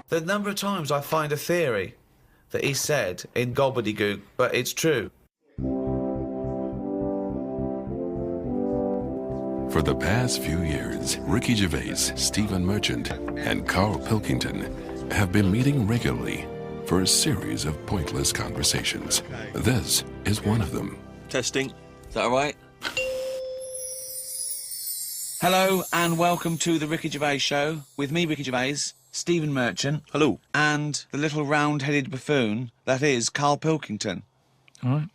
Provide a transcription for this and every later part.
The number of times I find a theory that he said in gobbledygook, but it's true. For the past few years, Ricky Gervais, Stephen Merchant, and Karl Pilkington have been meeting regularly for a series of pointless conversations. This is one of them. Testing. Is that all right? Hello and welcome to the Ricky Gervais Show with me, Ricky Gervais, Stephen Merchant. Hello. And the little round-headed buffoon that is Karl Pilkington. All right.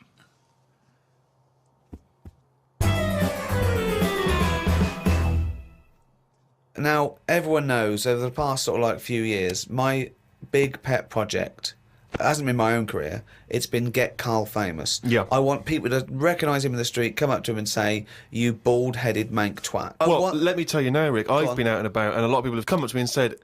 Now, everyone knows over the past sort of like few years, my big pet project, it hasn't been my own career, it's been get Karl famous. Yeah. I want people to recognise him in the street, come up to him and say, you bald-headed mank twat. Well, let me tell you now, Rick, I've been out and about, and a lot of people have come up to me and said,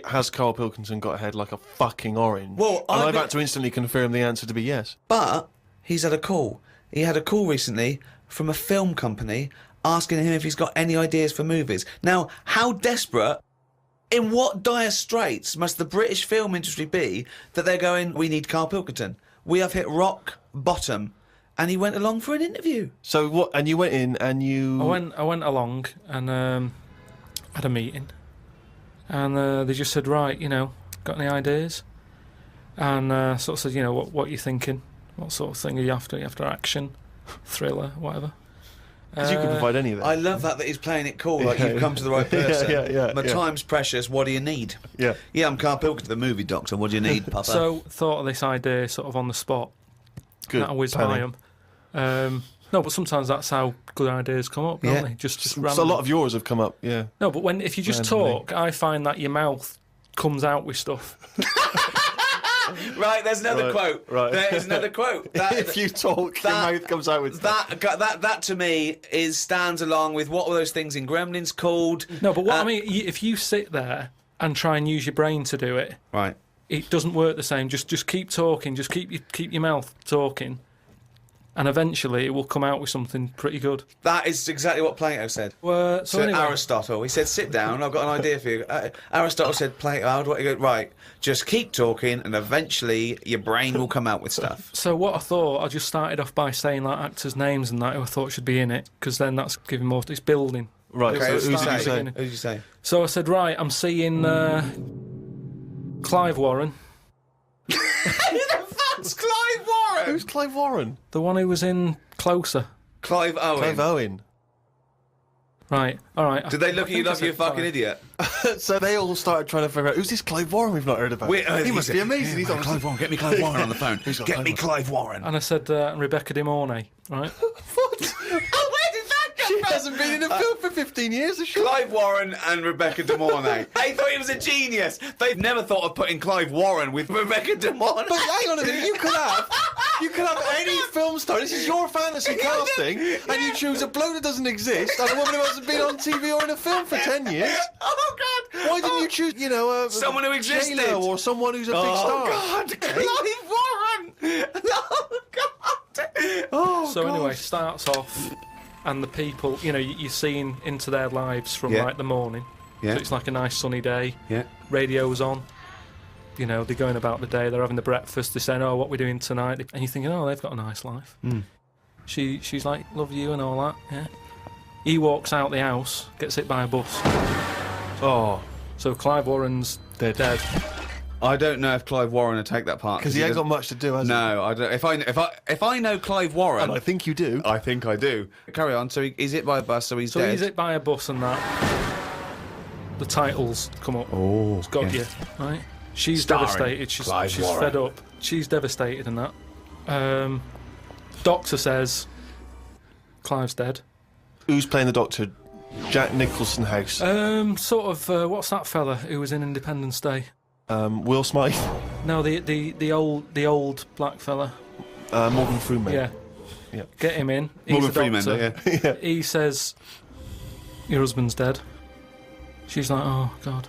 has Karl Pilkington got a head like a fucking orange? Well, and I've had to instantly confirm the answer to be yes. But he's had a call. He had a call recently from a film company asking him if he's got any ideas for movies. Now, how desperate, in what dire straits must the British film industry be that they're going, we need Karl Pilkington. We have hit rock bottom. And he went along for an interview. So what? And you went in and you... I went along and had a meeting. And they just said, right, got any ideas? And sort of said, what are you thinking? What sort of thing are you after? Are you after action, thriller, whatever? Because you can provide any of that. I love that he's playing it cool, like you've come to the right person. My time's precious, what do you need? Yeah, I'm Karl Pilkington, the movie doctor, what do you need, Papa? So, thought of this idea sort of on the spot. Good. That whiz by them. No, but sometimes that's how good ideas come up, don't they? Just random. So a lot of yours have come up, yeah. No, but if you just talk, I find that your mouth comes out with stuff. Right, there's another quote. Right. There's another quote. If you talk, your mouth comes out with stuff. That to me stands along with what were those things in Gremlins called? No, but what I mean, if you sit there and try and use your brain to do it, right, it doesn't work the same. Just keep talking. Just keep your mouth talking. And eventually it will come out with something pretty good. That is exactly what Plato said. So anyway. Aristotle, he said, sit down, I've got an idea for you. Aristotle said, Plato, how do I go? Right, just keep talking and eventually your brain will come out with stuff. So what I thought, I just started off by saying like actors' names and that who I thought should be in it, because then that's giving more, it's building. Right, okay, so who did you say? So I said, right, I'm seeing Clive Warren. Who the fuck's Clive Warren? Who's Clive Warren? The one who was in Closer. Clive Owen. Clive Owen. Right, all right. Did they look at you like you're a fucking idiot? So they all started trying to figure out, who's this Clive Warren we've not heard about? He must be amazing. He's on Clive Warren. Get me Clive Warren on the phone. Get me Clive Warren. And I said Rebecca De Mornay, right? What? She hasn't been in a film for 15 years, has she? Clive Warren and Rebecca De Mornay. They thought he was a genius. They've never thought of putting Clive Warren with Rebecca De Mornay. But hang on a minute, you could have any film star. This is your fantasy casting, and you choose a bloke that doesn't exist and a woman who hasn't been on TV or in a film for 10 years. Oh, God. Why didn't you choose, someone who existed? J-Lo or someone who's a big star? Oh, God. Clive Warren. Oh, God. Oh, so God. Anyway, starts off... And the people, you're seeing into their lives from like the morning. Yeah. So it's like a nice sunny day. Yeah. Radio's on. They're going about the day. They're having the breakfast. They're saying, "Oh, what we're doing tonight?" And you're thinking, "Oh, they've got a nice life." Mm. She's like, "Love you" and all that. Yeah. He walks out the house, gets hit by a bus. Oh. So Clive Warren's dead. I don't know if Clive Warren would take that part because he ain't got much to do, has he? No, I don't. If I know Clive Warren, and I think you do. I think I do. Carry on. So he's hit by a bus, so he's dead. So he's hit by a bus, and that the titles come up. Oh, it's got you right. She's Starring devastated. She's Warren. fed up. She's devastated, and that. Doctor says Clive's dead. Who's playing the doctor? Jack Nicholson House. Sort of. What's that fella who was in Independence Day? Will Smith? No, the old black fella. Morgan Freeman. Yeah. Get him in. Morgan Freeman. Yeah. He says, "Your husband's dead." She's like, "Oh God."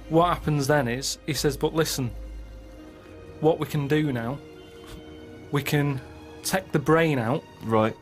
What happens then is he says, "But listen, what we can do now, we can take the brain out." Right.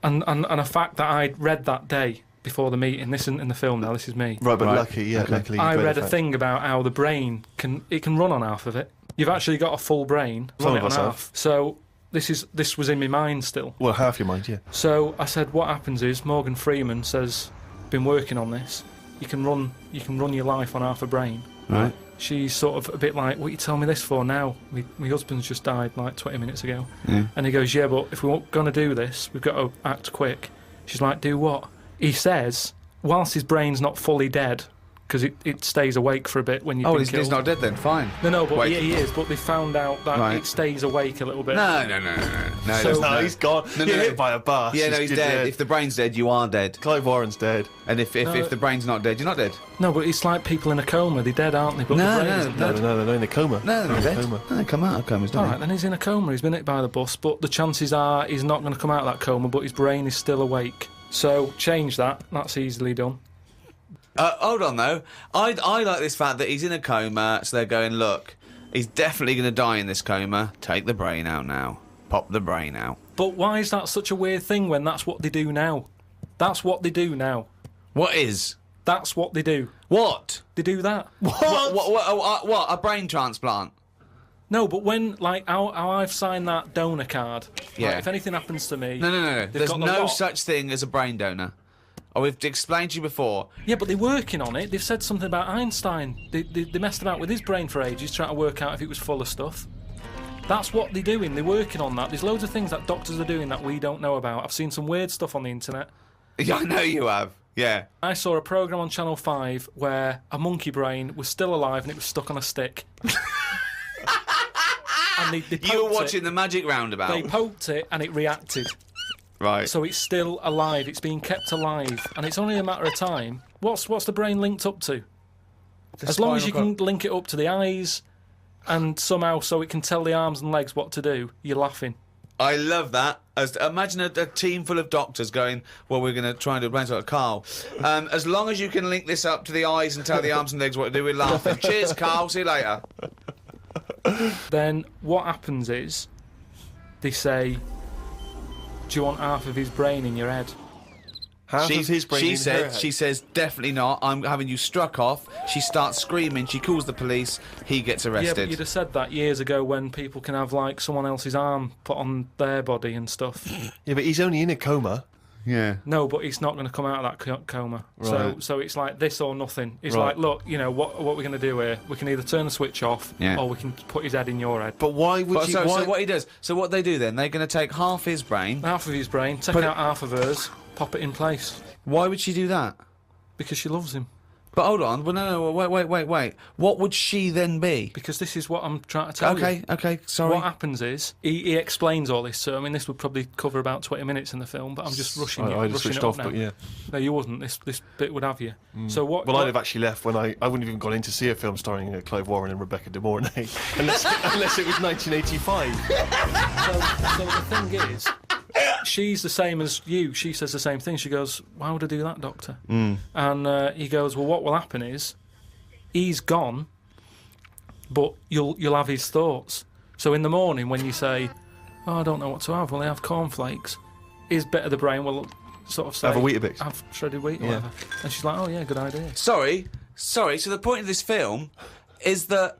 And a fact that I'd read that day before the meeting. This isn't in the film now. This is me. Right, but luckily, I read a thing about how the brain can run on half of it. You've actually got a full brain. Some run of it us on have. half. So this was in my mind still. Well, half your mind, yeah. So I said, what happens is Morgan Freeman says, been working on this. You can run your life on half a brain. Right. She's sort of a bit like, what are you telling me this for now? My husband's just died like 20 minutes ago. Yeah. And he goes, yeah, but if we're going to do this, we've got to act quick. She's like, do what? He says, whilst his brain's not fully dead, because it stays awake for a bit when you've been killed. He's not dead then, fine. No, but Wait. he is, but they found out that it stays awake a little bit. No, No, he's gone. You're hit by a bus. Yeah, no, he's dead. If the brain's dead, you are dead. Clive Warren's dead. And if the brain's not dead, you're not dead. No, but it's like people in a coma. They're dead, aren't they? But No, the brain no, isn't No, dead. they're not in a coma. No, they're not They're in a dead. coma. No, they come out of comas, don't All right, then he's in a coma. He's been hit by the bus, but the chances are he's not going to come out of that coma, but his brain is still awake. So change that. That's easily done. Hold on, though. I like this fact that he's in a coma, so they're going, look, he's definitely going to die in this coma. Take the brain out now. Pop the brain out. But why is that such a weird thing when that's what they do now? That's what they do now. What is? That's what they do. What? They do that. What? A brain transplant? No, but when, like, how I've signed that donor card, Yeah. like, if anything happens to me... No. they've There's got the no lot. such thing as a brain donor. Oh, we've explained to you before. Yeah, but they're working on it. They've said something about Einstein. They messed about with his brain for ages, trying to work out if it was full of stuff. That's what they're doing. They're working on that. There's loads of things that doctors are doing that we don't know about. I've seen some weird stuff on the internet. Yeah, I know you have. Yeah. I saw a programme on Channel 5 where a monkey brain was still alive and it was stuck on a stick. And they poked You were watching it. the Magic Roundabout. They poked it and it reacted. Right. So it's still alive. It's being kept alive. And it's only a matter of time. What's the brain linked up to? As long as you can link it up to the eyes and somehow so it can tell the arms and legs what to do, you're laughing. I love that. Imagine a team full of doctors going, well, we're going to try and do a brain transplant. Carl, as long as you can link this up to the eyes and tell the arms and legs what to do, we're laughing. Cheers, Carl. See you later. Then what happens is they say, do you want half of his brain in your head? Half of his brain in her head. She says, definitely not. I'm having you struck off. She starts screaming. She calls the police. He gets Yeah, arrested. but you'd have said that years ago when people can have, like, someone else's arm put on their body and stuff. Yeah, but he's only in a coma. Yeah. No, but he's not going to come out of that coma. Right. So it's like this or nothing. It's Right. like, look, you know, what we're going to do here? We can either turn the switch off or we can put his head in your head. But why would you... So why... what he does? So what they do then? They're going to take half his brain. Half of his brain, take out half of hers, pop it in place. Why would she do that? Because she loves him. But hold on. Well, no. Wait. What would she then be? Because this is what I'm trying to tell you. Okay. Sorry. What happens is, he explains all this, so I mean, this would probably cover about 20 minutes in the film, but I'm just rushing I just rushing switched it up off, now. but yeah. No, you wouldn't. This bit would have you. So what... Well, I'd have actually left when I wouldn't have even gone in to see a film starring Clive Warren and Rebecca De Mornay, unless it was 1985. So the thing is, she's the same as you. She says the same thing. She goes, why would I do that, doctor? And he goes, well, what will happen is he's gone, but you'll have his thoughts. So in the morning when you say, oh, I don't know what to have, will I have cornflakes? His bit of the brain will sort of say, Have a Weetabix. Have shredded wheat or whatever. And she's like, oh yeah, good idea. Sorry. So the point of this film is that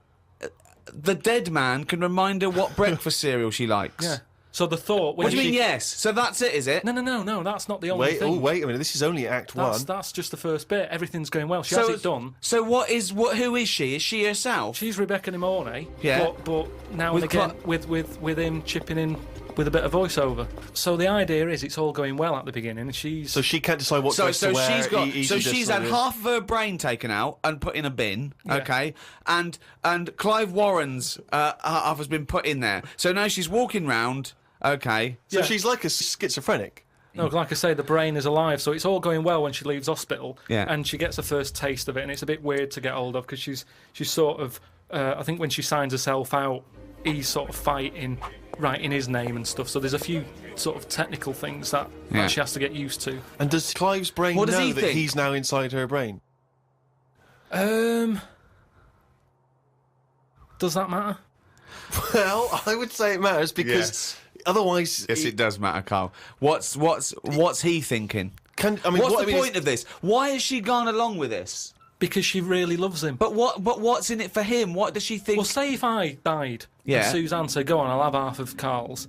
the dead man can remind her what breakfast cereal she likes. Yeah. So the thought... What do you mean, yes? So that's it, is it? No, that's not the only thing. Wait a minute, this is only Act 1. That's just the first bit. Everything's going well. She has it done. So who is she? Is she herself? She's Rebecca De Mornay. Yeah. But now With and again, with him chipping in with a bit of voiceover. So the idea is it's all going well at the beginning, and she's... So she can't decide what dress to wear. She's had half of her brain taken out and put in a bin, Yeah. okay? And Clive Warren's half has been put in there. So now she's walking round, okay. So Yeah. she's like a schizophrenic. No, like I say, the brain is alive, so it's all going well when she leaves hospital, Yeah. and she gets the first taste of it, and it's a bit weird to get hold of because she's sort of... I think when she signs herself out, he's sort of fighting, writing his name and stuff, so there's a few sort of technical things that she has to get used to. And does Clive's brain What does know he that think? he's now inside her brain? Does that matter? Well, I would say it matters because Yes. otherwise... Yes, it does matter, Carl. What's he thinking? What's the point of this? Why has she gone along with this? Because she really loves him. But what's in it for him? What does she think? Well, say if I died and Suzanne said, go on, I'll have half of Karl's,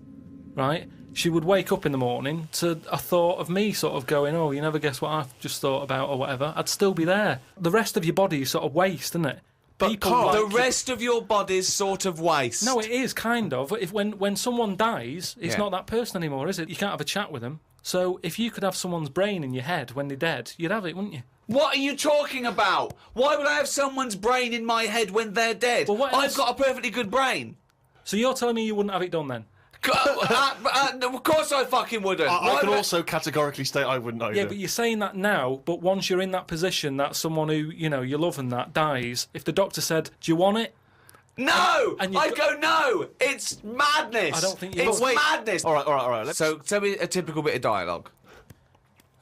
right? She would wake up in the morning to a thought of me sort of going, oh, you never guess what I've just thought about or whatever. I'd still be there. The rest of your body is sort of waste, isn't it? But Karl, the rest of your body's sort of waste. No, it is, kind of. When someone dies, it's not that person anymore, is it? You can't have a chat with them. So if you could have someone's brain in your head when they're dead, you'd have it, wouldn't you? What are you talking about? Why would I have someone's brain in my head when they're dead? Well, I've got a perfectly good brain. So you're telling me you wouldn't have it done then? Of course I fucking wouldn't. I can also categorically state I wouldn't either. Yeah, but you're saying that now, but once you're in that position that someone who, you love and that dies, if the doctor said, do you want it? No! I'd go, no! It's madness! I don't think you It's madness! All right. So, tell me a typical bit of dialogue.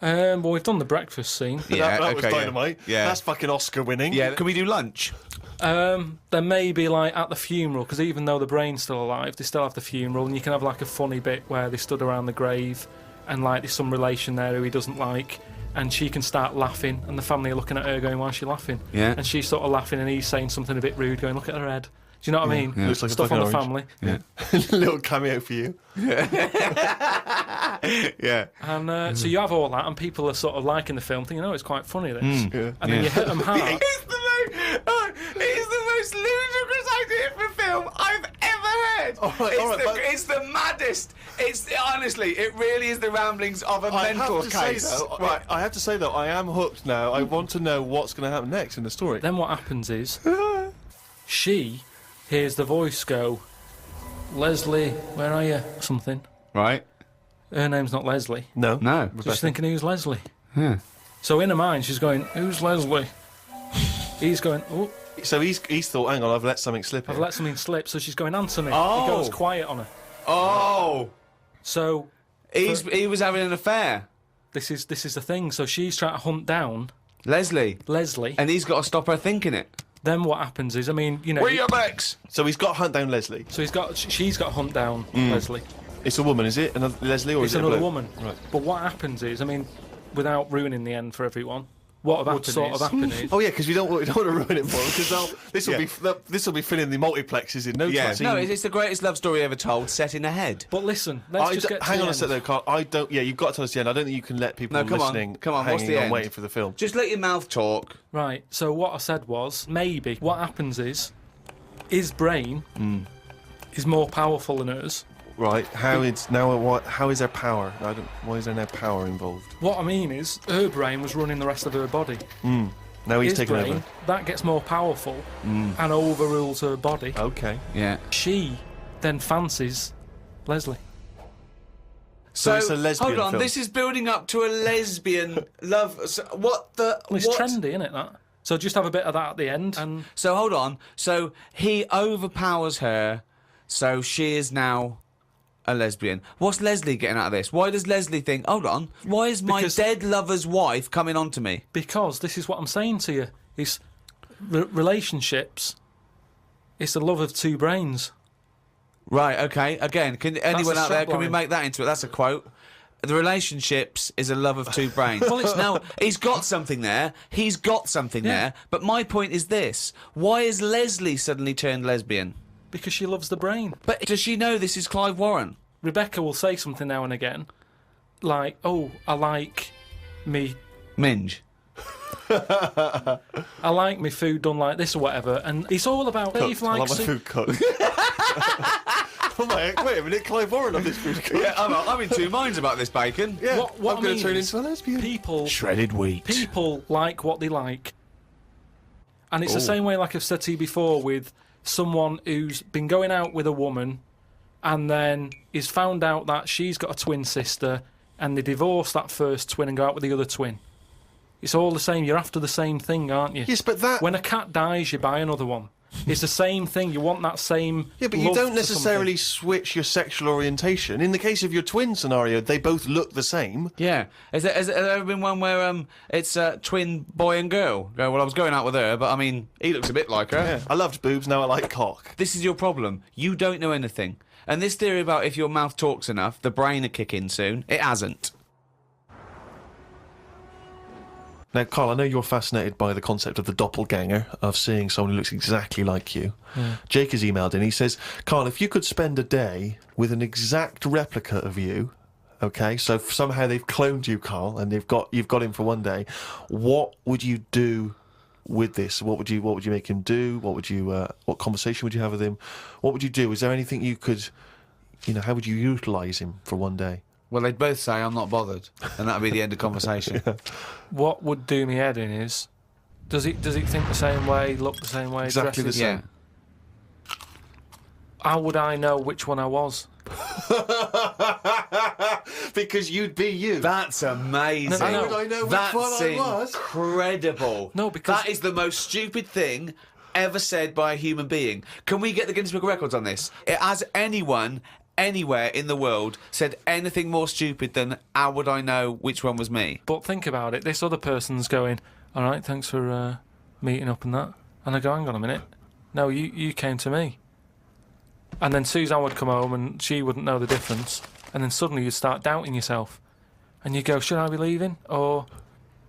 Well, we've done the breakfast scene. Yeah, that was dynamite. Yeah. That's fucking Oscar winning. Yeah, can we do lunch? There may be, like, at the funeral, because even though the brain's still alive, they still have the funeral, and you can have, like, a funny bit where they stood around the grave, and, like, there's some relation there who he doesn't like, and she can start laughing, and the family are looking at her going, why is she laughing? Yeah. And she's sort of laughing, and he's saying something a bit rude, going, look at her head. Do you know what I mean? Yeah. Looks like Stuff a on the fucking family. Yeah. Little cameo for you. Yeah. And so you have all that, and people are sort of liking the film, thinking, oh, it's quite funny, this. Yeah. And then you hit them hard. It's the most ludicrous idea for film I've ever heard. It's the maddest. Honestly, it really is the ramblings of a mental case. Right, I have to say though, I am hooked now. I want to know what's going to happen next in the story. Then what happens is, she hears the voice go, Leslie, where are you? Something. Right. Her name's not Leslie. No. No. So she's thinking, who's Leslie? Yeah. So in her mind, she's going, who's Leslie? He's going, oh, So he's thought, hang on, I've let something slip. I've Here. let something slip. So she's going, answer me. Oh. He goes quiet on her. Oh. So He was having an affair. this is the thing. So she's trying to hunt down Leslie. and he's got to stop her thinking it. then what happens is, I mean, Where are your backs? So he's got to hunt down Leslie. So she's got to hunt down Leslie. It's a woman, is it? Another Leslie, or It's is it a another bloke? woman. Right. But what happens is, I mean, without ruining the end for everyone, what would sort of happen is... Oh yeah, because we don't want to ruin it for them, because this will be filling the multiplexes in no time. No, it's the greatest love story ever told, set in a head. But listen, let's just get to hang the on a end. sec though, Carl. I don't. Yeah, you've got to tell us the end. I don't think you can let people No, come on. listening Come on, what's hanging the on end? waiting for the film. Just let your mouth talk. Right, so what I said was, maybe what happens is, his brain is more powerful than hers. Right. How is there power? Why is there no power involved? What I mean is, her brain was running the rest of her body. Now he's His taken brain, over. that gets more powerful and overrules her body. Okay. Yeah. She then fancies Leslie. So it's a lesbian hold on, film. this is building up to a lesbian love. So what the? Well, it's what? trendy, isn't it, that? So just have a bit of that at the end. And So hold on. So he overpowers her. So she is now a lesbian. What's Leslie getting out of this? Why does Leslie think, hold on, why is my Because- dead lover's wife coming on to me? because this is what I'm saying to you, is relationships, it's the love of two brains. Right, okay. Again, can anyone a out there, can we subline. make that into it? That's a quote. The relationships is a love of two brains. Well, it's- now, he's got something there. He's got something Yeah. there. But my point is this. Why has Leslie suddenly turned lesbian? Because she loves the brain. But does she know this is Clive Warren? Rebecca will say something now and again, like, oh, I like me Minge. I like my food done like this or whatever, and it's all about Dave I love likes my food cooked. Wait a minute, Clive Warren on this food cooked. Yeah, I'm in two minds about this bacon. Yeah, What I'm I going to mean turn is, into a lesbian. people Shredded wheat. people like what they like, and it's the same way, like I've said to you before, with someone who's been going out with a woman, and then is found out that she's got a twin sister, and they divorce that first twin and go out with the other twin. It's all the same. You're after the same thing, aren't you? Yes, but that... When a cat dies, you buy another one. It's the same thing. You want that same. Yeah, but you love don't for necessarily something. switch your sexual orientation. In the case of your twin scenario, they both look the same. Yeah. Has there ever been one where it's a twin boy and girl? Go, well, I was going out with her, but I mean, he looks a bit like her. Yeah. I loved boobs, now I like cock. This is your problem. You don't know anything. And this theory about if your mouth talks enough, the brain will kick in soon. It hasn't. Now, Karl, I know you're fascinated by the concept of the doppelganger, of seeing someone who looks exactly like you. Yeah. Jake has emailed in. He says, Karl, if you could spend a day with an exact replica of you, okay, so somehow they've cloned you, Karl, and you've got him for one day, what would you do with this? What would you make him do? What conversation would you have with him? What would you do? Is there anything you could, how would you utilise him for one day? Well, they'd both say, I'm not bothered, and that'd be the end of conversation. Yeah. What would do me head in is, does he think the same way, look the same way, exactly the same? Yeah. How would I know which one I was? Because you'd be you. That's amazing. No, how would I know which one I was? Incredible. No, because... That is the most stupid thing ever said by a human being. Can we get the Guinness Book of Records on this? Has anyone anywhere in the world said anything more stupid than how would I know which one was me? But think about it, this other person's going, all right, thanks for meeting up and that. And I go, hang on a minute. No, you came to me. And then Suzanne would come home and she wouldn't know the difference. And then suddenly you'd start doubting yourself. And you go, should I be leaving? Or...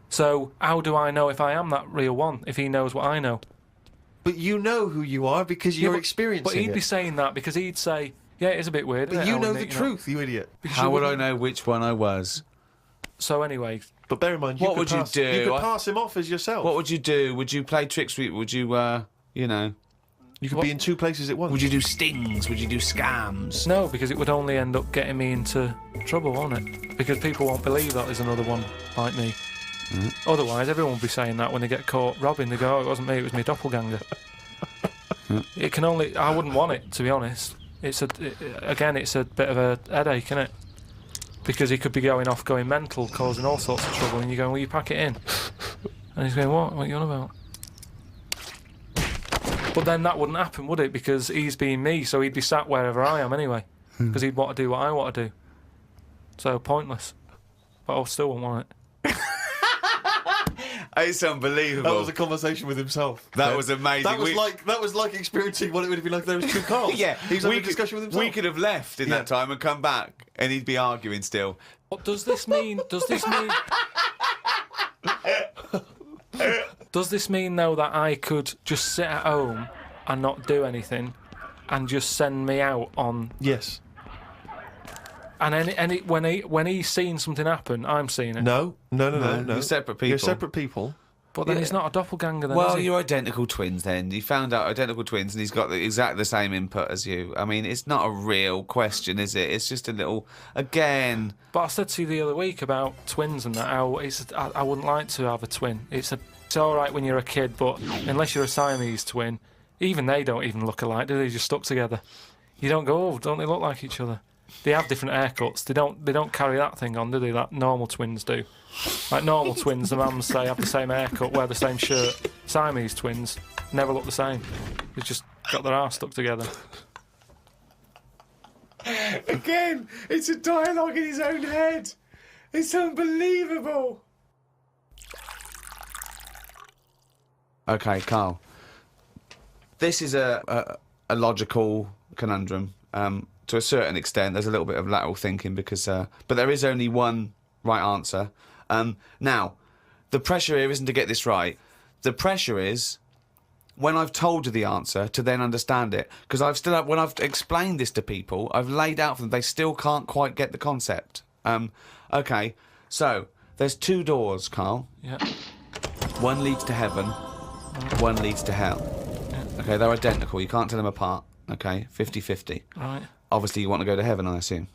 So how do I know if I am that real one, if he knows what I know? But you know who you are because you're experiencing it. But he'd be saying that because he'd say... Yeah, it is a bit weird. But you know the truth, you idiot. How would I know which one I was? So anyway... But bear in mind, what would you do? You could pass him off as yourself. What would you do? Would you play tricks? Would you, You could be in two places at once. Would you do stings? Would you do scams? No, because it would only end up getting me into trouble, won't it? Because people won't believe that there's another one like me. Mm-hmm. Otherwise, everyone would be saying that when they get caught robbing. They go, oh, it wasn't me, it was my doppelganger. It can only... I wouldn't want it, to be honest. It's a bit of a headache, isn't it? Because he could be going off, going mental, causing all sorts of trouble, and you're going, will you pack it in? And he's going, what? What are you on about? But then that wouldn't happen, would it? Because he's being me, so he'd be sat wherever I am anyway. Because he'd want to do what I want to do. So, pointless. But I still wouldn't want it. It's unbelievable. That was a conversation with himself. That was amazing. That was like experiencing what it would have been like if there was two Karls. Yeah, he's having a discussion with himself. We could have left in that time and come back, and he'd be arguing still. What does this mean? Does this mean though that I could just sit at home and not do anything, and just send me out on? Yes. And when he's seen something happen, I'm seeing it. No. You're separate people. You're separate people. But then he's not a doppelganger then, well, is he? you're identical twins then. You found out identical twins and he's got exactly the same input as you. I mean, it's not a real question, is it? It's just a little... Again... But I said to you the other week about twins and that, how I wouldn't like to have a twin. It's all right when you're a kid, but unless you're a Siamese twin, even they don't even look alike, do they? They're just stuck together. You don't go, oh, don't they look like each other? They have different haircuts. They don't carry that thing on, do they? That normal twins do. Like normal twins, the mums say have the same haircut, wear the same shirt. Siamese twins never look the same. They've just got their arse stuck together. Again, it's a dialogue in his own head. It's unbelievable. Okay, Karl. This is a logical conundrum. To a certain extent, there's a little bit of lateral thinking because, but there is only one right answer. Now, the pressure here isn't to get this right. The pressure is when I've told you the answer to then understand it. Because when I've explained this to people, I've laid out for them, they still can't quite get the concept. Okay, so there's two doors, Karl. Yeah. One leads to heaven, one leads to hell. Yeah. Okay, they're identical. You can't tell them apart. Okay, 50-50. Right. Obviously, you want to go to heaven, I assume.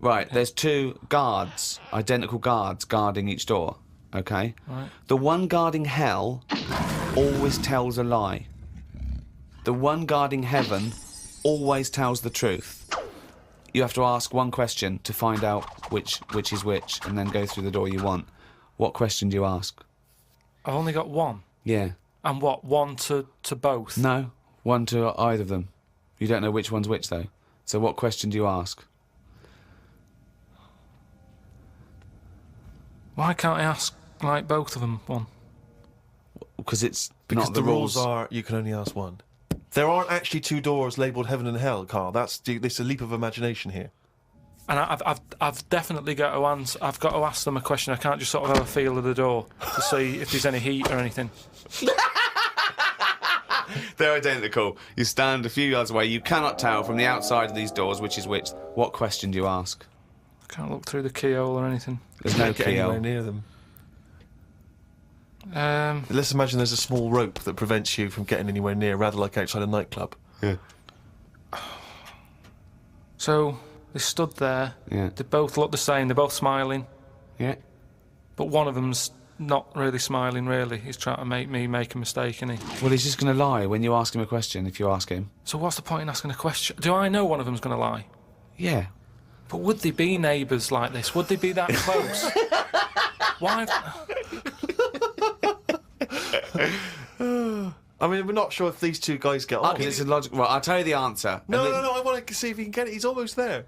Right, there's two guards, identical guards, guarding each door, okay? Right. The one guarding hell always tells a lie. The one guarding heaven always tells the truth. You have to ask one question to find out which is which, and then go through the door you want. What question do you ask? I've only got one. Yeah. And what, one to both? No, one to either of them. You don't know which one's which, though. So what question do you ask? Why can't I ask, like, both of them one? Because it's because not the rules are you can only ask one. There aren't actually two doors labelled heaven and hell, Karl. It's a leap of imagination here. And I've definitely got to answer. I've got to ask them a question. I can't just sort of have a feel of the door to see if there's any heat or anything. They're identical. You stand a few yards away. You cannot tell from the outside of these doors which is which. What question do you ask? I can't look through the keyhole or anything. There's no Get keyhole. anywhere near them. Let's imagine there's a small rope that prevents you from getting anywhere near, rather like outside a nightclub. Yeah. So they stood there. Yeah. They both look the same. They're both smiling. Yeah. But one of them's not really smiling, really. He's trying to make me make a mistake, isn't he? Well, he's just going to lie when you ask him a question, if you ask him. So what's the point in asking a question? Do I know one of them's going to lie? Yeah. But would they be neighbours like this? Would they be that close? Why? I mean, we're not sure if these two guys get on. It's a logical... Well, I'll tell you the answer. No, I want to see if he can get it. He's almost there.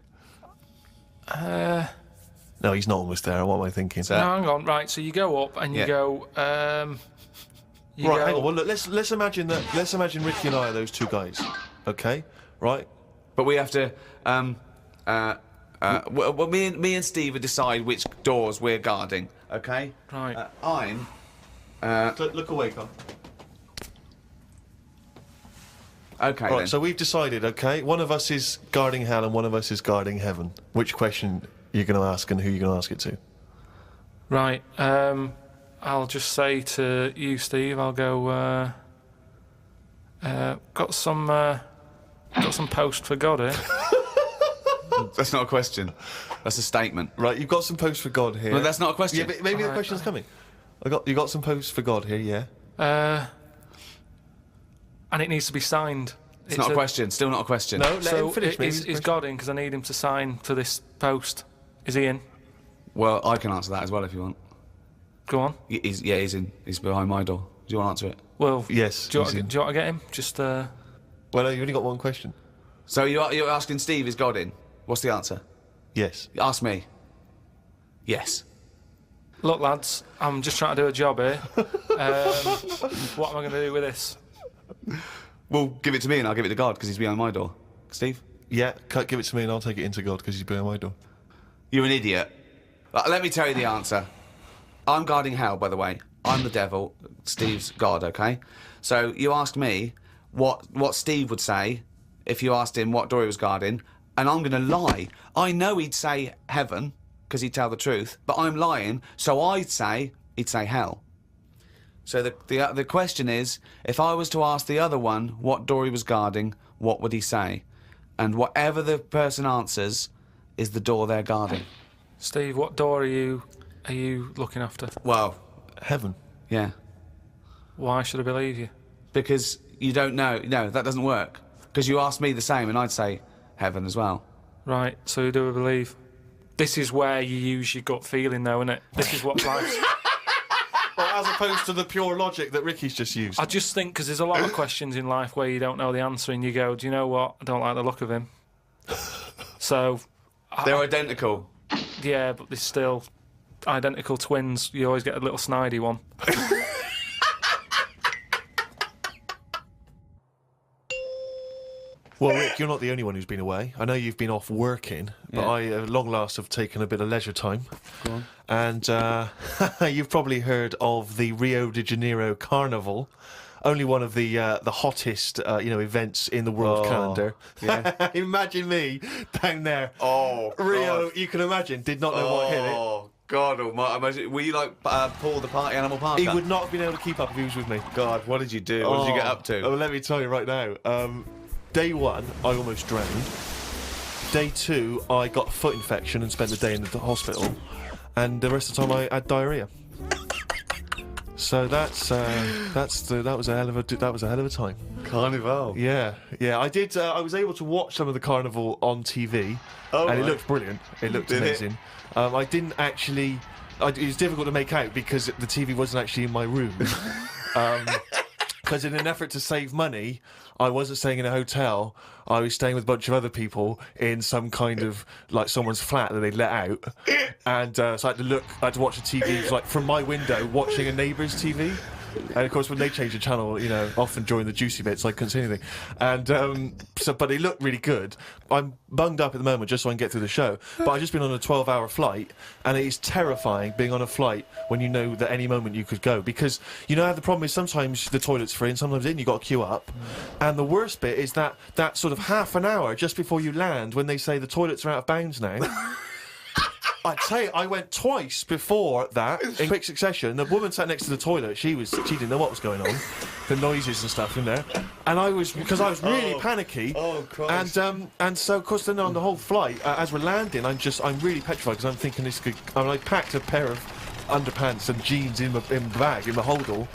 No, he's not almost there. What am I thinking? No, hang on. Right, so you go up and you go... Hang on. Well, look, let's imagine that... Let's imagine Ricky and I are those two guys. Okay? Right? But we have to... well, me and Steve will decide which doors we're guarding, okay? Right. I'm... Look away, Carl. Okay, Right, then. so we've decided, okay? One of us is guarding hell and one of us is guarding heaven. Which question you're going to ask and who you're going to ask it to? Right. I'll just say to you, Steve, I'll go... got some post for God here. That's not a question. That's a statement. Right, you've got some posts for God here. No, that's not a question. Yeah, but maybe the question's coming. You got some posts for God here, yeah? And it needs to be signed. It's not a question. Still not a question. No, let him finish. Is God in? Because I need him to sign for this post. Is he in? Well, I can answer that as well if you want. Go on. He's in. He's behind my door. Do you want to answer it? Well, yes. Do you want to get him? Just. Well, no, you've only got one question. So you're asking Steve, is God in? What's the answer? Yes. Ask me. Yes. Look, lads, I'm just trying to do a job here. What am I going to do with this? Well, give it to me and I'll give it to God because he's behind my door. Steve? Yeah, give it to me and I'll take it into God because he's behind my door. You're an idiot. Let me tell you the answer. I'm guarding hell, by the way. I'm the devil. Steve's God, okay? So you asked me what Steve would say if you asked him what door he was guarding, and I'm going to lie. I know he'd say heaven because he'd tell the truth, but I'm lying, so he'd say hell. So the question is, if I was to ask the other one what door he was guarding, what would he say? And whatever the person answers is the door they're guarding. Steve, what door are you looking after? Well, heaven. Yeah. Why should I believe you? Because you don't know. No, that doesn't work. Because you asked me the same, and I'd say heaven as well. Right. So who do I believe? This is where you use your gut feeling, though, isn't it? This is what life's. Well, as opposed to the pure logic that Ricky's just used. I just think because there's a lot of questions in life where you don't know the answer and you go, do you know what? I don't like the look of him. So... They're identical. Yeah, but they're still identical twins. You always get a little snidey one. Well, Rick, you're not the only one who's been away. I know you've been off working, but I, at long last, have taken a bit of leisure time. Go on. And you've probably heard of the Rio de Janeiro Carnival, only one of the hottest, events in the world calendar. Yeah. Imagine me down there. Oh, Rio, God. You can imagine, did not know what hit it. Oh, God almighty. Were you like Paul the Party Animal Parker? He would not have been able to keep up if he was with me. God, what did you do? What did you get up to? Oh, let me tell you right now. Day one, I almost drowned. Day two, I got a foot infection and spent the day in the hospital. And the rest of the time, I had diarrhea. So that was a hell of a time. Carnival. Yeah. I did. I was able to watch some of the carnival on TV, and it looked brilliant. It looked amazing. I didn't actually. It was difficult to make out because the TV wasn't actually in my room. Because in an effort to save money, I wasn't staying in a hotel. I was staying with a bunch of other people in some kind of, like, someone's flat that they'd let out. And so I had to watch the TV, like, from my window, watching a neighbour's TV. And of course, when they changed the channel, you know, often during the juicy bits, I couldn't see anything. And but it looked really good. I'm bunged up at the moment just so I can get through the show. But I've just been on a 12-hour flight, and it is terrifying being on a flight when you know that any moment you could go. Because you know how the problem is sometimes the toilet's free, and sometimes you've got to queue up. And the worst bit is that sort of half an hour just before you land, when they say the toilets are out of bounds now. I'd say I went twice before that in quick succession. The woman sat next to the toilet. She didn't know what was going on, the noises and stuff in there, and because I was really panicky. Oh Christ! And so of course then on the whole flight, as we're landing, I'm really petrified because I'm thinking this could. I packed a pair of underpants and jeans in the bag in the holdall,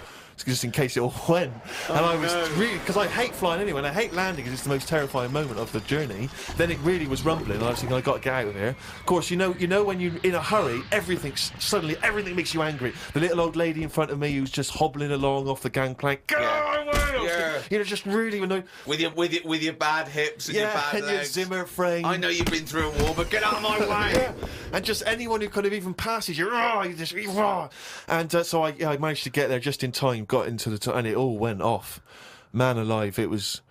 just in case it all went. And I was really, because I hate flying anyway, and I hate landing because it's the most terrifying moment of the journey. Then it really was rumbling, and I was thinking, I've got to get out of here. Of course, you know when you're in a hurry, everything makes you angry. The little old lady in front of me who's just hobbling along off the gangplank. Yeah. You know, just really annoying. With your bad hips and your bad and legs. your Zimmer frame. I know you've been through a war, but get out of my way. Yeah. And just anyone who kind of even passes you, and so I managed to get there just in time. Got into and it all went off. Man alive, it was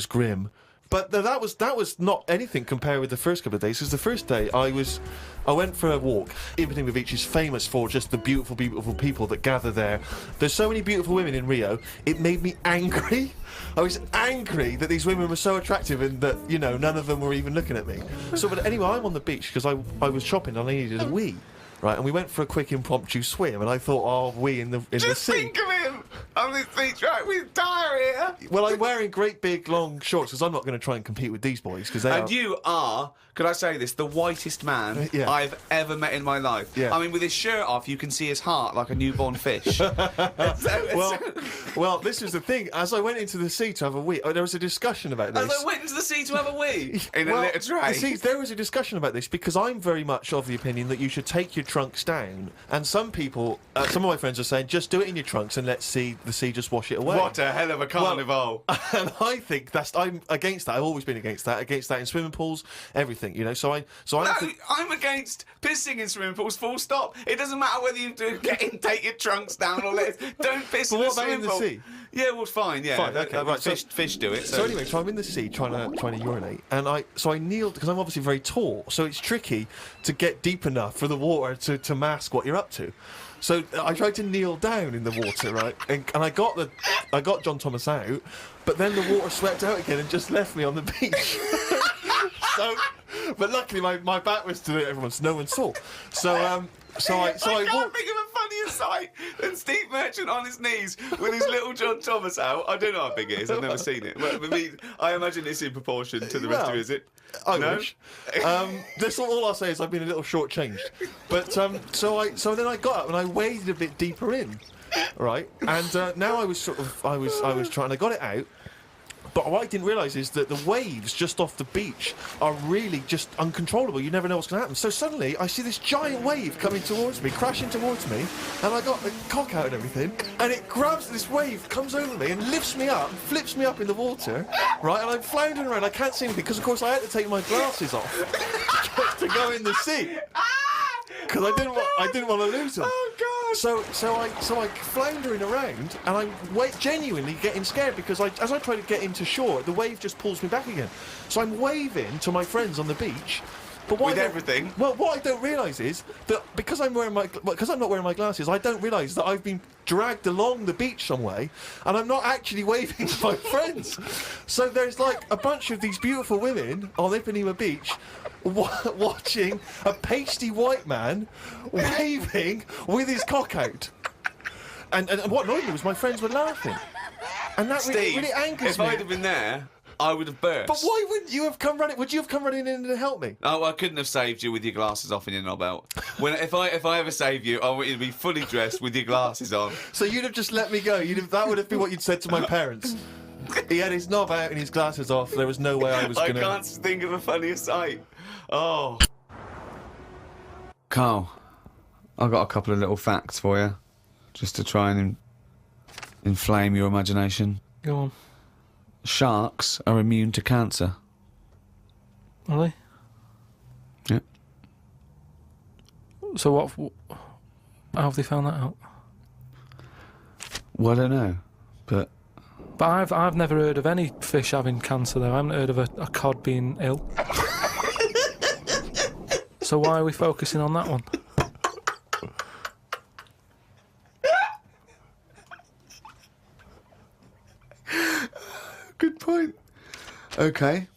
grim. But that was not anything compared with the first couple of days. Because the first day I went for a walk. Ipswich Beach is famous for just the beautiful, beautiful people that gather there. There's so many beautiful women in Rio. It made me angry. I was angry that these women were so attractive and that, you know, none of them were even looking at me. So, but anyway, I'm on the beach because I was shopping and I needed a wee. Right, and we went for a quick impromptu swim, and I thought, oh, we in the sea. Just think of him on this beach, right, with diarrhea. Well, I'm wearing great big long shorts because I'm not going to try and compete with these boys because they are. And you are, could I say this, the whitest man I've ever met in my life. Yeah. I mean, with his shirt off, you can see his heart like a newborn fish. Well, this was the thing. As I went into the sea to have a wee, there was a discussion about this. As I went into the sea to have a wee in a little tray. See, there was a discussion about this because I'm very much of the opinion that you should take your trunks down, and some people, some of my friends are saying, just do it in your trunks and let the sea just wash it away. What a hell of a carnival! And I think I'm against that. I've always been against that in swimming pools, everything, you know. I'm against pissing in swimming pools. Full stop. It doesn't matter whether you take your trunks down or don't piss in the swimming pool. Sea? Yeah, well, fine. Yeah, fine, okay, right. Fish do it. So anyway, so I'm in the sea trying to urinate, and I kneeled because I'm obviously very tall, so it's tricky to get deep enough for the water to mask what you're up to. So I tried to kneel down in the water, right, and I got John Thomas out, but then the water swept out again and just left me on the beach. But luckily my back was to everyone, so no one saw. I can't think of a funnier sight than Steve Merchant on his knees with his little John Thomas out. I don't know how big it is. I've never seen it. But I imagine it's in proportion to the rest of it, is it? I wish. That's all I'll say is I've been a little shortchanged. But so then I got up and I waded a bit deeper in, right? And now I was trying. I got it out. But what I didn't realise is that the waves just off the beach are really just uncontrollable. You never know what's going to happen. So suddenly I see this giant wave coming towards me, crashing towards me, and I got the cock out and everything, and it grabs this wave, comes over me and lifts me up, flips me up in the water, right? And I'm floundering around. I can't see anything because, of course, I had to take my glasses off to go in the sea because I didn't want to lose them. Oh God! So I floundering around, and I'm genuinely getting scared because as I try to get into shore, the wave just pulls me back again. So I'm waving to my friends on the beach. But with everything. Well, what I don't realise is that because I'm not wearing my glasses, I don't realise that I've been dragged along the beach some way, and I'm not actually waving to my friends. So there's like a bunch of these beautiful women on Ipanema Beach watching a pasty white man waving with his cock out. And what annoyed me was my friends were laughing, and that really angers me. If I'd have been there, I would have burst. But why wouldn't you have come running? Would you have come running in to help me? Oh, I couldn't have saved you with your glasses off and your knob out. If I ever save you, I want you to be fully dressed with your glasses on. So you'd have just let me go. That would have been what you'd said to my parents. He had his knob out and his glasses off. There was no way I was going to... I can't think of a funnier sight. Oh. Karl, I've got a couple of little facts for you, just to try and inflame your imagination. Go on. Sharks are immune to cancer. Are they? Yeah. So how have they found that out? Well, I don't know, but I've never heard of any fish having cancer, though. I haven't heard of a cod being ill. So why are we focusing on that one? Good point. Okay.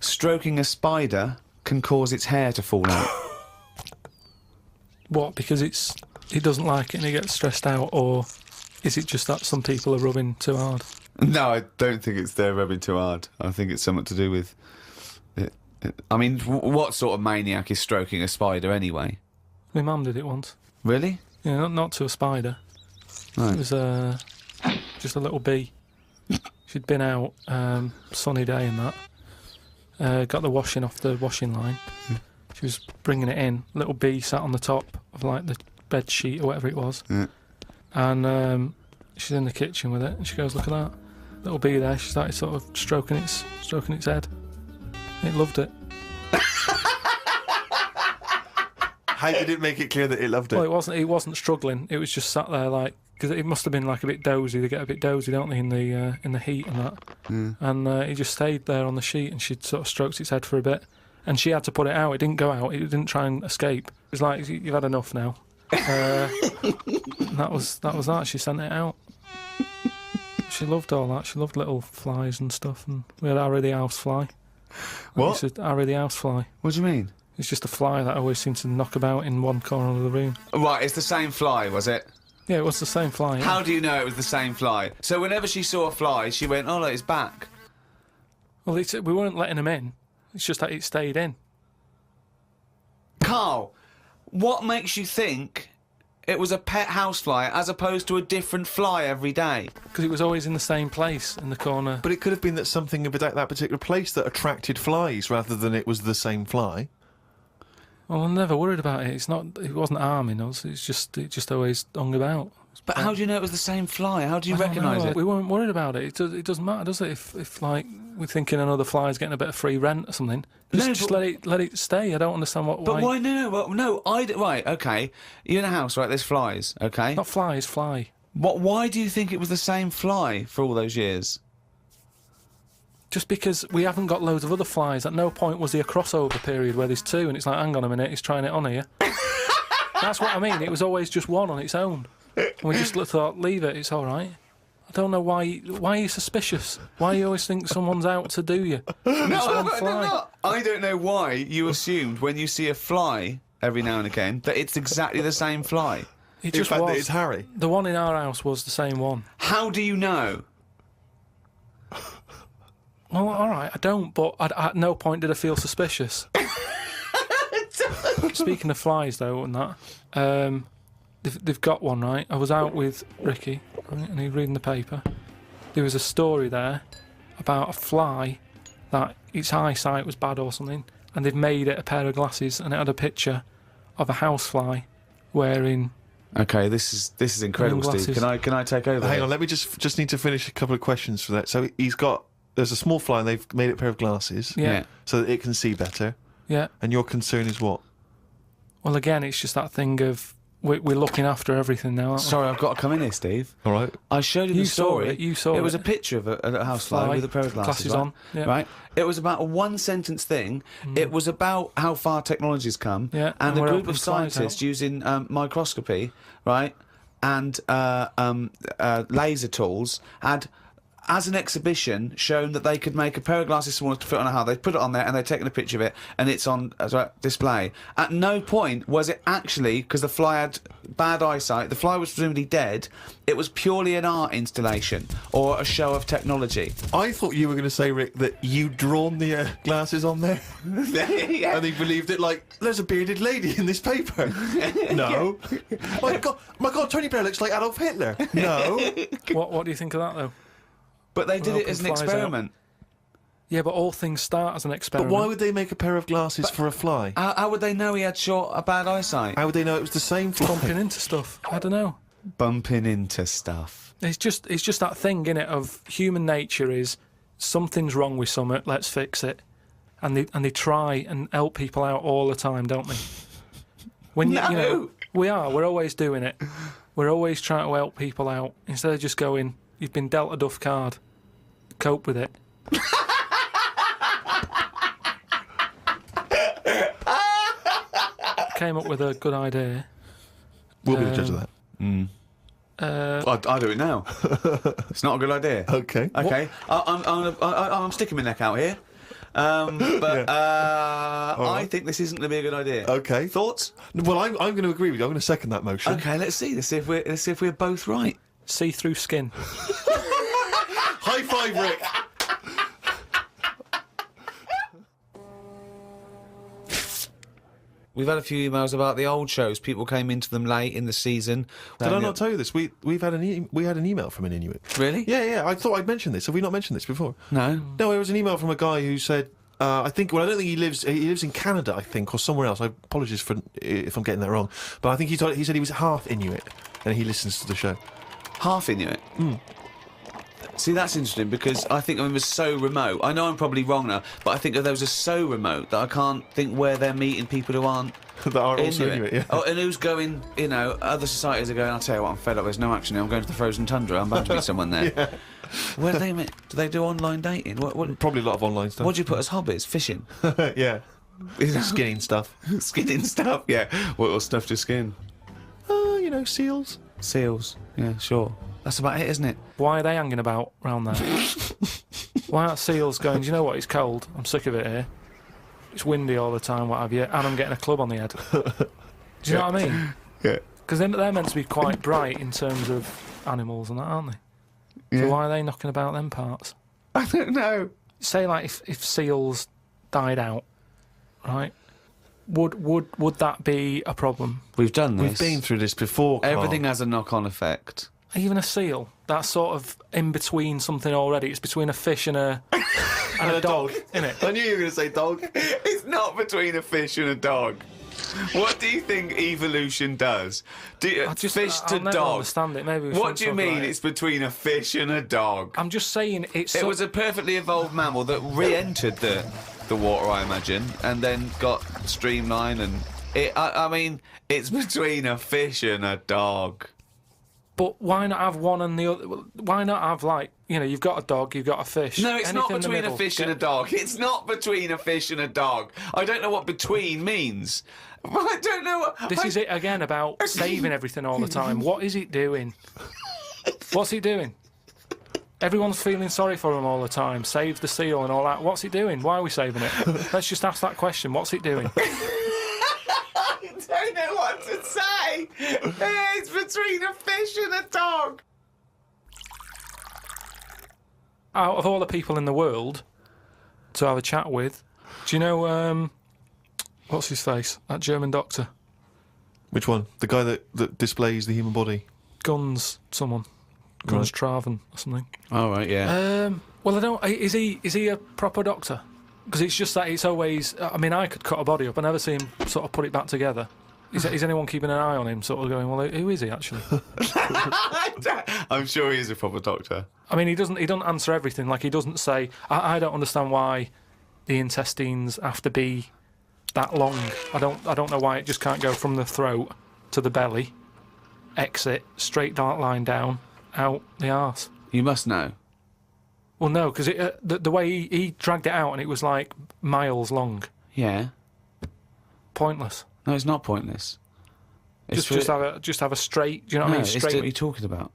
Stroking a spider can cause its hair to fall out. What, because it doesn't like it and it gets stressed out, or is it just that some people are rubbing too hard? No, I don't think it's they're rubbing too hard. I think it's something to do with it. I mean, what sort of maniac is stroking a spider anyway? My mum did it once. Really? Yeah, not to a spider. Right. It was just a little bee. She'd been out, sunny day and that. Got the washing off the washing line. She was bringing it in. Little bee sat on the top of like the bed sheet or whatever it was. Yeah. And she's in the kitchen with it, and she goes, "Look at that little bee there." She started sort of stroking its head. It loved it. How did it make it clear that it loved it? Well, it wasn't struggling. It was just sat there like, because it must have been like a bit dozy. They get a bit dozy, don't they, in the heat and that. Yeah. And it just stayed there on the sheet, and she sort of stroked its head for a bit, and she had to put it out. It didn't go out. It didn't try and escape. It was like, "You've had enough now." And that was that. She sent it out. She loved all that. She loved little flies and stuff. And we had Harry the housefly. What? Harry the housefly. What do you mean? It's just a fly that always seems to knock about in one corner of the room. Right, it's the same fly, was it? Yeah, it was the same fly. Yeah. How do you know it was the same fly? So whenever she saw a fly, she went, "Oh, look, it's back." Well, we weren't letting him in. It's just that it stayed in. Karl, what makes you think it was a pet housefly as opposed to a different fly every day? Because it was always in the same place in the corner. But it could have been that something about that particular place that attracted flies rather than it was the same fly. Well, I'm never worried about it. It wasn't harming us. It just always hung about. But how do you know it was the same fly? How do you recognise it? We weren't worried about it. It doesn't matter, does it? If like we're thinking another fly's getting a bit of free rent or something, just let it stay. I don't understand why. But why? No. Right. Okay. You're in a house, right? There's flies. Okay. Not flies, fly. What? Why do you think it was the same fly for all those years? Just because we haven't got loads of other flies. At no point was there a crossover period where there's two, and it's like, hang on a minute, he's trying it on here. That's what I mean. It was always just one on its own. And we just thought, leave it, it's all right. I don't know why are you suspicious? Why you always think someone's out to do you? I don't know why you assumed when you see a fly every now and again that it's exactly the same fly. It just fact was. that it's Harry. The one in our house was the same one. How do you know? Well, all right, I don't, but at no point did I feel suspicious. Speaking of flies, though, and that, they've got one, right? I was out with Ricky, right, and he was reading the paper. There was a story there about a fly that its eyesight was bad or something, and they'd made it a pair of glasses, and it had a picture of a housefly wearing. Okay, this is incredible, Steve. Can I take over? Hang on, let me just need to finish a couple of questions for that. So there's a small fly, and they've made it a pair of glasses, Yeah. so that it can see better. Yeah. And your concern is what? Well, again, it's just that thing of we're looking after everything now, aren't we? Sorry, I've got to come in here, Steve. All right. I showed you the story. You saw it. It was a picture of a housefly with a pair of glasses on. Yeah. Right. It was about a one-sentence thing. It was about how far technology's come. Yeah, And and a we're group helping of flies scientists out. using microscopy, right, and laser tools had, as an exhibition, shown that they could make a pair of glasses smaller to fit on a hull. They'd put it on there and they'd taken a picture of it, and it's on display. At no point was it actually, because the fly had bad eyesight, the fly was presumably dead, it was purely an art installation or a show of technology. I thought you were going to say, Rick, that you'd drawn the glasses on there. Yeah. And he believed it like, there's a bearded lady in this paper. No. my God, Tony Blair looks like Adolf Hitler. No. What do you think of that, though? But they did it as an Flies out. experiment. Yeah, but all things start as an But experiment. why would they make a pair of glasses for a fly? How would they know he had bad eyesight? How would they know it was the same fly? bumping into stuff? I don't know. Bumping into stuff. It's just that thing, innit, of human nature is something's wrong with something, let's fix it. And they try and help people out all the time, don't they? When you know, We are. We're always doing it. We're always trying to help people out instead of just going, "You've been dealt a duff card. Cope with it." Came up with a good idea. We'll be the judge of that. I do it now. It's not a good idea. Okay. Okay. I'm sticking my neck out here. I think this isn't going to be a good idea. Okay. Thoughts? Well, I'm going to agree with you. I'm going to second that motion. Okay, let's see. Let's see if we're both right. See-through skin. High five, Rick. We've had a few emails about the old shows. People came into them late in the season. Did I not tell you this? We had an email from an Inuit. Really? Yeah. I thought I'd mentioned this. Have we not mentioned this before? No. No, it was an email from a guy who said, I don't think he lives in Canada, I think, or somewhere else. I apologise if I'm getting that wrong. But I think he said he was half Inuit and he listens to the show. Half Inuit? See, that's interesting because I think it was so remote. I know I'm probably wrong now, but I think that those are so remote that I can't think where they're meeting people who aren't that are also Inuit, yeah. Oh, and who's going, other societies are going, I'll tell you what, I'm fed up, there's no action here, I'm going to the frozen tundra, I'm bound to meet someone there. Yeah. Where do they meet? Do they do online dating? What, Probably a lot of online stuff. What do you put as hobbies? Fishing? Yeah. Skinning stuff. Skinning stuff, yeah. What stuff to skin? Seals. Seals, yeah, sure. That's about it, isn't it? Why are they hanging about round there? Why aren't seals going, do you know what, it's cold, I'm sick of it here. It's windy all the time, what have you, and I'm getting a club on the head. Do you know what I mean? Yeah. Because they're meant to be quite bright in terms of animals and that, aren't they? Yeah. So why are they knocking about them parts? I don't know. Say, like, if seals died out, right, would that be a problem? We've done this. We've been through this before, Karl. Everything has a knock-on effect. Even a seal, that's sort of in between something already. It's between a fish and a dog, isn't it? I knew you were going to say dog. It's not between a fish and a dog. What do you think evolution does? I'll never dog? understand it. Maybe. What do you mean it's between a fish and a dog? I'm just saying it's. It was a perfectly evolved mammal that re-entered the water, I imagine, and then got streamlined. And I mean, it's between a fish and a dog. But why not have one and the other? Why not have, like, you've got a dog, you've got a fish. No, it's anything not in the between middle. a fish and a dog. It's not between a fish and a dog. I don't know what between means. I don't know what... This is it again about saving everything all the time. What is it doing? What's it doing? Everyone's feeling sorry for him all the time. Save the seal and all that. What's it doing? Why are we saving it? Let's just ask that question. What's it doing? I don't know what to say. It's between a fish and a dog. Out of all the people in the world to have a chat with, do you know, what's his face? That German doctor. Which one? The guy that displays the human body? Guns Traven or something. Oh, right, yeah. Well, I don't... Is he a proper doctor? Because it's just that it's always... I mean, I could cut a body up. I never see him sort of put it back together. Is anyone keeping an eye on him, sort of going, well, who is he, actually? I'm sure he is a proper doctor. I mean, he doesn't answer everything. Like, he doesn't say, I don't understand why the intestines have to be that long. I don't know why it just can't go from the throat to the belly, exit, straight dark line down, out the arse. You must know. Well, no, because the way he dragged it out and it was like miles long. Yeah. Pointless. No, it's not pointless. Just have a straight. Do you know what I mean? Straight. What are you talking about?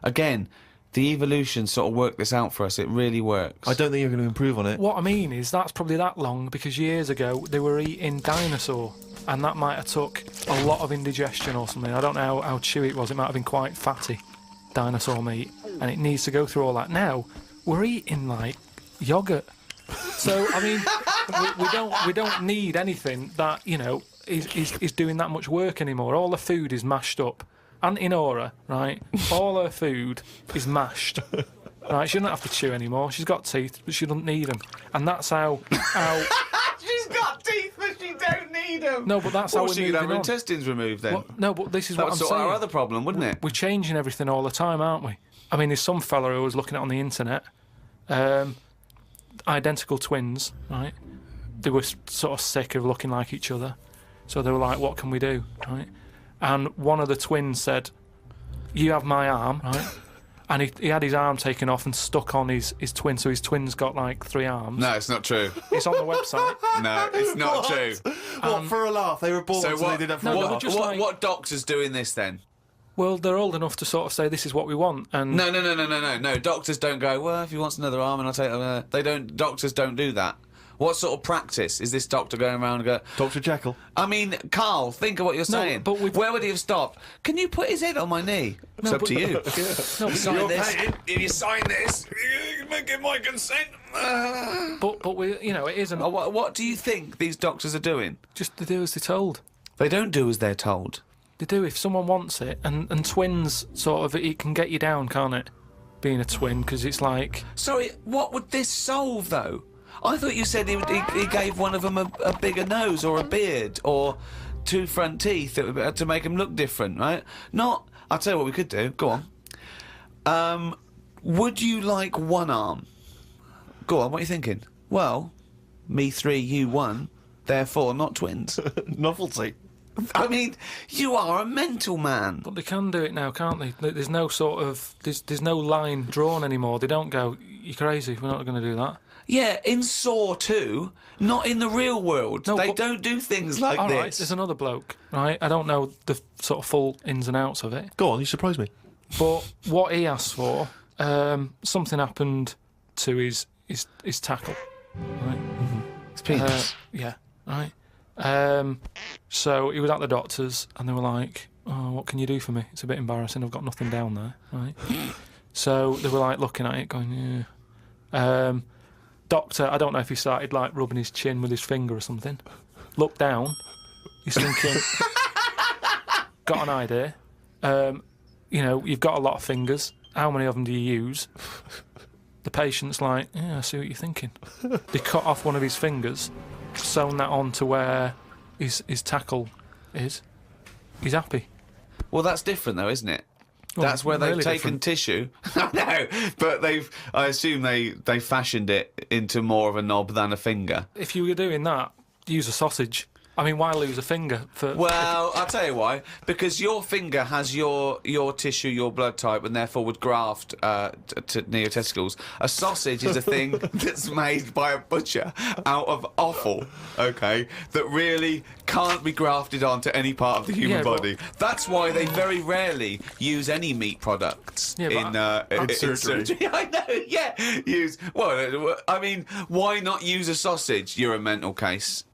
Again, the evolution sort of worked this out for us. It really works. I don't think you're going to improve on it. What I mean is that's probably that long because years ago they were eating dinosaur, and that might have took a lot of indigestion or something. I don't know how chewy it was. It might have been quite fatty, dinosaur meat, and it needs to go through all that. Now we're eating like yogurt. So I mean, we don't need anything that is doing that much work anymore. All the food is mashed up. Auntie Nora, right? All her food is mashed. Right? She doesn't have to chew anymore. She's got teeth, but she doesn't need them. And that's how She's got teeth, but she don't need them. No, but that's how we're she could have her intestines removed then. Well, no, but this is that what I'm sort saying. Our other problem, wouldn't it? We're changing everything all the time, aren't we? I mean, there's some fella who was looking at it on the internet. Identical twins, right? They were sort of sick of looking like each other. So they were like, what can we do, right? and one of the twins said, "You have my arm," right? And he had his arm taken off and stuck on his twin, so his twin's got like 3 arms. No, it's not true. It's on the website. No, it's not true. What, for a laugh? They were born, so they did it for a laugh. What doctor's doing this then? Well, they're old enough to sort of say this is what we want, and No. Doctors don't go, well, if he wants another arm, and I'll take it. They don't. Doctors don't do that. What sort of practice is this doctor going around and go, Dr. Jekyll? I mean, Karl, think of what you're saying. But where would he have stopped? Can you put his head on my knee? It's up to you. Sign this. If you sign this, you can give my consent. But we, it isn't. What do you think these doctors are doing? Just to do as they're told. They don't do as they're told. They do if someone wants it, and twins sort of, it can get you down, can't it? Being a twin, because it's like. Sorry, what would this solve though? I thought you said he gave one of them a bigger nose or a beard or 2 front teeth to make him look different, right? Not. I'll tell you what we could do. Go on. Would you like 1 arm? Go on. What are you thinking? Well, me 3, you 1. Therefore, not twins. Novelty. I mean, you are a mental man. But they can do it now, can't they? There's no sort of there's no line drawn anymore. They don't go, "You're crazy. We're not going to do that." Yeah, in Saw 2, not in the real world. No, they don't do things like all this. Right, there's another bloke, right? I don't know the sort of full ins and outs of it. Go on, you surprised me. But what he asked for, something happened to his tackle, right? Mm-hmm. His penis. Yeah, right. So he was at the doctor's, and they were like, "Oh, what can you do for me? It's a bit embarrassing. I've got nothing down there." Right. So they were like looking at it, going, "Yeah." Doctor, I don't know if he started like rubbing his chin with his finger or something. Looked down. He's thinking, got an idea. You've got a lot of fingers. How many of them do you use? The patient's like, yeah, I see what you're thinking. They cut off one of his fingers, sewn that on to where his tackle is. He's happy. Well, that's different though, isn't it? That's where they've really taken different. tissue. No, but I assume they fashioned it into more of a knob than a finger. If you were doing that, use a sausage. I mean, why lose a finger? Well, I'll tell you why. Because your finger has your tissue, your blood type, and therefore would graft near your testicles. A sausage is a thing that's made by a butcher out of offal, okay, that really can't be grafted onto any part of the human body. That's why they very rarely use any meat products in surgery. I know, yeah. Well, I mean, why not use a sausage? You're a mental case.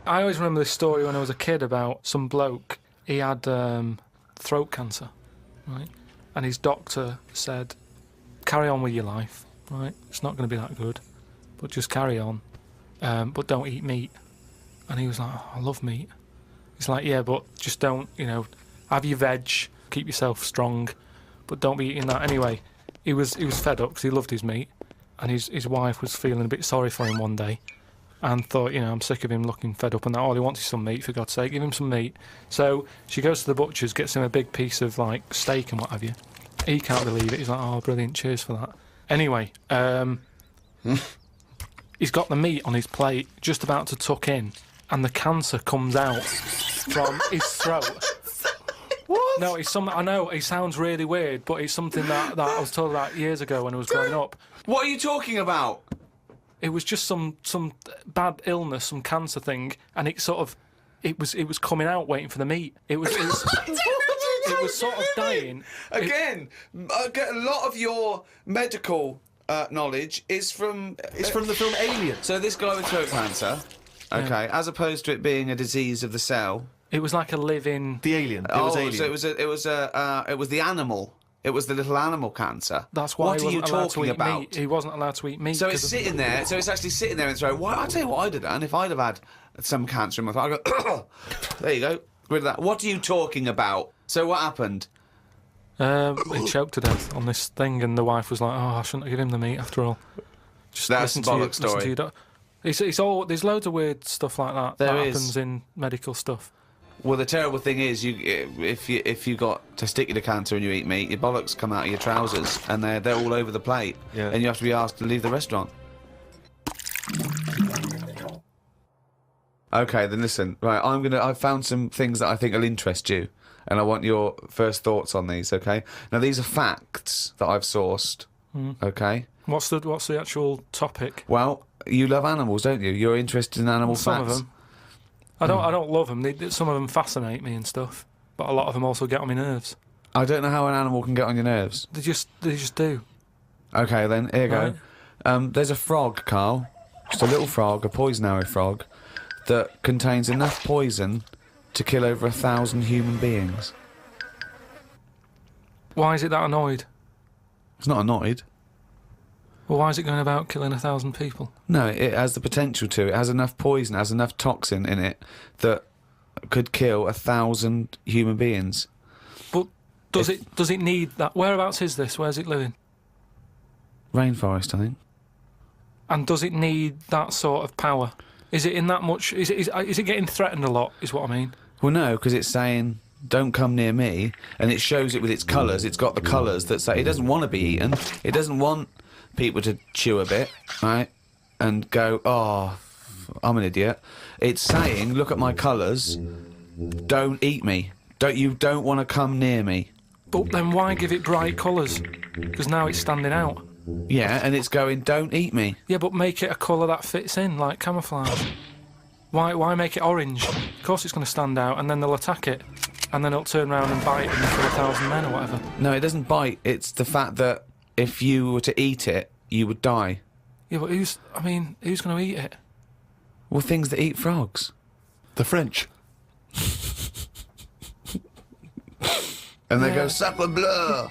I always remember this story when I was a kid about some bloke. He had throat cancer, right? And his doctor said, carry on with your life, right? It's not going to be that good, but just carry on. But don't eat meat. And he was like, I love meat. He's like, yeah, but just don't, have your veg, keep yourself strong, but don't be eating that. Anyway, he was fed up because he loved his meat, and his wife was feeling a bit sorry for him one day. And thought, I'm sick of him looking fed up and that. All he wants is some meat, for God's sake. Give him some meat. So she goes to the butcher's, gets him a big piece of, steak and what have you. He can't believe it. He's like, oh, brilliant, cheers for that. Anyway, he's got the meat on his plate, just about to tuck in, and the cancer comes out from his throat. What? No, it's something, I know, it sounds really weird, but it's something that I was told about years ago when I was growing up. What are you talking about? It was just some bad illness, some cancer thing, and it was coming out waiting for the meat. It was sort of dying. Again, a lot of your medical knowledge is from the film Alien. So this guy with throat cancer, okay, as opposed to it being a disease of the cell. It was like a living. The alien. It was alien. So it was the animal. It was the little animal cancer. That's why he wasn't allowed to eat meat. He wasn't allowed to eat meat. So it's sitting there. So it's actually sitting there and saying, "Well, I'll tell you what I'd have done if I'd have had some cancer in my throat." I go, there you go, rid of that. What are you talking about? So what happened? He choked to death on this thing, and the wife was like, "Oh, I shouldn't have given him the meat after all." Just that's a bollock story. It's all. There's loads of weird stuff like that that happens in medical stuff. Well, the terrible thing is, if you got testicular cancer and you eat meat, your bollocks come out of your trousers and they're all over the plate, and you have to be asked to leave the restaurant. Okay, then listen. Right, I've found some things that I think will interest you, and I want your first thoughts on these. Okay. Now these are facts that I've sourced. Okay. What's the actual topic? Well, you love animals, don't you? You're interested in animal Some facts. of them. I don't love them. Some of them fascinate me and stuff, but a lot of them also get on my nerves. I don't know how an animal can get on your nerves. They just do. Okay, then here you go. There's a frog, Karl. Just a little frog, a poison arrow frog, that contains enough poison to kill over 1,000 human beings. Why is it that annoyed? It's not annoyed. Well, why is it going about killing 1,000 people? No, it has the potential to. It has enough poison, it has enough toxin in it that could kill 1,000 human beings. But does it need that? Whereabouts is this? Where's it living? Rainforest, I think. And does it need that sort of power? Is it in that much? Is it getting threatened a lot? Is what I mean. Well, no, because it's saying, don't come near me, and it shows it with its colours. It's got the colours that say it doesn't want to be eaten. It doesn't want people to chew a bit, right, and go, oh, I'm an idiot. It's saying, look at my colours, don't eat me. Don't want to come near me. But then why give it bright colours? Because now it's standing out. Yeah, and it's going, don't eat me. Yeah, but make it a colour that fits in, like camouflage. Why make it orange? Of course it's going to stand out, and then they'll attack it. And then it'll turn around and bite and kill 1,000 men or whatever. No, it doesn't bite. It's the fact that if you were to eat it, you would die. Yeah, but who's going to eat it? Well, things that eat frogs. The French. And they go, sacre bleu!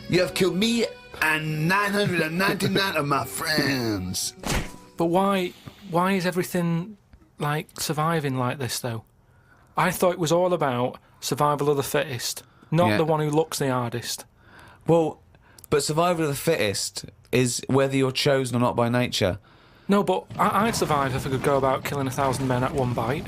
You have killed me and 999 of my friends. But why is everything, like, surviving like this, though? I thought it was all about survival of the fittest, not the one who looks the hardest. Well, but survival of the fittest is whether you're chosen or not by nature. No, but I'd survive if I could go about killing 1,000 men at one bite.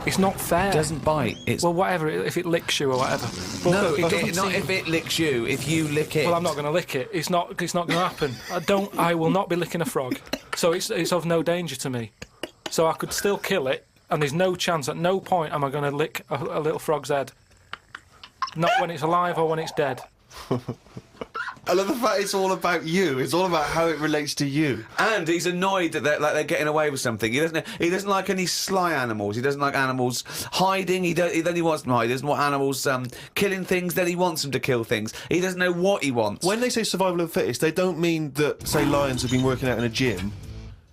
It's not fair. It doesn't bite. It's... Well, whatever, if it licks you or whatever. But no, not if it licks you, if you lick it. Well, I'm not going to lick it. It's not going to happen. I will not be licking a frog. So it's of no danger to me. So I could still kill it, and there's no chance, at no point am I going to lick a little frog's head. Not when it's alive or when it's dead. I love the fact it's all about you. It's all about how it relates to you. And he's annoyed that they're getting away with something. He doesn't like any sly animals. He doesn't like animals hiding. Then he wants them hide. He doesn't want animals killing things. Then he wants them to kill things. He doesn't know what he wants. When they say survival of the fittest, they don't mean that, say, lions have been working out in a gym.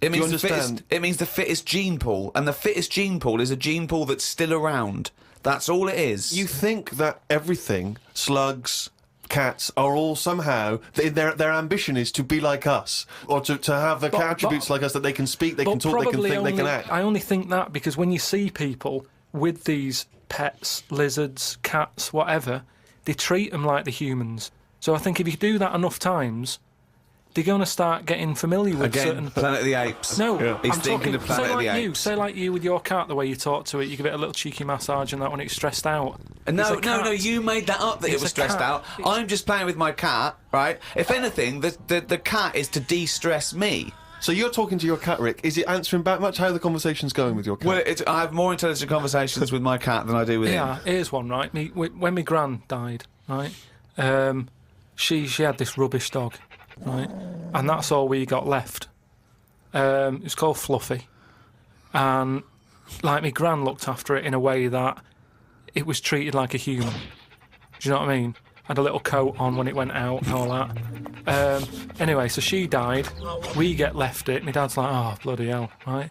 It means the fittest gene pool, and the fittest gene pool is a gene pool that's still around. That's all it is. You think that everything, slugs, cats, are all somehow their ambition is to be like us, or to have the attributes like us, that they can speak, they can talk, they can think, they can act. I only think that because when you see people with these pets, lizards, cats, whatever, they treat them like the humans. So I think if you do that enough times, they're going to start getting familiar with certain... Planet of the Apes. No, He's thinking of Planet of the Apes. Say like you with your cat, the way you talk to it, you give it a little cheeky massage and that when it's stressed out. No, you made that up, that it was stressed out. I'm just playing with my cat, right? If anything, the cat is to de-stress me. So you're talking to your cat, Rick. Is it answering back much? How are the conversations going with your cat? Well, I have more intelligent conversations with my cat than I do with him. Yeah, here's one, right? When my gran died, right, she had this rubbish dog, right, and that's all we got left. It was called Fluffy, and like my gran looked after it in a way that it was treated like a human. Do you know what I mean? Had a little coat on when it went out and all that. Anyway, so she died. We get left it. My dad's like, oh, bloody hell, right?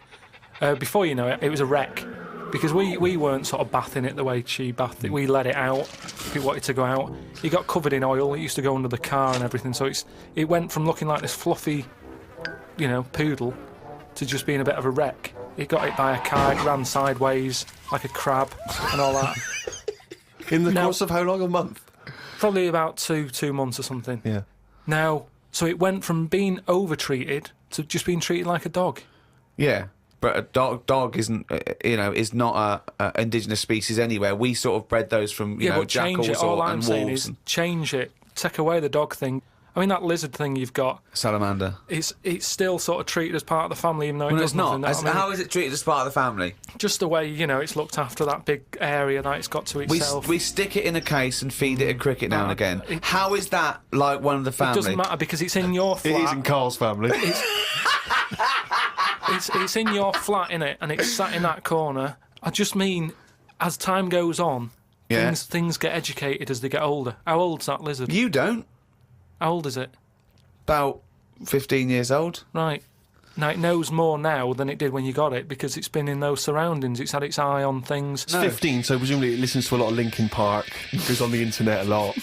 Before you know it, it was a wreck. Because we weren't sort of bathing it the way she bathed it. We let it out if it wanted to go out. It got covered in oil. It used to go under the car and everything. So it went from looking like this fluffy, poodle to just being a bit of a wreck. It got hit by a car. It ran sideways like a crab and all that. In the course of how long? A month? Probably about two months or something. Yeah. Now, so it went from being over-treated to just being treated like a dog. Yeah, but a dog isn't, is not a indigenous species anywhere. We sort of bred those from, jackals change it. All I'm and saying wolves. is change it. Take away the dog thing. I mean, that lizard thing you've got, Salamander. it's still sort of treated as part of the family, even though Well, it it's does not. nothing. I mean, How is it treated as part of the family? just the way, it's looked after, that big area that it's got to itself. We stick it in a case and feed it a cricket now and again. How is that like one of the family? It doesn't matter because it's in your flat. It is in Carl's family. It's in your flat, innit? And it's sat in that corner. I just mean, as time goes on, things get educated as they get older. How old's that lizard? You don't. How old is it? About 15 years old. Right. Now, it knows more now than it did when you got it because it's been in those surroundings. It's had its eye on things. It's 15, so presumably it listens to a lot of Linkin Park, goes on the internet a lot.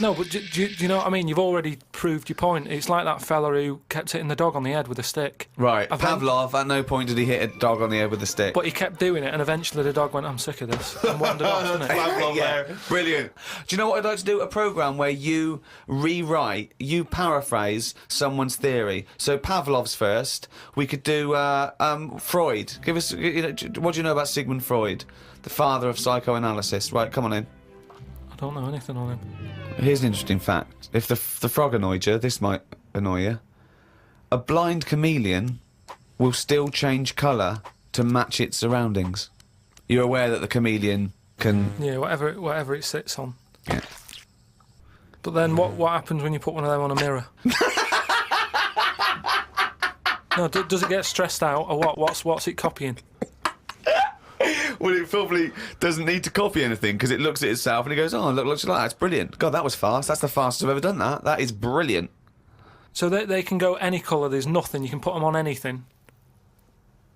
No, but do you know what I mean? You've already proved your point. It's like that fella who kept hitting the dog on the head with a stick. Right. Pavlov, at no point did he hit a dog on the head with a stick. But he kept doing it, and eventually the dog went, I'm sick of this, and wandered off, didn't it? Pavlov there. Brilliant. Do you know what I'd like to do? A programme where you paraphrase someone's theory. So Pavlov's first. We could do Freud. Give us, what do you know about Sigmund Freud? The father of psychoanalysis. Right, come on in. I don't know anything on him. Here's an interesting fact. If the frog annoyed you, this might annoy you. A blind chameleon will still change colour to match its surroundings. You're aware that the chameleon can... Yeah, whatever it sits on. Yeah. But then what happens when you put one of them on a mirror? No, does it get stressed out, or what? What's it copying? Well, it probably doesn't need to copy anything because it looks at itself and it goes, oh, look like that. It's brilliant. God, that was fast. That's the fastest I've ever done that. That is brilliant. So they can go any colour. There's nothing. You can put them on anything.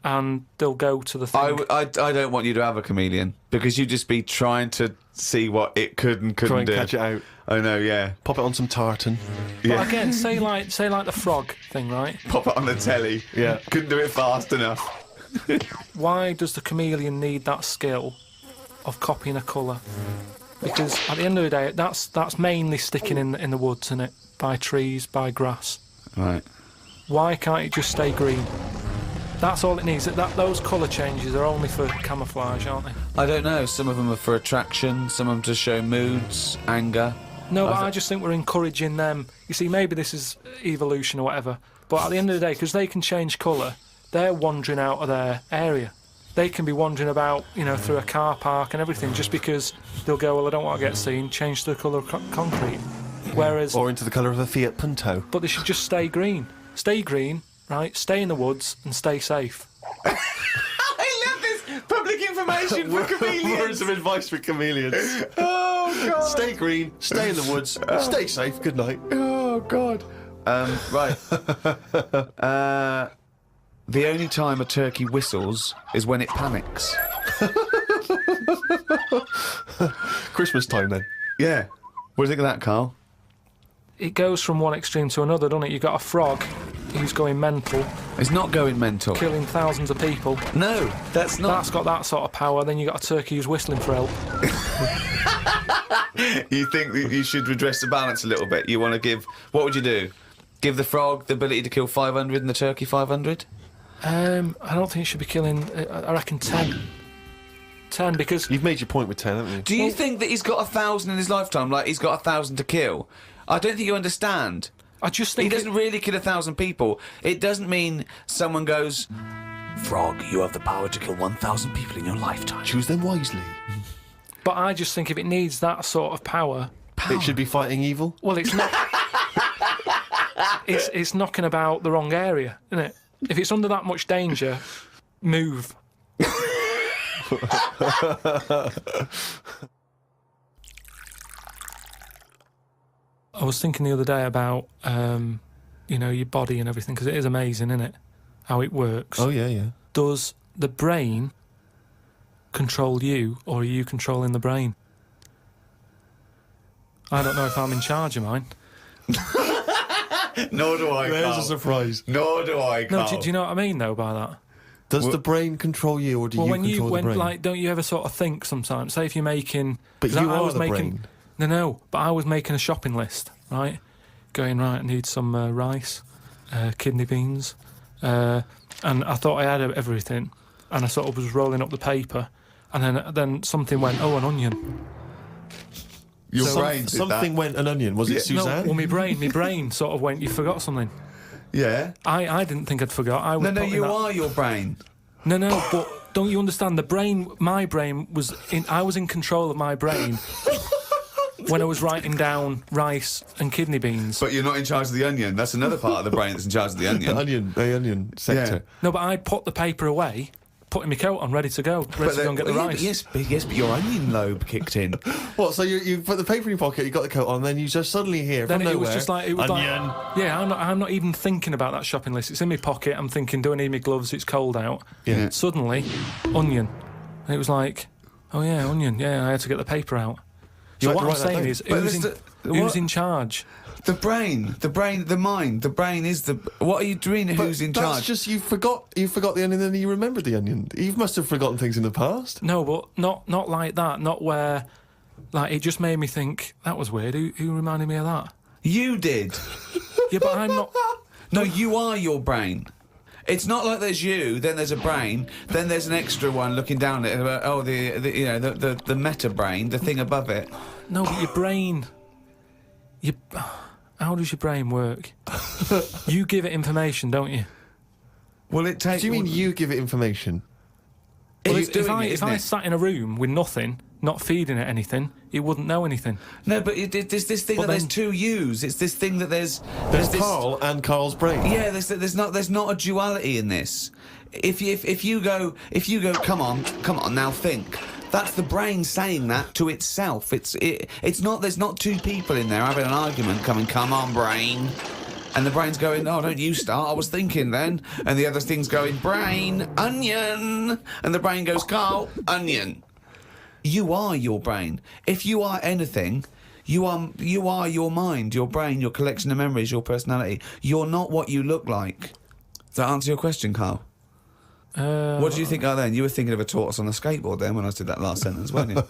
And they'll go to the thing. I don't want you to have a chameleon because you'd just be trying to see what it could and couldn't do. Try and catch it out. I know, yeah. Pop it on some tartan. But again, say like the frog thing, right? Pop it on the telly. Yeah. Couldn't do it fast enough. Why does the chameleon need that skill of copying a colour? Because at the end of the day, that's mainly sticking in the woods, isn't it? By trees, by grass. Right. Why can't it just stay green? That's all it needs. Those colour changes are only for camouflage, aren't they? I don't know. Some of them are for attraction. Some of them to show moods, anger. No, but I just think we're encouraging them. You see, maybe this is evolution or whatever, but at the end of the day, because they can change colour, they're wandering out of their area. They can be wandering about, through a car park and everything, just because they'll go, well, I don't want to get seen, change the colour of concrete. Whereas... Or into the colour of a Fiat Punto. But they should just stay green. Stay green, right? Stay in the woods and stay safe. I love this public information for chameleons. Words of advice for chameleons. Oh, God. Stay green, stay in the woods, stay safe, good night. Oh, God. Right. The only time a turkey whistles is when it panics. Christmas time, then. Yeah. What do you think of that, Karl? It goes from one extreme to another, doesn't it? You've got a frog who's going mental, It's not going mental. killing thousands of people. No, that's not. That's got that sort of power. Then you've got a turkey who's whistling for help. You think that you should redress the balance a little bit? You want to give... What would you do? Give the frog the ability to kill 500 and the turkey 500? I don't think it should be killing... I reckon 10. 10, because... You've made your point with 10, haven't you? Do you think that he's got 1,000 in his lifetime, like he's got 1,000 to kill? I don't think you understand. I just He think... doesn't really kill 1,000 people. It doesn't mean someone goes, Frog, you have the power to kill 1,000 people in your lifetime. Choose them wisely. But I just think if it needs that sort of power... It should be fighting evil. Well, it's not... it's knocking about the wrong area, isn't it? If it's under that much danger, move. I was thinking the other day about, your body and everything, because it is amazing, isn't it? How it works. Oh, yeah, yeah. Does the brain control you, or are you controlling the brain? I don't know if I'm in charge of mine. Nor do I, There's Karl. a surprise. Nor do I, Karl. No, do you know what I mean, though, by that? Does the brain control you, or do you control the brain? Don't you ever sort of think sometimes? Say if you're making... But you are the brain. No, but I was making a shopping list, right? Going, right, I need some rice, kidney beans, and I thought I had everything, and I sort of was rolling up the paper, and then something went, oh, an onion. Your brain did something that. went an onion. Was it Suzanne? No, well, my brain sort of went, you forgot something. Yeah. I didn't think I'd forgot. I was you are your brain. No, but don't you understand? My brain was I was in control of my brain when I was writing down rice and kidney beans. But you're not in charge of the onion. That's another part of the brain that's in charge of the onion. The onion sector. Yeah. No, but I put the paper away, putting my coat on, ready to go and get the rice. Yes, but your onion lobe kicked in. What? So you put the paper in your pocket, you got the coat on, and then you just suddenly hear Then from it nowhere, was just like onion. Yeah, I'm not even thinking about that shopping list. It's in my pocket. I'm thinking, do I need my gloves? It's cold out. Yeah. Suddenly, onion, and it was like, oh yeah, onion. Yeah, I had to get the paper out. So what I'm saying is, who's in charge? The brain, the mind, the brain is the. What are you doing? Who's in charge? That's just you forgot the onion, and then you remembered the onion. You must have forgotten things in the past. No, but not like that. Not where, like, it just made me think that was weird. Who reminded me of that? You did. Yeah, but I'm not. No, you are your brain. It's not like there's you, then there's a brain, then there's an extra one looking down at it. Oh, the meta brain, the thing above it. No, but your brain. How does your brain work? You give it information, don't you? Well, it takes. Do you mean you give it information? Well, Well, if I sat in a room with nothing, not feeding it anything, it wouldn't know anything. No, but there's this thing there's two yous. It's this thing that there's this, Karl and Karl's brain. Yeah, there's not a duality in this. If you go, come on, now think. That's the brain saying that to itself. It's not. There's not two people in there having an argument. Come on, brain. And the brain's going, oh, don't you start, I was thinking then. And the other thing's going, brain, onion. And the brain goes, Karl, onion. You are your brain. If you are anything, you are your mind, your brain, your collection of memories, your personality. You're not what you look like. Does that answer your question, Karl? What do you think then? You were thinking of a tortoise on a skateboard then when I did that last sentence, weren't you?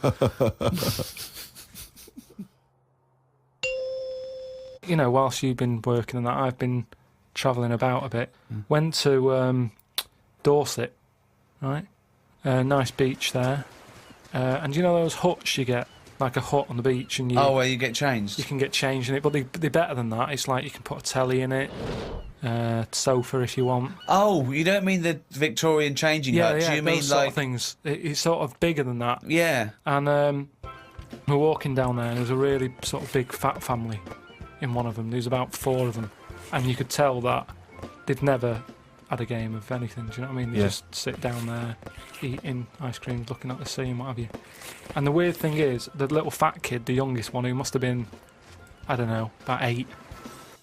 You know, whilst you've been working on that, I've been travelling about a bit. Went to Dorset, right? Nice beach there. And you know those huts you get? Like a hut on the beach and where you get changed? You can get changed in it, but they're better than that. It's like you can put a telly in it, sofa if you want. Oh, you don't mean the Victorian changing huts? Yeah, you mean those like sort of things. It's sort of bigger than that. Yeah. And we're walking down there, and there was a really sort of big fat family in one of them. There was about 4 of them, and you could tell that they'd never had a game of anything. Do you know what I mean? They just sit down there, eating ice cream, looking at the sea and what have you. And the weird thing is, the little fat kid, the youngest one, who must have been, I don't know, about 8,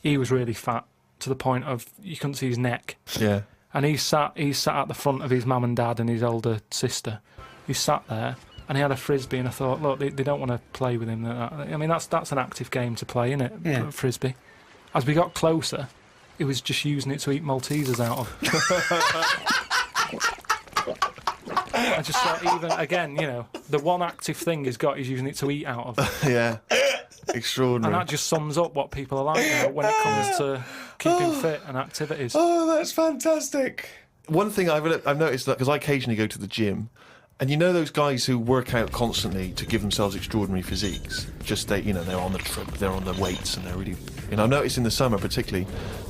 he was really fat to the point of you couldn't see his neck. Yeah. And he sat at the front of his mum and dad and his older sister. He sat there and he had a frisbee, and I thought, look, they don't want to play with him. I mean, that's an active game to play, isn't it? Yeah. Frisbee. As we got closer, he was just using it to eat Maltesers out of. I just thought, even again, you know, the one active thing he's got, he's using it to eat out of. Yeah. Extraordinary. And that just sums up what people are like now when it comes to keeping fit and activities. Oh, that's fantastic. One thing I've noticed, that because I occasionally go to the gym, and you know those guys who work out constantly to give themselves extraordinary physiques, just they're on the trip, they're on the weights, and they're really, I've noticed in the summer particularly,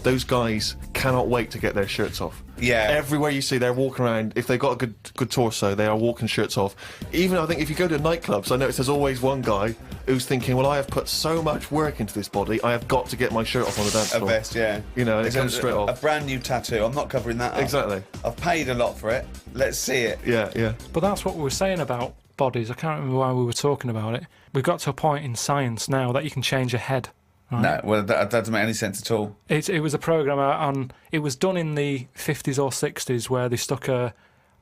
those guys cannot wait to get their shirts off. Yeah. Everywhere you see, they're walking around. If they've got a good torso, they are walking shirts off. Even I think if you go to nightclubs, I notice there's always one guy who's thinking, well, I have put so much work into this body, I have got to get my shirt off on the dance floor. A vest, yeah. You know, and it comes straight off. A brand new tattoo. I'm not covering that up. Exactly. I've paid a lot for it. Let's see it. Yeah, yeah. But that's what we were saying about bodies. I can't remember why we were talking about it. We've got to a point in science now that you can change your head. Right? No, well, that doesn't make any sense at all. It was a programme on. It was done in the 50s or 60s where they stuck a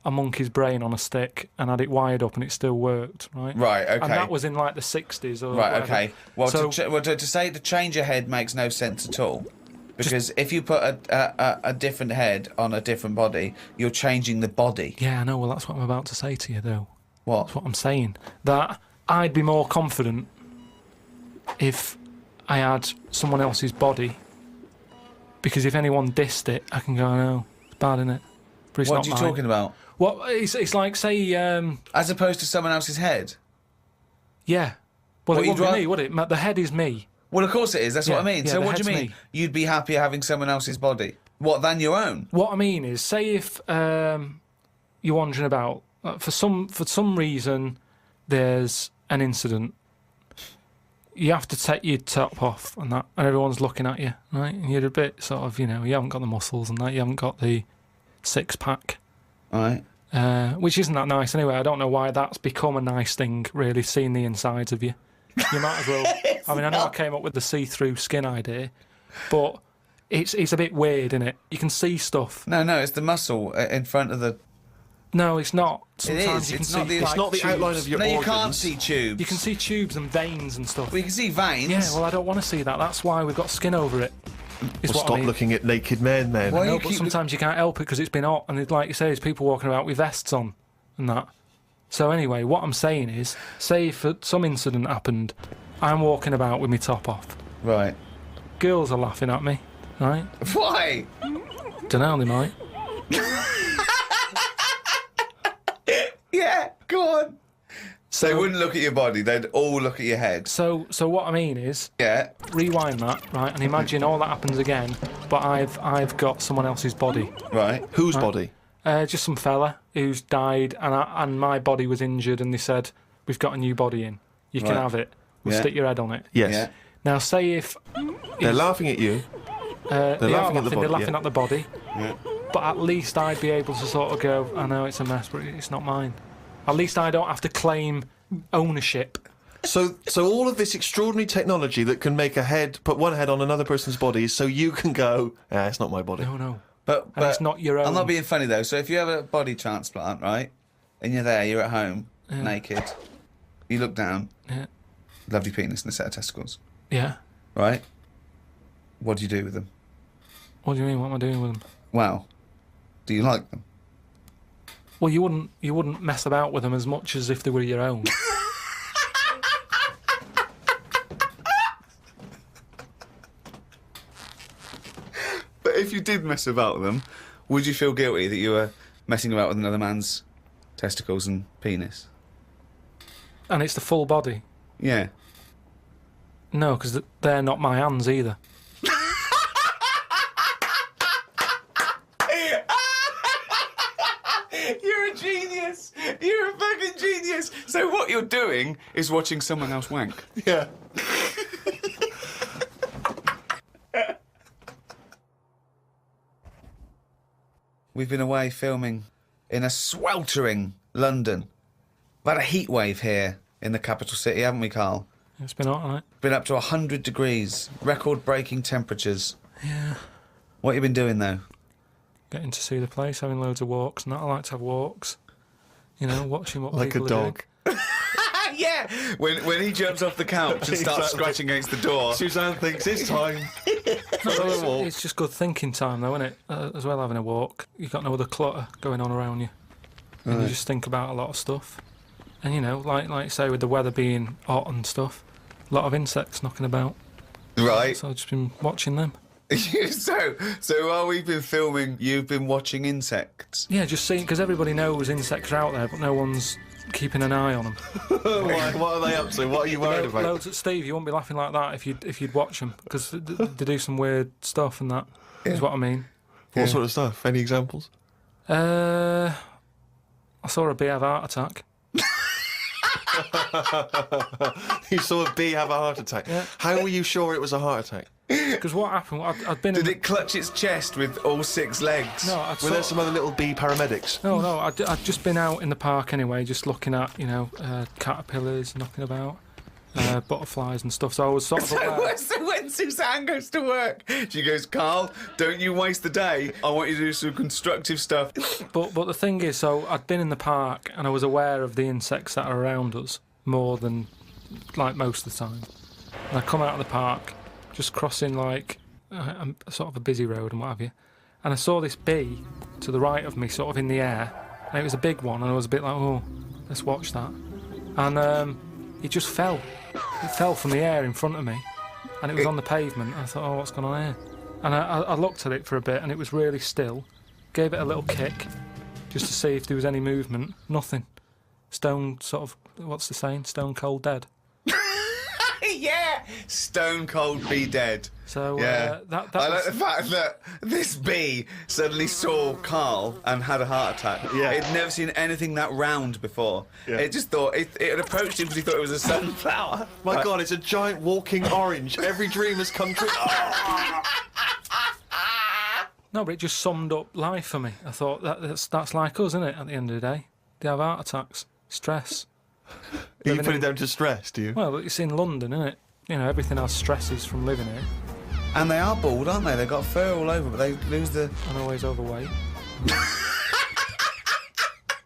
monkey's brain on a stick and had it wired up and it still worked, right? Right, okay. And that was in like the 60s or right, whatever. Okay. Well, so, to say to change your head makes no sense at all. Because if you put a different head on a different body, you're changing the body. Yeah, I know. Well, that's what I'm about to say to you, though. What? That's what I'm saying. That I'd be more confident if I had someone else's body. Because if anyone dissed it, I can go, no, it's bad, isn't it? But it's what not are you mine. talking about? Well, it's like, say... As opposed to someone else's head? Yeah. Well, it wouldn't be me, would it? The head is me. Well, of course it is. That's what I mean. Yeah, so what do you head's mean? me. You'd be happier having someone else's body? What, than your own? What I mean is, say if you're wandering about, for some reason, there's an incident. You have to take your top off and that, and everyone's looking at you, right? And you're a bit sort of, you haven't got the muscles and that, you haven't got the six-pack. Right. Which isn't that nice anyway. I don't know why that's become a nice thing, really, seeing the insides of you. You might as well... I mean, I know I came up with the see-through skin idea, but it's a bit weird, isn't it? You can see stuff. No, it's the muscle in front of the... No, it's not. Sometimes you can it's see not the, It's not the tubes. outline of your No, organs. you can't see tubes. You can see tubes and veins and stuff. Well, you can see veins. Yeah, well, I don't want to see that. That's why we've got skin over it. Is Well, what stop I mean. looking at naked men, then. Why- No, you but keep sometimes you can't help it because it's been hot, and like you say, there's people walking about with vests on and that. So anyway, what I'm saying is, say if some incident happened, I'm walking about with my top off. Right. Girls are laughing at me, right? Why? Dunno, they might. Yeah, go on. So they wouldn't look at your body, they'd all look at your head. So what I mean is, Yeah. rewind that, right, and imagine all that happens again, but I've got someone else's body. Right. Whose body? Just some fella who's died, and my body was injured, and they said, we've got a new body in. You can Right. have it. We'll Yeah. stick your head on it. Yes. Yeah. Now, say if... They're laughing at you. They're laughing at the body, They're laughing yeah. at the body. Yeah. But at least I'd be able to sort of go, I know it's a mess, but it's not mine. At least I don't have to claim ownership. So all of this extraordinary technology that can make put one head on another person's body is so you can go, it's not my body. No. But And it's not your own. I'm not being funny though. So if you have a body transplant, right, and you're at home, naked, you look down, Yeah. lovely penis and a set of testicles, Yeah. right? What do you do with them? What do you mean? What am I doing with them? Well, do you like them? Well, you wouldn't mess about with them as much as if they were your own. But if you did mess about with them, would you feel guilty that you were messing about with another man's testicles and penis? And it's the full body. Yeah. No, because they're not my hands either. You're a genius. You're a fucking genius. So what you're doing is watching someone else wank. Yeah. We've been away filming in a sweltering London. We've had a heat wave here in the capital city, haven't we, Karl? It's been hot, hasn't it? Been up to 100 degrees, record-breaking temperatures. Yeah. What you been doing, though? Getting to see the place, having loads of walks and that. I like to have walks. Watching what Like a people are doing. dog. Yeah! When he jumps off the couch and starts Exactly. scratching against the door. Suzanne thinks it's time. Another walk. It's just good thinking time, though, isn't it? As well, having a walk. You've got no other clutter going on around you. And you just think about a lot of stuff. And, like you say, with the weather being hot and stuff, a lot of insects knocking about. Right. So I've just been watching them. So while we've been filming, you've been watching insects. Yeah, just seeing, because everybody knows insects are out there, but no one's keeping an eye on them. What are they up to? What are you worried about? Loads. Steve, you wouldn't be laughing like that if you'd watch them, because they do some weird stuff and that, is what I mean. What sort of stuff? Any examples? I saw a bee have a heart attack. You saw a bee have a heart attack. Yeah. How were you sure it was a heart attack? Because what happened, I'd been Did in... it clutch its chest with all 6 legs? No, Were there some other little bee paramedics? No, I'd just been out in the park anyway, just looking at, caterpillars knocking about, butterflies and stuff, so I was sort of aware. So when Suzanne goes to work, she goes, Karl, don't you waste the day. I want you to do some constructive stuff. But the thing is, so I'd been in the park and I was aware of the insects that are around us more than, like, most of the time. And I come out of the park, just crossing, like, a sort of a busy road and what have you, and I saw this bee to the right of me, sort of in the air, and it was a big one, and I was a bit like, oh, let's watch that. And it just fell. It fell from the air in front of me, and it was on the pavement. I thought, oh, what's going on here? And I looked at it for a bit, and it was really still. Gave it a little kick, just to see if there was any movement. Nothing. Stone, sort of, what's the saying? Stone cold dead. Stone cold bee dead. So Yeah. that I was... like the fact that this bee suddenly saw Karl and had a heart attack. Yeah. It'd never seen anything that round before. Yeah. It just thought it had approached him because he thought it was a sunflower. My God, it's a giant walking orange. Every dream has come true. No, but it just summed up life for me. I thought that's like us, isn't it? At the end of the day, they have heart attacks, stress. You put it down to stress, do you? Well, it's in London, isn't it? You know, everything has stresses from living here. And they are bald, aren't they? They've got fur all over, but they lose the... And always overweight.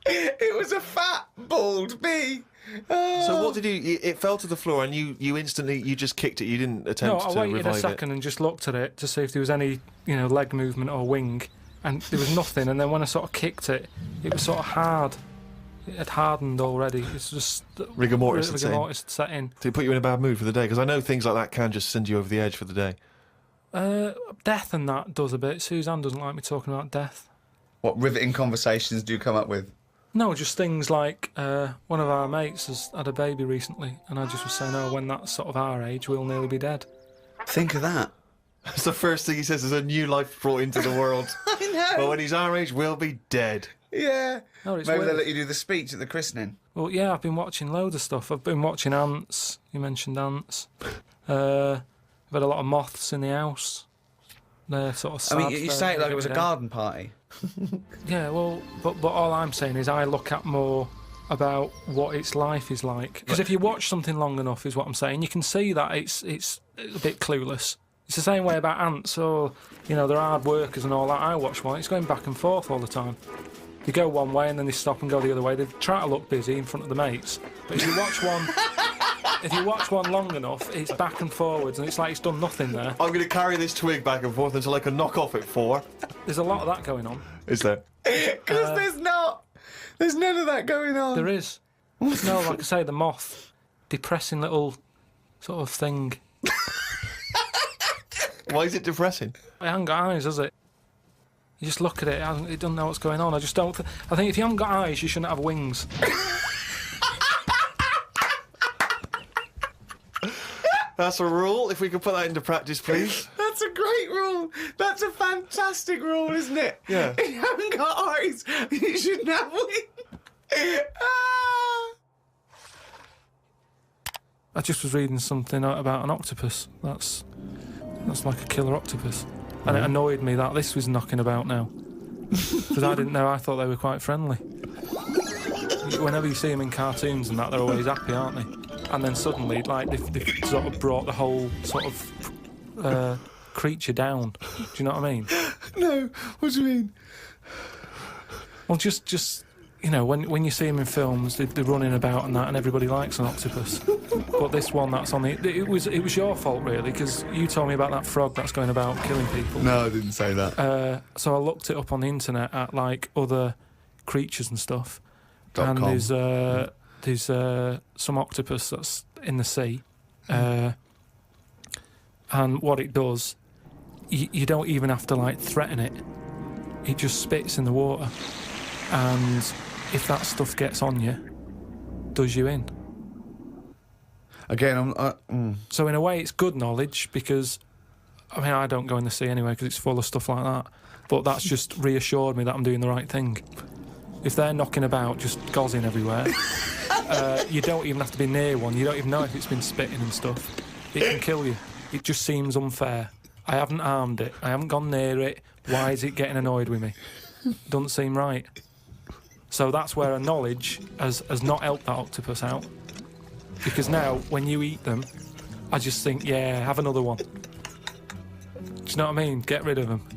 It was a fat, bald bee. Oh. So what did you? It fell to the floor, and you instantly just kicked it. You didn't attempt No, to I waited revive a second and just looked at it to see if there was any, leg movement or wing, and there was nothing. And then when I sort of kicked it, it was sort of hard. It had hardened already. It's just Rigor mortis had had set in. Did it put you in a bad mood for the day? Because I know things like that can just send you over the edge for the day. Death and that does a bit. Suzanne doesn't like me talking about death. What riveting conversations do you come up with? No, just things like one of our mates has had a baby recently, and I just was saying, oh, when that's sort of our age, we'll nearly be dead. Think of that. That's the first thing he says. There's a new life brought into the world. I know. But when he's our age, we'll be dead. Yeah. No, it's Maybe weird. they'll let you do the speech at the christening. Well, yeah, I've been watching loads of stuff. I've been watching ants. You mentioned ants. I've had a lot of moths in the house. They're sort of sad. I mean, you say it like it was a garden party. Yeah, well, but all I'm saying is I look at more about what its life is like. Because if you watch something long enough, is what I'm saying, you can see that it's a bit clueless. It's the same way about ants, or, they're hard workers and all that. I watch one, it's going back and forth all the time. They go one way and then they stop and go the other way. They try to look busy in front of the mates. But if you watch one long enough, it's back and forwards, and it's like it's done nothing there. I'm going to carry this twig back and forth until I can knock off at 4. There's a lot of that going on. Is there? Because there's not. There's none of that going on. There is. No, like I say, the moth. Depressing little sort of thing. Why is it depressing? It hasn't got eyes, has it? You just look at it, it doesn't know what's going on. I just don't... I think if you haven't got eyes, you shouldn't have wings. That's a rule. If we could put that into practice, please. That's a great rule. That's a fantastic rule, isn't it? Yeah. If you haven't got eyes, you shouldn't have wings. I just was reading something about an octopus. That's like a killer octopus. And it annoyed me that this was knocking about now. Because I didn't know, I thought they were quite friendly. Whenever you see them in cartoons and that, they're always happy, aren't they? And then suddenly, like, they've sort of brought the whole sort of creature down. Do you know what I mean? No, what do you mean? Well, just when you see them in films, they're running about and that, and everybody likes an octopus. But this one that's on it was your fault, really, because you told me about that frog that's going about killing people. No, I didn't say that. So I looked it up on the internet at, like, other creatures and stuff. .com. And there's some octopus that's in the sea. And what it does, you don't even have to, like, threaten it. It just spits in the water. And if that stuff gets on you, does you in. Again, So in a way, it's good knowledge because, I don't go in the sea anyway because it's full of stuff like that. But that's just reassured me that I'm doing the right thing. If they're knocking about, just gozzing everywhere, you don't even have to be near one. You don't even know if it's been spitting and stuff. It can kill you. It just seems unfair. I haven't harmed it. I haven't gone near it. Why is it getting annoyed with me? Doesn't seem right. So that's where a knowledge has not helped that octopus out. Because now, when you eat them, I just think, yeah, have another one. Do you know what I mean? Get rid of them.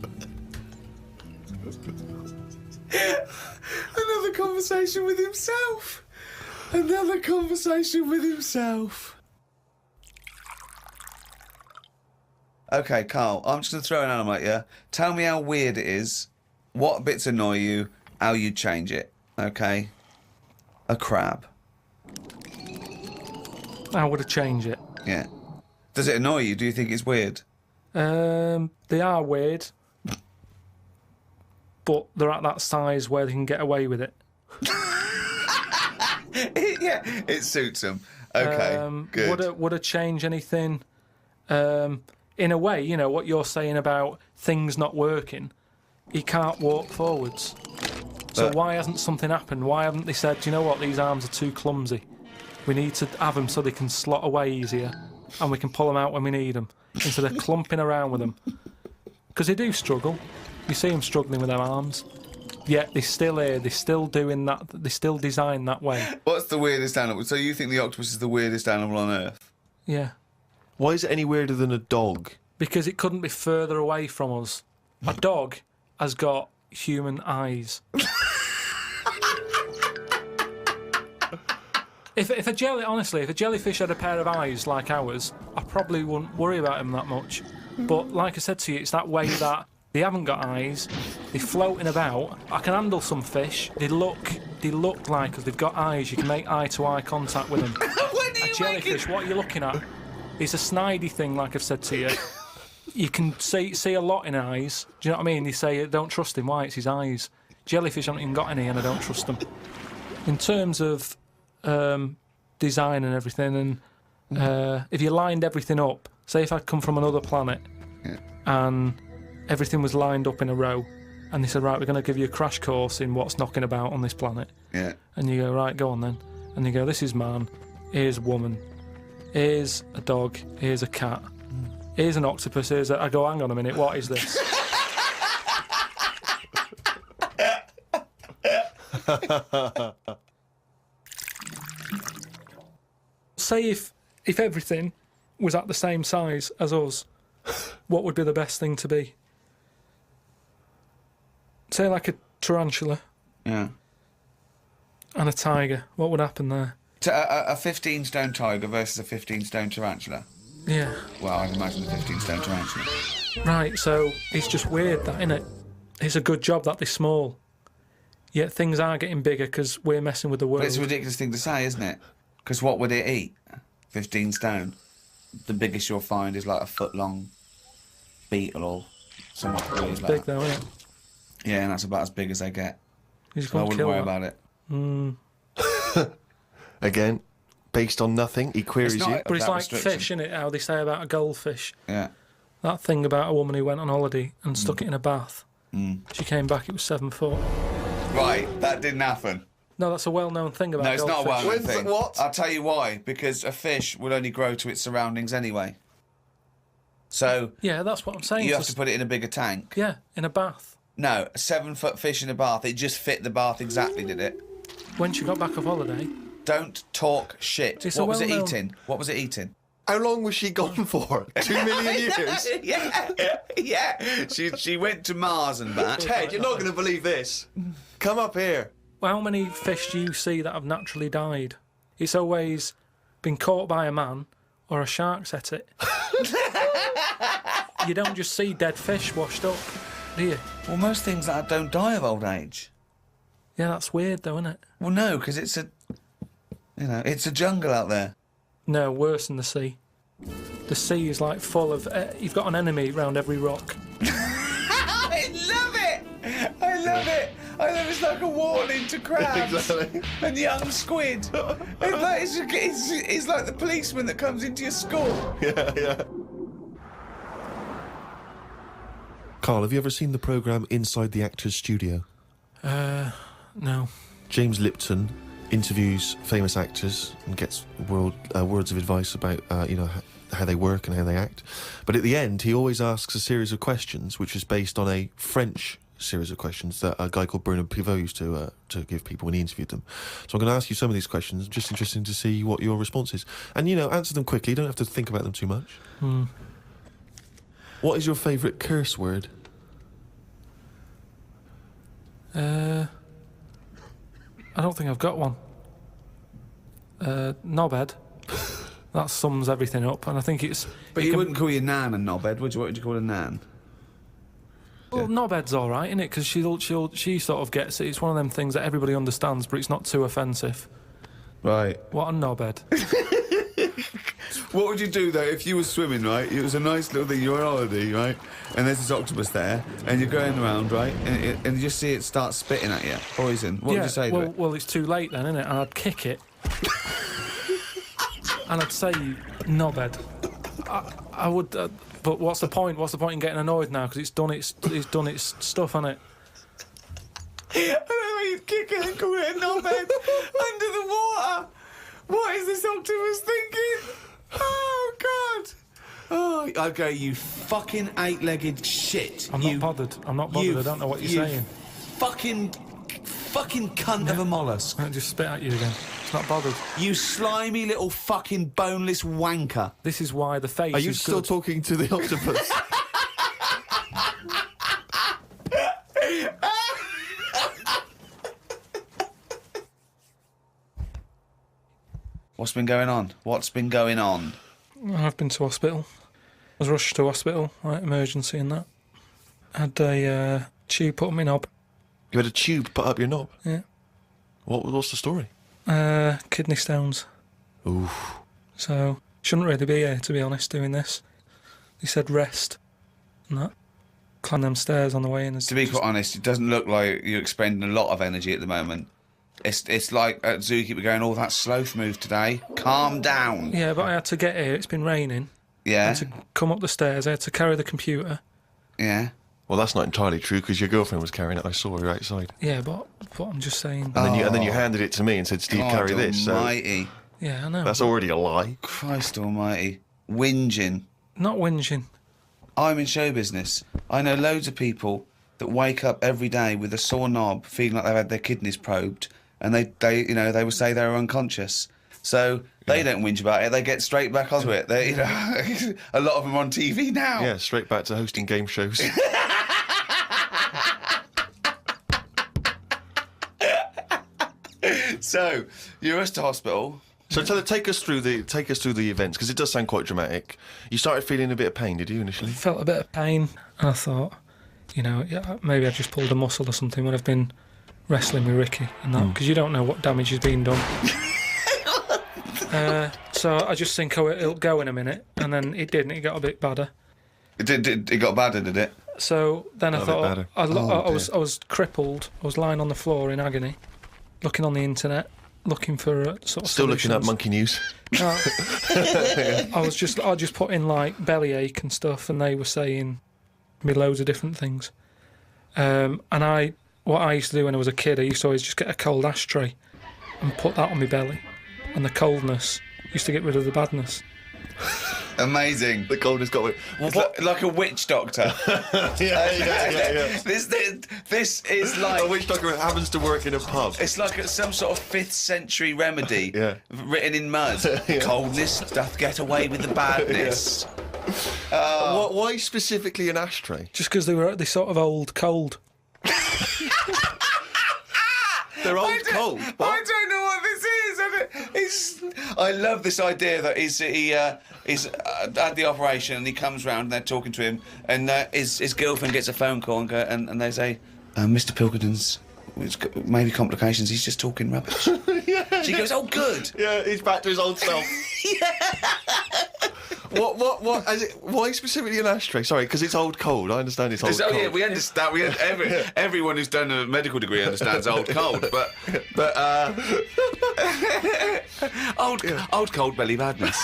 another conversation with himself. Another conversation with himself. Okay, Karl, I'm just going to throw an animal at you. Tell me how weird it is, what bits annoy you, how you change it. Okay? A crab. How would I change it? Yeah. Does it annoy you? Do you think it's weird? They are weird, but they're at that size where they can get away with it. Yeah, it suits them. Okay, good. Would it change anything? In a way, you know, what you're saying about things not working, he can't walk forwards. So why hasn't something happened? Why haven't they said, do you know what, these arms are too clumsy. We need to have them so they can slot away easier and we can pull them out when we need them, instead of clumping around with them. Because they do struggle. You see them struggling with their arms. Yet they're still here, they're still doing that, they're still designed that way. What's the weirdest animal? So you think the octopus is the weirdest animal on Earth? Yeah. Why is it any weirder than a dog? Because it couldn't be further away from us. A dog has got human eyes. If a jellyfish had a pair of eyes like ours, I probably wouldn't worry about him that much. But like I said to you, it's that way that they haven't got eyes, they're floating about. I can handle some fish. They look like, because they've got eyes, you can make eye-to-eye contact with them. A jellyfish, what are you looking at? It's a snidey thing, like I've said to you. You can see a lot in eyes. Do you know what I mean? They say, don't trust him. Why? It's his eyes. Jellyfish haven't even got any, and I don't trust them. In terms of design and everything, and if you lined everything up, say if I'd come from another planet, and everything was lined up in a row, and they said, right, we're going to give you a crash course in what's knocking about on this planet. Yeah. And you go, right, go on then. And you go, this is man, here's woman, here's a dog, here's a cat, here's an octopus, I go, hang on a minute, what is this? Say if everything was at the same size as us, what would be the best thing to be? Say like a tarantula. Yeah. And a tiger. What would happen there? A 15-stone tiger versus a 15-stone tarantula. Yeah. Well, I'd imagine a 15-stone tarantula. Right, so it's just weird that, innit? It's a good job that they're small. Yet things are getting bigger because we're messing with the world. But it's a ridiculous thing to say, isn't it? Because what would it eat? 15 stone. The biggest you'll find is like a foot-long beetle or something weird like that. Big though, isn't it? Yeah, and that's about as big as they get. So I wouldn't worry about it. Again, based on nothing, he queries you. But it's like fish, isn't it? How they say about a goldfish. Yeah. That thing about a woman who went on holiday and stuck it in a bath. She came back, it was 7 foot. Right, that didn't happen. No, that's a well-known thing about goldfish. No, it's not a well-known thing. What? I'll tell you why. Because a fish will only grow to its surroundings anyway. So... Yeah, that's what I'm saying. You have to put it in a bigger tank. Yeah, in a bath. No, a 7-foot fish in a bath. It just fit the bath exactly, did it? When she got back off holiday... Don't talk shit. What was it eating? What was it eating? How long was she gone for? 2 million years? Yeah. She went to Mars and back. Ted, you're not going to believe this. Come up here. Well, how many fish do you see that have naturally died? It's always been caught by a man or a shark's at it. You don't just see dead fish washed up, do you? Well, most things that don't die of old age. Yeah, that's weird though, isn't it? Well, no, because it's a jungle out there. No, worse than the sea. The sea is like full of... you've got an enemy round every rock. I love it! I love it! It's like a warning to crabs exactly. and young squid. It's like the policeman that comes into your school. Yeah. Karl, have you ever seen the programme Inside the Actors Studio? No. James Lipton interviews famous actors and gets words of advice about how they work and how they act. But at the end, he always asks a series of questions, which is based on a French series of questions that a guy called Bernard Pivot used to give people when he interviewed them. So I'm going to ask you some of these questions. Just interesting to see what your response is. And, answer them quickly. You don't have to think about them too much. What is your favourite curse word? I don't think I've got one. Knobhead. That sums everything up, and I think it's... But you wouldn't call your nan a knobhead, would you? What would you call a nan? Well, knobhead's all right, isn't it? Because she sort of gets it. It's one of them things that everybody understands, but it's not too offensive. Right. What a knobhead. What would you do, though, if you were swimming, right? It was a nice little thing, you're on holiday, right? And there's this octopus there, and you're going around, right? And you just see it start spitting at you, poison. What would you say to it? Well, it's too late then, isn't it? And I'd kick it. and I'd say knobhead. I would, but what's the point? What's the point in getting annoyed now? Because it's done its stuff, hasn't it? I don't know, he's kicking and calling it knobhead under the water. What is this octopus thinking? Oh, God. Oh, okay, you fucking eight-legged shit. I'm not bothered. I don't know what you're saying. Fucking cunt of a mollusk. I'll just spit at you again. It's not bothered. You slimy little fucking boneless wanker. This is why the face Are you is still good. talking to the octopus? What's been going on? I've been to hospital. I was rushed to hospital, like emergency and that. Had a tube put on my knob. You had a tube put up your knob? Yeah. What's the story? Kidney stones. Oof. So, shouldn't really be here, to be honest, doing this. He said rest and that. Climb them stairs on the way in. To be quite honest, it doesn't look like you're expending a lot of energy at the moment. It's like at Zookeeper going, oh, that sloth move today. Calm down. Yeah, but I had to get here. It's been raining. Yeah. I had to come up the stairs. I had to carry the computer. Yeah. Well, that's not entirely true because your girlfriend was carrying it. I saw her outside. Yeah, but I'm just saying. And then you handed it to me and said, "Steve, carry this." Almighty. Yeah, I know. That's already a lie. Christ almighty. Whinging. Not whinging. I'm in show business. I know loads of people that wake up every day with a sore knob, feeling like they've had their kidneys probed, and they will say they're unconscious. So they don't whinge about it. They get straight back onto it. They, a lot of them are on TV now. Yeah, straight back to hosting game shows. So you're rushed to hospital. So take us through the events because it does sound quite dramatic. You started feeling a bit of pain, did you initially? Felt a bit of pain, and I thought, maybe I just pulled a muscle or something when I've been wrestling with Ricky and that, because you don't know what damage has been done. So I just think, it'll go in a minute, and then it didn't. It got a bit badder. It got badder, did it? So then I thought, I was crippled. I was lying on the floor in agony, looking on the internet, looking for sort of still solutions. looking at monkey news. I just put in like bellyache and stuff, and they were saying me loads of different things. And what I used to do when I was a kid, I used to always just get a cold ashtray and put that on my belly, and the coldness used to get rid of the badness. Amazing. The coldness got it. Like a witch doctor. Yeah. This is like a witch doctor happens to work in a pub. It's like some sort of 5th century remedy written in mud. Yeah. Coldness doth get away with the badness. Why specifically an ashtray? Just because they sort of old cold. They're old cold. I don't know what this is. I love this idea that he's at the operation and he comes round and they're talking to him and his girlfriend gets a phone call and they say, Mr. Pilkington's maybe complications. He's just talking rubbish. Yeah. She goes, oh, good. Yeah, he's back to his old self. What is it? Why specifically an ashtray? Sorry, because it's old cold. I understand it's old cold. Oh yeah, we understand. Everyone who's done a medical degree understands old cold, but old cold belly badness.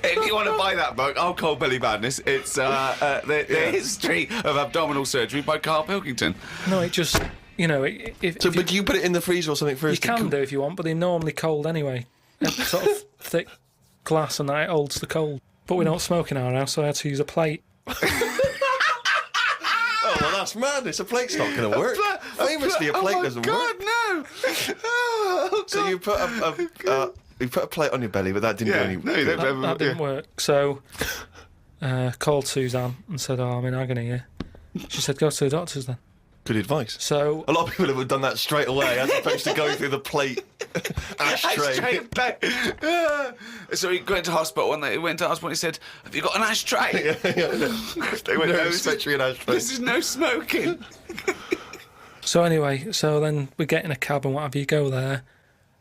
If you want to buy that book, Old Cold Belly Badness, it's the history of abdominal surgery by Karl Pilkington. No, it just but do you put it in the freezer or something first? You can do if you want, but they're normally cold anyway. It's sort of thick glass and that it holds the cold. But we don't smoke in our house, so I had to use a plate. Oh, well, that's madness. A plate's not going to work. Famously, a plate doesn't work. Oh, my God, no! Oh, God. So you put a plate on your belly, but that didn't do any... That didn't work. So called Suzanne and said, I'm in agony here. She said, go to the doctors then. Good advice. So a lot of people have done that straight away as opposed to going through the plate ashtray. So he went to hospital and he said, have you got an ashtray? They went, no, especially an ashtray. This is no smoking. So anyway, then we get in a cab and what have you, go there.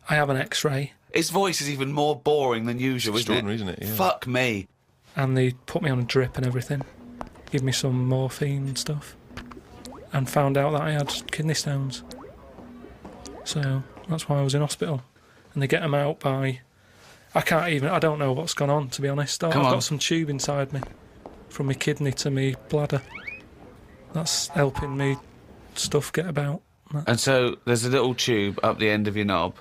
I have an X-ray. His voice is even more boring than usual, isn't it? Yeah. Fuck me. And they put me on a drip and everything. Give me some morphine and stuff. And found out that I had kidney stones. So that's why I was in hospital. And they get them out by I don't know what's gone on, to be honest. I've got some tube inside me, from my kidney to my bladder. That's helping me stuff get about. And so there's a little tube up the end of your knob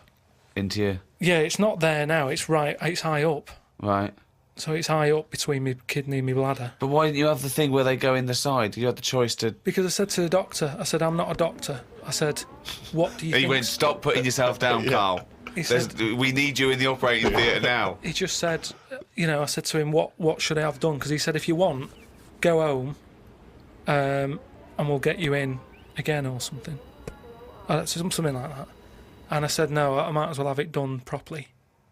into your... Yeah, it's not there now. It's high up. Right. So it's high up between my kidney and my bladder. But why didn't you have the thing where they go in the side? You had the choice to... Because I said to the doctor, I'm not a doctor. I said, what do you think... He went, stop putting yourself down, Karl. He said, we need you in the operating theatre now. He just said, I said to him, what should I have done? Because he said, if you want, go home and we'll get you in again or something. Something like that. And I said, no, I might as well have it done properly.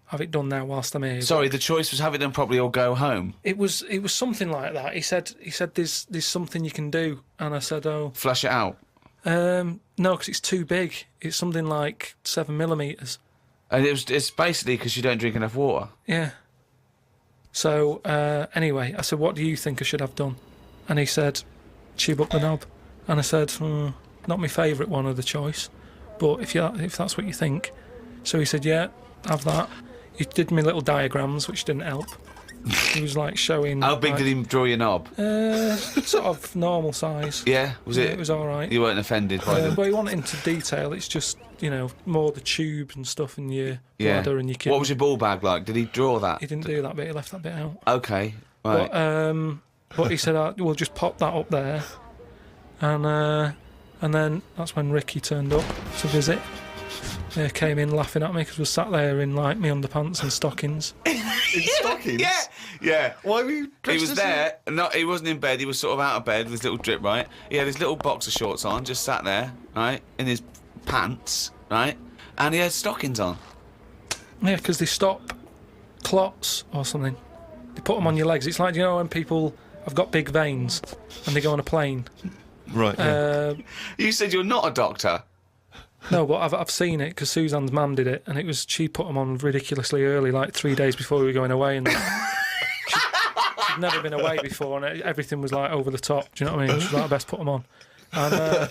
Have it done now whilst I'm here. Sorry, the choice was have it done properly or go home. It was something like that. He said there's something you can do, and I said, oh, flush it out. No, because it's too big. It's something like 7mm. And it's basically because you don't drink enough water. Yeah. So anyway, I said, what do you think I should have done? And he said, tube up the knob. And I said, not my favourite one of the choice, but if that's what you think. So he said, yeah, have that. He did me little diagrams, which didn't help. He was like showing... How big did he draw your knob? Sort of normal size. Yeah? Was it? It was all right. You weren't offended by them? But he wanted into detail. It's just, more the tube and stuff in your bladder and your kidney. What was your ball bag like? Did he draw that? He didn't do that bit. He left that bit out. Okay, right. But he said, we'll just pop that up there. And then that's when Ricky turned up to visit. Came in laughing at me because we sat there in like my underpants and stockings. In stockings? Yeah. Why were you dressed He was as there. No, he wasn't in bed. He was sort of out of bed with his little drip, right? He had his little boxer shorts on, just sat there, right, in his pants, right, and he had stockings on. Yeah, because they stop clots or something. They put them on your legs. It's like, when people have got big veins and they go on a plane. Right. Yeah. You said you're not a doctor. No, but I've seen it because Suzanne's mum did it, and she put them on ridiculously early, like 3 days before we were going away, and she'd never been away before, and everything was like over the top. Do you know what I mean? She's like, I best put them on. And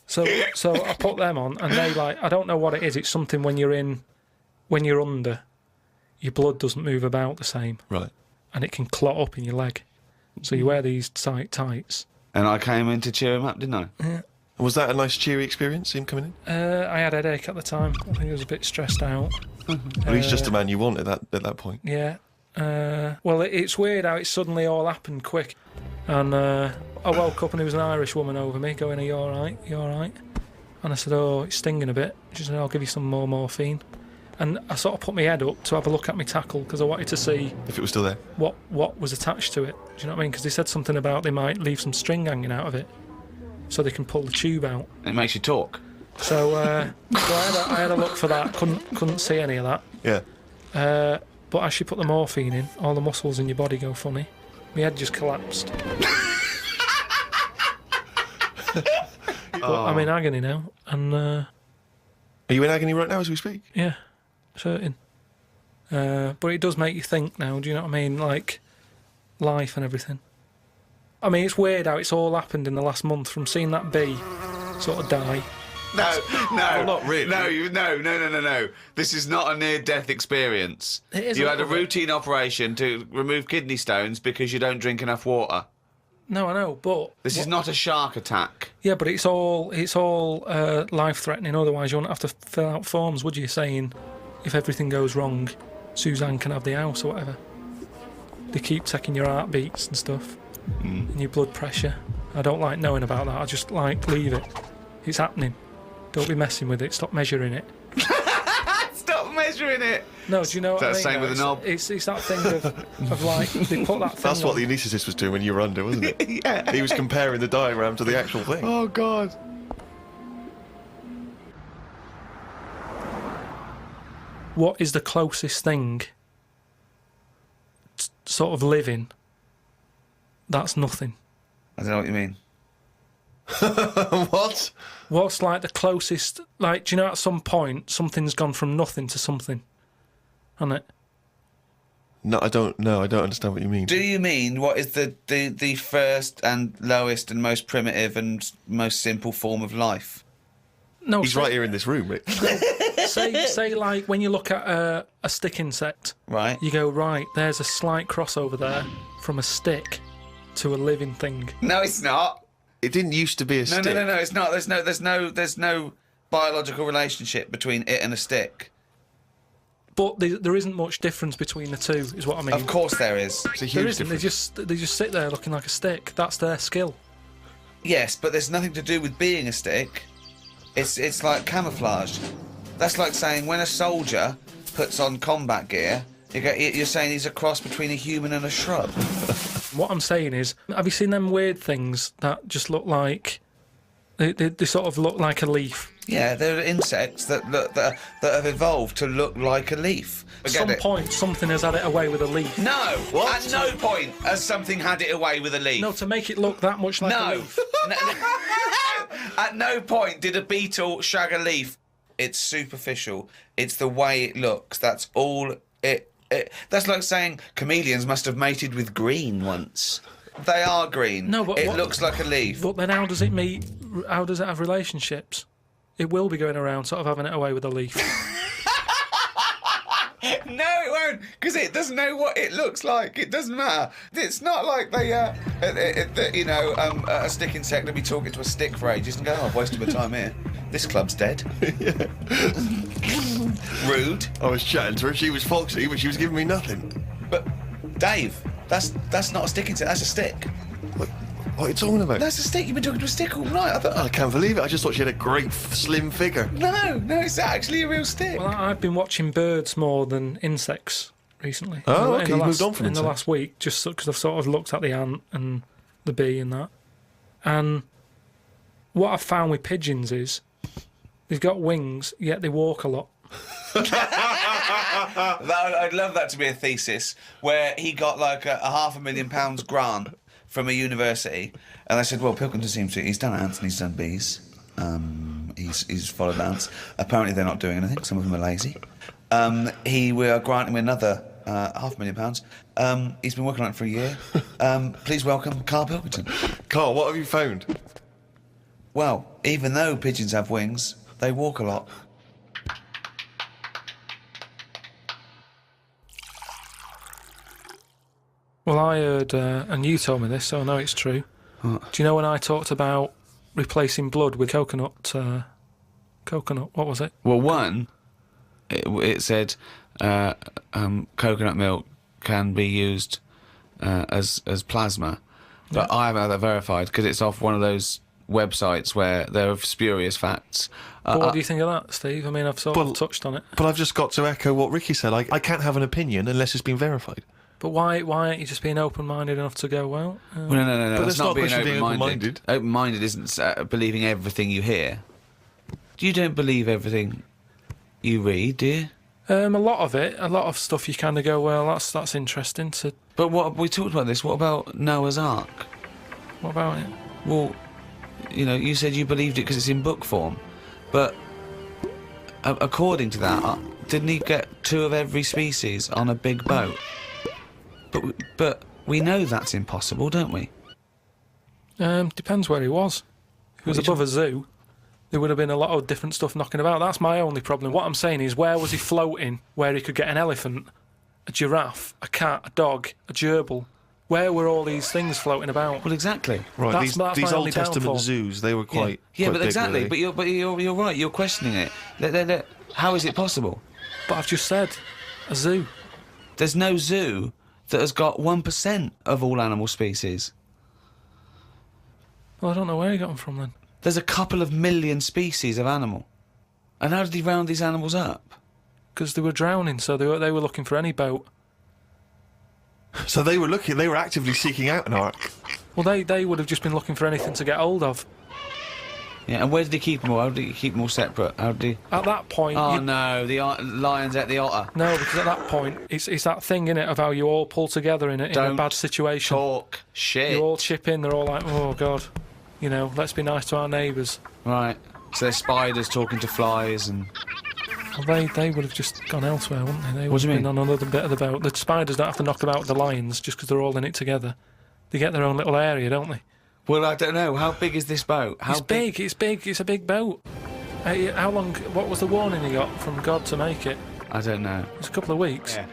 so I put them on, and they I don't know what it is. It's something when you're under, your blood doesn't move about the same, right, and it can clot up in your leg. So you wear these tight tights. And I came in to cheer him up, didn't I? Yeah. Was that a nice cheery experience, him coming in? I had a headache at the time. I think I was a bit stressed out. Well, he's just the man you want at that point. Yeah. Well, it's weird how it suddenly all happened quick. And I woke up and there was an Irish woman over me going, are you all right? You all right? And I said, oh, it's stinging a bit. She said, I'll give you some more morphine. And I sort of put my head up to have a look at my tackle because I wanted to see... if it was still there? What was attached to it. Do you know what I mean? Because they said something about they might leave some string hanging out of it so they can pull the tube out. It makes you talk. So, I had a look for that. Couldn't see any of that. Yeah. But as she put the morphine in, all the muscles in your body go funny. My head just collapsed. But I'm in agony now, and... Are you in agony right now as we speak? Yeah, certain. But it does make you think now, do you know what I mean? Like, life and everything. I mean, it's weird how it's all happened in the last month, from seeing that bee sort of die. No, Well, not really. No. This is not a near-death experience. It is You a had a little bit. routine operation to remove kidney stones because you don't drink enough water. No, I know, but... This is not a shark attack. Yeah, but it's all life-threatening, otherwise you wouldn't have to fill out forms, would you, saying, if everything goes wrong, Suzanne can have the house or whatever. They keep checking your heartbeats and stuff, and your blood pressure. I don't like knowing about that, I just leave it. It's happening. Don't be messing with it, stop measuring it. Stop measuring it! No, do you know what I mean? Is that the same with a knob? It's that thing of like, they put that thing That's what on. the anaesthetist was doing when you were under, wasn't it? Yeah. He was comparing the diagram to the actual thing. Oh, God. What is the closest thing sort of living that's nothing? I don't know what you mean. What? What's like the closest, like, do you know at some point something's gone from nothing to something? Hasn't it? No, I don't know. I don't understand what you mean. Do you mean what is the first and lowest and most primitive and most simple form of life? No, He's right here in this room, Rick. say like when you look at a stick insect, right? You go, right, there's a slight crossover there from a stick to a living thing. No, it's not. It didn't used to be a stick. No, it's not. There's no biological relationship between it and a stick. But there isn't much difference between the two, is what I mean. Of course there is. It's a There huge isn't. difference. They just sit there looking like a stick. That's their skill. Yes, but there's nothing to do with being a stick. It's like camouflage. That's like saying when a soldier puts on combat gear, you're saying he's a cross between a human and a shrub. What I'm saying is, have you seen them weird things that just look like... They sort of look like a leaf? Yeah, they're insects that have evolved to look like a leaf. At some point, something has had it away with a leaf. No! What? At no point has something had it away with a leaf. No, to make it look that much like a leaf. No. At no point did a beetle shag a leaf. It's superficial. It's the way it looks. That's all it... That's like saying chameleons must have mated with green once. They are green. No, but it looks like a leaf. But then how does it meet? How does it have relationships? It will be going around sort of having it away with a leaf. No, it won't, because it doesn't know what it looks like. It doesn't matter. It's not like a stick insect will be talking to a stick for ages and go, "Oh, I've wasted my time here. This club's dead." Rude. I was chatting to her. She was foxy, but she was giving me nothing. But Dave, that's not a stick insect. That's a stick. What are you talking about? That's a stick. You've been talking to a stick all night. I can't believe it. I just thought she had a great slim figure. No, it's actually a real stick. Well, I've been watching birds more than insects recently. Oh, okay. You moved on from in the insects. last week, just because I've sort of looked at the ant and the bee and that. And what I've found with pigeons is they've got wings, yet they walk a lot. I'd love that to be a thesis where he got like a £500,000 grant from a university, and I said, well, Pilkington seems to... He's done ants and he's done bees. He's followed ants. Apparently they're not doing anything. Some of them are lazy. We are granting him another £500,000. He's been working on it for a year. Please welcome Karl Pilkington. Karl, what have you found? Well, even though pigeons have wings, they walk a lot. Well, I heard, and you told me this, so I know it's true. What? Do you know when I talked about replacing blood with coconut, what was it? Well, one, it said coconut milk can be used as plasma, but I haven't had that verified because it's off one of those websites where there are spurious facts. But what do you think of that, Steve? I mean, I've sort of touched on it. But I've just got to echo what Ricky said. I can't have an opinion unless it's been verified. But why aren't you just being open-minded enough to go, well... Well, no. But That's not being being open-minded. Open-minded isn't believing everything you hear. You don't believe everything you read, do you? A lot of stuff you kind of go, well, that's interesting to... But we talked about this. What about Noah's Ark? What about it? Well, you said you believed it because it's in book form, but according to that, didn't he get 2 of every species on a big boat? But we know that's impossible, don't we? Depends where he was. If he was above a zoo, there would have been a lot of different stuff knocking about. That's my only problem. What I'm saying is, where was he floating where he could get an elephant, a giraffe, a cat, a dog, a gerbil? Where were all these things floating about? Well, exactly. Right, That's these my Old only Testament downfall. zoos, they were quite Yeah, but big, exactly. really. But you're right. You're questioning it. How is it possible? But I've just said, a zoo. There's no zoo that has got 1% of all animal species. Well, I don't know where he got them from then. There's a couple of million species of animal. And how did he round these animals up? Because they were drowning, so they were looking for any boat. So they were actively seeking out an ark. Well, they would have just been looking for anything to get hold of. Yeah, and where did he keep them all? How did he keep them all separate? How did he... At that point... Oh, no, the lions ate the otter. No, because at that point, it's that thing, innit, of how you all pull together in a bad situation. Talk shit. You all chip in, they're all like, oh, God, let's be nice to our neighbours. Right, so there's spiders talking to flies and... Well, they would have just gone elsewhere, wouldn't they? They would What do you have been mean? on another bit of the boat. The spiders don't have to knock about the lions just because they're all in it together. They get their own little area, don't they? Well, I don't know. How big is this boat? It's big. It's a big boat. Hey, how long? What was the warning he got from God to make it? I don't know. It's a couple of weeks. Yeah.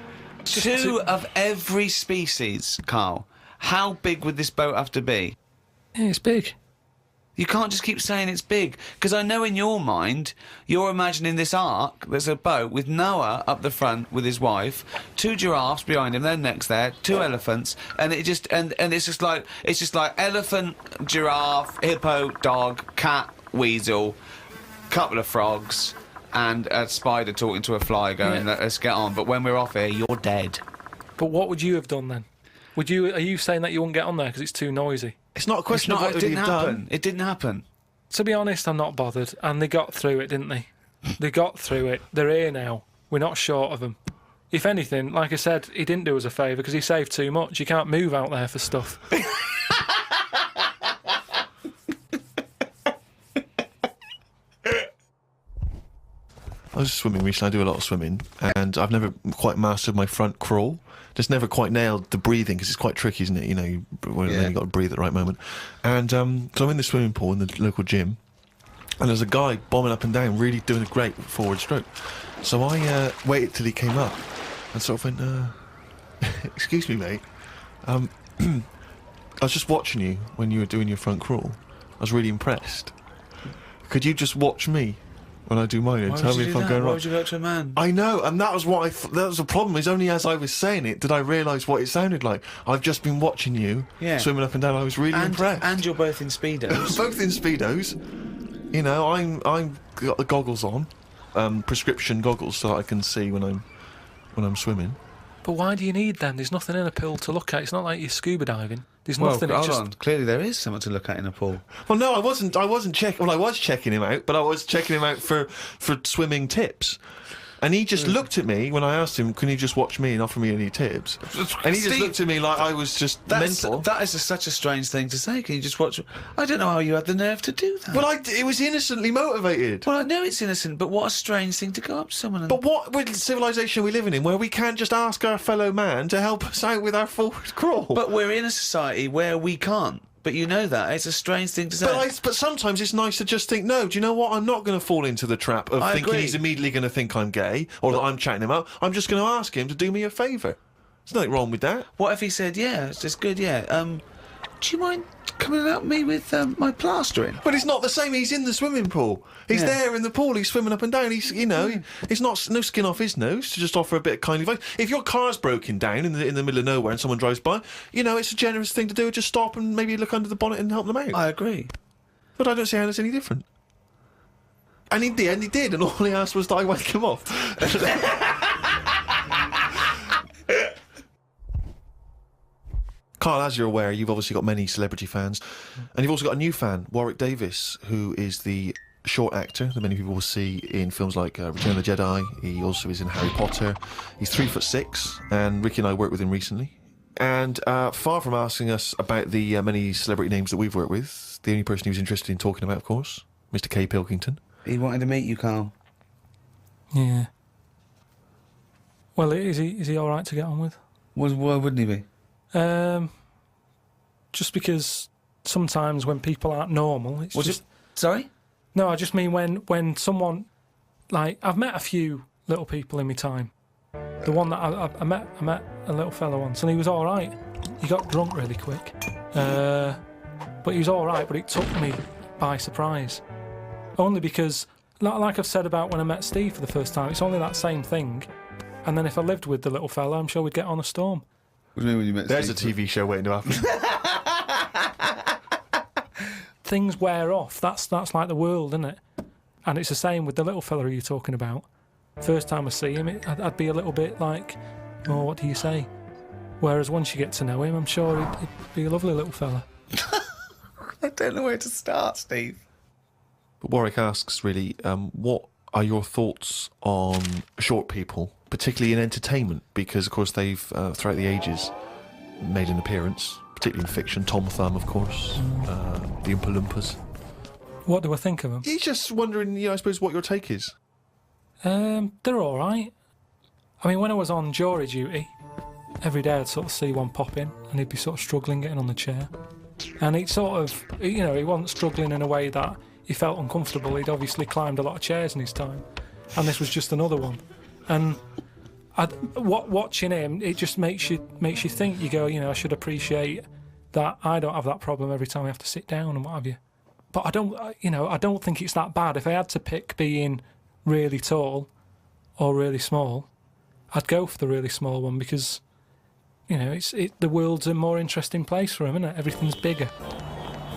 Two of every species, Karl. How big would this boat have to be? Yeah, it's big. You can't just keep saying it's big, because I know in your mind you're imagining this ark. There's a boat with Noah up the front with his wife, 2 giraffes behind him, then next there, 2 elephants, and it just and it's just like elephant, giraffe, hippo, dog, cat, weasel, couple of frogs, and a spider talking to a fly going, let's get on. But when we're off here, you're dead. But what would you have done then? Are you saying that you wouldn't get on there because it's too noisy? It's not a question of what it didn't you've happen. done. It didn't happen. To be honest, I'm not bothered. And they got through it, didn't they? They got through it. They're here now. We're not short of them. If anything, like I said, he didn't do us a favour because he saved too much. You can't move out there for stuff. I was swimming recently. I do a lot of swimming, and I've never quite mastered my front crawl. Just never quite nailed the breathing, because it's quite tricky, isn't it? You know, you've got to breathe at the right moment. And so I'm in the swimming pool in the local gym, and there's a guy bombing up and down, really doing a great forward stroke. So I waited till he came up, and sort of went, excuse me, mate. I was just watching you when you were doing your front crawl. I was really impressed. Could you just watch me when I do mine and tell me if I'm going Why right? would you go up to a man? I know, and that was what that was the problem. Is only as I was saying it did I realise what it sounded like. I've just been watching you swimming up and down. I was really impressed. And you're both in speedos. Both in speedos. You know, I'm got the goggles on, prescription goggles, so that I can see when I'm swimming. But why do you need them? There's nothing in a pool to look at. It's not like you're scuba diving. There's nothing. Hold on. Clearly there is something to look at in a pool. Well, no, I wasn't checking. Well, I was checking him out, but I was checking him out for swimming tips. And he just looked at me when I asked him, can you just watch me and offer me any tips? And he just looked at me like I was just mental. That is such a strange thing to say. Can you just watch... I don't know how you had the nerve to do that. Well, it was innocently motivated. Well, I know it's innocent, but what a strange thing to go up to someone and... But what civilization are we living in where we can't just ask our fellow man to help us out with our forward crawl? But we're in a society where we can't. But you know that. It's a strange thing to say. But sometimes it's nice to just think, no, do you know what? I'm not going to fall into the trap of thinking he's immediately going to think I'm gay or that I'm chatting him up. I'm just going to ask him to do me a favour. There's nothing wrong with that. What if he said, yeah, it's just good, yeah. Do you mind coming and help me with my plastering? But it's not the same. He's in the swimming pool. He's there in the pool. He's swimming up and down. He's, it's not no skin off his nose to just offer a bit of kindly advice. If your car's broken down in the middle of nowhere and someone drives by, it's a generous thing to do. Just stop and maybe look under the bonnet and help them out. I agree. But I don't see how it's any different. And in the end, he did, and all he asked was that I wake him off. Karl, as you're aware, you've obviously got many celebrity fans, and you've also got a new fan, Warwick Davis, who is the short actor that many people will see in films like Return of the Jedi. He also is in Harry Potter. He's 3'6", and Ricky and I worked with him recently. And far from asking us about the many celebrity names that we've worked with, the only person he was interested in talking about, of course, Mr. K. Pilkington. He wanted to meet you, Karl. Yeah. Well, is he all right to get on with? Why wouldn't he be? Just because sometimes when people aren't normal, it's just... Sorry? No, I just mean when someone... Like, I've met a few little people in my time. The one that I met a little fella once, and he was all right. He got drunk really quick. But he was all right, but it took me by surprise. Only because, like I've said about when I met Steve for the first time, it's only that same thing. And then if I lived with the little fella, I'm sure we'd get on a storm. What do you mean when you met There's Steve? a TV show waiting to happen. Things wear off. That's like the world, isn't it? And it's the same with the little fella you're talking about. First time I see him, I'd be a little bit like, oh, what do you say? Whereas once you get to know him, I'm sure he'd be a lovely little fella. I don't know where to start, Steve. But Warwick asks, really, what are your thoughts on short people, particularly in entertainment? Because, of course, they've, throughout the ages, made an appearance, particularly in fiction. Tom Thumb, of course, the Oompa Loompas. What do I think of them? He's just wondering, I suppose, what your take is. They're all right. I mean, when I was on jury duty, every day I'd sort of see one pop in, and he'd be sort of struggling getting on the chair. And he sort of, he wasn't struggling in a way that he felt uncomfortable. He'd obviously climbed a lot of chairs in his time, and this was just another one. And watching him, it just makes you think. You go, I should appreciate that I don't have that problem every time I have to sit down and what have you. But I don't think it's that bad. If I had to pick being really tall or really small, I'd go for the really small one because, the world's a more interesting place for him, isn't it? Everything's bigger.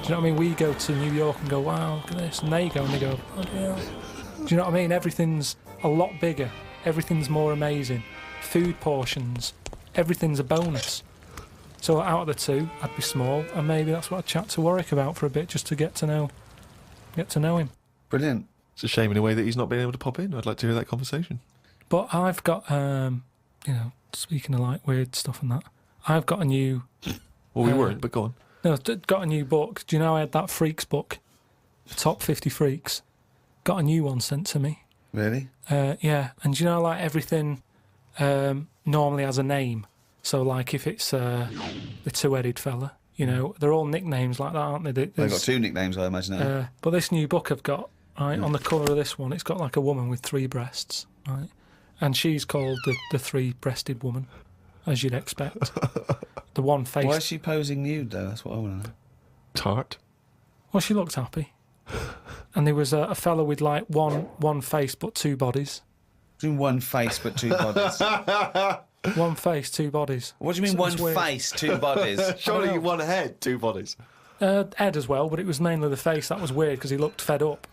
Do you know what I mean? We go to New York and go, wow, look at this. And they go and they go, oh, yeah. Do you know what I mean? Everything's a lot bigger. Everything's more amazing. Food portions. Everything's a bonus. So out of the two, I'd be small, and maybe that's what I'd chat to Warwick about for a bit, just to get to know him. Brilliant. It's a shame in a way that he's not been able to pop in. I'd like to hear that conversation. But I've got, speaking of like weird stuff and that, I've got a new... Well, we weren't, but go on. No, got a new book. Do you know I had that Freaks book? Top 50 Freaks. Got a new one sent to me. Really? Yeah. And do you know, like, everything normally has a name. So, like, if it's the two-headed fella, they're all nicknames like that, aren't they? They've got two nicknames, I imagine. But this new book I've got, right, on the cover of this one, it's got, like, a woman with 3 breasts, right? And she's called the three-breasted woman, as you'd expect. The one face. Why is she posing nude, though? That's what I want to know. Tart? Well, she looked happy. And there was a fella with, like, one face but 2 bodies. Doing one face but 2 bodies. One face, 2 bodies. What do you mean one face, 2 bodies? Surely one head, 2 bodies. Ed as well, but it was mainly the face. That was weird because he looked fed up.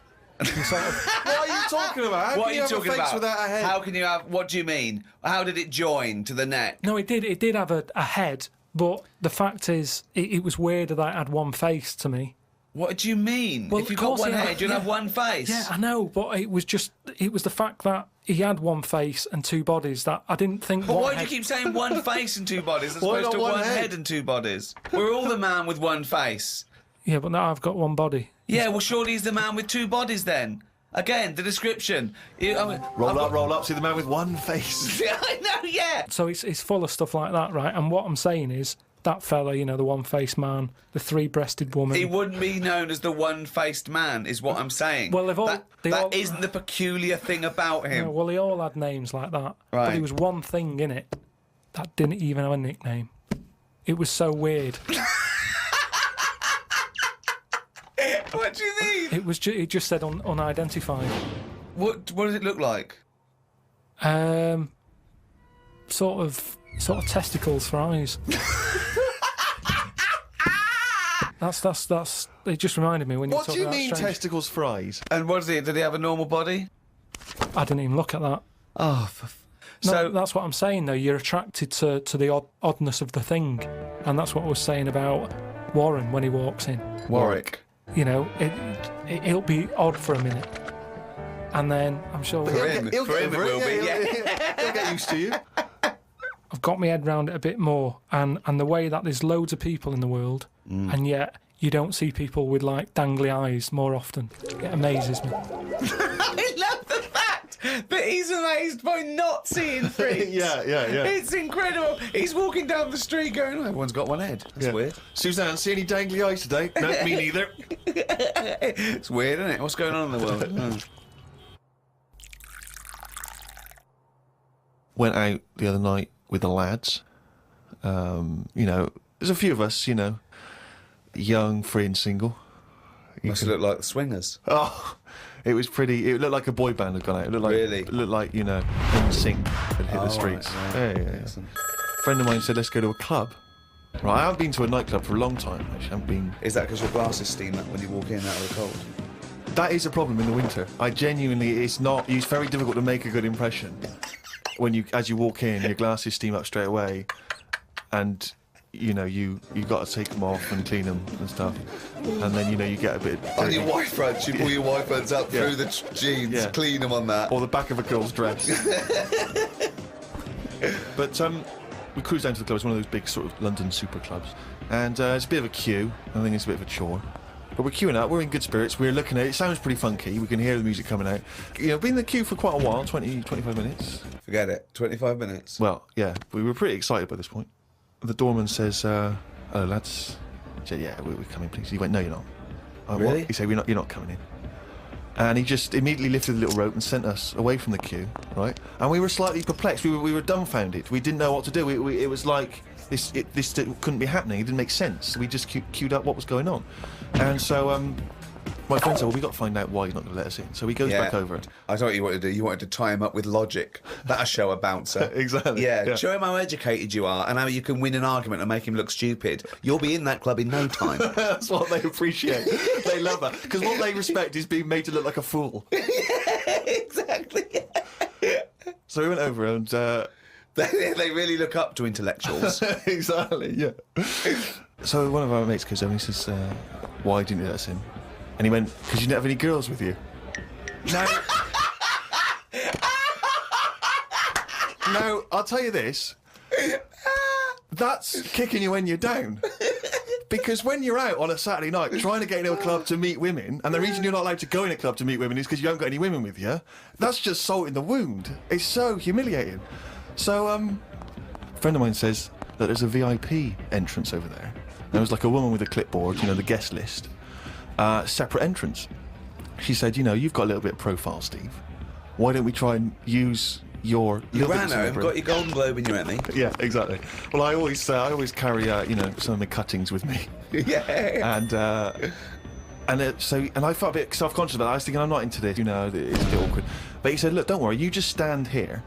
Sort of... What are you talking about? What are you talking about? Without a head? How can you have... What do you mean? How did it join to the neck? No, it did have a head, but the fact is, it was weird that it had one face to me. What do you mean? Well, if you've got one head, you'll have one face. Yeah, I know, but it was the fact that he had one face and 2 bodies that I didn't think... But why do you keep saying one face and 2 bodies as opposed to one head and 2 bodies? We're all the man with one face. Yeah, but now I've got one body. Yeah, well, surely he's the man with 2 bodies then. Again, the description. Roll up, see the man with one face. I know, yeah. So it's full of stuff like that, right? And what I'm saying is, that fella, the one-faced man, the 3-breasted woman... He wouldn't be known as the one-faced man, is what I'm saying. Well, that isn't the peculiar thing about him. Well, they all had names like that. Right. But there was one thing in it that didn't even have a nickname. It was so weird. What do you mean? It just said unidentified. What does it look like? Sort of testicles for eyes. That's. It just reminded me when you. What do you mean testicles for eyes? And what is it? Did he have a normal body? I didn't even look at that. Oh, so that's what I'm saying though. You're attracted to the oddness of the thing, and that's what I was saying about Warren when he walks in. Warwick. It'll be odd for a minute, and then I'm sure for him it will be. He'll get used to you. I've got my head round it a bit more, and the way that there's loads of people in the world, and yet you don't see people with like dangly eyes more often. It amazes me. I love the fact that he's amazed by not seeing freaks. Yeah. It's incredible. He's walking down the street going, oh, everyone's got one head. That's weird. Suzanne, see any dangly eyes today? No, me neither. It's weird, isn't it? What's going on in the world? Went out the other night with the lads. There's a few of us, young, free and single. Must look like the Swingers. Oh, it was pretty. It looked like a boy band had gone out. It looked like, really? It looked like, NSYNC had hit the streets. Right. Yeah. A friend of mine said, let's go to a club. Right, I haven't been to a nightclub for a long time, actually. I haven't been... Is that because your glasses steam up when you walk in out of the cold? That is a problem in the winter. It's very difficult to make a good impression. As you walk in, your glasses steam up straight away, and you got to take them off and clean them and stuff, and then you get a bit. On your white fronts, you pull your white fronts up through the jeans, clean them on that, or the back of a girl's dress. But we cruised down to the club. It's one of those big sort of London super clubs, and it's a bit of a queue. I think it's a bit of a chore. But we're queuing up, we're in good spirits, we're looking at it, sounds pretty funky, we can hear the music coming out. Been in the queue for quite a while, 25 minutes. Forget it, 25 minutes. Well, yeah, we were pretty excited by this point. The doorman says, hello lads. I said, yeah, we're coming please. He went, no you're not. Really? What? He said, you're not coming in. And he just immediately lifted the little rope and sent us away from the queue, right? And we were slightly perplexed. We were dumbfounded. We didn't know what to do. It was like this couldn't be happening. It didn't make sense. We just queued up what was going on. And so my friend said, well, we've got to find out why he's not going to let us in. So he goes back over. I thought you wanted to do. You wanted to tie him up with logic. That'll show a bouncer. Exactly. Yeah, show him how educated you are and how you can win an argument and make him look stupid. You'll be in that club in no time. That's what they appreciate. They love that. Because what they respect is being made to look like a fool. Yeah, exactly. So we went over and... They really look up to intellectuals. Exactly, yeah. So one of our mates goes over and he says, why didn't you let us in? And he went, because you didn't have any girls with you. Now, I'll tell you this. That's kicking you when you're down. Because when you're out on a Saturday night trying to get into a club to meet women, and the reason you're not allowed to go in a club to meet women is because you haven't got any women with you, that's just salt in the wound. It's so humiliating. So, a friend of mine says that there's a VIP entrance over there. There was like a woman with a clipboard, the guest list. Separate entrance. She said, you've got a little bit of profile, Steve. Why don't we try and use your... You ran home, got your Golden Globe in your Emmy. Yeah, exactly. Well, I always carry, some of my cuttings with me. Yeah. And I felt a bit self-conscious about it. I was thinking, I'm not into this, it's a bit awkward. But he said, look, don't worry, you just stand here.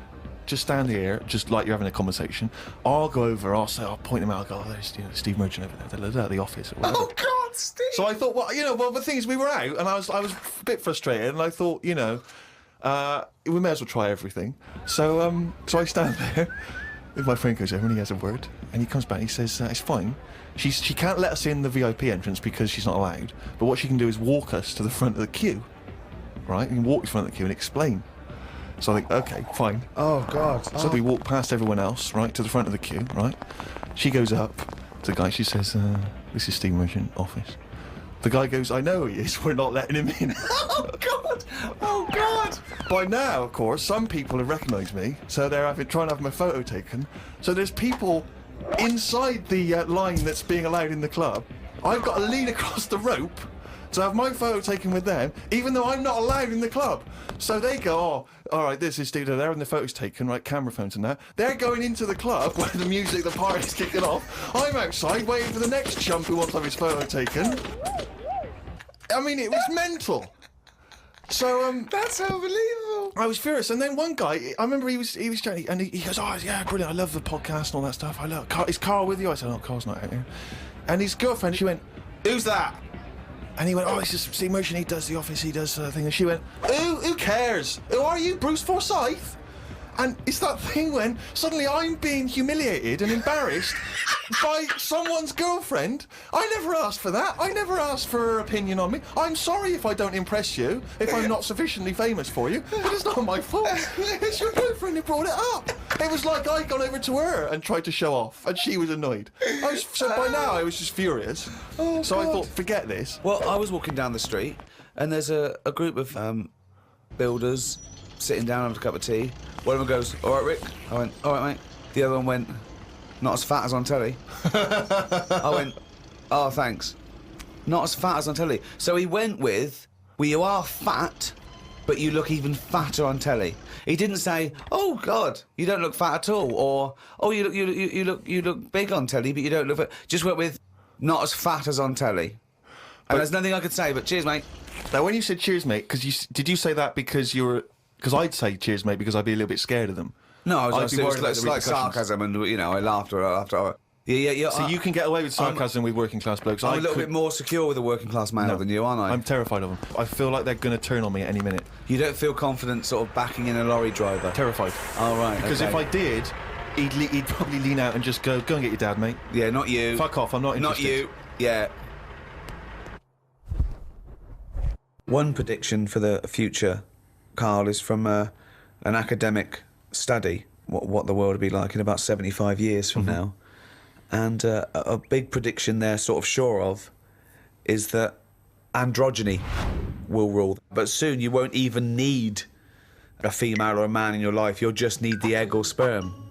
Just stand here, just like you're having a conversation. I'll go over, I'll point him out, I'll go, there's Steve Merchant over there, they're at the office or whatever. Oh, God, Steve! So I thought, well, the thing is, we were out, and I was a bit frustrated, and I thought, we may as well try everything. So I stand there, and my friend goes over, and he has a word, and he comes back, and he says, it's fine. She can't let us in the VIP entrance because she's not allowed, but what she can do is walk us to the front of the queue, right? You can walk to the front of the queue and explain. So I think, okay, fine. Oh, God. So we walk past everyone else, right, to the front of the queue, right? She goes up to the guy, she says, this is Steve Merchant office. The guy goes, I know he is, we're not letting him in. Oh, God! Oh, God! By now, of course, some people have recognised me, so they're trying to have my photo taken. So there's people inside the line that's being allowed in the club. I've got to lean across the rope to have my photo taken with them, even though I'm not allowed in the club. So they go, oh, all right, this is Steve, they're having the photos taken, right, camera phones and that. They're going into the club where the music, the party's kicking off. I'm outside waiting for the next chump who wants to have his photo taken. I mean, it was mental. So, that's unbelievable. I was furious, and then one guy, I remember he was chatting, and he goes, oh, yeah, brilliant, I love the podcast and all that stuff. Is Karl with you? I said, no, Karl's not out here. And his girlfriend, she went, who's that? And he went, oh, it's just Steve Merchant, he does the office, he does the thing. And she went, who cares? Who are you, Bruce Forsyth? And it's that thing when suddenly I'm being humiliated and embarrassed by someone's girlfriend. I never asked for that. I never asked for her opinion on me. I'm sorry if I don't impress you, if I'm not sufficiently famous for you, but it's not my fault. It's your girlfriend who brought it up. It was like I'd gone over to her and tried to show off, and she was annoyed. So by now I was just furious. Oh, so God. I thought, forget this. Well, I was walking down the street, and there's a group of builders sitting down having a cup of tea. One of them goes, all right, Rick. I went, all right, mate. The other one went, not as fat as on telly. I went, oh, thanks. Not as fat as on telly. So he went with, well, you are fat, but you look even fatter on telly. He didn't say, oh, God, you don't look fat at all, or, oh, you look big on telly, but you don't look fat. Just went with, not as fat as on telly. And there's nothing I could say, but cheers, mate. Now, when you said cheers, mate, did you say that because you were... Because I'd say cheers, mate, because I'd be a little bit scared of them. No, I was be worried about it's the like repercussions. sarcasm, and I laughed after. Yeah. So you can get away with sarcasm with working class blokes. I'm a little bit more secure with a working class male than you, aren't I? I'm terrified of them. I feel like they're going to turn on me at any minute. You don't feel confident, sort of backing in a lorry driver. Terrified. Oh, right. Because if I did, he'd probably lean out and just go and get your dad, mate. Yeah, not you. Fuck off. I'm not interested. Not you. Yeah. One prediction for the future, Karl, is from an academic study, what the world will be like in about 75 years from now. And a big prediction they're sort of sure of is that androgyny will rule. But soon you won't even need a female or a man in your life. You'll just need the egg or sperm.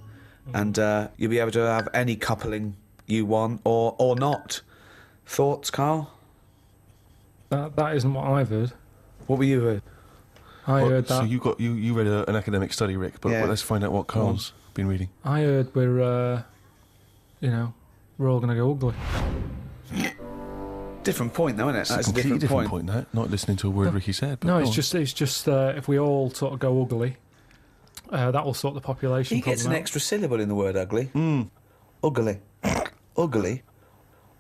And you'll be able to have any coupling you want or not. Thoughts, Karl? That isn't what I've heard. What were you? I heard that. So you read an academic study, Rick, but let's find out what Carl's been reading. I heard we're all going to go ugly. Different point, though, isn't it? It's That's a completely different point, that. Not listening to a word Ricky said. But no, it's just if we all sort of go ugly, that will sort the population He problem gets an out. extra syllable in the word ugly. Ugly. Ugly.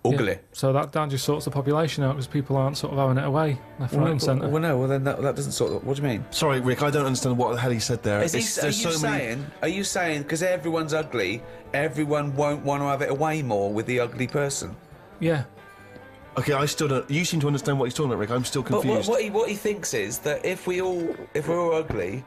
Ugly. Yeah. So that just sorts the population out because people aren't sort of having it away left, right, and centre. Well, no. Well, then that doesn't sort. What do you mean? Sorry, Rick. I don't understand what the hell he said there. Are you saying because everyone's ugly, everyone won't want to have it away more with the ugly person? Yeah. Okay, I still don't. You seem to understand what he's talking about, Rick. I'm still confused. But what he thinks is that if we're all ugly,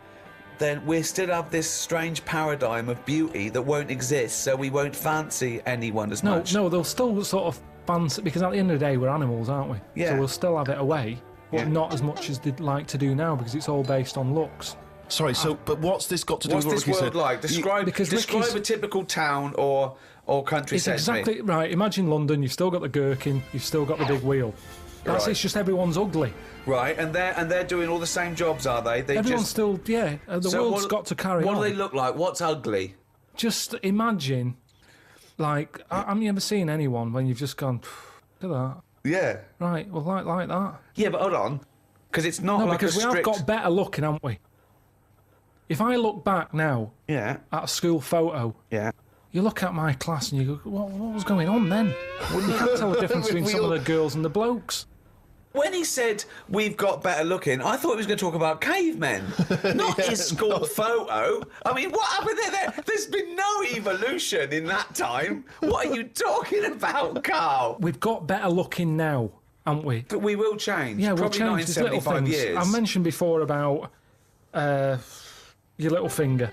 then we still have this strange paradigm of beauty that won't exist, so we won't fancy anyone as much. No, they'll still sort of fancy, because at the end of the day, we're animals, aren't we? Yeah. So we'll still have it away, but not as much as they'd like to do now, because it's all based on looks. Sorry, but what's this got to do with what What's Ricky this world said? like? Describe a typical town or country. It's exactly right. Imagine London. You've still got the gherkin. You've still got the big wheel. Right. It's just everyone's ugly. Right, and they're doing all the same jobs, are they? Everyone's still the world's got to carry on. What do they look like? What's ugly? Just imagine, like, have you ever seen anyone when you've just gone, look at that? Yeah. Right. Well, like that. Yeah, but hold on, because it's not No, like because a we strict... have got better looking, haven't we? If I look back now Yeah. at a school photo, Yeah. you look at my class and you go, what was going on then? You can't tell the difference between some of the girls and the blokes. When he said we've got better looking, I thought he was going to talk about cavemen, not his school photo. I mean, what happened there? There's been no evolution in that time. What are you talking about, Karl? We've got better looking now, haven't we? But we will change. Yeah, we'll Probably change. not in There's little 75 things. years. I mentioned before about your little finger.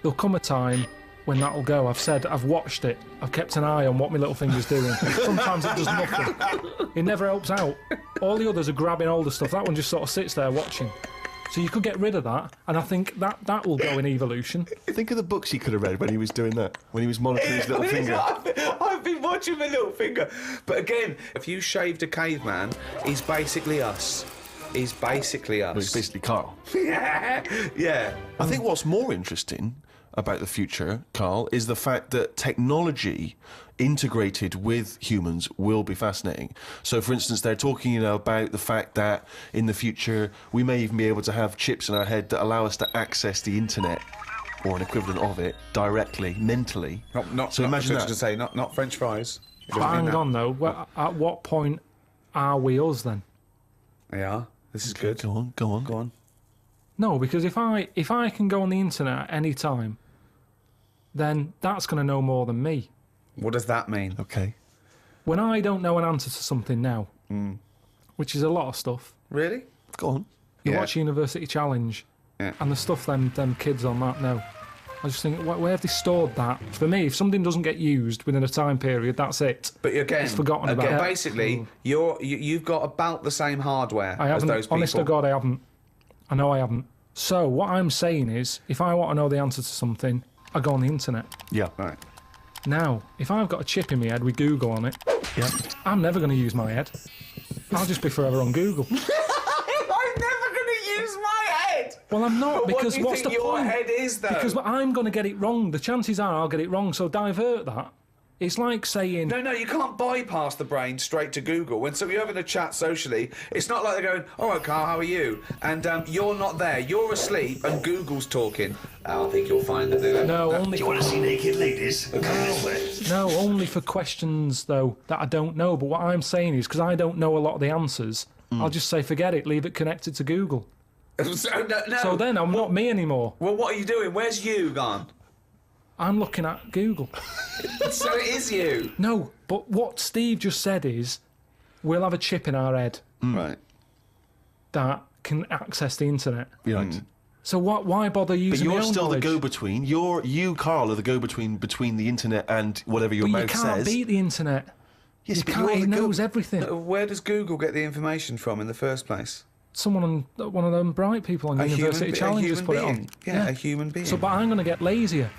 There'll come a time when that'll go. I've watched it. I've kept an eye on what my little finger's doing. Sometimes it does nothing. It never helps out. All the others are grabbing older stuff. That one just sort of sits there watching. So you could get rid of that, and I think that will go in evolution. Think of the books he could have read when he was doing that, when he was monitoring his little finger. I've been watching my little finger. But again, if you shaved a caveman, he's basically us. He's basically us. Well, he's basically Karl. Yeah. I think what's more interesting about the future, Karl, is the fact that technology integrated with humans will be fascinating. So, for instance, they're talking about the fact that in the future we may even be able to have chips in our head that allow us to access the internet or an equivalent of it directly, mentally. So imagine that. To say, not French fries. But hang on though, at what point are we us then? Yeah, this is good. Go on. No, because if I can go on the internet at any time, then that's going to know more than me. What does that mean? Okay. When I don't know an answer to something now, which is a lot of stuff. Really? Go on. You watch University Challenge, and the stuff them kids on that know. I just think, where have they stored that? For me, if something doesn't get used within a time period, that's it. But again, it's forgotten about. Basically, you've got about the same hardware I haven't, as those people. Honest to God, I haven't. I know I haven't. So what I'm saying is, if I want to know the answer to something, I go on the internet. Yeah. Right. Now, if I've got a chip in my head with Google on it, I'm never going to use my head. I'll just be forever on Google. I'm never going to use my head. Well, I'm not, But because what's the point? Your head is, though? Because I'm going to get it wrong. The chances are I'll get it wrong, so divert that. It's like saying... No, you can't bypass the brain straight to Google. When you're having a chat socially, it's not like they're going, all right, Karl, how are you? And you're not there. You're asleep and Google's talking. I think you'll find that they're... No, only... Do you want to see naked ladies? Come this way. No, only for questions, though, that I don't know. But what I'm saying is, because I don't know a lot of the answers, I'll just say, forget it, leave it connected to Google. So then I'm not me anymore. Well, what are you doing? Where's you gone? I'm looking at Google. So it is you. No, but what Steve just said is, we'll have a chip in our head Right. that can access the internet. Right. So why bother But using my you're own still knowledge? the go-between. You, Karl, are the go-between between the internet and whatever your But you mouth can't says. beat the internet. Yes, You but can't, you're he the knows everything. Where does Google get the information from in the first place? Someone on one of them bright people on University Challenge just put it on. Yeah, a human being. So, but I'm going to get lazier.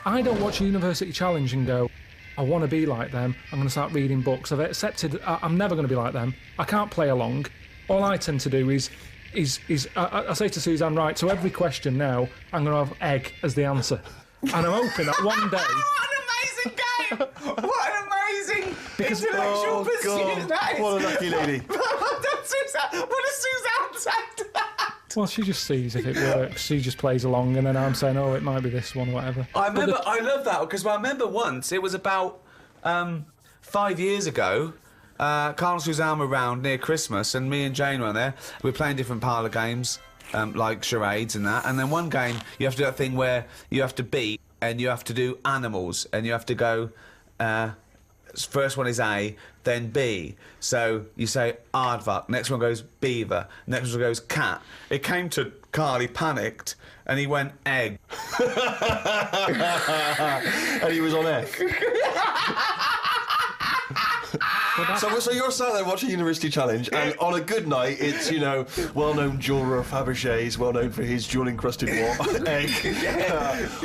I don't watch University Challenge and go, I want to be like them. I'm going to start reading books. I've accepted I'm never going to be like them. I can't play along. All I tend to do is I say to Suzanne, right, so every question now, I'm going to have egg as the answer. And I'm hoping that one day... What an amazing game! What an amazing intellectual pursuit that is! What a lucky lady. What does Suzanne say to that? Well, she just sees if it works. She just plays along, and then I'm saying, oh, it might be this one or whatever. I love that, because I remember once, it was about 5 years ago, Karl and Suzanne were round near Christmas, and me and Jane were there. We were playing different parlour games, like charades and that, and then one game, you have to do that thing where you have to beat, and you have to do animals, and you have to go... first one is A, then B. So you say aardvark, next one goes beaver, next one goes cat. It came to Karl, he panicked, and he went egg. And he was on egg. So you're sat there watching University Challenge, and on a good night, it's, you know, well-known jeweller Fabergé's, well-known for his jewel-encrusted egg.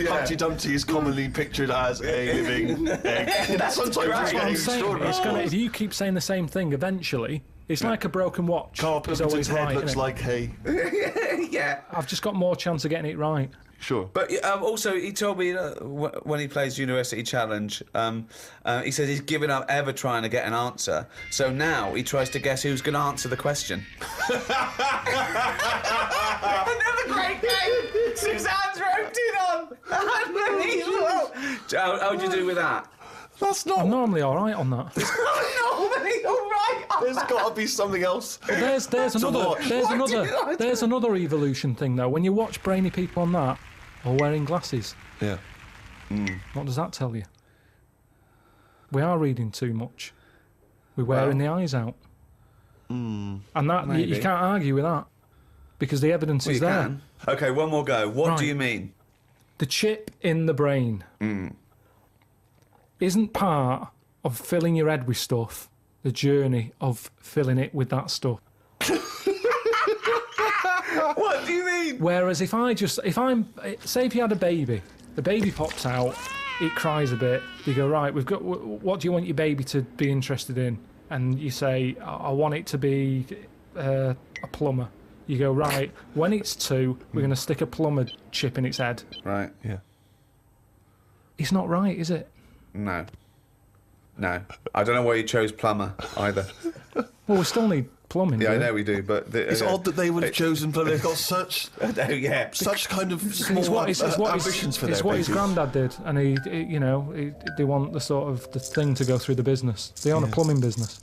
Humpty Dumpty is commonly pictured as a living egg. Sometimes it's getting extraordinary. If you keep saying the same thing, eventually, it's like a broken watch. Karl Pilkington's head right, looks like hay. Yeah. I've just got more chance of getting it right. Sure. But also, he told me when he plays University Challenge, he says he's given up ever trying to get an answer. So now he tries to guess who's going to answer the question. Another great game! Suzanne's roped in on! Unbelievable! How'd you do with that? That's not... I'm normally all right on that. Normally all right on There's got to be something else. There's another evolution thing, though. When you watch brainy people on that, or wearing glasses, yeah. What does that tell you? We are reading too much. We're wearing the eyes out. And that you can't argue with that, because the evidence is there. Can. OK, one more go. What do you mean? The chip in the brain isn't part of filling your head with stuff, the journey of filling it with that stuff. What do you mean? Whereas if you had a baby, the baby pops out, it cries a bit, you go, right, what do you want your baby to be interested in? And you say, I want it to be a plumber. You go, right, when it's 2, we're going to stick a plumber chip in its head. Right. Yeah. It's not right, is it? No. I don't know why you chose plumber either. Well, we still need plumbing. Yeah, I know we do, but... It's odd that they would have chosen plumber. They've got such kind of small ambitions for their It's what his babies. granddad did, and they want the sort of the thing to go through the business. They own a plumbing business.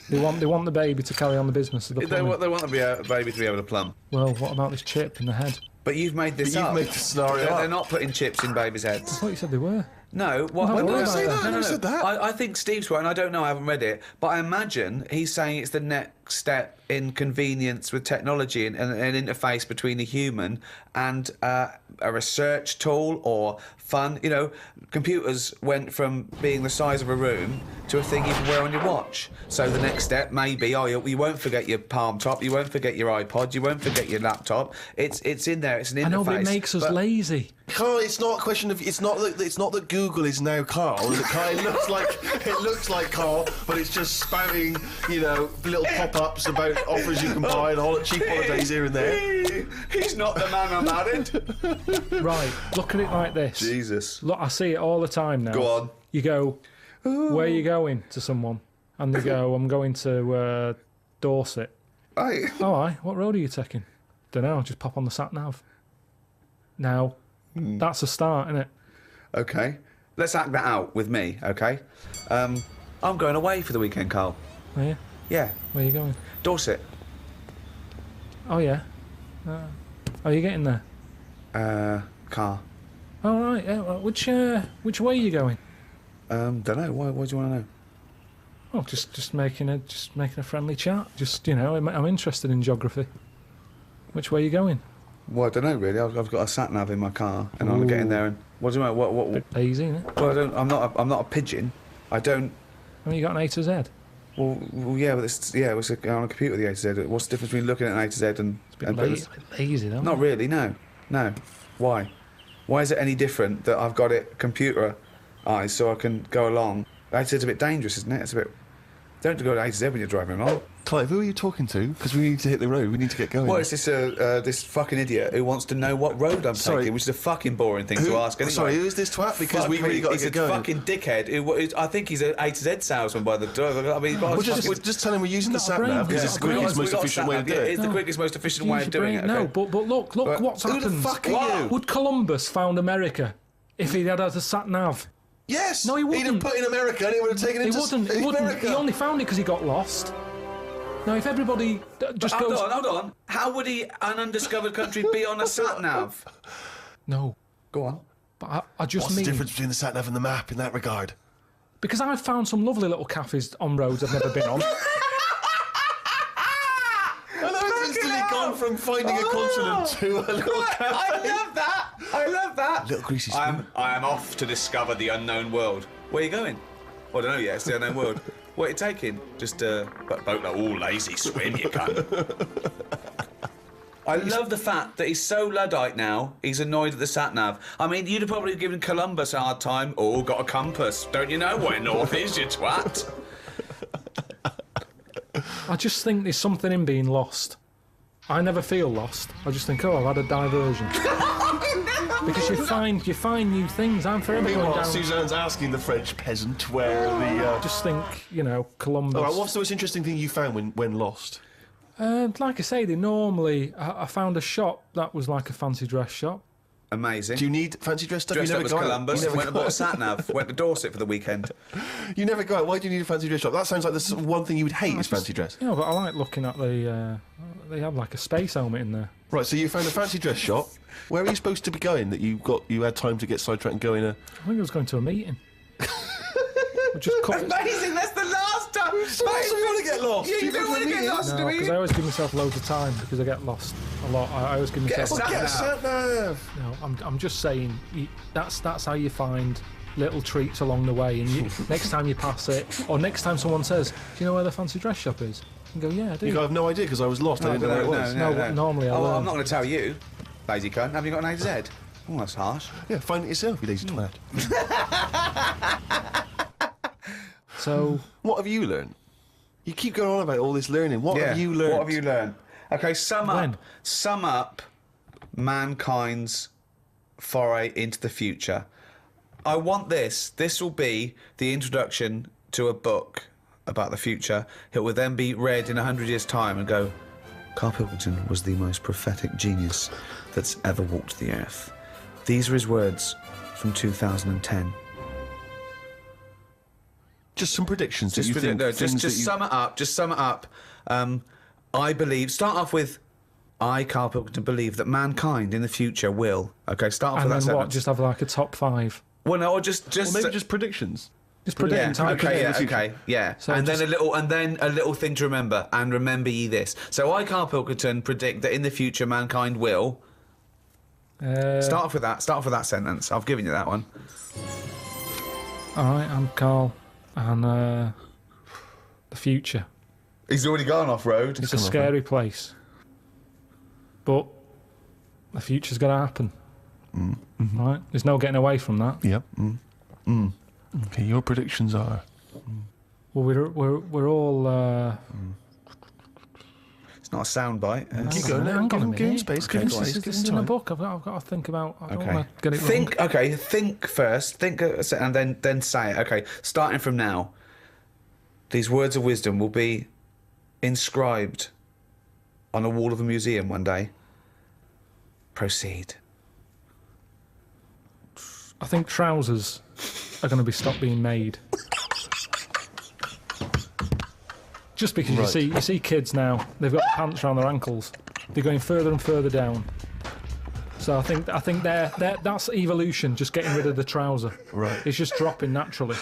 They want the baby to carry on the business of the plumbing. They want the baby to be able to plumb. Well, what about this chip in the head? But you've made this up. You've made the scenario up. They're not putting chips in babies' heads. I thought you said they were. No, When did I say that? I never said that. I think Steve's right, and I don't know, I haven't read it, but I imagine he's saying it's the next step in convenience with technology and an interface between a human and a research tool or fun. You know, computers went from being the size of a room to a thing you can wear on your watch. So the next step may be, you won't forget your palm top, you won't forget your iPod, you won't forget your laptop. It's in there, it's an interface. I know, but it makes us lazy. Karl, it's not a question of. It's not that Google is now Karl. It looks like Karl, but it's just spouting, little pop-ups about offers you can buy and cheap holidays here and there. He's not the man I'm married. Right, look at it like this. Jesus. Look, I see it all the time now. Go on. You go, where are you going to someone? And they go, I'm going to Dorset. Aye. Oh, aye. What road are you taking? Don't know. Just pop on the sat nav. Now, that's a start, isn't it? Okay. Let's act that out with me, okay? I'm going away for the weekend, Karl. Are you? Yeah. Where are you going? Dorset. Oh, yeah. Are you getting there? Car. Oh, right. Yeah. Well, which way are you going? Don't know. Why do you want to know? Oh, just making a friendly chat. Just, I'm interested in geography. Which way are you going? Well, I don't know really. I've got a sat nav in my car, and I want to get in there. And what do you mean? What? Bit lazy, isn't it? Well, I'm not a pigeon. I don't. I mean, you got an A to Z. Well, yeah, but it's on a computer the A to Z. What's the difference between looking at an A to Z and? It's a bit lazy, though. Not really. No. Why? Why is it any different that I've got it computerised so I can go along? A to Z's a bit dangerous, isn't it? It's a bit. Don't go to A to Z when you're driving along. Clive, who are you talking to? Because we need to hit the road. We need to get going. Well, it's this fucking idiot who wants to know what road I'm taking, which is a fucking boring thing to ask anyway. Sorry, who is this twat? Because we really got to get going. He's a fucking dickhead. I think he's an A to Z salesman by the door. I mean, just tell him we're using the sat nav because it's the quickest, most efficient way to do it. It's the quickest, most efficient way of doing it. No, but look what's happened. Who the fuck are you? Would Columbus found America if he had a sat nav? Yes. No, he wouldn't. He'd have put in America and he would have taken it to He wouldn't. America. He only found it because he got lost. Now, if everybody just goes... Hold on. How would an undiscovered country be on a sat-nav? No. Go on. But I just What's mean... the difference between the sat-nav and the map in that regard? Because I've found some lovely little cafes on roads I've never been on. And I've instantly gone from finding a continent to a little cafe. I love that. Little greasy spoon. I am off to discover the unknown world. Where are you going? Well, I don't know yet. It's the unknown world. What are you taking? Just a boat, lazy swim, you cunt. I love the fact that he's so Luddite now, he's annoyed at the sat-nav. I mean, you'd have probably given Columbus a hard time. Oh, got a compass. Don't you know where north is, you twat? I just think there's something in being lost. I never feel lost. I just think, I've had a diversion. Because you find new things. I'm forever going down... Suzanne's asking the French peasant where the... I just think, Columbus... All right, what's the most interesting thing you found when lost? Like I say, I found a shop that was like a fancy dress shop. Amazing. Do you need fancy dress stuff? Dressed You up never as go Columbus, out. went and bought a sat-nav, went to Dorset for the weekend. You never go out. Why do you need a fancy dress shop? That sounds like the one thing you would hate is fancy dress. Yeah, but I like looking at they have like a space helmet in there. Right, so you found a fancy dress shop. Where are you supposed to be going that you had time to get sidetracked and go in a... I think I was going to a meeting. Amazing, that's the last time. So you want to get lost? Yeah, you don't want to get lost, do No, we? because I always give myself loads of time because I get lost a lot. I always give myself... Get a sat-nav. No, I'm just saying, that's how you find little treats along the way, and next time you pass it, or next time someone says, do you know where the fancy dress shop is? You go, yeah, I do. You go, I have no idea because I was lost. I didn't know where it was. No, normally I learn. I'm not going to tell you, lazy cunt. Have you got an A to Z? Oh, that's harsh. Yeah, find it yourself, you lazy twat. So... What have you learned? You keep going on about all this learning. What have you learned? What have you learned? Okay, sum up mankind's foray into the future. I want this. This will be the introduction to a book about the future. It will then be read in 100 years' time and go, Karl Pilkington was the most prophetic genius that's ever walked the earth. These are his words from 2010. Just some predictions. Just sum it up. Just sum it up. I believe. Start off with, I, Karl Pilkington, believe that mankind in the future will. Okay, start off with that And then what? sentence. Just have like a top 5. Well, no, or just Or maybe just predictions. Just predict. Yeah. So and then a little thing to remember. And remember ye this. So I, Karl Pilkington, predict that in the future mankind will. Start off with that. Start off with that sentence. I've given you that one. All right, I'm Karl, and the future. He's already gone off road. It's a scary place, but the future's going to happen. Mm-hmm. Right? There's no getting away from that. Yep. Okay, your predictions are. Well, we're all. It's not a soundbite. Keep going. Hang on a Give him minute. space. This is in a book. I've got to think about. I don't want to get it wrong. Think first. Think and then say it. Okay, starting from now. These words of wisdom will be inscribed on a wall of a museum one day. Proceed. I think trousers are going to be stopped being made. Just because you see kids now, they've got pants around their ankles. They're going further and further down. So I think that's evolution, just getting rid of the trouser. Right. It's just dropping naturally.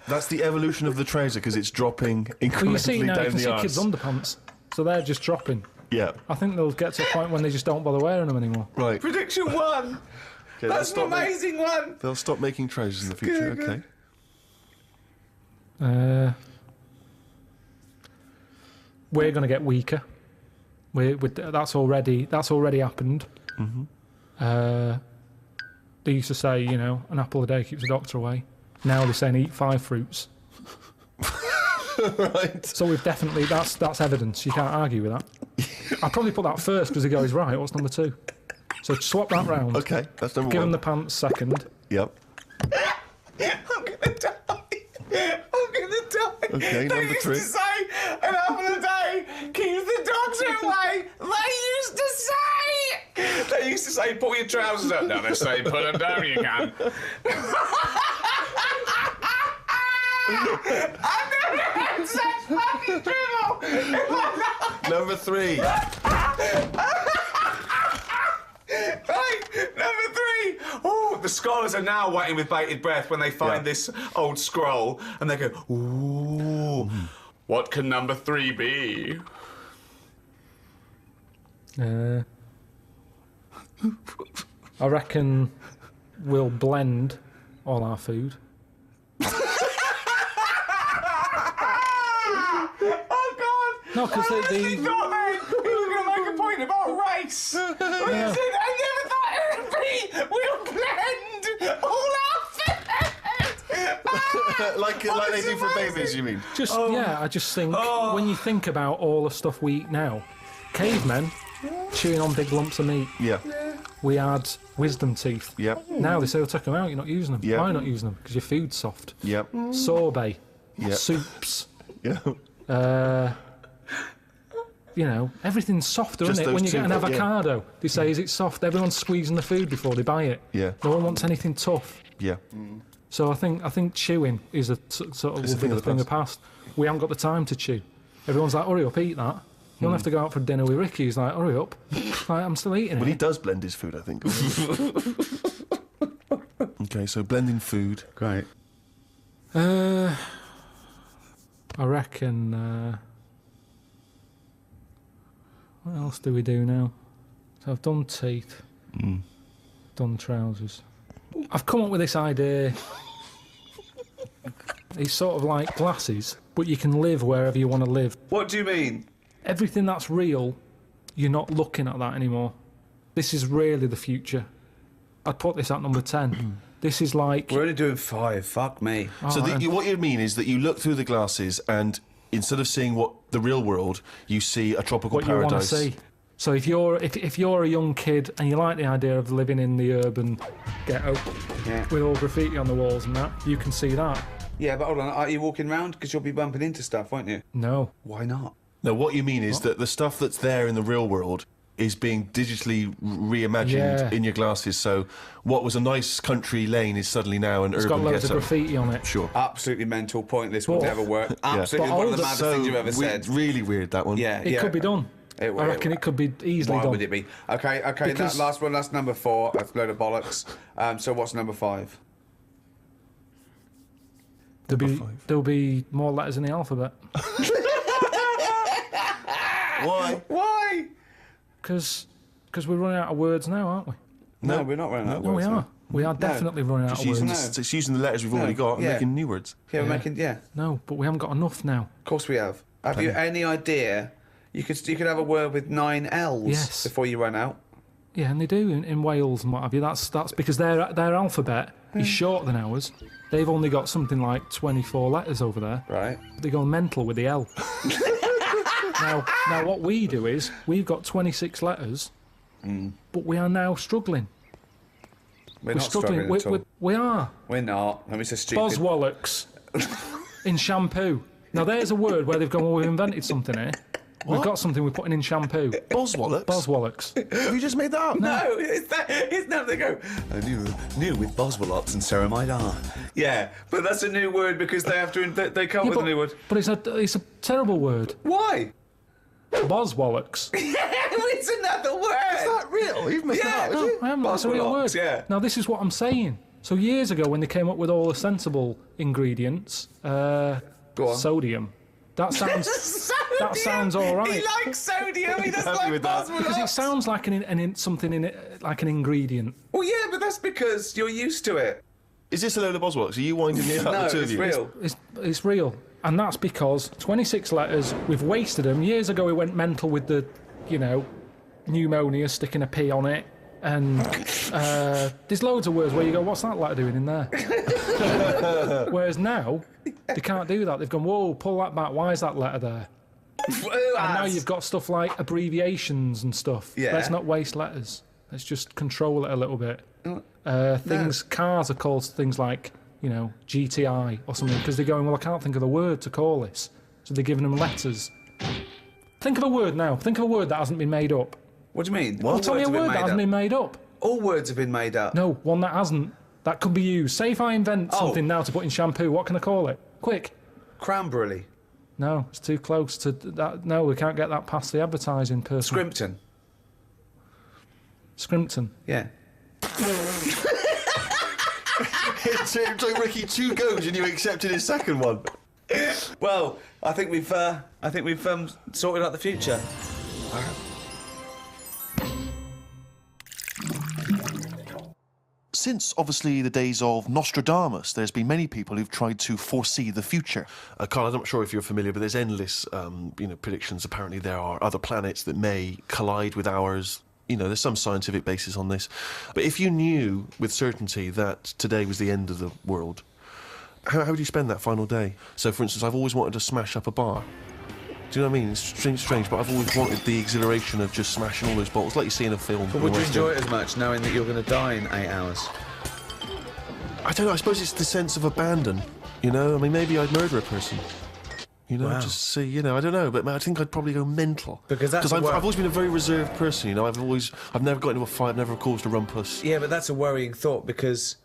That's the evolution of the trouser because it's dropping incrementally Well, you see now, down you can the see arse. kids' underpants, so they're just dropping. Yeah. I think they'll get to a point when they just don't bother wearing them anymore. Right. Prediction 1. Okay, That's an amazing one. They'll stop making trousers in the future. Good. We're going to get weaker. That's already happened. Mm-hmm. They used to say, an apple a day keeps the doctor away. Now they're saying eat 5 fruits. Right. So we've definitely, that's evidence. You can't argue with that. I'd probably put that first because the guy's right. What's number 2? So swap that round. Okay, that's number 1. Give him the pants second. Yep. I'm gonna die. I'm gonna die. Okay, they number used 3. to say, an apple a day keeps the dogs away. They used to say, pull your trousers up. Now they say, put them down, you can. I've never had such fucking dribble. Number 3. Right, number 3. Oh, the scholars are now waiting with bated breath when they find this old scroll, and they go, ooh, what can number 3 be? I reckon we'll blend all our food. Oh, God! No, because I honestly thought then he was going to make a point about race. When he said, I never thought it would be, we'll blend all our food. like they do for babies, you mean? I just think when you think about all the stuff we eat now, cavemen chewing on big lumps of meat. Yeah. We had wisdom teeth. Yep. Now they say, take them out, you're not using them. Yep. Why are you not using them? Because your food's soft. Yep. Sorbet. Yep. Soups. Yeah. Everything's softer, Just isn't it? When you those get an two, avocado, they say, is it soft? Everyone's squeezing the food before they buy it. Yeah. No one wants anything tough. Yeah. So I think chewing is a sort of It's a thing of the thing of the past. We haven't got the time to chew. Everyone's like, hurry up, eat that. You don't have to go out for dinner with Ricky. He's like, hurry up. Like, I'm still eating Well, it. he does blend his food, I think. Okay, so blending food. Great. I reckon... what else do we do now? So I've done teeth. Done trousers. I've come up with this idea. It's sort of like glasses, but you can live wherever you want to live. What do you mean? Everything that's real, you're not looking at that anymore. This is really the future. I'd put this at number 10. This is like... We're only doing 5. Fuck me. So what you mean is that you look through the glasses and instead of seeing what the real world, you see a tropical what paradise. You want to see. So if you're a young kid and you like the idea of living in the urban ghetto with all graffiti on the walls and that, you can see that. Yeah, but hold on. Are you walking around? Because you'll be bumping into stuff, won't you? No. Why not? No, what you mean is that the stuff that's there in the real world is being digitally reimagined in your glasses. So what was a nice country lane is suddenly now an urban ghetto. It's got loads of graffiti on it. Sure. Absolutely mental, pointless, would never work. Absolutely one of the maddest things you've ever said. Really weird, that one. Yeah, It could be done. I reckon it could be easily Why done. would it be? Okay, Because- that last one, that's number 4. That's a load of bollocks. So what's number 5? There'll be more letters in the alphabet. Why? Why? Because we're running out of words now, aren't we? No, we're not running out of No, we words. are. We are definitely running out of words. Just using the letters we've already got and making new words. Yeah, we're making, No, but we haven't got enough now. Of course we have. Have you any idea? You could have a word with 9 L's Yes. before you run out. Yeah, and they do in Wales and what have you. That's because their alphabet is shorter than ours. They've only got something like 24 letters over there. Right. They go mental with the L. Now what we do is we've got 26 letters, but we are now struggling. We're not struggling at all. We are. We're not. I mean, it's a stupid... Boswallocks in shampoo. Now there's a word where they've gone, well, we've invented something here. We've got something we're putting in shampoo. Boswallocks? Boswallocks. Have you just made that up? No, it's now they go, new with Boswellots and ceramide R. Yeah, but that's a new word because they have to, they come up with a new word. But it's a terrible word. Why? Boswallocks. It's another word. Is that real? You've made that up, is it? I haven't. That's a real word. Yeah. Now this is what I'm saying. So years ago, when they came up with all the sensible ingredients, Go on. sodium. That sounds. That sounds all right. He likes sodium. He doesn't Happy like with that. Boswellots. Because it sounds like something in it, like an ingredient. Well, yeah, but that's because you're used to it. Is this a load of Boswellocks? Are you winding me up? No, the two it's of you? real. It's real, and that's because 26 letters. We've wasted them. Years ago, we went mental with the, pneumonia, sticking a P on it. And there's loads of words where you go, what's that letter doing in there? Whereas now, they can't do that. They've gone, whoa, pull that back. Why is that letter there? And now you've got stuff like abbreviations and stuff. Yeah. Let's not waste letters. Let's just control it a little bit. Cars are called things like, you know, GTI or something, because they're going, well, I can't think of the word to call this. So they're giving them letters. Think of a word now. Think of a word that hasn't been made up. What do you mean? Well, tell me a word that hasn't been made up. All words have been made up. No, one that hasn't. That could be used. Say if I invent something now to put in shampoo, what can I call it? Quick. Cranberry. No, it's too close to that. No, we can't get that past the advertising person. Scrimpton. Scrimpton. Yeah. It took Ricky 2 goes and you accepted his second one. Well, I think we've sorted out the future. Since, obviously, the days of Nostradamus, there's been many people who've tried to foresee the future. Karl, I'm not sure if you're familiar, but there's endless, predictions. Apparently there are other planets that may collide with ours. You know, there's some scientific basis on this. But if you knew with certainty that today was the end of the world, how would you spend that final day? So, for instance, I've always wanted to smash up a bar. Do you know what I mean? It's strange, but I've always wanted the exhilaration of just smashing all those bottles, like you see in a film. But would you enjoy it as much, knowing that you're going to die in 8 hours? I don't know, I suppose it's the sense of abandon, you know? I mean, maybe I'd murder a person. You know, Wow. just see, you know, I don't know, but I think I'd probably go mental. Because I've always been a very reserved person, you know? I've never got into a fight, I've never caused a rumpus. Yeah, but that's a worrying thought, because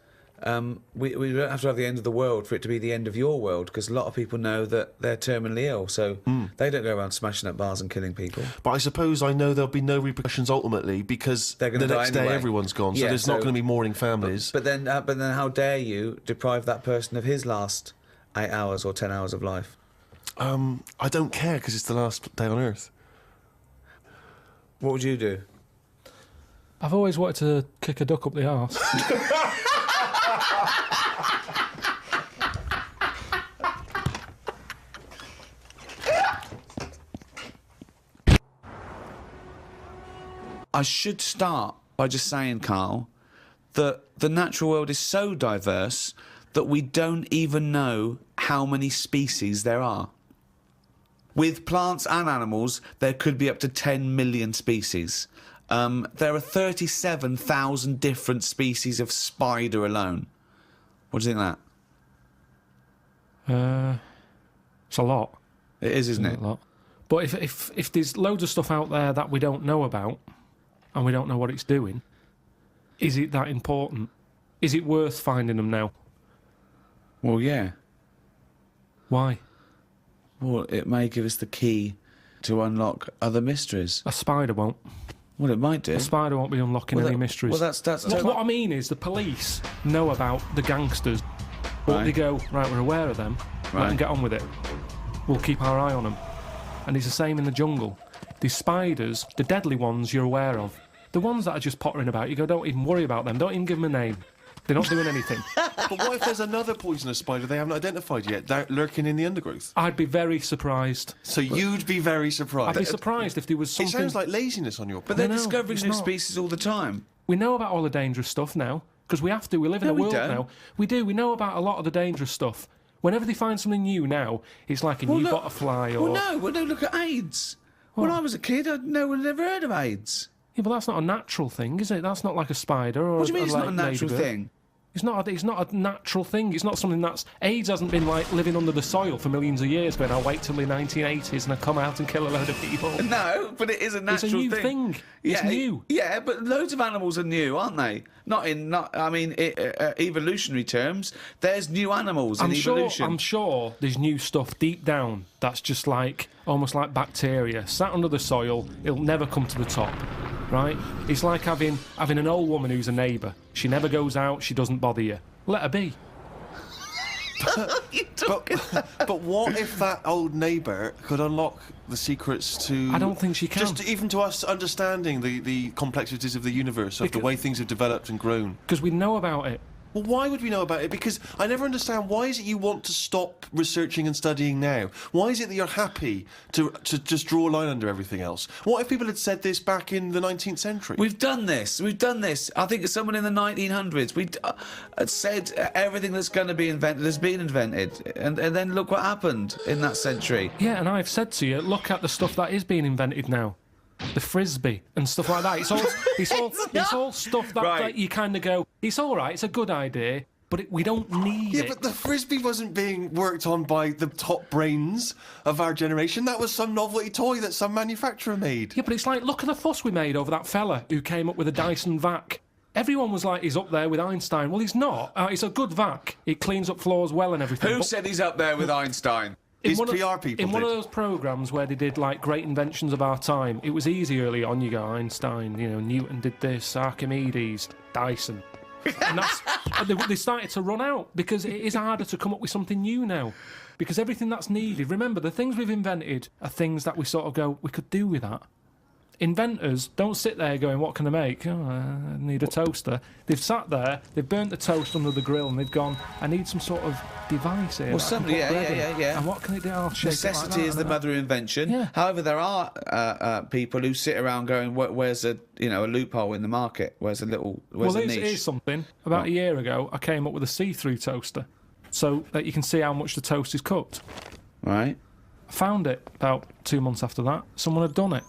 we don't have to have the end of the world for it to be the end of your world, because a lot of people know that they're terminally ill, so they don't go around smashing up bars and killing people. But I suppose I know there'll be no repercussions ultimately, because They're gonna the die next day anyway. everyone's gone, so Yeah, there's not going to be mourning families. But then how dare you deprive that person of his last 8 hours or 10 hours of life? I don't care, because it's the last day on Earth. What would you do? I've always wanted to kick a duck up the arse. I should start by just saying, Karl, that the natural world is so diverse that we don't even know how many species there are. With plants and animals, there could be up to 10 million species. There are 37,000 different species of spider alone. What do you think of that? It's a lot. It is, isn't it? A lot. But if there's loads of stuff out there that we don't know about, and we don't know what it's doing, is it that important? Is it worth finding them now? Well, yeah. Why? Well, it may give us the key to unlock other mysteries. A spider won't. Well, it might do. A spider won't be unlocking any mysteries. Well, that's what I mean is the police know about the gangsters, but Right. they go, right, we're aware of them, let them get on with it. We'll keep our eye on them. And it's the same in the jungle. These spiders, the deadly ones you're aware of, the ones that are just pottering about, you go, don't even worry about them, don't even give them a name. They're not doing anything. But what if there's another poisonous spider they haven't identified yet, they're lurking in the undergrowth? I'd be very surprised. So you'd be very surprised. I'd be surprised if there was It something... sounds like laziness on your part. But they're No, discovering it's new not. species all the time. We know about all the dangerous stuff now, because we have to. We live in No, a we world don't. now. We do. We know about a lot of the dangerous stuff. Whenever they find something new now, it's like a new butterfly or... Well, no, look at AIDS. When I was a kid, no one had ever heard of AIDS. Yeah, but that's not a natural thing, is it? That's not like a spider or What do you mean it's not a natural ladybird. thing? It's not a natural thing. It's not something that's... AIDS hasn't been, like, living under the soil for millions of years, going, I'll wait till the 1980s and I come out and kill a load of people. No, but it is a natural It's a new thing. Yeah, It's new. Yeah, but loads of animals are new, aren't they? Evolutionary terms, there's new animals in evolution. I'm sure there's new stuff deep down that's just like, almost like bacteria, sat under the soil, it'll never come to the top, right? It's like having an old woman who's a neighbour. She never goes out, she doesn't bother you. Let her be. But what if that old neighbour could unlock the secrets to... I don't think she can. Just even to us understanding the complexities of the universe, of the way things have developed and grown. Because we know about it. Well, why would we know about it? Because I never understand, why is it you want to stop researching and studying now? Why is it that you're happy to just draw a line under everything else? What if people had said this back in the 19th century? We've done this. I think it's someone in the 1900s. We said everything that's going to be invented has been invented. And then look what happened in that century. Yeah, and I've said to you, look at the stuff that is being invented now. The frisbee and stuff like that. It's all stuff that you kind of go, it's all right, it's a good idea, but we don't need it. Yeah, but the frisbee wasn't being worked on by the top brains of our generation. That was some novelty toy that some manufacturer made. Yeah, but it's like, look at the fuss we made over that fella who came up with a Dyson vac. Everyone was like, he's up there with Einstein. Well, he's not. It's a good vac. It cleans up floors well and everything. Who said he's up there with Einstein? His PR people In one of those programmes where they did, like, great inventions of our time, it was easy early on. You go, Einstein, Newton did this, Archimedes, Dyson. And they started to run out, because it is harder to come up with something new now. Because everything that's needed, remember, the things we've invented are things that we sort of go, we could do with that. Inventors don't sit there going, what can I make? Oh, I need a toaster. They've sat there, they've burnt the toast under the grill, and they've gone, I need some sort of device here. Well, somebody, yeah. And what can it do? I'll shake Necessity it like that, is the mother of invention. Yeah. However, there are people who sit around going, where's a loophole in the market? Where's a niche? Here's something. About a year ago, I came up with a see-through toaster, so that you can see how much the toast is cooked. Right. I found it about 2 months after that. Someone had done it.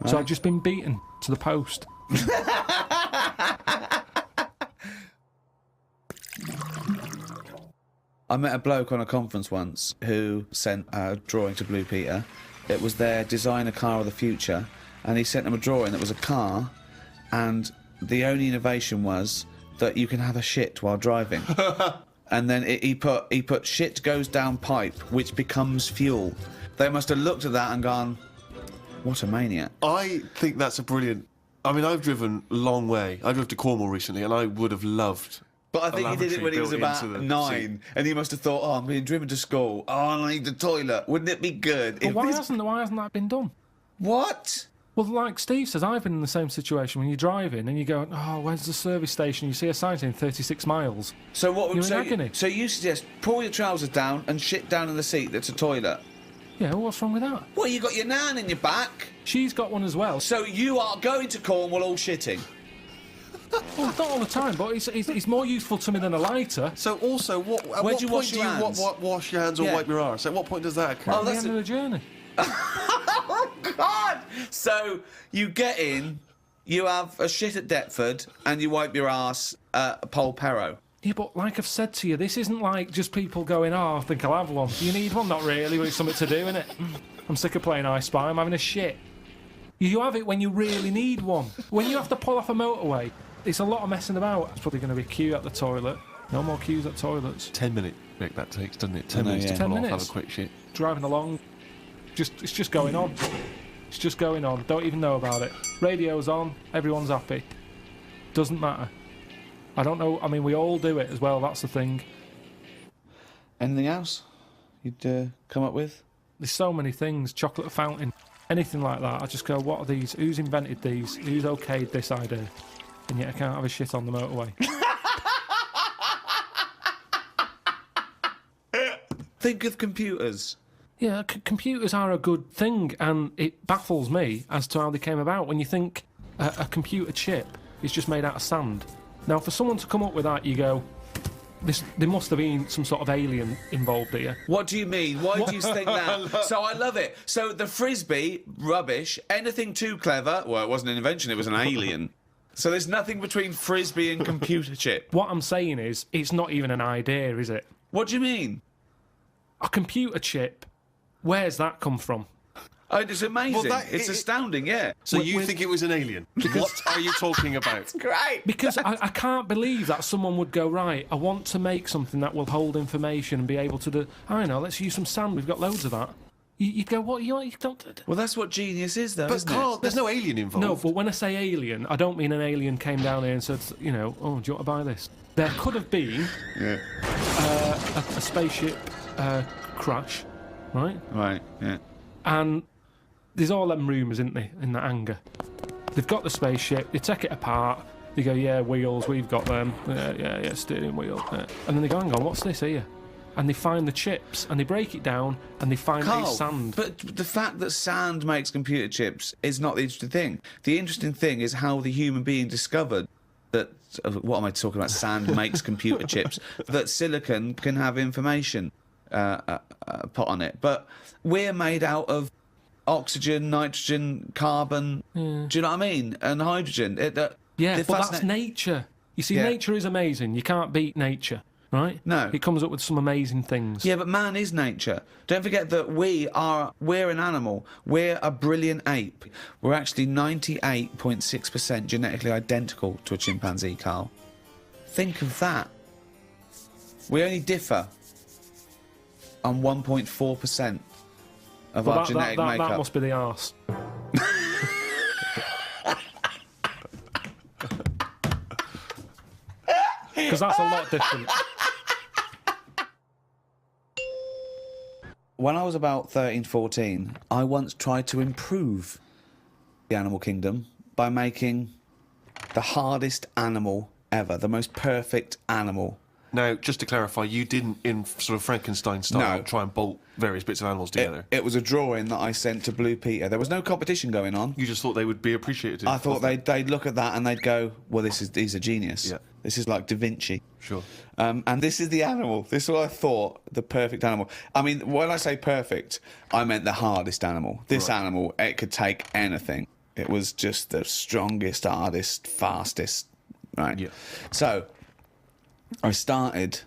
So I've just been beaten to the post. I met a bloke on a conference once who sent a drawing to Blue Peter. It was their designer car of the future, and he sent them a drawing that was a car, and the only innovation was that you can have a shit while driving. And then he put shit goes down pipe, which becomes fuel. They must have looked at that and gone, what a maniac. I think that's a brilliant... I mean, I've driven a long way. I drove to Cornwall recently, and I would have loved... But I think he did it when he was about 9, and he must have thought, I'm being driven to school. Oh, I need the toilet. Wouldn't it be good? But why hasn't that been done? What? Well, like Steve says, I've been in the same situation when you're driving and you go, oh, where's the service station? You see a sign saying 36 miles. So what would you're in agony. So you suggest pull your trousers down and shit down in the seat that's a toilet? Yeah, well, what's wrong with that? Well, you got your nan in your back. She's got one as well. So you are going to Cornwall all shitting? Well, not all the time, but it's more useful to me than a lighter. So also, at what point do you wash your hands or wipe your arse? At what point does that occur? At the end of the journey. Oh, God! So you get in, you have a shit at Deptford, and you wipe your arse at Polperro. Yeah, but like I've said to you, this isn't like just people going, oh, I think I'll have one. You need one? Not really, but it's something to do, innit? I'm sick of playing I Spy, I'm having a shit. You have it when you really need one. When you have to pull off a motorway, it's a lot of messing about. It's probably going to be a queue at the toilet. No more queues at toilets. 10-minute break that takes, doesn't it? 10 minutes to pull off, have a quick shit. Driving along, it's just going on. It's just going on. Don't even know about it. Radio's on, everyone's happy. Doesn't matter. I don't know, I mean, we all do it as well, that's the thing. Anything else you'd come up with? There's so many things. Chocolate fountain, anything like that. I just go, what are these? Who's invented these? Who's okayed this idea? And yet I can't have a shit on the motorway. Think of computers. Yeah, computers are a good thing, and it baffles me as to how they came about. When you think a computer chip is just made out of sand. Now, for someone to come up with that, you go, there must have been some sort of alien involved here. What do you mean? Why do you think that? So I love it. So the frisbee, rubbish. Anything too clever, well, it wasn't an invention, it was an alien. So there's nothing between frisbee and computer chip. What I'm saying is, it's not even an idea, is it? What do you mean? A computer chip, where's that come from? Oh, it's amazing. Well, it's astounding, yeah. So you think it was an alien? What are you talking about? Great. Because I can't believe that someone would go, right, I want to make something that will hold information and be able to do... I know, let's use some sand, we've got loads of that. You'd go, what? You don't... Well, that's what genius is, though, isn't Carl, it? There's no alien involved. No, but when I say alien, I don't mean an alien came down here and said, oh, do you want to buy this? There could have been a spaceship crash, right? Right, yeah. And there's all them rumours, isn't there, in that hangar. They've got the spaceship, they take it apart, They go, yeah, wheels, we've got them. Yeah, steering wheel. Yeah. And then they go, hang on, what's this here? And they find the chips, and they break it down, and they find Karl, it's sand. But the fact that sand makes computer chips is not the interesting thing. The interesting thing is how the human being discovered that, what am I talking about? Sand makes computer chips. That silicon can have information put on it. But we're made out of oxygen, nitrogen, carbon. Do you know what I mean? And hydrogen. But that's nature. You see, nature is amazing. You can't beat nature, right? No. It comes up with some amazing things. Yeah, but man is nature. Don't forget that we're an animal. We're a brilliant ape. We're actually 98.6% genetically identical to a chimpanzee, Karl. Think of that. We only differ on 1.4% of our genetic makeup. That must be the arse. Because that's a lot different. When I was about 13, 14, I once tried to improve the animal kingdom by making the hardest animal ever, the most perfect animal. Now, just to clarify, you didn't, in sort of Frankenstein style, try and bolt various bits of animals together? It was a drawing that I sent to Blue Peter. There was no competition going on. You just thought they would be appreciative? I thought they'd look at that and they'd go, well, he's a genius. Yeah. This is like Da Vinci. Sure. And this is the animal. This is what I thought, the perfect animal. I mean, when I say perfect, I meant the hardest animal. This animal, it could take anything. It was just the strongest, hardest, fastest, right? Yeah. So I started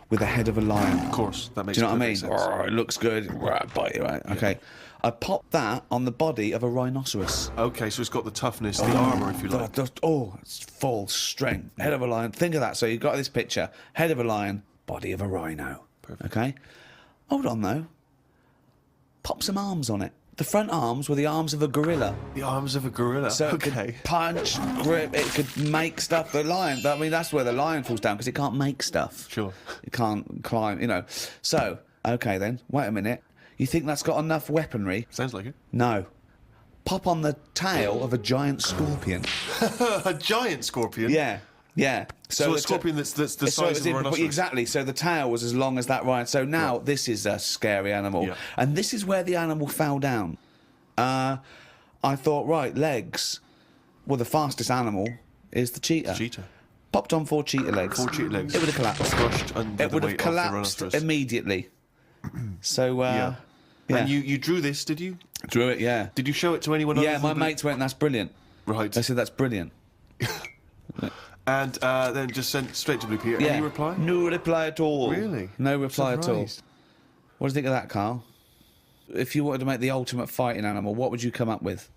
with the head of a lion. Of course, that makes Do you know what I mean? sense. It looks good. Bite you, right? Okay. I popped that on the body of a rhinoceros. Okay, so it's got the toughness, the armour, if you like. It's full strength. Head of a lion. Think of that. So you've got this picture. Head of a lion, body of a rhino. Perfect. Okay? Hold on, though. Pop some arms on it. The front arms were the arms of a gorilla. The arms of a gorilla? So it could punch, grip, it could make stuff. The lion, I mean, that's where the lion falls down, because it can't make stuff. Sure. It can't climb, you know. So, okay then, wait a minute. You think that's got enough weaponry? Sounds like it. No. Pop on the tail of a giant scorpion. A giant scorpion? Yeah, yeah. So a scorpion that's the size of a rhinoceros? Exactly, so the tail was as long as that lion. So now this is a scary animal. Yeah. And this is where the animal fell down. I thought, right, legs. Well, the fastest animal is the cheetah. Cheetah. Popped on 4 cheetah legs. 4 cheetah legs. It would have collapsed. Crushed under It would the have weight of the collapsed rhinoceros. immediately. So, Yeah. yeah. And you drew this, did you? Drew it, yeah. Did you show it to anyone Yeah, other my than mates went, that's brilliant. Right. They said, that's brilliant. And then just sent straight to Blue Peter. Yeah. Any reply? No reply at all. Really? No reply at all. Surprised. What do you think of that, Karl? If you wanted to make the ultimate fighting animal, what would you come up with?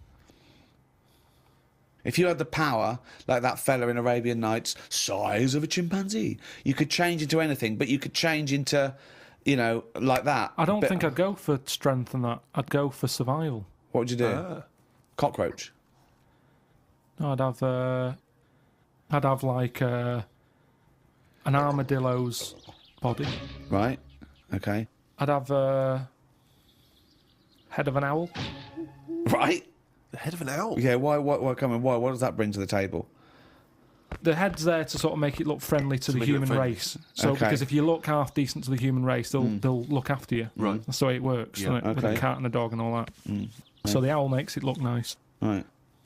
If you had the power, like that fella in Arabian Nights, size of a chimpanzee, you could change into anything, but you could change into, you know, like that. I don't think I'd go for strength and that. I'd go for survival. What would you do? Cockroach? No, I'd have like an armadillo's body. Right. Okay. I'd have a head of an owl. Right. The head of an owl? Yeah, why come on, why? What does that bring to the table? The head's there to sort of make it look friendly to the make it look human friendly. race. So Okay. because if you look half decent to the human race, they'll look after you. Right. That's the way it works, Yeah, isn't it? With okay. a cat and a dog and all that. So the owl makes it look nice. Right.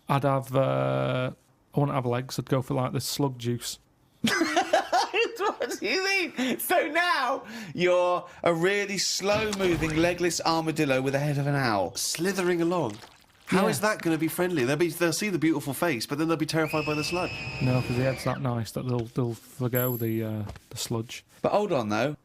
I'd have. I wouldn't have legs. I'd go for like the slug juice. What do you mean? So now you're a really slow-moving, legless armadillo with the head of an owl. Slithering along. How Yeah. is that going to be friendly? They'll see the beautiful face, but then they'll be terrified by the sludge. No, because the head's that nice that they'll forgo the sludge. But hold on though.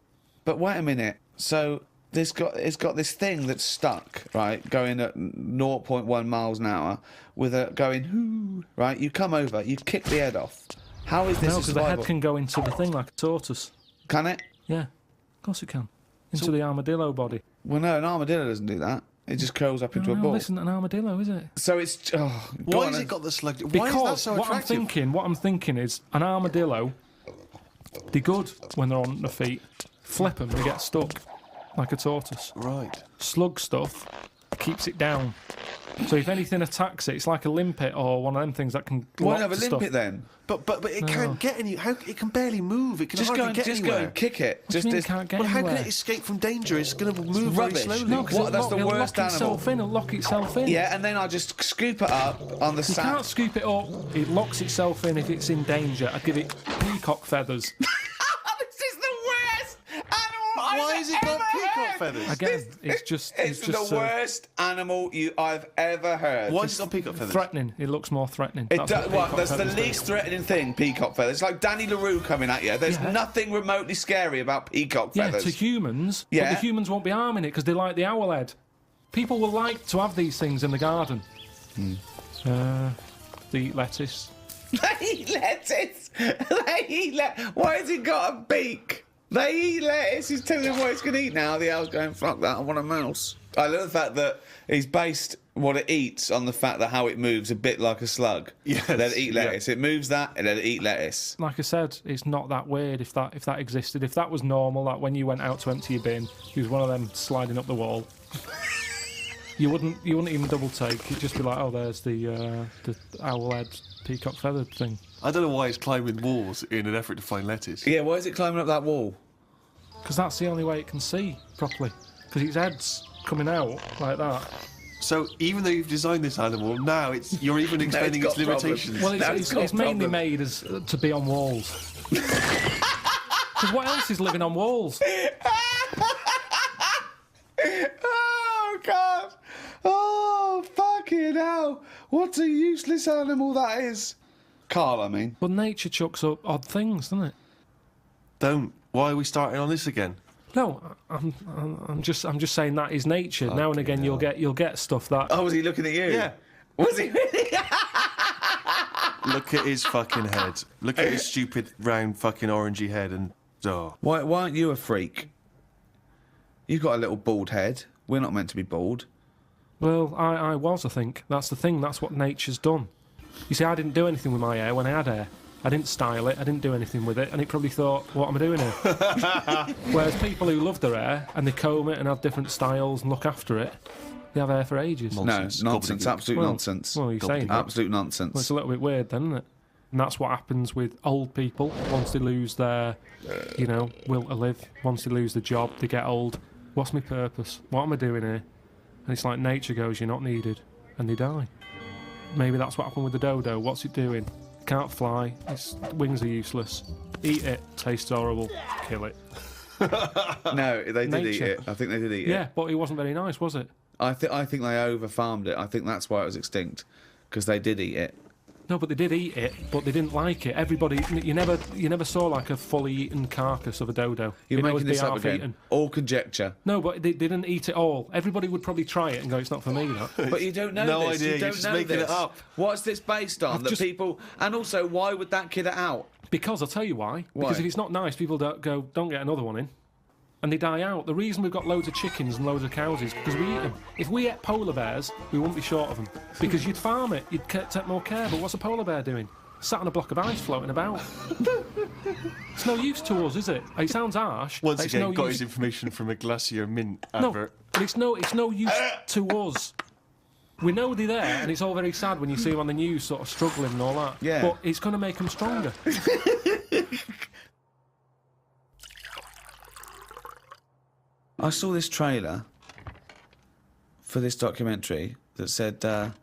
But wait a minute. So it's got this thing that's stuck, right, going at 0.1 miles an hour, with a going hoo, right? You come over, you kick the head off. How is this No, a because the survival? head can go into the thing like a tortoise. Can it? Yeah, of course it can. Into the armadillo body. Well, no, an armadillo doesn't do that. It just curls up into a No, ball. this isn't an armadillo, is it? So it's Why has it got the sludge? Why is that Because so what attractive? I'm thinking is an armadillo. They're good when they're on their feet. Flip them, they get stuck like a tortoise. Right. Slug stuff, keeps it down. So if anything attacks it, it's like a limpet or one of them things that can. Why lock not have a to stuff. limpet then? But it can't get any. How it can barely move. It can Just hardly get just anywhere. go and kick it. What do you mean it can't get Well, how anywhere? can it escape from danger? It's going to move very rubbish. slowly. No, 'cause What, that's the it'll worst lock itself animal. in. It'll lock itself in. Yeah, and then I just scoop it up on the You sand. can't scoop it up. It locks itself in if it's in danger. I'd give it peacock feathers. This is the worst animal Why has it got peacock feathers? Again, it's just the worst animal I've ever heard. Why has it got peacock feathers? threatening. It looks more threatening. It That's does, what what, peacock that's the feathers do. least threatening thing, peacock feathers. It's like Danny LaRue coming at you. There's Yeah. nothing remotely scary about peacock Yeah, feathers. to humans. Yeah. But the humans won't be harming it because they like the owl head. People will like to have these things in the garden. They eat lettuce. They eat lettuce. They eat Why has it got a beak? They eat lettuce. He's telling them what it's going to eat now. The owl's going, fuck that, I want a mouse. I love the fact that he's based what it eats on the fact that how it moves a bit like a slug. Yes, Let it eat yeah. lettuce. It moves that and let it eat lettuce. Like I said, it's not that weird if that existed. If that was normal, like when you went out to empty your bin, he was one of them sliding up the wall. You wouldn't even double take. You'd just be like, oh, there's the owl head peacock feathered thing. I don't know why it's climbing walls in an effort to find lettuce. Yeah, why is it climbing up that wall? Because that's the only way it can see properly. Because its head's coming out like that. So even though you've designed this animal, now you're even expanding got its limitations. problems. Well, Now it's got mainly problems. made as to be on walls. Because what else is living on walls? Oh, God. Oh, fucking hell. What a useless animal that is. Karl, I mean. But nature chucks up odd things, doesn't it? Don't. Why are we starting on this again? No, I'm just saying that is nature. Now and again, you'll get stuff that. Oh, was he looking at you? Yeah. Was he really? Look at his fucking head. Look at his stupid round fucking orangey head and... Oh. Why aren't you a freak? You've got a little bald head. We're not meant to be bald. Well, I was. I think that's the thing. That's what nature's done. You see, I didn't do anything with my hair when I had hair. I didn't style it. I didn't do anything with it, and it probably thought, "What am I doing here?" Whereas people who love their hair and they comb it and have different styles and look after it, they have hair for ages. Nonsense. No, nonsense. Gobbledygook. Absolute nonsense. Well, you're saying that. Absolute nonsense. Well, it's a little bit weird, then, isn't it? And that's what happens with old people once they lose their, will to live. Once they lose the job, they get old. What's my purpose? What am I doing here? And it's like nature goes, you're not needed, and they die. Maybe that's what happened with the dodo. What's it doing? It can't fly. Its wings are useless. Eat it. Tastes horrible. Kill it. No, they did eat Nature. it. I think they did eat it. Yeah, but it wasn't very nice, was it? I think they over-farmed it. I think that's why it was extinct. Because they did eat it. No, but they did eat it, but they didn't like it. Everybody, you never saw like a fully eaten carcass of a dodo. You're It'd always making this be up half again. eaten. All conjecture. No, but they didn't eat it all. Everybody would probably try it and go, it's not for me, that. But you don't know No this. idea, You you're don't just know making this. it up. What's this based on? That just- people... And also, why would that kid it out? Because I'll tell you why. Why? Because if it's not nice, people don't get another one in. And they die out. The reason we've got loads of chickens and loads of cows is because we eat them. If we ate polar bears, we wouldn't be short of them. Because you'd farm it, you'd take more care. But what's a polar bear doing? Sat on a block of ice floating about. It's no use to us, is it? It sounds harsh. Once It's again, no got use- his information from a Glacier Mint No, advert. but it's no use to us. We know they're there, and it's all very sad when you see them on the news sort of struggling and all that. Yeah. But it's going to make them stronger. I saw this trailer for this documentary that said the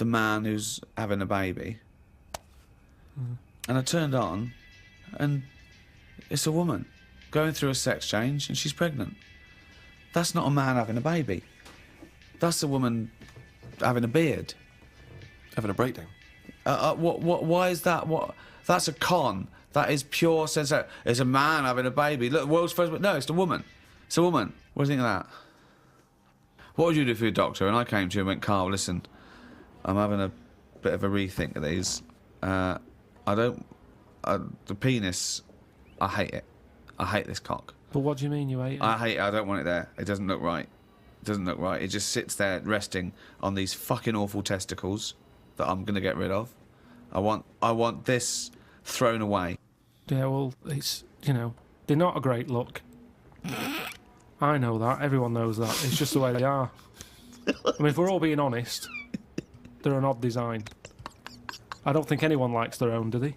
man who's having a baby. And I turned on, and it's a woman going through a sex change, and she's pregnant. That's not a man having a baby. That's a woman having a beard. Having a breakdown. Why is that? What? That's a con. That is pure sense. It's a man having a baby. Look, the world's first. No, it's a woman. It's a woman. What do you think of that? What would you do for your doctor? And I came to you and went, Karl, listen, I'm having a bit of a rethink of these. The penis, I hate it. I hate this cock. But what do you mean you hate it? I hate it. I don't want it there. It doesn't look right. It doesn't look right. It just sits there resting on these fucking awful testicles that I'm going to get rid of. I want this thrown away. Yeah, well, it's, they're not a great look. I know that. Everyone knows that. It's just the way they are. I mean, if we're all being honest, they're an odd design. I don't think anyone likes their own, do they?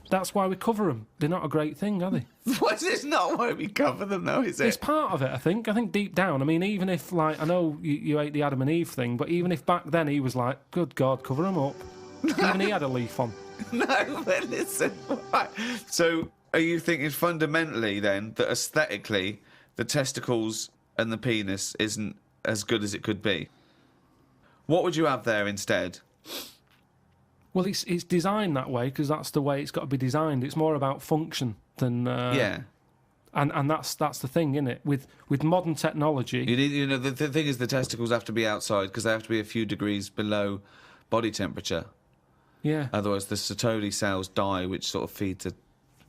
That's why we cover them. They're not a great thing, are they? What? It's not why we cover them, though, is it? It's part of it, I think. I think deep down, I mean, even if, like, I know you hate the Adam and Eve thing, but even if back then he was like, good God, cover them up. Even he had a leaf on. No, but listen. Right. So, are you thinking fundamentally, then, that aesthetically, the testicles and the penis isn't as good as it could be? What would you have there instead? Well, it's designed that way because that's the way it's got to be designed. It's more about function than yeah. And that's the thing, isn't it? With modern technology, the thing is, the testicles have to be outside because they have to be a few degrees below body temperature. Yeah. Otherwise, the Sertoli cells die, which sort of feed the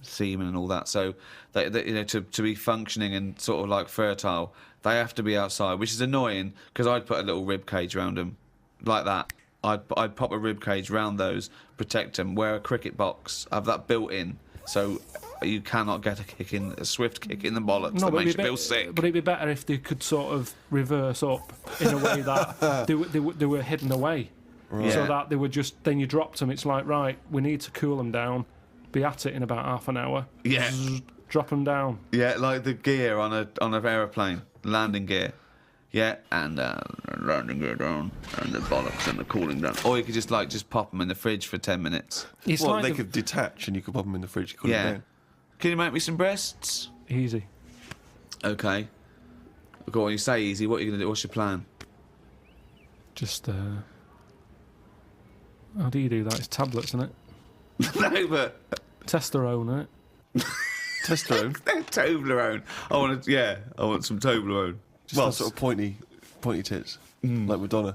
semen and all that. So, they to be functioning and sort of like fertile, they have to be outside, which is annoying because I'd put a little rib cage around them, like that. I'd pop a rib cage round those, protect them, wear a cricket box, have that built in, so you cannot get a swift kick in the bollocks that makes you feel sick. But it'd be better if they could sort of reverse up in a way that they were hidden away, right. So that they were just, then you dropped them, it's like, right, we need to cool them down, be at it in about half an hour, yeah, drop them down. Yeah, like the gear on an aeroplane, landing gear. Yeah, and landing gear down, and the bollocks and the cooling down. Or you could just pop them in the fridge for 10 minutes. Well, they could detach and you could pop them in the fridge. Cool them down. Can you make me some breasts? Easy. Okay. Go on, you say easy. What are you going to do? What's your plan? Just, how do you do that? It's tablets, isn't it? No, but... Testosterone, isn't it? Testosterone? Toblerone. I want some Toblerone. Well, sort of pointy tits, like Madonna.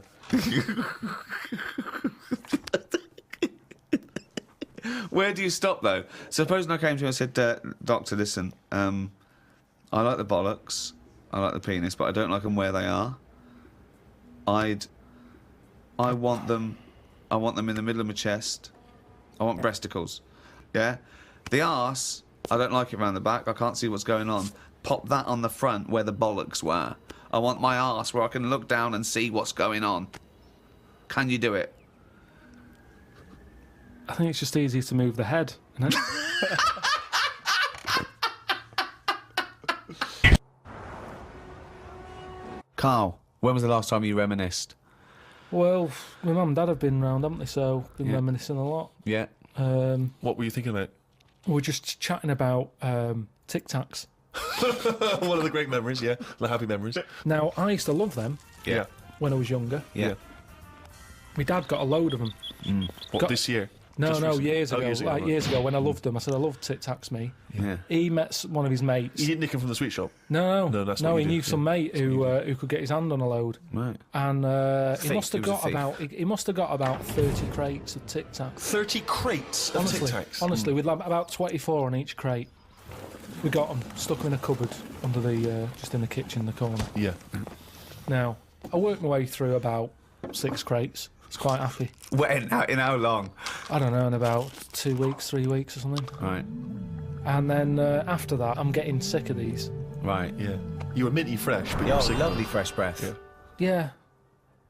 Where do you stop, though? Supposing I came to you and said, Doctor, listen, I like the bollocks, I like the penis, but I don't like them where they are. I want them in the middle of my chest. I want breasticles. Yeah? The arse, I don't like it round the back. I can't see what's going on. Pop that on the front where the bollocks were. I want my arse where I can look down and see what's going on. Can you do it? I think it's just easier to move the head, isn't it? Karl, when was the last time you reminisced? Well, my mum and dad have been round, haven't they? So been reminiscing a lot. Yeah. What were you thinking about? We're just chatting about Tic Tacs. One of the great memories, yeah. The happy memories. Now, I used to love them. Yeah. When I was younger. Yeah. My dad got a load of them. What, this year? No, recently? years ago. Years ago when I loved them. I said, I love Tic Tacs, me. Yeah. He met one of his mates. He didn't nick them from the sweet shop? No, that's what he you knew did, some mate who could get his hand on a load. Right. And he must have Thief. got about 30 crates of Tic Tacs. 30 crates of Tic Tacs? Honestly, with about 24 on each crate. We got them, stuck them in a cupboard under the, just in the kitchen in the corner. Yeah. Now, I worked my way through about 6 crates. I was quite happy. In how long? I don't know, in about 2 weeks, 3 weeks or something. Right. And then after that, I'm getting sick of these. Right. Yeah. You were minty fresh, but you were sick. Lovely fresh breath. Yeah. Yeah.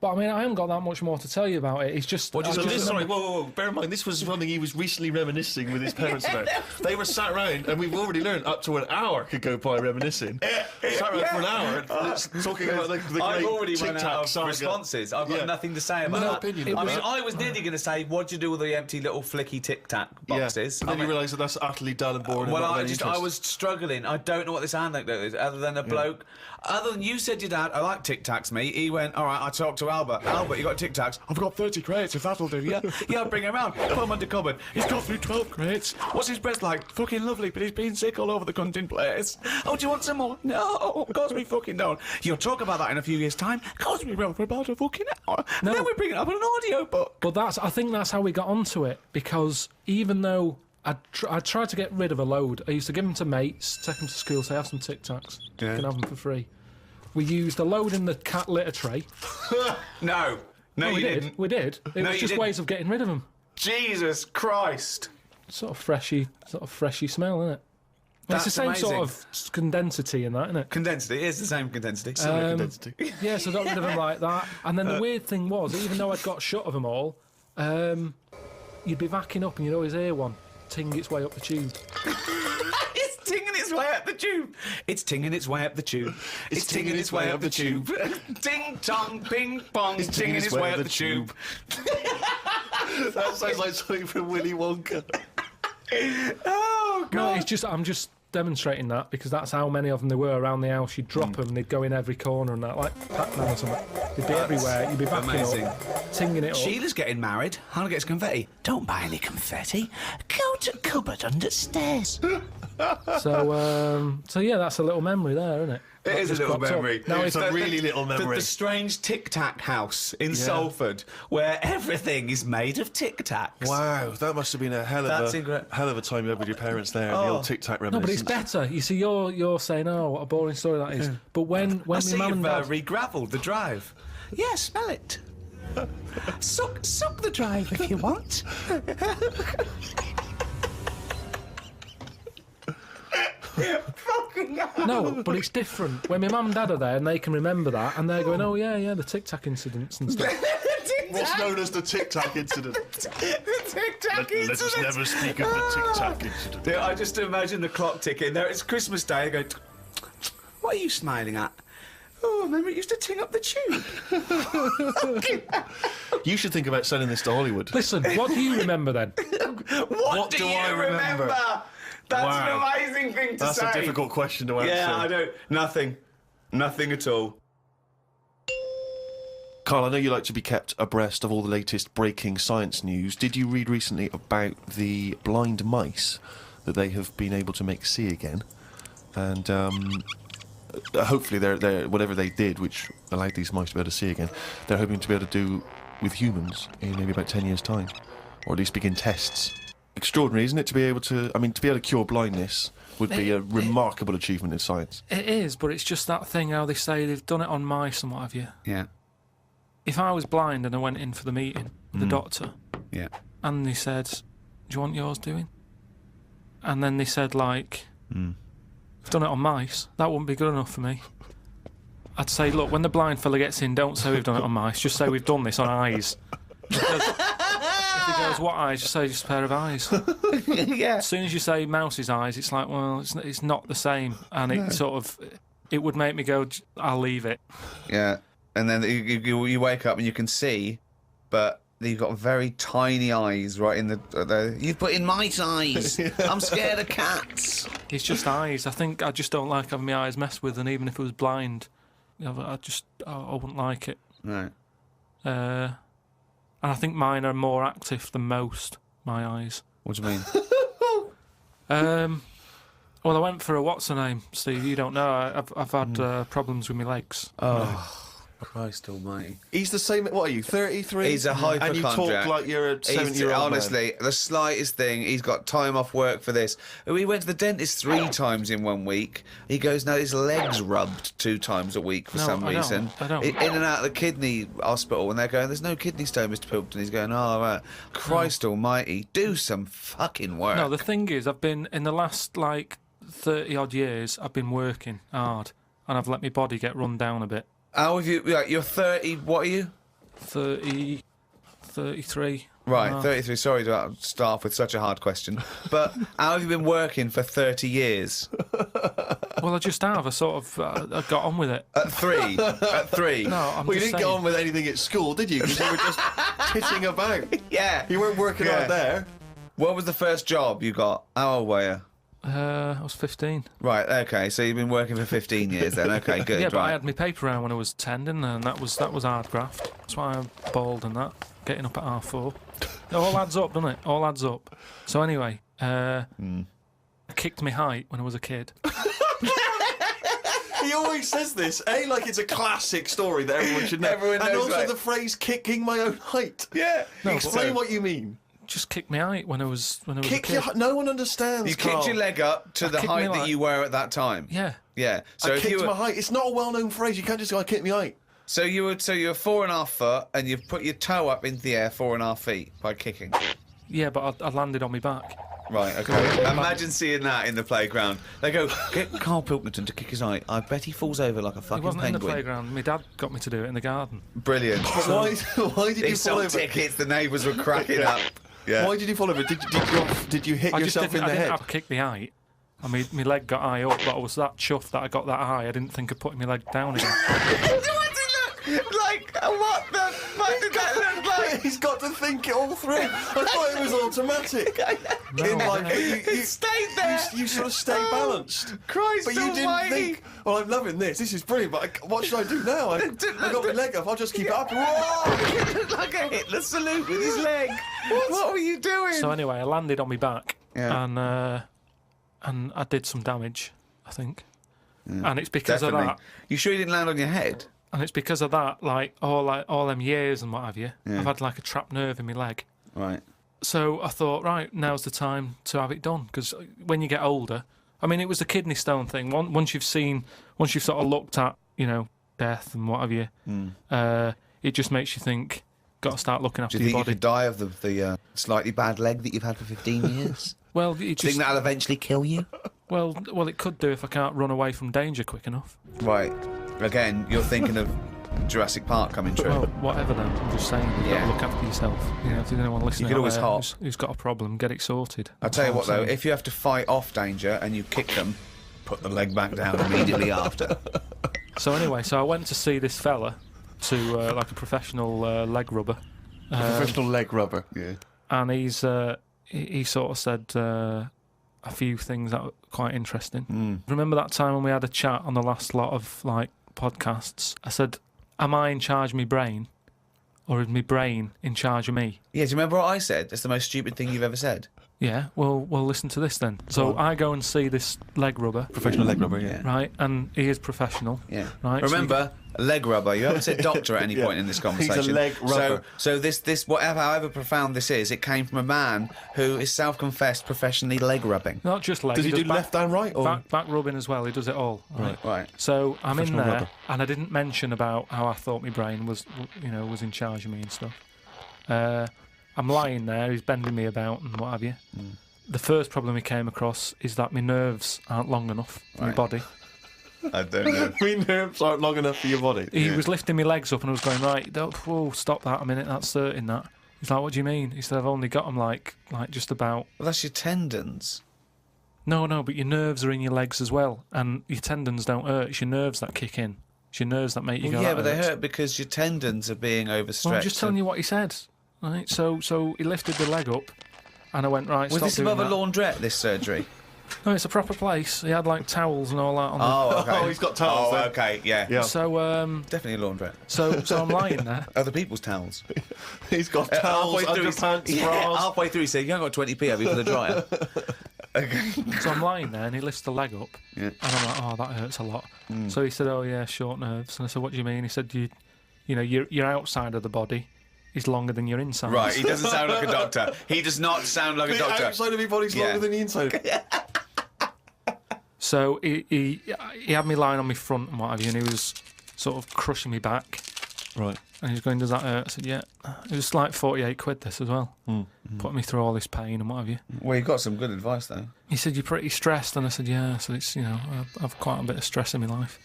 But I mean, I haven't got that much more to tell you about it. It's just... Sorry, whoa. Bear in mind, this was something he was recently reminiscing with his parents about. They were sat around, and we've already learned up to an hour could go by reminiscing. Sat around for an hour, talking about the great I've already Tic run Tac out of saga. responses. I've got nothing to say about No that. opinion. I mean, I was nearly going to say, what'd you do with the empty little flicky Tic Tac boxes? And then you realise that that's utterly dull and boring. Well, I was struggling. I don't know what this anecdote is, other than a bloke. Other than you said your dad, I like Tic Tacs, me. He went, all right, I talked to Albert. Albert, you got Tic Tacs? I've got 30 crates, if that'll do. Yeah, bring him round. Put him under cupboard. He's got through 12 crates. What's his breath like? Fucking lovely, but he's been sick all over the cunting place. Oh, do you want some more? No, of course we fucking don't. You'll talk about that in a few years' time. Of course we will for about a fucking hour. No. Then we bring it up on an audio book. But I think that's how we got onto it, because even though I tried to get rid of a load, I used to give them to mates, take them to school, say, have some Tic Tacs. Yeah. You can have them for free. We used a load in the cat litter tray. No, you didn't. We did. It was just ways of getting rid of them. Jesus Christ. Sort of freshy smell, isn't it? It's the same amazing. sort of condensity in that, isn't it? Condensity. It is the same condensity. Similar condensity. Yeah, so I got rid of them like that. And then the weird thing was, even though I'd got shot of them all, you'd be backing up and you'd always hear one ting its way up the tube. It's tinging its way up the tube. It's tinging its way up the tube. It's tinging its way up the tube. Ding tong, ping pong. It's tinging its way up the tube. That sounds like something from Willy Wonka. Oh God! No, it's just I'm just demonstrating that because that's how many of them there were around the house. You'd drop them and they'd go in every corner and that, like Pac-Man or something. They'd be everywhere. You'd be backing amazing. up, tinging it up. Sheila's getting married. Hannah gets confetti. Don't buy any confetti. Go to cupboard under stairs. So yeah, that's a little memory there, isn't it? It is a little memory. Now It's a really little memory. The strange Tic Tac house in Salford, where everything is made of Tic Tacs. Wow, that must have been a hell of a time you had with your parents there. The old Tic Tac No, but it's reminiscence. better. You see, you're saying, oh, what a boring story that is. But when I my see mum you've and dad... re-gravelled the drive. Yeah, smell it. Suck the drive if you want. No, but it's different. When my mum and dad are there and they can remember that and they're going, oh, yeah, the Tic Tac incidents and stuff. What's known as the Tic Tac incident. The Tic Tac Let us never speak of the Tic Tac incident. Yeah, I just imagine the clock ticking. There, it's Christmas Day. I go, what are you smiling at? Oh, remember it used to ting up the tube. You should think about selling this to Hollywood. Listen, what do you remember then? What do I remember? That's Wow. an amazing thing to say. That's a difficult question to answer. Yeah, I don't. Nothing at all. Karl, I know you like to be kept abreast of all the latest breaking science news. Did you read recently about the blind mice that they have been able to make see again? And hopefully, they're whatever they did, which allowed these mice to be able to see again, they're hoping to be able to do with humans in maybe about 10 years' time, or at least begin tests. Extraordinary, isn't it, to be able to cure blindness would be a remarkable achievement in science. It is, but it's just that thing how they say they've done it on mice and what have you. Yeah. If I was blind and I went in for the meeting with the doctor, Yeah. and they said, do you want yours doing? And then they said, like, we've done it on mice, that wouldn't be good enough for me. I'd say, look, when the blind fella gets in, don't say we've done it on mice, just say we've done this on eyes. Because if he goes, what eyes? Just say just a pair of eyes. Yeah. As soon as you say mouse's eyes, it's like, well, it's not the same. And it would make me go, I'll leave it. Yeah. And then you wake up and you can see, but you've got very tiny eyes right in the you've put in mice eyes. I'm scared of cats. It's just eyes. I think I just don't like having my eyes messed with, and even if I was blind, I wouldn't like it. Right. And I think mine are more active than most, my eyes. What do you mean? Well, I went for a what's her name, Steve. You don't know. I've had problems with my legs. Oh, Christ almighty. He's the same, what are you, 33? He's a And you hypochondriac. talk like you're a 70-year-old man. Honestly, the slightest thing, he's got time off work for this. We went to the dentist 3 times in 1 week. He goes, now his leg's rubbed 2 times a week for some reason. I don't. In and out of the kidney hospital, and they're going, there's no kidney stone, Mr. Pilkington. He's going, oh, right. Christ almighty, do some fucking work. No, the thing is, I've been, in the last, 30-odd years, I've been working hard, and I've let my body get run down a bit. How have you, you're 30, what are you? 33. Right, 33. Sorry to start off with such a hard question. But how have you been working for 30 years? Well, I just have. I sort of I got on with it. At 3? At 3? No, I'm Well, you just didn't get saying. on with anything at school, did you? Because you were just titting about. Yeah. You weren't working Yeah. out there. What was the first job you got? How old were you? I was 15. Right, okay, so you've been working for 15 years then. Okay, good, Yeah, but I right. had my paper round when I was 10, didn't I? And that was hard graft. That's why I'm bald and that. Getting up at 4:30. It all adds up, doesn't it? All adds up. So anyway, I kicked my height when I was a kid. He always says this, like it's a classic story that everyone should know. Everyone and knows, also right. the phrase "kicking my own height." Yeah. Explain what you mean. Just kicked my height when I was a kid. No one understands. You Karl. kicked your leg up to the kicked height my that leg. you were at that time. Yeah. Yeah. So I if kicked you were, my height. It's not a well-known phrase. You can't just go, "I kicked my height." so you were 4.5 foot, and you've put your toe up into the air 4.5 feet by kicking. Yeah, but I landed on my back. Right, okay. Imagine seeing that in the playground. They go, get Karl Pilkington to kick his eye. I bet he falls over like a fucking It wasn't penguin. in the playground. My dad got me to do it in the garden. Brilliant. Why did you He fall sold over? tickets, the neighbours were cracking up. Yeah. Why did you fall over? Did you hit yourself in the I didn't head? have a kick the eye. I mean, my leg got high up, but I was that chuffed that I got that high. I didn't think of putting my leg down again. What did it look like? What the fuck did that look like? He's got to think it all through. I thought it was automatic. It stayed there. You sort of stay balanced. Christ But you didn't almighty. think, well, I'm loving this. This is brilliant, but what should I do now? I got my leg up. I'll just keep it up. Whoa! It looked like a Hitler salute with his leg. What were you doing? So anyway, I landed on my back, Yeah. and I did some damage, I think. And it's because Definitely. of that. You sure you didn't land on your head? And it's because of that, like all them years and what have you. I've had like a trapped nerve in my leg. Right. So I thought, right, now's the time to have it done. Because when you get older, I mean, it was the kidney stone thing. Once you've sort of looked at, death and what have you, it just makes you think, got to start looking after Do you your think you body. could die of the slightly bad leg that you've had for 15 years? Well, Do you think that'll eventually kill you? well, it could do if I can't run away from danger quick enough. Right. Again, you're thinking of Jurassic Park coming true. Well, whatever then. I'm just saying, you've got to look after yourself. If there's anyone listening could out always there hop. who's got a problem, get it sorted. I'll tell you what, That's all though, I'm saying. if you have to fight off danger and you kick them, put the leg back down immediately after. So anyway, I went to see this fella, to like a professional leg rubber. Professional leg rubber. Yeah. And he sort of said a few things that were quite interesting. Remember that time when we had a chat on the last lot of like podcasts? I said, am I in charge of my brain, or is my brain in charge of me? Yeah, do you remember what I said? It's the most stupid thing you've ever said. Yeah, well, listen to this then. So I go and see this leg rubber, Professional leg rubber, yeah. right? And he is professional. Yeah. Right. Remember, leg rubber. You haven't said doctor at any Yeah. point in this conversation. He's a leg rubber. So this whatever, however profound this is, it came from a man who is self-confessed professionally leg rubbing. Not just leg. Does he do back, left and right? Or? back rubbing as well? He does it all. Right. So I'm in Professional there, rubber. and I didn't mention about how I thought my brain was in charge of me and stuff. I'm lying there. He's bending me about and what have you. The first problem he came across is that my nerves aren't long enough for my Right. body. I don't know. My nerves aren't long enough for your body. He was lifting my legs up and I was going, right, whoa, stop that a minute, that's hurting that. He's like, what do you mean? He said, I've only got them like just about... Well, that's your tendons. No, but your nerves are in your legs as well. And your tendons don't hurt, it's your nerves that kick in. It's your nerves that make you Well, go, yeah, that but they hurts. hurt because your tendons are being overstretched. Well, I'm just telling you what he said. Right, so he lifted the leg up and I went, right, Was stop this doing above a that. laundrette, this surgery? No, it's a proper place. He had like towels and all that on the... Oh, okay. Oh, he's got towels Oh, there. okay, yeah. Yeah. So, Definitely a laundrette. so I'm lying there. Other people's towels. He's got towels, underpants, bras. halfway through he said, you haven't got 20p, have you, for the dryer? Okay. So I'm lying there and he lifts the leg up Yeah. and I'm like, oh, that hurts a lot. So he said, oh yeah, short nerves. And I said, what do you mean? He said, your outside of the body is longer than your inside. Right, he doesn't sound like a doctor. He does not sound like a The doctor. outside of your body's Yeah. longer than the inside. So he had me lying on my front and what have you, and he was sort of crushing me back. Right. And he was going, does that hurt? I said, yeah. It was like 48 quid this as well. Putting me through all this pain and what have you. Well, you got some good advice, though. He said, you're pretty stressed. And I said, yeah. So it's, I've quite a bit of stress in my life.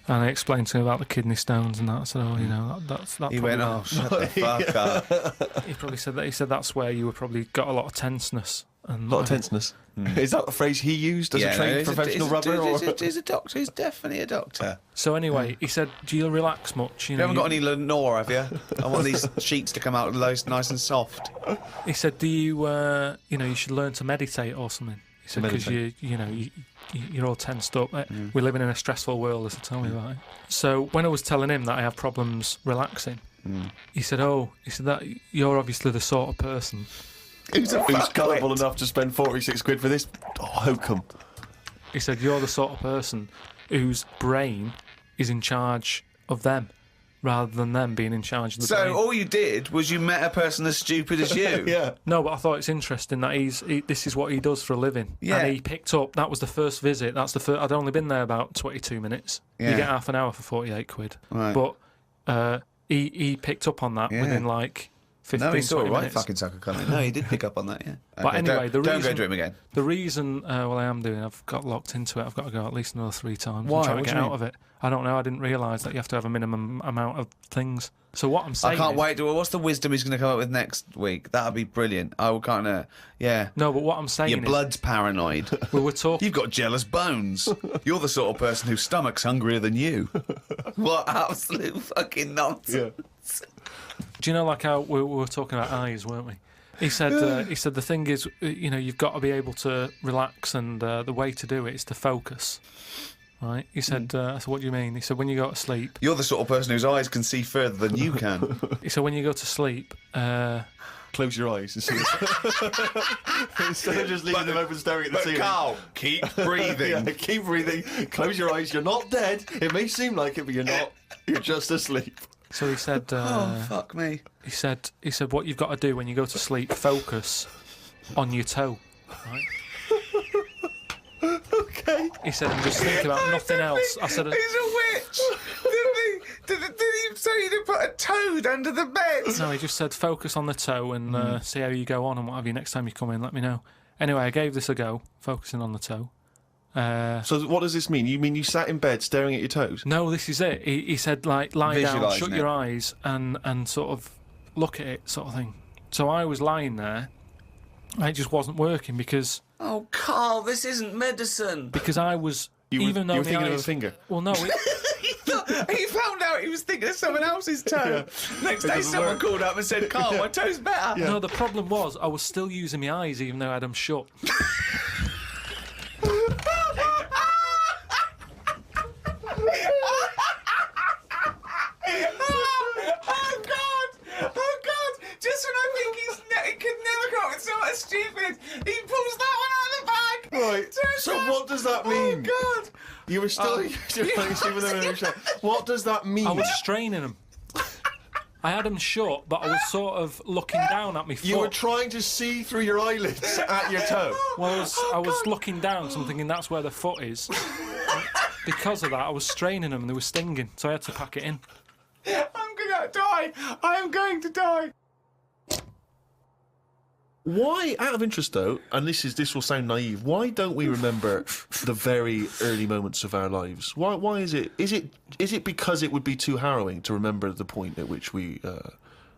And I explained to him about the kidney stones and that. I said, that's that. He probably- went, oh, shut the fuck up. He probably said that. He said that's where you were probably got a lot of tenseness. And A lot of tenseness. Is that the phrase he used as a trained professional rubber? He's a doctor. He's definitely a doctor. So anyway, he said, do you relax much? You haven't got any Lenore, have you? I want these sheets to come out nice and soft. He said, do you, you should learn to meditate or something. He said, because you're all tensed up. We're living in a stressful world, as I told me about it. So when I was telling him that I have problems relaxing, he said, that you're obviously the sort of person Who's gullible enough to spend 46 quid for this hokum? He said, you're the sort of person whose brain is in charge of them, rather than them being in charge of the brain. So all you did was you met a person as stupid as you. Yeah. No, but I thought it's interesting that this is what he does for a living. Yeah. And he picked up, that was the first visit, I'd only been there about 22 minutes. Yeah. You get half an hour for 48 quid. Right. But he picked up on that Yeah. within like 15, No, he saw a 20 right minutes. fucking sucker coming. No, he did pick up on that, yeah. But anyway, don't go dream again. The reason, well, I am doing, I've got locked into it. I've got to go at least another 3 times. Why? I'm trying What to do get you out of it. I don't know. I didn't realise that you have to have a minimum amount of things. So what I'm saying I can't is, wait. What's the wisdom he's going to come up with next week? That'll be brilliant. I will kind of, yeah. No, but what I'm saying Your is, blood's paranoid. we were talking. You've got jealous bones. You're the sort of person whose stomach's hungrier than you. What absolute fucking nonsense. Yeah. Do you know, like how we were talking about eyes, weren't we? He said the thing is, you've got to be able to relax, and the way to do it is to focus. Right? He said, I said, what do you mean? He said, when you go to sleep. You're the sort of person whose eyes can see further than you can. He said, when you go to sleep. Close your eyes and see instead of just leaving them open staring at the ceiling. Carl, keep breathing. Yeah, keep breathing. Close your eyes. You're not dead. It may seem like it, but you're not. You're just asleep. So he said, oh, fuck me. He said, what you've got to do when you go to sleep, focus on your toe. Right? Okay. He said, and just think about nothing else. I said, he's a witch. Did he say to put a toad under the bed? no, he just said, focus on the toe and see how you go on and what have you. Next time you come in, let me know. Anyway, I gave this a go, focusing on the toe. So what does this mean? You mean you sat in bed staring at your toes? No, this is it. He said, like, lie down, Visualising shut it. your eyes and sort of look at it, sort of thing. So I was lying there, and it just wasn't working because Oh, Carl, this isn't medicine. I was, You were even though my thinking of a eyes, finger. well, no, He found out he was thinking of someone else's toe. Next day, someone called up and said, Carl, my toe's better. no, the problem was I was still using my eyes even though I had them shut. Oh, God. Just when I think he could never come up with something stupid, he pulls that one out of the bag. Right. So what does that mean? Oh, God. You were still What does that mean? I was straining them. I had them shut, but I was sort of looking down at my foot. You were trying to see through your eyelids at your toe. Well, I was looking down, so I'm thinking that's where the foot is. Because of that, I was straining them and they were stinging, so I had to pack it in. I'm going to die. I am going to die. Why, out of interest though, and this will sound naive, why don't we remember the very early moments of our lives? Why is it? Is it because it would be too harrowing to remember the point at which we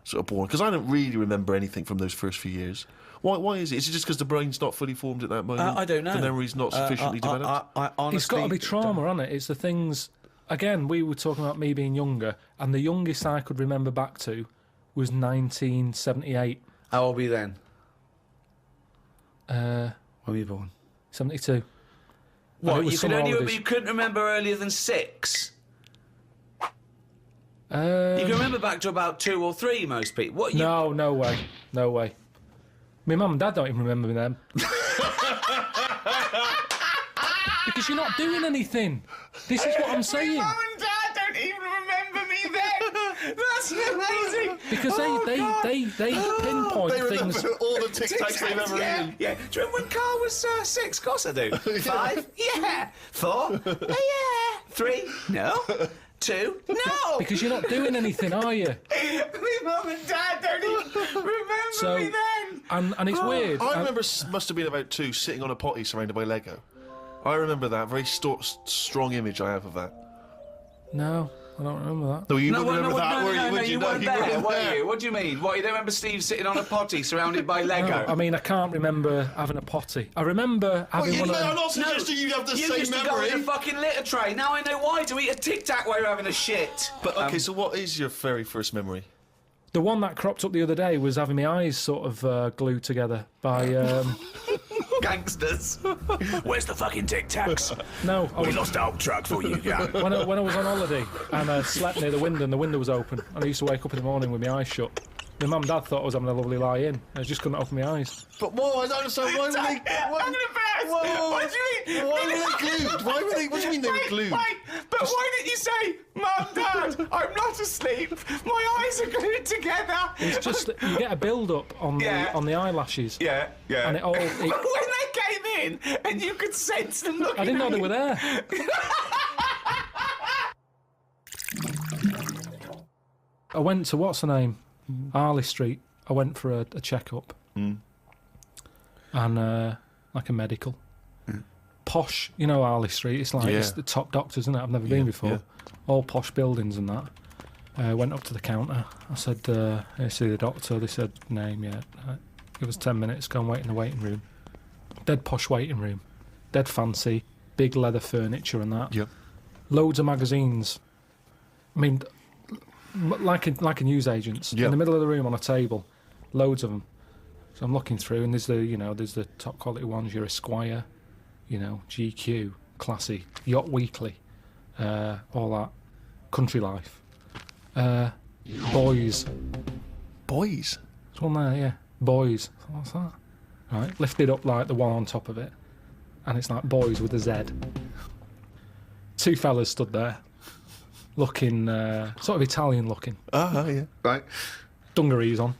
sort of born? Because I don't really remember anything from those first few years. Why is it? Is it just because the brain's not fully formed at that moment? I don't know. The memory's not sufficiently developed? I honestly, It's got to be trauma, hasn't it? It's the things. Again, we were talking about me being younger, and the youngest I could remember back to was 1978. How old were you then? When were you born? 72. What, you holidays. couldn't remember earlier than 6? You can remember back to about 2 or 3, most people. What? No way. No way. My mum and dad don't even remember them. Because you're not doing anything. This is what I'm saying. Mum and Dad don't even remember me then. That's amazing. Because they pinpoint They remember things. all the Tic Tacs they've ever eaten. Yeah. Do you remember when Karl was 6? Of course I do. 5? Yeah. 4? Yeah. 3? No. 2? No. Because you're not doing anything, are you? My mum and Dad don't even remember me then. And it's weird. I remember must have been about 2 sitting on a potty surrounded by Lego. I remember that. Very strong image I have of that. No, I don't remember that. No, you wouldn't remember that, were you? Would you weren't there, were you? What do you mean? What, you don't remember Steve sitting on a potty surrounded by Lego? No, I mean, I can't remember having a potty. I remember having one of them. I'm not suggesting you have the You same used to memory. go in a fucking litter tray. Now I know why. To eat a Tic Tac while you're having a shit. But okay, so what is your very first memory? The one that cropped up the other day was having my eyes sort of glued together by... Gangsters. Where's the fucking Tic Tacs? No, I was, Lost our truck for you, yeah. when I was on holiday and I slept near the window and the window was open and I used to wake up in the morning with my eyes shut. My mum and dad thought I was having a lovely lie-in. I just couldn't open my eyes. But whoa, I don't understand. Why were they? I'm gonna burst. Whoa. What do you mean? Why were they glued? Why were they? What do you mean they were glued? But why didn't you say, Mum, Dad, I'm not asleep. My eyes are glued together. It's just that you get a build-up on the eyelashes. Yeah. And it all... When they came in and you could sense them looking I didn't know at they you. were there. I went to, what's her name? Harley Street. I went for a checkup. And like a medical. Posh, you know Harley Street, it's like it's the top doctors, isn't it? I've never been before. All posh buildings and that. Went up to the counter. I said, I see the doctor. They said, name, It was 10 minutes, go and wait in the waiting room. Dead posh waiting room. Dead fancy. Big leather furniture and that. Yep. Loads of magazines. I mean, like a newsagent's. In the middle of the room on a table. Loads of them. So I'm looking through, and there's the top quality ones. Your Esquire, GQ, Classy, Yacht Weekly, all that. Country Life. Boys. Boys? There's one there, yeah. Boys. What's that? Right, lifted up like the one on top of it. And it's like Boys with a Z. Two fellas stood there, looking, sort of Italian looking. Yeah. Right. Dungarees on.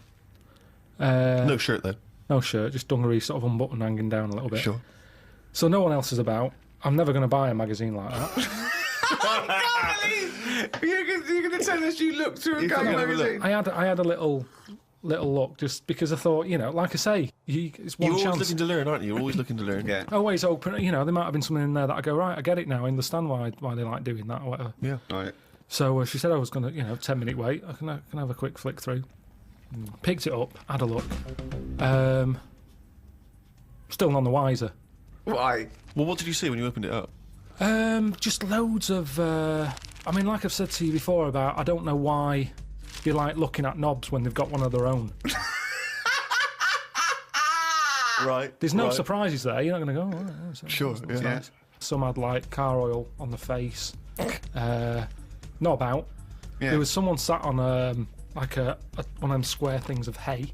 No shirt, though. No shirt, just dungarees sort of unbuttoned, hanging down a little bit. Sure. So no one else is about. I'm never going to buy a magazine like that. I can't believe you're going to tell us you looked through a game magazine. I had a little look, just because I thought, like I say, it's one chance. You're always looking to learn, aren't you? You're always looking to learn. Yeah. Always open. There might have been something in there that I go, right, I get it now. I understand why they like doing that or whatever. Yeah. Right. So she said I was going to, 10-minute wait. I can have a quick flick through. Picked it up, had a look. Still none the wiser. Why? Well, what did you see when you opened it up? Just loads of. Like I've said to you before about, I don't know why they like looking at knobs when they've got one of their own. Right. There's no surprises there. You're not going to go. Oh, Sure. Yeah. Nice. Some had like car oil on the face. Knob out. Yeah. There was someone sat on like one of them square things of hay.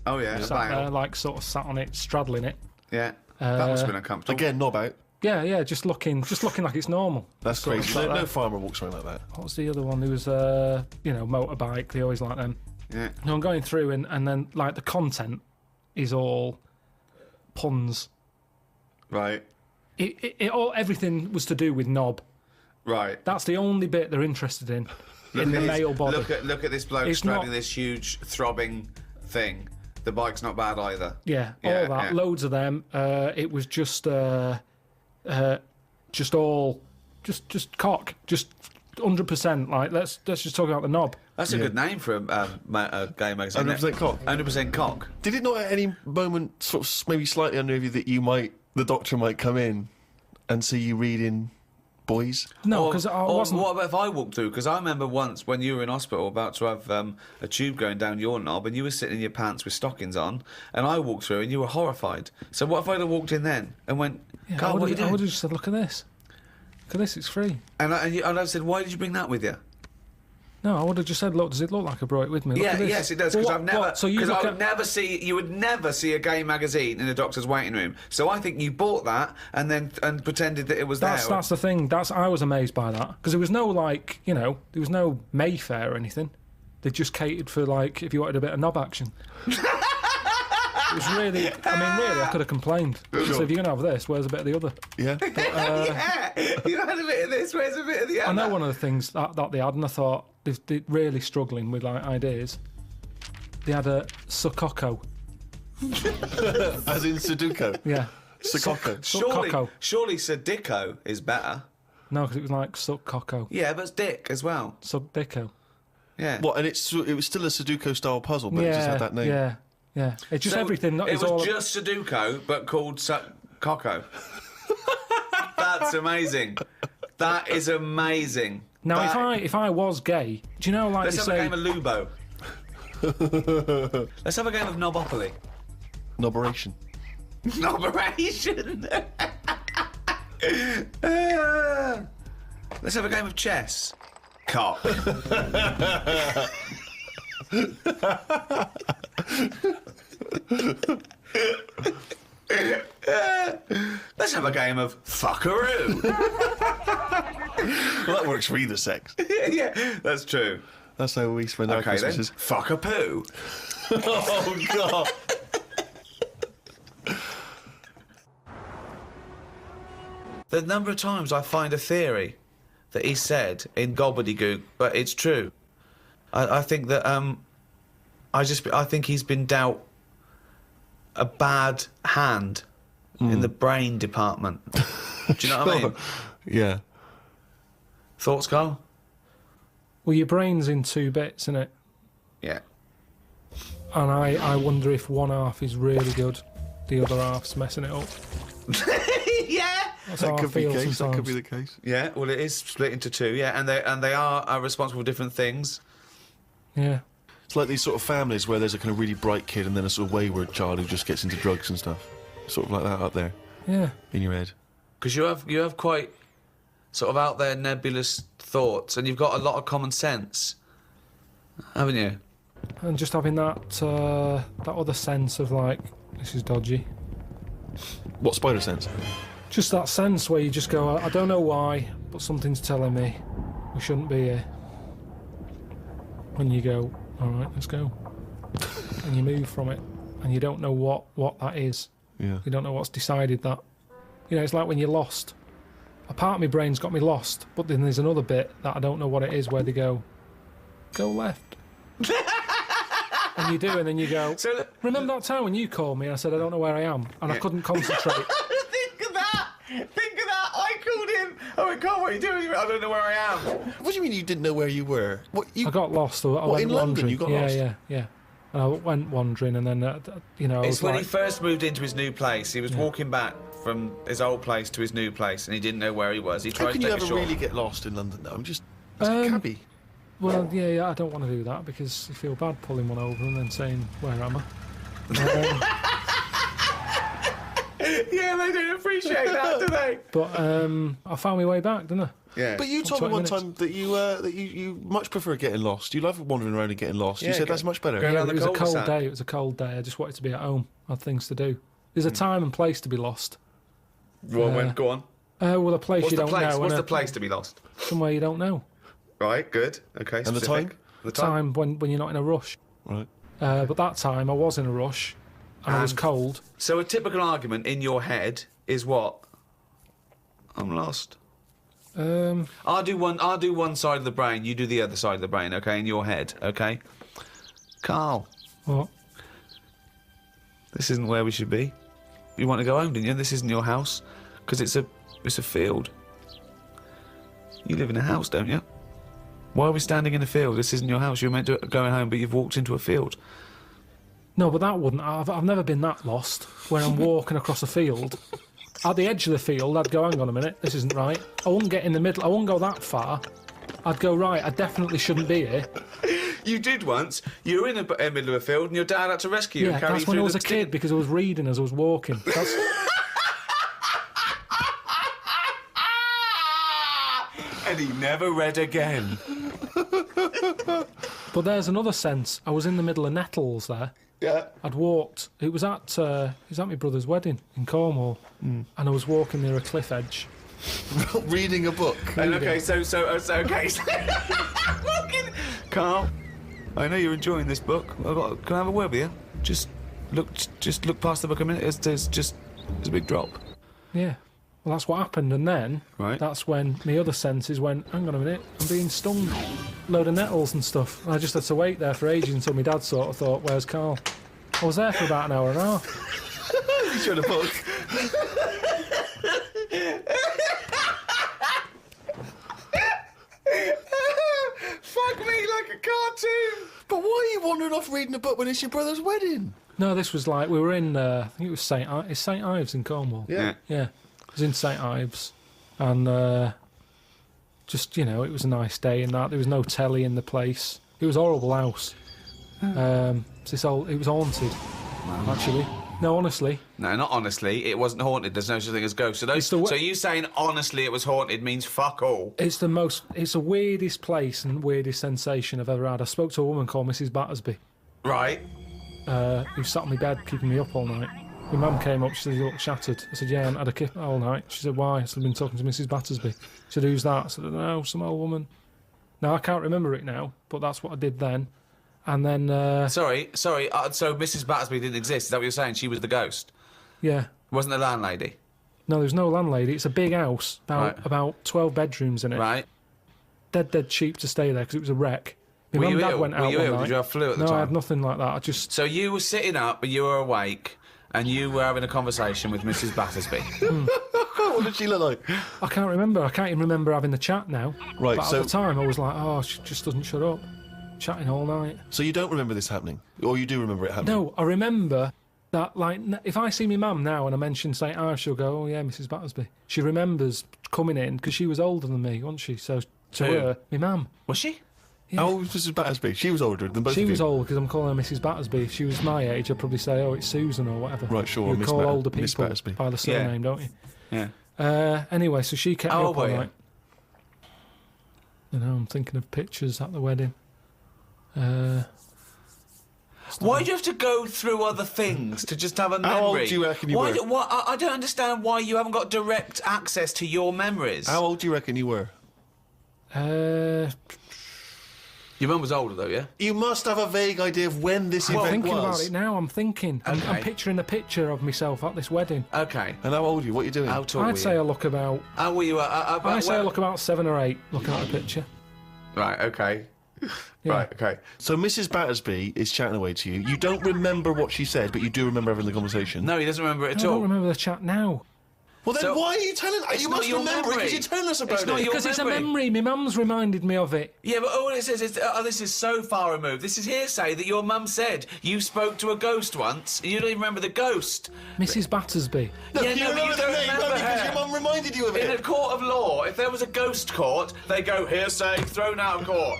Oh yeah. Sat there, like sort of sat on it, straddling it. Yeah. That must have been uncomfortable. Again, knob out. Yeah, just looking like it's normal. That's Sort of crazy. like No that. farmer walks around like that. What was the other one? There was motorbike. They always like them. Yeah. No, I'm going through and then like the content is all puns. Right. Everything was to do with knob. Right. That's the only bit they're interested in the male body. Look at this bloke It's straddling not- this huge throbbing thing. The bike's not bad either. Yeah, Yeah, all that, yeah. loads of them. It was just cock, just 100%. Like let's just talk about the knob. That's a good name for a gay magazine. 100% cock. 100% cock. Did it not at any moment sort of maybe slightly unnerve you that the doctor might come in and see you reading Boys? No, because I wasn't. What about if I walked through? Because I remember once when you were in hospital about to have a tube going down your knob and you were sitting in your pants with stockings on and I walked through and you were horrified. So what if I'd have walked in then and went, Karl, what are you I doing? would have just said, look at this. Look at this, it's free. And I said, why did you bring that with you? No, I would have just said, look, does it look like I brought it with me? Look at this. Yes, it does. Well, Because you would never see a gay magazine in a doctor's waiting room. So I think you bought that and pretended that it was there. That's the thing. I was amazed by that because there was no there was no Mayfair or anything. They just catered for like if you wanted a bit of knob action. It was really, really, I could have complained. So if you're gonna have this, where's a bit of the other? Yeah. Yeah, you had a bit of this, where's a bit of the other? I know one of the things that they had, and I thought they're really struggling with like ideas. They had a Sukoko. As in Sudoku. Yeah. Sukoko. Surely Sadiko is better. No, because it was like Sukoko. Yeah, but it's Dick as well. Sudiko. Yeah. What? And it was still a Sudoku style puzzle, but it just had that name. Yeah. Yeah. It's just So everything. It was just Sudoku, but called Coco. That's amazing. That is amazing. Now, if I was gay, do you know like Let's they have say? a game of Lubo. Let's have a game of Knobopoly. Noberation. Knoberation. Let's have a game of chess. Cock. Let's have a game of fuckaroo. Well, that works for either sex. Yeah, that's true. That's how we spend our Okay then, Christmases. fuck a poo. Oh, God. The number of times I find a theory that he said in gobbledygook, but it's true. I think that I think he's been dealt a bad hand in the brain department. Do you know what I mean? Yeah. Thoughts, Carl? Well, your brain's in two bits, isn't it? Yeah. And I wonder if one half is really good, the other half's messing it up. Yeah. That's how I feel sometimes. That could be the case. Yeah, well, it is split into two, yeah, and they are responsible for different things. Yeah. It's like these sort of families where there's a kind of really bright kid and then a sort of wayward child who just gets into drugs and stuff. Sort of like that up there. Yeah. In your head. Because you have quite sort of out there nebulous thoughts, and you've got a lot of common sense, haven't you? And just having that other sense of like, this is dodgy. What spider sense? Just that sense where you just go, I don't know why, but something's telling me we shouldn't be here. And you go, all right, let's go. And you move from it, and you don't know what that is. Yeah. You don't know what's decided that. You know, it's like when you're lost. A part of my brain's got me lost, but then there's another bit that I don't know what it is, where they go left. And you do, and then you go, remember that time when you called me and I said I don't know where I am, and I couldn't concentrate. Think of that! I called him. I went, Carl, what are you doing? I don't know where I am. What do you mean you didn't know where you were? I got lost. I went in London wandering. you got lost? Yeah. And I went wandering, and then, I It's was when like, he first moved into his new place. He was walking back from his old place to his new place, and he didn't know where he was. He tried How can to you take a ever short. really get lost in London, though? I'm just... It's a cabbie. well, yeah, I don't want to do that because you feel bad pulling one over and then saying, where am I? Yeah, they don't appreciate that, do they? But I found my way back, didn't I? Yeah. But you told me 20 one minutes. time that you much prefer getting lost. You love wandering around and getting lost. Yeah, you said go- that's much better. go down the It was a cold cul-de-sac. day. It was a cold day. I just wanted to be at home. I had things to do. There's a time and place to be lost. Well, go on. Well, a place What's you the don't place? know. What's and the place to be lost? Somewhere you don't know. Right, good. Okay, And the specific. time? The Time when you're not in a rush. Right. But that time I was in a rush, and I was cold. So a typical argument in your head is what? I'm lost. I'll do one side of the brain. You do the other side of the brain. Okay, in your head. Okay. Carl, What? this isn't where we should be. You want to go home, didn't you? This isn't your house, because it's a field. You live in a house, don't you? Why are we standing in a field? This isn't your house. You're meant to go home, but you've walked into a field. No, but that wouldn't. I've never been that lost. Where I'm walking across a field, at the edge of the field, I'd go, hang on a minute, this isn't right. I wouldn't get in the middle. I wouldn't go that far. I'd go, right, I definitely shouldn't be here. You did once. You were in the middle of a field, and your dad had to rescue you Yeah, and carry you that's when through I was the a kid because I was reading as I was walking. That's, And he never read again. but there's another sense. I was in the middle of nettles there. Yeah. I'd walked. It was at my brother's wedding in Cornwall, and I was walking near a cliff edge. Reading a book. And okay, so okay. Carl, I know you're enjoying this book. Can I have a word with you? Just look past the book a minute. There's a big drop. Yeah. Well, that's what happened, and then that's when my other senses went, hang on a minute, I'm being stung. Load of nettles and stuff. And I just had to wait there for ages until my dad sort of thought, where's Karl? I was there for about an hour and a half. He's read a book. Fuck me like a cartoon. But why are you wandering off reading a book when it's your brother's wedding? No, this was like, we were in, I think it was St Ives in Cornwall. Yeah. Yeah. It was in St Ives. And just, it was a nice day and that. There was no telly in the place. It was a horrible house. It was haunted, actually. No, honestly. No, not honestly. It wasn't haunted. There's no such thing as ghosts. So you saying honestly it was haunted means fuck all. It's the weirdest place and weirdest sensation I've ever had. I spoke to a woman called Mrs. Battersby, Right. who sat on my bed keeping me up all night. My mum came up, she said, you look shattered. I said, yeah, I haven't had a kip all night. She said, why? I said, I've been talking to Mrs. Battersby. She said, who's that? I said, I don't know, some old woman. Now, I can't remember it now, but that's what I did then. And then... Sorry. So Mrs. Battersby didn't exist. Is that what you're saying? She was the ghost? Yeah. Wasn't the landlady? No, there's no landlady. It's a big house, about 12 bedrooms in it. Right. Dead cheap to stay there because it was a wreck. My mum and dad went out Were you one ill? night. Did you have flu at the No, time? I had nothing like that. I just... So you were sitting up, and you were awake, and you were having a conversation with Mrs. Battersby. What did she look like? I can't remember. I can't even remember having the chat now. Right, But so- at the time, I was like, oh, she just doesn't shut up. Chatting all night. So you don't remember this happening? Or you do remember it happening? No, I remember that, like, if I see my mum now and I mention St. Ives, she'll go, oh, yeah, Mrs. Battersby. She remembers coming in, because she was older than me, wasn't she? So to Who? her, my mum. Was she? Yeah. How old was Mrs. Battersby? She was older than both She of you. was old because I'm calling her Mrs. Battersby. If she was my age, I'd probably say, oh, it's Susan or whatever. Right, sure, You Miss call Bat- older Miss people Battersby. by the surname, don't you? Yeah. Anyway, so she kept me How up old all were you? night. You know, I'm thinking of pictures at the wedding. Why do you have to go through other things to just have a memory? How old do you reckon you were? I don't understand why you haven't got direct access to your memories. How old do you reckon you were? Your mum was older, though, yeah? You must have a vague idea of when this I'm event thinking was. about it now. I'm thinking. I'm Okay. picturing a picture of myself at this wedding. Okay. And how old are you? What are you doing? How tall were I'd say you? I look about. How were you? I say I look about 7 or 8. Looking at the picture. Right, okay. Yeah. Right, okay. So Mrs. Battersby is chatting away to you. You don't remember what she said, but you do remember having the conversation. No, he doesn't remember it I at don't all. remember the chat now. Well, then So- why are you telling us? It's You not must your remember it memory. because you're telling us about It's not it. your Because it's a memory. memory. My mum's reminded me of it. Yeah, but all it says is, this is so far removed. This is hearsay that your mum said you spoke to a ghost once, and you don't even remember the ghost. Mrs. Battersby. No, Yeah, you no, but you remember the don't name remember only because her. your mum reminded you of In a it. court of law, if there was a ghost court, they go hearsay, thrown out of court.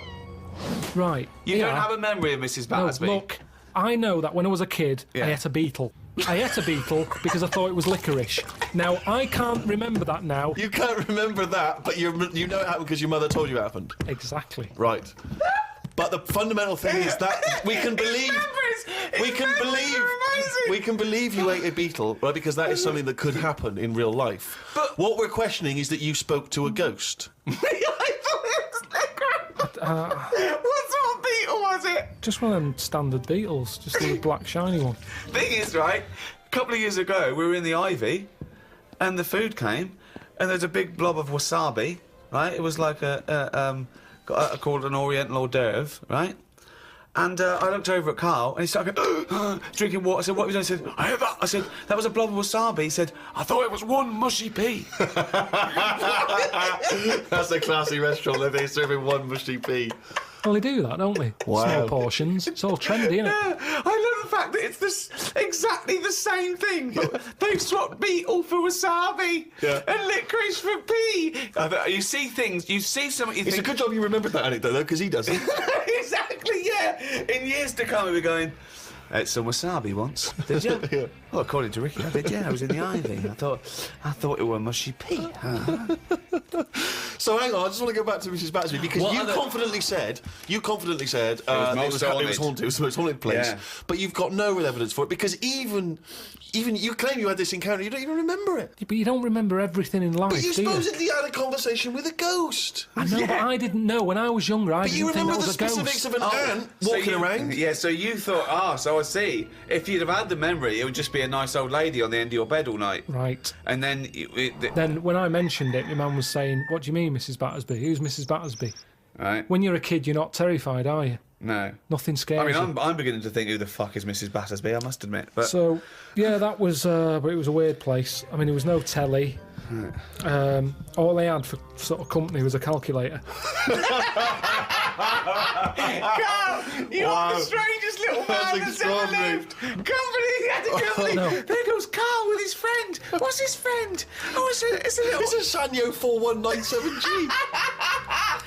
Right. You yeah. don't have a memory of Mrs. No, Battersby. look, I know that when I was a kid, Yeah. I ate a beetle. I ate a beetle because I thought it was licorice. Now, I can't remember that now. You can't remember that, but you know it happened because your mother told you it happened. Exactly. Right. But the fundamental thing is that we can believe we can believe you ate a beetle, right? Because that is something that could happen in real life. But- what we're questioning is that you spoke to a ghost. I thought it was licorice. What sort of beetle was it? Just one of them standard beetles, just the black shiny one. Thing is, right, a couple of years ago, we were in the Ivy, and the food came, and there's a big blob of wasabi, right? It was like called an Oriental hors d'oeuvre, right? And I looked over at Karl, and he started going, drinking water. I said, what have you done? He said, I heard that. I said, that was a blob of wasabi. He said, I thought it was one mushy pea. That's a classy restaurant. They're serving one mushy pea. Well, they do that, don't they? Wow. Small portions. It's all trendy, isn't it? I love the fact that it's exactly the same thing. They've swapped beetle for wasabi and licorice for pea. You see things, you see something, you It's a think... good job you remembered that anecdote, though, because he doesn't. Exactly, yeah. In years to come, we'll be going, ate some wasabi once, did you? Yeah. Well, according to Ricky, I did, yeah. I was in the Ivy. I thought it were mushy pea. Huh? So hang on, I just want to go back to Mrs. Battersby because What you other- confidently said it was most haunted. haunted. It was the most haunted place. Yeah. But you've got no real evidence for it because even you claim you had this encounter, you don't even remember it. But you don't remember everything in life, But you do you? supposedly had a conversation with a ghost. I know, but I didn't know. When I was younger, I But you didn't think remember that the was a specifics ghost. of an ant walking around. Yeah, so you thought, so I see. If you'd have had the memory, it would just be a nice old lady on the end of your bed all night. Right. And then... Then when I mentioned it, my mum was saying, what do you mean, Mrs. Battersby? Who's Mrs. Battersby? Right? When you're a kid, you're not terrified, are you? No. Nothing scares I mean, you. I'm beginning to think who the fuck is Mrs. Battersby, I must admit. But So, yeah, that was... but it was a weird place. I mean, there was no telly. All they had for sort of company was a calculator. Carl, you're the strangest little That's man that's ever extraordinary. lived. Company had a company. No. There goes Carl with his friend. What's his friend? Oh, it's a little... It's a Sanyo 4197G.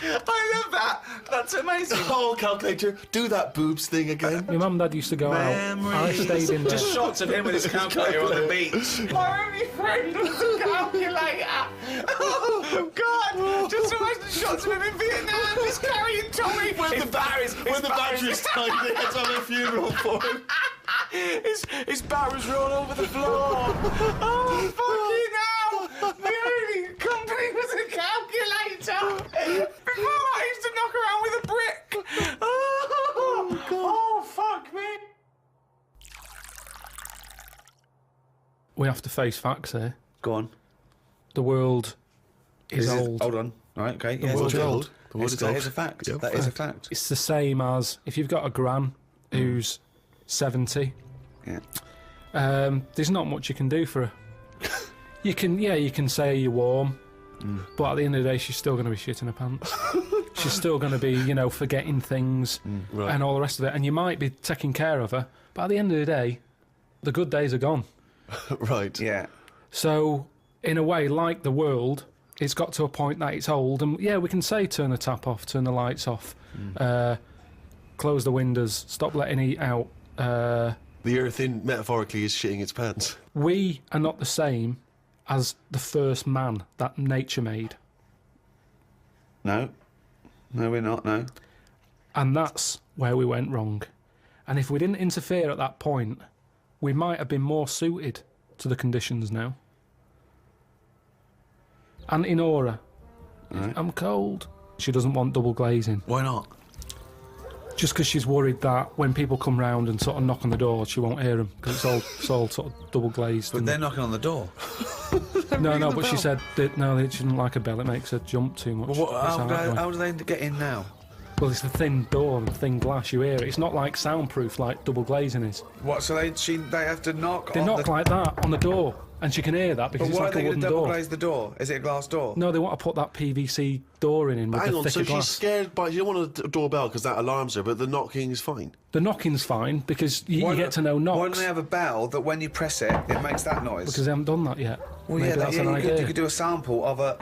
I love that. That's amazing. Oh, calculator, do that boobs thing again. My mum and dad used to go out. I stayed in there. Just shots of him with his calculator on the beach. My only friend was a calculator. Oh, God. Just imagine shots of him in Vietnam just carrying Tommy. When the battery's tied, they had to have a funeral for him. His barrels were all over the floor. Oh, fucking hell. The only company was a calculator. Before that, I used to knock around with a brick. Oh, fuck me. We have to face facts here. Go on. The world is old. Hold on. Right, okay. The world is old. The world is That old. is a fact. Yep. That is a fact. It's the same as if you've got a gran who's 70. Yeah. There's not much you can do for her. You can say you're warm, but at the end of the day, she's still going to be shitting her pants. She's still going to be, forgetting things and all the rest of it. And you might be taking care of her, but at the end of the day, the good days are gone. Right. Yeah. So, in a way, like the world, it's got to a point that it's old. And yeah, we can say turn the tap off, turn the lights off, close the windows, stop letting heat out. The earth, metaphorically, is shitting its pants. We are not the same as the first man that nature made. No, we're not, no. And that's where we went wrong. And if we didn't interfere at that point, we might have been more suited to the conditions now. Auntie Nora, Right. I'm cold. She doesn't want double glazing. Why not? Just because she's worried that when people come round and sort of knock on the door, she won't hear them because it's all sort of double glazed. But they're knocking on the door. No, but she said that no, she didn't like a bell. It makes her jump too much. Well, That's how do they get in now? Well, it's a thin door and thin glass. You hear it. It's not like soundproof like double glazing is. What? So they have to knock. They on knock the... like that on the door, and she can hear that because But it's why like are a they going wooden to double door. glaze the door? Is it a glass door? No, they want to put that PVC door in with Hang the on, thicker so glass. she's scared by... You don't want a doorbell because that alarms her, but the knocking is fine. The knocking's fine because you Why get to know knocks. Why don't they have a bell that when you press it, it makes that noise? Because they haven't done that yet. Well, Maybe that's an idea. you could do a sample of a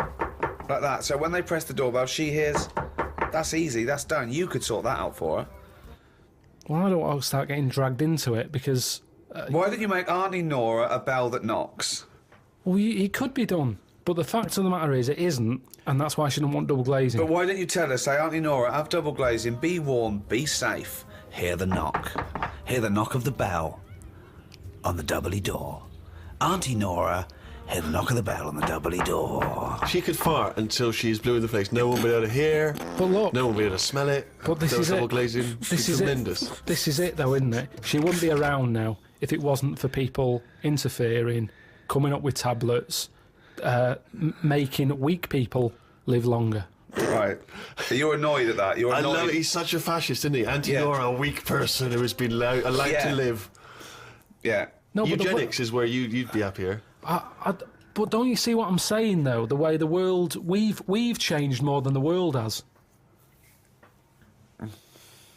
like that. So when they press the doorbell, she hears. That's easy. That's done. You could sort that out for her. Well, I don't want to start getting dragged into it because... Why don't you make Auntie Nora a bell that knocks? Well, it could be done. But the fact of the matter is it isn't, and that's why I shouldn't want double glazing. But why don't you tell her, say, Auntie Nora, have double glazing, be warm, be safe. Hear the knock. Hear the knock of the bell on the doubly door. Auntie Nora, hear the knock of the bell on the doubly door. She could fart until she's blue in the face. No one will be able to hear. But look... No one will be able to smell it. But this is double it. glazing. This is tremendous. it. This is it, though, isn't it? She wouldn't be around now if it wasn't for people interfering, coming up with tablets, making weak people live longer. Right. You're annoyed at that. You're I annoyed. love it. He's such a fascist, isn't he? Auntie Nora, a weak person who has been allowed to live. Yeah. No, but Eugenics is where you'd be happier. But don't you see what I'm saying, though? The way the world... We've changed more than the world has.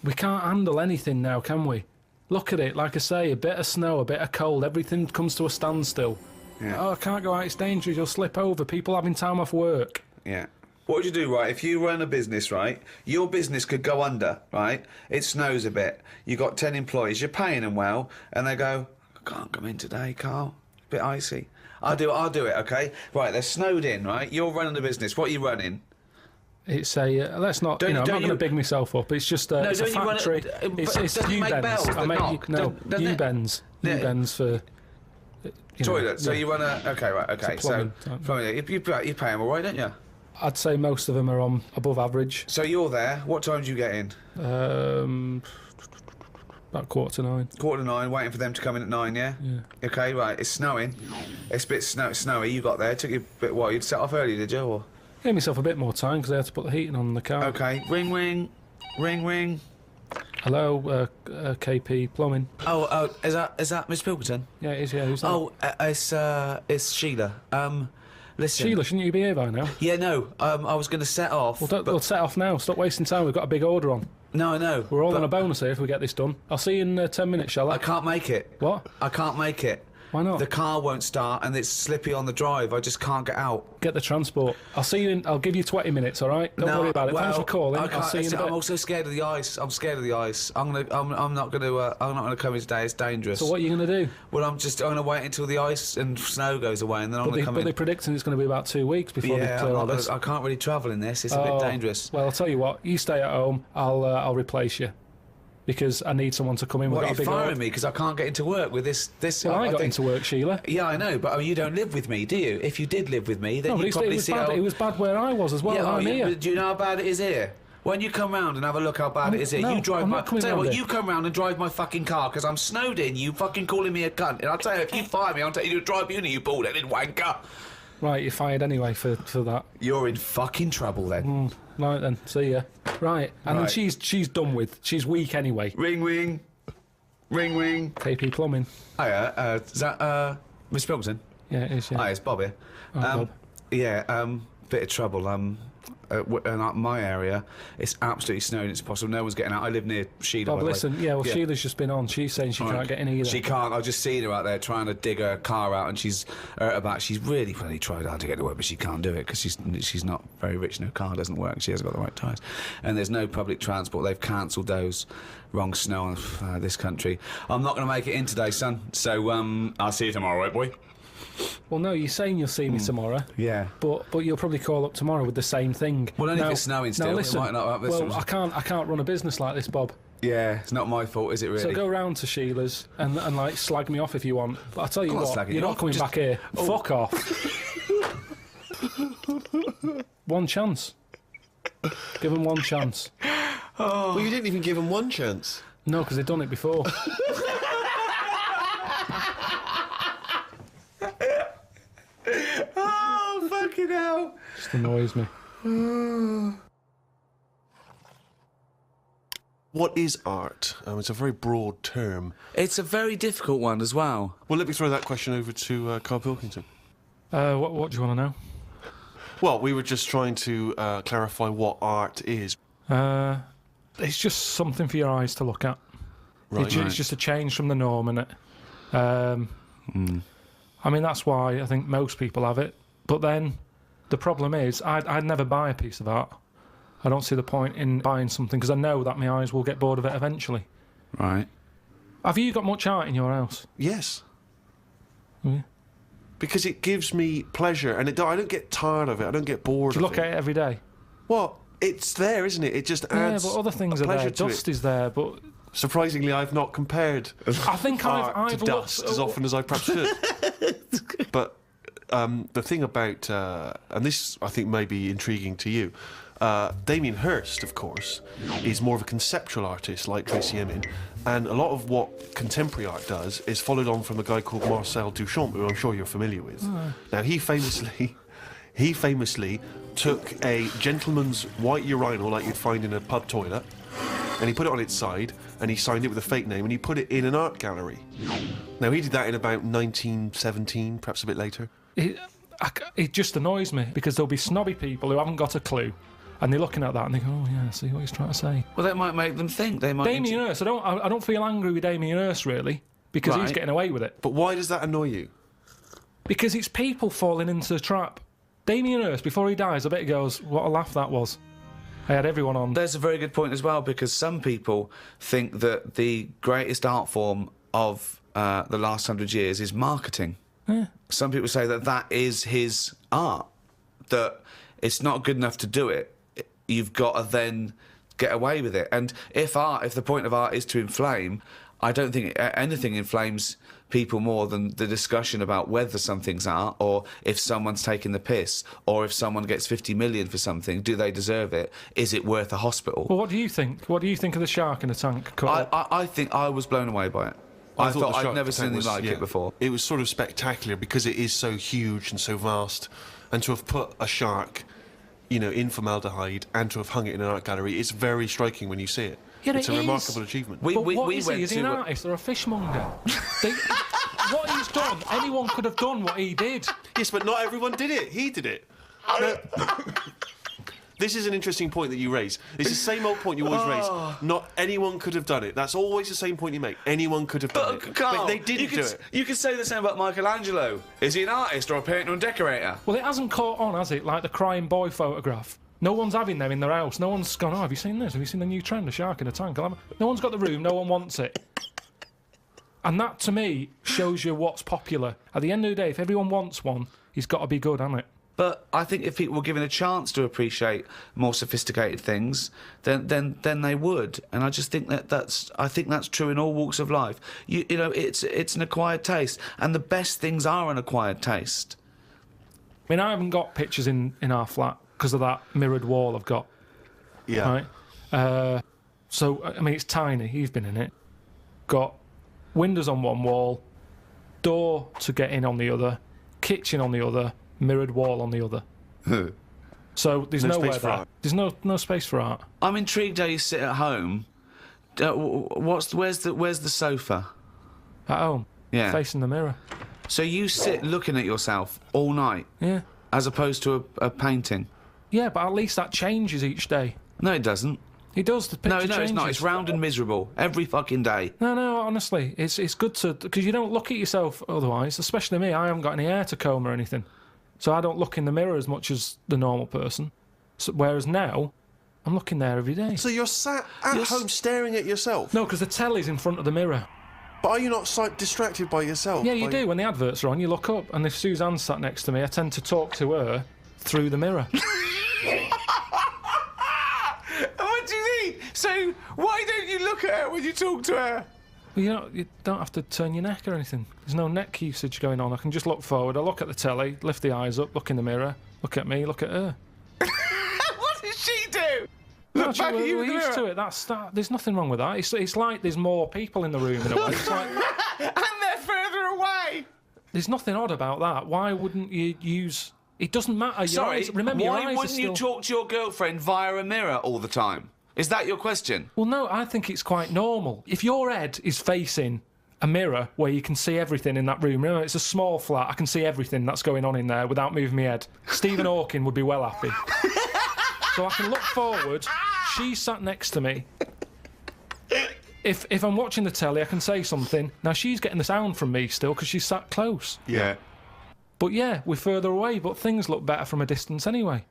We can't handle anything now, can we? Look at it, like I say, a bit of snow, a bit of cold, everything comes to a standstill. Yeah. Oh, I can't go out, it's dangerous, you'll slip over, people having time off work. Yeah. What would you do, right? If you run a business, right, your business could go under, right? It snows a bit. You've got 10 employees, you're paying them well, and they go, I can't come in today, Carl. A bit icy. I'll do it, okay? Right, they're snowed in, right? You're running the business. What are you running? It's a let's not. I'm not going to big myself up. It's just it's a factory. It's U-bends. I make U-bends. U-bends for toilet. So you run a okay. So plumbing. You pay them all right, don't you? I'd say most of them are on above average. So you're there. What time do you get in? About 8:45. 8:45, waiting for them to come in at 9. Yeah. Yeah. Okay, right. It's snowing. It's a bit snowy. You got there. It took you a bit while. You'd set off early, did you? Or? Gave myself a bit more time because I had to put the heating on the car. Okay. Ring, ring, ring, ring. Hello, KP Plumbing. Oh, is that Miss Pilkington? Yeah, it is. Yeah, who's that? Oh, it's Sheila. Listen. Sheila, shouldn't you be here by now? Yeah, no. I was going to set off. We'll set off now. Stop wasting time. We've got a big order on. No, I know. We're all on a bonus here if we get this done. I'll see you in 10 minutes, shall I? I can't make it. What? I can't make it. Why not? The car won't start and it's slippy on the drive. I just can't get out. Get the transport. I'll see you in... I'll give you 20 minutes, all right? Don't worry about it. Thanks for calling. I'll see you in a bit. I'm also scared of the ice. I'm scared of the ice. I'm not gonna come in today. It's dangerous. So what are you going to do? Well, I'm gonna wait until the ice and snow goes away and then I'm gonna come in. But they're predicting it's going to be about 2 weeks before they clear all this. I can't really travel in this. It's a bit dangerous. Well, I'll tell you what. You stay at home. I'll replace you. Because I need someone to come in. What, you're firing me because I can't get into work with this. Well, I got into work, Sheila. Yeah, I know, but you don't live with me, do you? If you did live with me, then you'd probably see it was bad where I was as well. Yeah, I'm here. Do you know how bad it is here? When you come round and have a look how bad it is here, no, you drive I'm my... not coming Tell you round what, here. you come round and drive my fucking car because I'm snowed in, you fucking calling me a cunt. And I'll tell you, if you fire me, I'll tell you to drive uni, you bald-headed wanker. Right, you're fired anyway for that. You're in fucking trouble then. Right then, see ya. Right, and then she's done with. She's weak anyway. Ring, ring. Ring, ring. KP Plumbing. Hiya, is that, Miss Pilkington? Yeah, it is, yeah. Hi, it's Bob here. Oh, Bob. Yeah, bit of trouble. In my area, it's absolutely snowing. It's impossible. No one's getting out. I live near Sheila. Bob, by the way. listen, Sheila's just been on. She's saying she can't get in either. She can't. I've just seen her out there trying to dig her car out, and she's about. She's really tried hard to get to work, but she can't do it because she's not very rich. And her car doesn't work. She hasn't got the right tyres, and there's no public transport. They've cancelled those. Wrong snow on this country. I'm not going to make it in today, son. So I'll see you tomorrow, right, boy? Well, no, you're saying you'll see me tomorrow. Yeah. But you'll probably call up tomorrow with the same thing. Well, only if it's snowing still. Now, listen, it might not. I can't run a business like this, Bob. Yeah, it's not my fault, is it really? So go round to Sheila's and like slag me off if you want. But I'll tell you what, you're not coming back here. Oh. Fuck off. One chance. Give them one chance. Well, you didn't even give them one chance. No, because they've done it before. Oh, fucking hell. Just annoys me. What is art? It's a very broad term. It's a very difficult one as well. Well, let me throw that question over to Karl Pilkington. What do you want to know? Well, we were just trying to clarify what art is. It's just something for your eyes to look at. Right. It's just a change from the norm, innit? I mean, that's why I think most people have it. But then the problem is, I'd never buy a piece of art. I don't see the point in buying something because I know that my eyes will get bored of it eventually. Right. Have you got much art in your house? Yes. Yeah. Because it gives me pleasure, and I don't get tired of it. I don't get bored Do you of look it. at it every day? Well, it's there, isn't it? It just adds. Yeah, but other things are there. pleasure to Dust it. is there, but Surprisingly, I've not compared I think art I've to dust looked as often as I perhaps should. But the thing about, and this I think may be intriguing to you, Damien Hirst, of course, is more of a conceptual artist like Tracy Emin, and a lot of what contemporary art does is followed on from a guy called Marcel Duchamp, who I'm sure you're familiar with. Now, he famously took a gentleman's white urinal like you'd find in a pub toilet, and he put it on its side, and he signed it with a fake name, and he put it in an art gallery. Now, he did that in about 1917, perhaps a bit later. It just annoys me because there'll be snobby people who haven't got a clue, and they're looking at that and they go, "Oh yeah, see what he's trying to say." Well, that might make them think. They might. Damien Hirst, I don't feel angry with Damien Hirst really because he's getting away with it. But why does that annoy you? Because it's people falling into the trap. Damien Hirst, before he dies, I bet he goes, "What a laugh that was." I had everyone on. There's a very good point as well, because some people think that the greatest art form of the last 100 years is marketing. Yeah. Some people say that is his art, that it's not good enough to do it. You've got to then get away with it. And if the point of art is to inflame, I don't think anything inflames people more than the discussion about whether something's art, or if someone's taking the piss, or if someone gets 50 million for something, do they deserve it? Is it worth a hospital? Well, what do you think? What do you think of the shark in the tank? I think I was blown away by it. I thought I'd never seen anything like it before. It was sort of spectacular because it is so huge and so vast, and to have put a shark, in formaldehyde and to have hung it in an art gallery, it's very striking when you see it. Yeah, it's a remarkable achievement. Is he an artist or a fishmonger? What he's done, anyone could have done what he did. Yes, but not everyone did it. He did it. This is an interesting point that you raise. It's the same old point you always raise. Not anyone could have done it. That's always the same point you make. Anyone could have done it. Karl, but they didn't do it. You could say the same about Michelangelo. Is he an artist or a painter and decorator? Well, it hasn't caught on, has it? Like the crying boy photograph. No one's having them in their house. No one's gone, "Oh, have you seen this? Have you seen the new trend, a shark in a tank?" No one's got the room. No one wants it. And that, to me, shows you what's popular. At the end of the day, if everyone wants one, he's got to be good, hasn't it? But I think if people were given a chance to appreciate more sophisticated things, then they would. And I just think that's true in all walks of life. It's an acquired taste, and the best things are an acquired taste. I mean, I haven't got pictures in our flat because of that mirrored wall I've got. Yeah. Right. So I mean, it's tiny. You've been in it. Got windows on one wall, door to get in on the other, kitchen on the other, mirrored wall on the other. So there's No nowhere space for there. art. There's no space for art. I'm intrigued how you sit at home. Where's the sofa? At home, Yeah. facing the mirror. So you sit looking at yourself all night, Yeah. as opposed to a painting. Yeah, but at least that changes each day. No, it doesn't. It does. The picture No, changes. it's not. It's round and miserable every fucking day. No, honestly, it's good to, because you don't look at yourself otherwise. Especially me, I haven't got any hair to comb or anything, so I don't look in the mirror as much as the normal person. So, whereas now, I'm looking there every day. So you're sat at home staring at yourself? No, because the telly's in front of the mirror. But are you not distracted by yourself? Yeah, you do. When the adverts are on, you look up, and if Suzanne's sat next to me, I tend to talk to her through the mirror. What do you mean? So why don't you look at her when you talk to her? Well, you don't have to turn your neck or anything. There's no neck usage going on. I can just look forward. I look at the telly, lift the eyes up, look in the mirror, look at me, look at her. What does she do? No, Look back at you we're in the used mirror. to it. There's nothing wrong with that. It's like there's more people in the room in a way. It's like, And they're further away. there's nothing odd about that. Why wouldn't you use... It doesn't matter. Your Sorry, eyes, remember, your why eyes wouldn't are still... you talk to your girlfriend via a mirror all the time? Is that your question? Well, no, I think it's quite normal. If your head is facing a mirror where you can see everything in that room, remember, it's a small flat, I can see everything that's going on in there without moving my head. Stephen Hawking would be well happy. So I can look forward, she's sat next to me. If I'm watching the telly, I can say something. Now, she's getting the sound from me still because she's sat close. Yeah. But yeah, we're further away, but things look better from a distance anyway.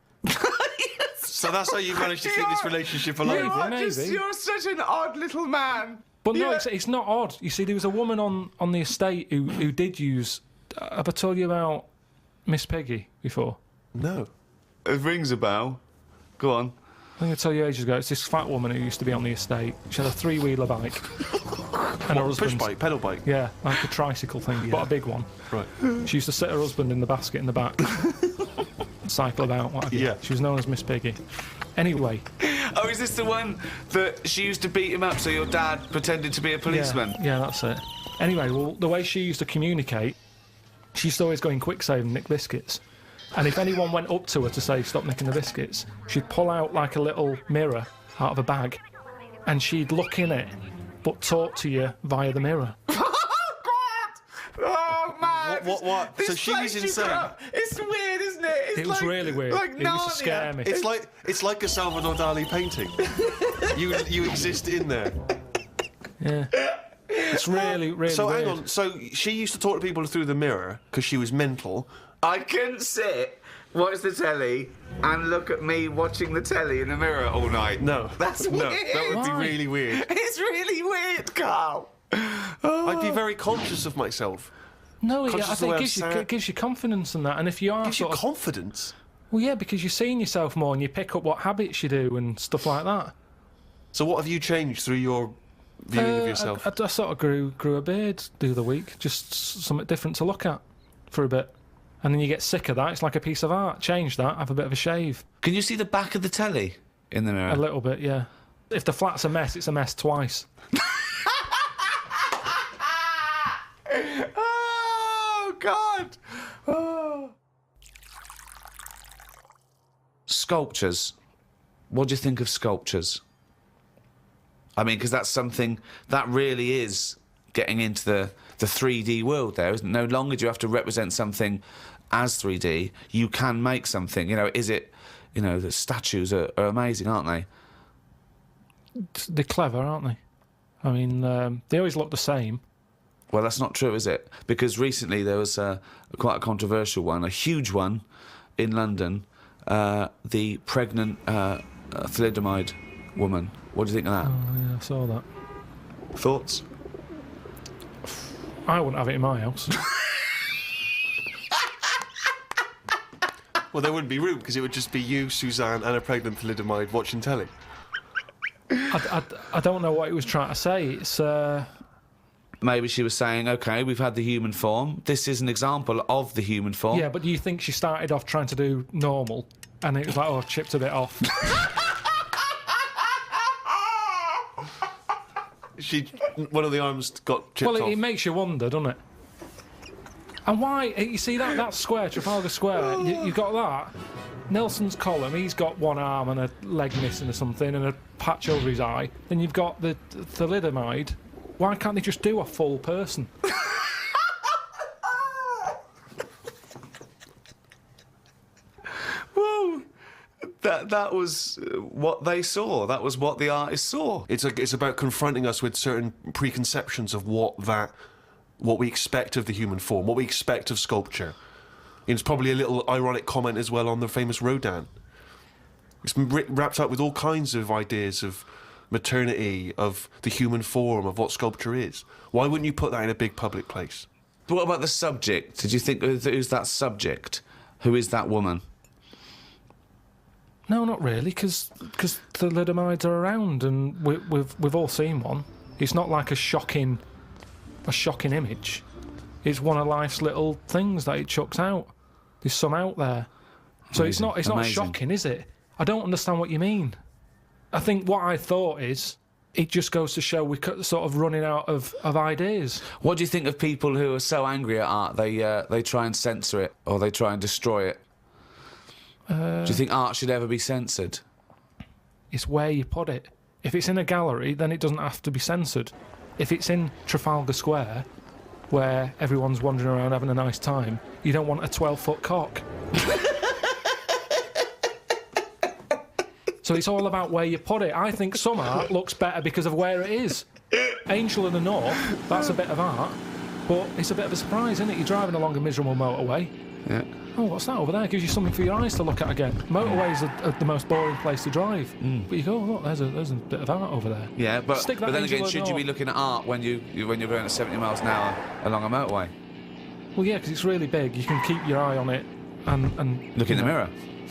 So that's how you've managed to keep this relationship alive? Maybe. You're such an odd little man. But no, Yeah. it's not odd. You see, there was a woman on the estate who did use... have I told you about Miss Peggy before? No. It rings a bell. Go on. I think I told you ages ago, it's this fat woman who used to be on the estate. She had a three-wheeler bike. And her Push husband... bike, pedal bike. Yeah, like a tricycle thing, but a big one. Right. She used to sit her husband in the basket in the back. Cycle about, what have you. Yeah. She was known as Miss Piggy. Anyway, Oh, is this the one that she used to beat him up so your dad pretended to be a policeman? yeah, that's it. Anyway, well, the way she used to communicate, she used to always go in quick save and nick biscuits. And if anyone went up to her to say, stop nicking the biscuits, she'd pull out like a little mirror out of a bag and she'd look in it, but talk to you via the mirror. Oh, man. What? This So she's place you've insane. got- It's weird, isn't it? It's It was like- really weird. Like It used to Narnia. scare me. It's like a Salvador Dali painting. you exist in there. Yeah. It's really, really So weird. hang on. So she used to talk to people through the mirror because she was mental. I couldn't sit, watch the telly, and look at me watching the telly in the mirror all night. No, That's no, weird. that would Why? be really weird. It's really weird, Carl. I'd be very conscious of myself. No, Conscious I of the think way it I'm gives you, sat. it gives you confidence and that. And if you are Gives you sort of... confidence. Well, yeah, because you're seeing yourself more and you pick up what habits you do and stuff like that. So what have you changed through your viewing of yourself? I sort of grew a beard the other week, just something different to look at for a bit. And then you get sick of that. It's like a piece of art. Change that, have a bit of a shave. Can you see the back of the telly in the mirror? A little bit, yeah. If the flat's a mess, it's a mess twice. Oh, God. Oh. Sculptures. What do you think of sculptures? I mean, because that's something that really is getting into the 3D world there, isn't it? No longer do you have to represent something as 3D. You can make something. You know, is it... You know, the statues are amazing, aren't they? They're clever, aren't they? I mean, they always look the same. Well, that's not true, is it? Because recently there was quite a controversial one, a huge one in London, the pregnant thalidomide woman. What do you think of that? Oh, yeah, I saw that. Thoughts? I wouldn't have it in my house. Well, there wouldn't be room because it would just be you, Suzanne, and a pregnant thalidomide watching telly. I don't know what he was trying to say. It's... Maybe she was saying, OK, we've had the human form. This is an example of the human form. Yeah, but do you think she started off trying to do normal and it was like, oh, I've chipped a bit off? One of the arms got chipped Well, off. it makes you wonder, doesn't it? And why? You see that square, Trafalgar Square. You've got that. Nelson's column. He's got one arm and a leg missing or something, and a patch over his eye. Then you've got the thalidomide. Why can't they just do a full person? Well, that was what they saw. That was what the artist saw. It's about confronting us with certain preconceptions of what we expect of the human form, what we expect of sculpture. It's probably a little ironic comment as well on the famous Rodin. It's wrapped up with all kinds of ideas of maternity, of the human form, of what sculpture is. Why wouldn't you put that in a big public place? But what about the subject? Did you think who's that subject? Who is that woman? No, not really, because thalidomides are around, and we've all seen one. It's not like a shocking image. It's one of life's little things that it chucks out. There's some out there, so it's not shocking, is it? I don't understand what you mean. I think what I thought is it just goes to show we're sort of running out of ideas. What do you think of people who are so angry at art they try and censor it or they try and destroy it? Do you think art should ever be censored? It's where you put it. If it's in a gallery, then it doesn't have to be censored. If it's in Trafalgar Square, where everyone's wandering around having a nice time, you don't want a 12-foot cock. So it's all about where you put it. I think some art looks better because of where it is. Angel in the North, that's a bit of art, but it's a bit of a surprise, isn't it? You're driving along a miserable motorway. Yeah. Oh, what's that over there? It gives you something for your eyes to look at again. Motorways are the most boring place to drive. But you go, oh, look, there's a bit of art over there. Yeah, but then again, should you be North. looking at art when you're going at 70 miles an hour along a motorway? Well, yeah, because it's really big. You can keep your eye on it and Look in the mirror.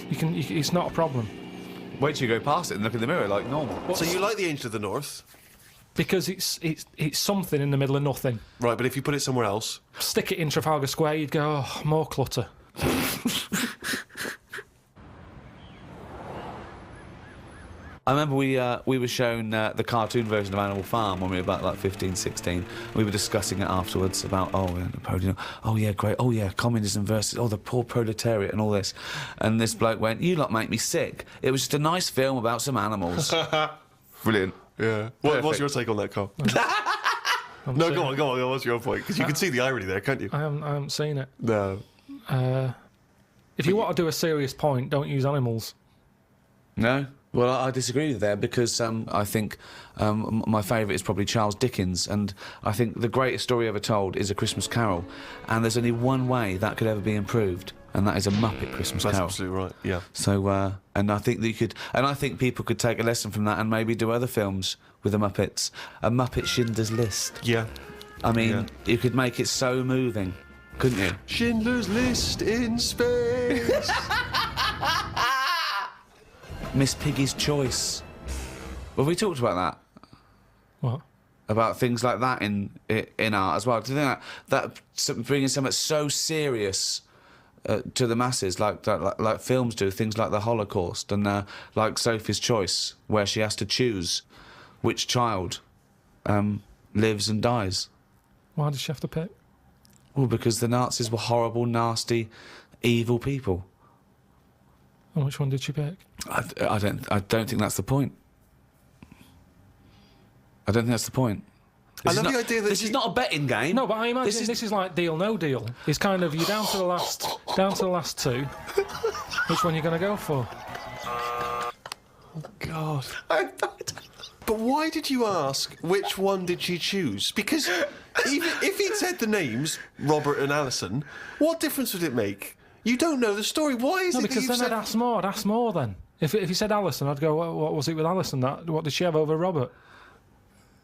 It's not a problem. Wait till you go past it and look in the mirror like normal. So you like the Angel of the North? Because it's something in the middle of nothing. Right, but if you put it somewhere else... Stick it in Trafalgar Square, you'd go, oh, more clutter. I remember we were shown the cartoon version of Animal Farm when we were about like 15, 16. We were discussing it afterwards about Napoleon. Oh yeah, great. Oh yeah, communism versus the poor proletariat and all this. And this bloke went, "You lot make me sick. It was just a nice film about some animals." Brilliant. Yeah. What's your take on that, Carl? No, go on. What's your point? Because you can see the irony there, can't you? I haven't seen it. No. If you want to do a serious point, don't use animals. No? Well, I disagree with there because I think my favourite is probably Charles Dickens, and I think the greatest story ever told is A Christmas Carol, and there's only one way that could ever be improved, and that is a Muppet Christmas Carol. That's absolutely right, yeah. So, and I think that you could, and I think people could take a lesson from that and maybe do other films with the Muppets. A Muppet Schindler's List. Yeah. I mean, you could make it so moving, couldn't you? Schindler's List in space. Miss Piggy's Choice. Well, we talked about that. What? About things like that in art as well. Do you think that bringing something so serious to the masses, like films do, things like the Holocaust and like Sophie's Choice, where she has to choose which child lives and dies. Why did she have to pick? Well, because the Nazis were horrible, nasty, evil people. And which one did she pick? I don't think that's the point. I don't think that's the point. I love the idea that this is not a betting game. No, but I imagine this is like Deal No Deal. It's kind of you down to the last two. Which one are you going to go for? Oh, God. But why did you ask which one did she choose? Because even if he'd said the names, Robert and Alison, what difference would it make? You don't know the story. Why is it because that then I'd ask more. I'd ask more then. If you said Alison, I'd go, what was it with Alison? What did she have over Robert?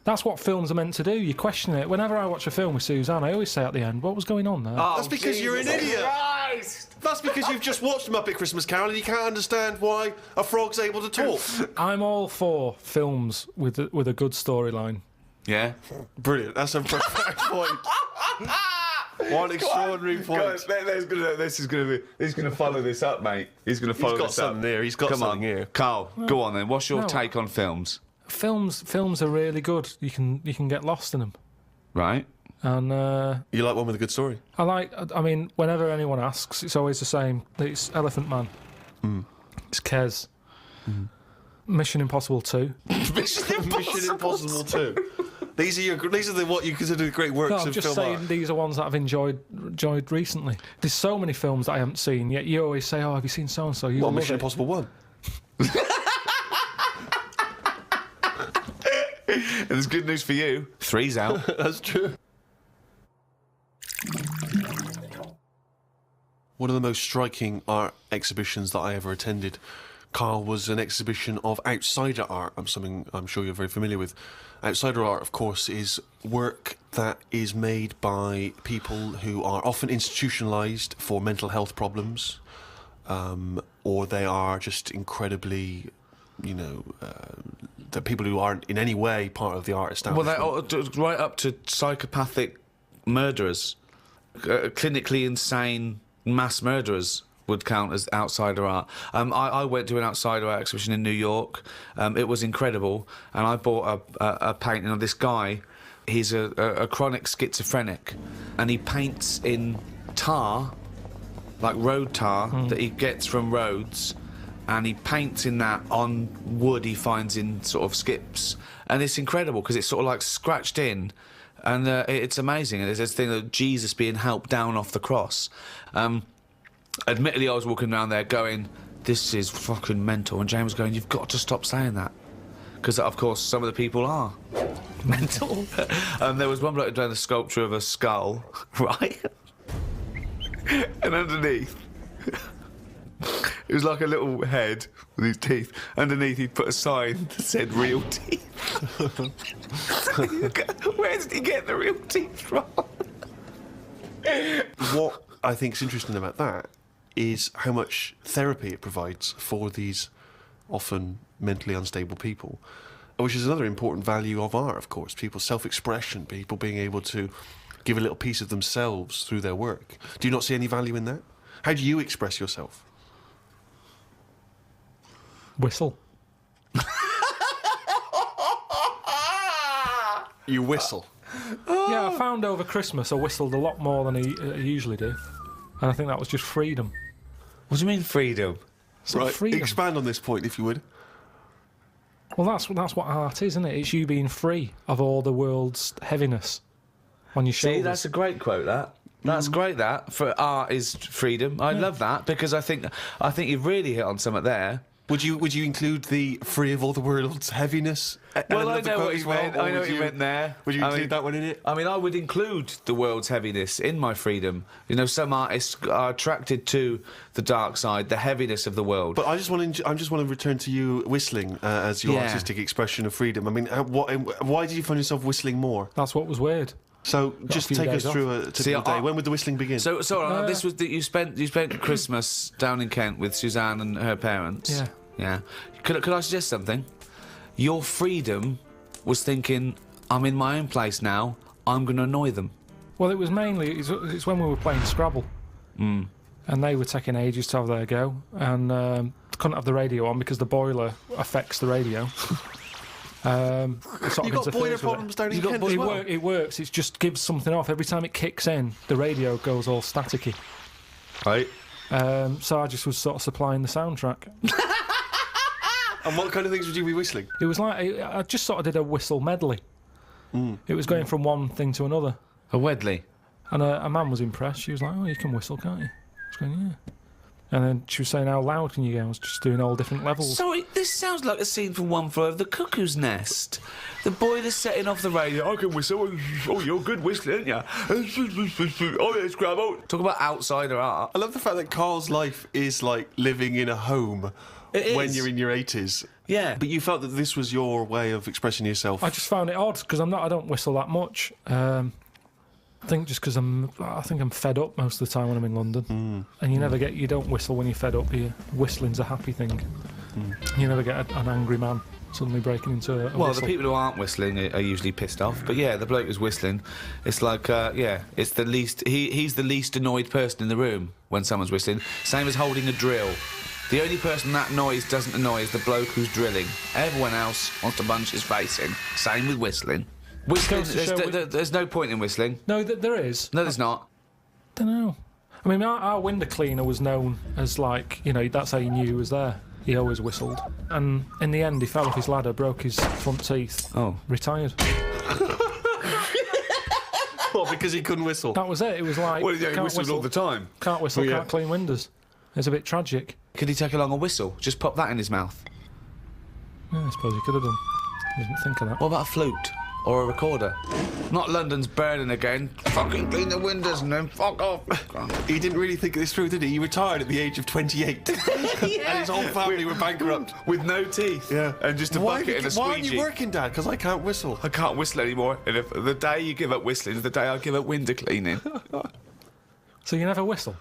That's what films are meant to do. You question it. Whenever I watch a film with Suzanne, I always say at the end, what was going on there? Oh, that's because you're an idiot. Christ. That's because you've just watched Muppet Christmas Carol and you can't understand why a frog's able to talk. I'm all for films with a good storyline. Yeah. Brilliant. That's a perfect point. One extraordinary point. He's going to follow this up, mate. He's going to follow this up. He's got something there. He's got something here. Carl, go on then. What's your take on films? Films are really good. You can get lost in them. Right. And You like one with a good story? I mean, whenever anyone asks, it's always the same. It's Elephant Man. It's Kez. Mission Impossible 2. Mission Impossible 2. These are what you consider the great works No, I'm of just film saying art. these are ones that I've enjoyed recently. There's so many films that I haven't seen, yet you always say, "Oh, have you seen so and so?" What, Mission Impossible 1? And there's good news for you. 3's out. That's true. One of the most striking art exhibitions that I ever attended, Karl, was an exhibition of outsider art. Something I'm sure you're very familiar with. Outsider art, of course, is work that is made by people who are often institutionalised for mental health problems, or they are just incredibly, the people who aren't in any way part of the art establishment. Well, right up to psychopathic murderers, clinically insane mass murderers would count as outsider art. I went to an outsider art exhibition in New York. It was incredible, and I bought a painting of this guy. He's a chronic schizophrenic, and he paints in tar, like road tar, that he gets from roads, and he paints in that on wood he finds in sort of skips, and it's incredible because it's sort of like scratched in, and it's amazing. And there's this thing of Jesus being helped down off the cross. Admittedly, I was walking around there going, "This is fucking mental," and James was going, "You've got to stop saying that," because of course some of the people are mental. There was one bloke doing the sculpture of a skull, right, and underneath. It was like a little head with his teeth. Underneath, he'd put a sign that said "real teeth." Where did he get the real teeth from? What I think is interesting about that is how much therapy it provides for these often mentally unstable people, which is another important value of art, of course. People's self-expression, people being able to give a little piece of themselves through their work. Do you not see any value in that? How do you express yourself? Whistle. You whistle. Yeah, I found over Christmas I whistled a lot more than I usually do, and I think that was just freedom. What do you mean freedom? It's not Right, freedom. expand on this point, if you would. Well, that's what art is, isn't it? It's you being free of all the world's heaviness on your shoulders. See, that's a great quote. That's great. That for art is freedom. I love that because I think you've really hit on something there. Would you include the free of all the world's heaviness? Well, I know what you meant. I know what you meant there. Would you include that one in it? I mean, I would include the world's heaviness in my freedom. You know, some artists are attracted to the dark side, the heaviness of the world. But I just want to return to you whistling as your artistic expression of freedom. I mean, why did you find yourself whistling more? That's what was weird. So just take us through a typical day. When would the whistling begin? So this was that you spent Christmas down in Kent with Suzanne and her parents. Yeah. Yeah. Could I suggest something? Your freedom was thinking, I'm in my own place now, I'm going to annoy them. Well, it was mainly, it's when we were playing Scrabble. And they were taking ages to have their go, and couldn't have the radio on because the boiler affects the radio. You got boiler problems down in Kent as well? It works, it just gives something off. Every time it kicks in, the radio goes all staticky. Right. So I just was sort of supplying the soundtrack. And what kind of things would you be whistling? It was like, I just sort of did a whistle medley. It was going from one thing to another. A Wedley. And a man was impressed. She was like, "Oh, you can whistle, can't you?" I was going, "Yeah." And then she was saying, "How loud can you go?" I was just doing all different levels. Sorry, this sounds like a scene from One Flew Over the Cuckoo's Nest. The boiler's setting off the radio. I can whistle. Oh, you're good whistling, aren't you? Oh, yeah, Scrabble. Talk about outsider art. I love the fact that Karl's life is like living in a home when you're in your 80s. Yeah. But you felt that this was your way of expressing yourself. I just found it odd because I don't whistle that much. I think just because I think I'm fed up most of the time when I'm in London. And you don't whistle when you're fed up. Whistling's a happy thing. You never get an angry man suddenly breaking into a Well, whistle. the people who aren't whistling are usually pissed off. But yeah, the bloke who's whistling, it's like, it's the least. He's the least annoyed person in the room when someone's whistling. Same as holding a drill. The only person that noise doesn't annoy is the bloke who's drilling. Everyone else wants to punch his face in. Same with whistling. Whistling, Goes to show there's no point in whistling. No, there is. No, there's not. Don't know. I mean, our window cleaner was known as, like, you know, that's how you knew he was there. He always whistled. And in the end, he fell off his ladder, broke his front teeth. Oh. Retired. What, because he couldn't whistle? That was it. It was like... Well, yeah, he can't whistled all the time. Can't whistle, Well, yeah. can't clean windows. It's a bit tragic. Could he take along a whistle? Just pop that in his mouth. Yeah, I suppose he could have done. I didn't think of that. What about a flute? Or a recorder? Not London's burning again. Fucking clean the windows and then fuck off. He didn't really think this through, did he? He retired at the age of 28. And his whole family were bankrupt. With no teeth. Yeah. And just a bucket and a squeegee. Why aren't you working, Dad? Because I can't whistle. I can't whistle anymore. And if the day you give up whistling is the day I give up window cleaning. So you never whistle?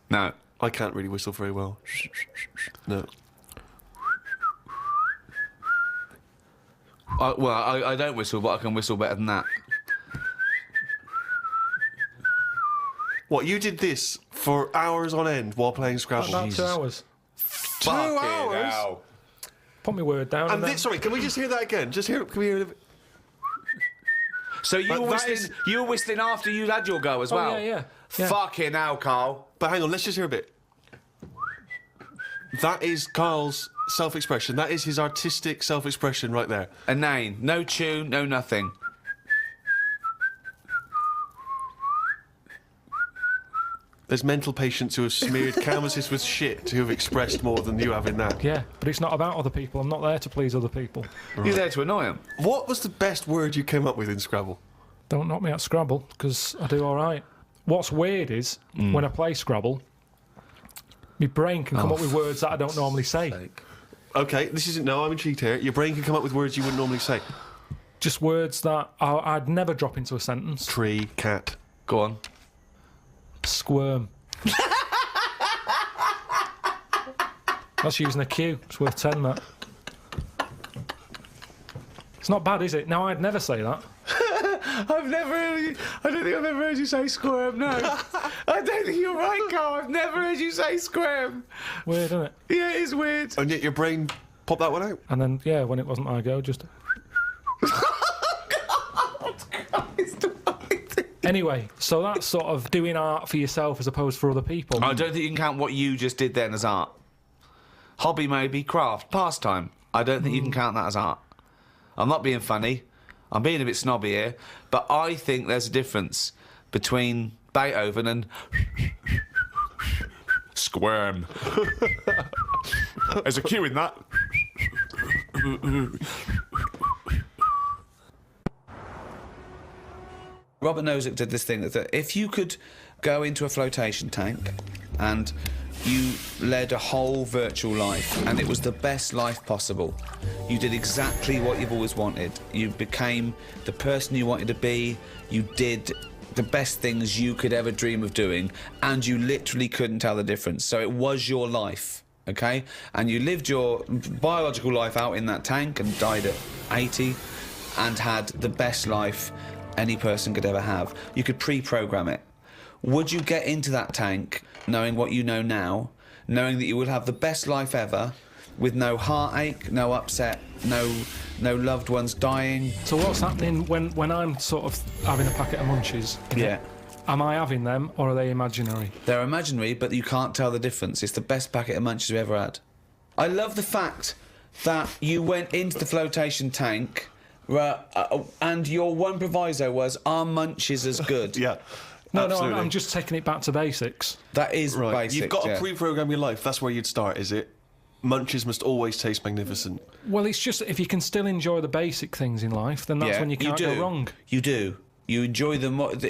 No. I can't really whistle very well. No. I don't whistle, but I can whistle better than that. What, you did this for hours on end while playing Scrabble? About 2 hours. 2 hours? Hell. Put my word down. And then... sorry, can we just hear that again? Just hear it. Can we hear it? So you were whistling, you were whistling after you had your go as well? Oh, yeah. Fucking hell, Carl. But hang on, let's just hear a bit. That is Karl's self-expression. That is his artistic self-expression right there. A name. No tune, no nothing. There's mental patients who have smeared canvases with shit who have expressed more than you have in that. Yeah, but it's not about other people. I'm not there to please other people. You're there to annoy them. What was the best word you came up with in Scrabble? Don't knock me out Scrabble, because I do all right. What's weird is, when I play Scrabble, my brain can come up with words that I don't normally say. Okay, this isn't... No, I'm intrigued here. Your brain can come up with words you wouldn't normally say. Just words that I'd never drop into a sentence. Tree, cat. Go on. Squirm. That's using a Q. It's worth 10, that. It's not bad, is it? No, I'd never say that. I've never heard you... I don't think I've ever heard you say squirm, no. I don't think you're right, Carl. I've never heard you say squirm. Weird, isn't it? Yeah, it is weird. And yet your brain popped that one out? And then, yeah, when it wasn't my go, just... Anyway, so that's sort of doing art for yourself as opposed for other people. I don't think you can count what you just did then as art. Hobby maybe, craft, pastime. I don't think you can count that as art. I'm not being funny. I'm being a bit snobby here. But I think there's a difference between Beethoven and... Squirm. There's a Q in that. Robert Nozick did this thing that if you could go into a flotation tank and you led a whole virtual life and it was the best life possible, you did exactly what you've always wanted. You became the person you wanted to be, you did the best things you could ever dream of doing, and you literally couldn't tell the difference. So it was your life, okay? And you lived your biological life out in that tank and died at 80 and had the best life any person could ever have. You could pre-program it. Would you get into that tank knowing what you know now, knowing that you would have the best life ever, with no heartache, no upset, no loved ones dying? So what's happening when I'm sort of having a packet of munchies? Yeah. Am I having them, or are they imaginary? They're imaginary, but you can't tell the difference. It's the best packet of munchies we ever had. I love the fact that you went into the flotation tank, and your one proviso was, are munchies as good? Yeah. No, absolutely. I'm just taking it back to basics. That is Right. basic. You've got to yeah. pre-program your life. That's where you'd start, is it? Munchies must always taste magnificent. Well, it's just if you can still enjoy the basic things in life, then that's when you can't go wrong. You do. You enjoy them. It's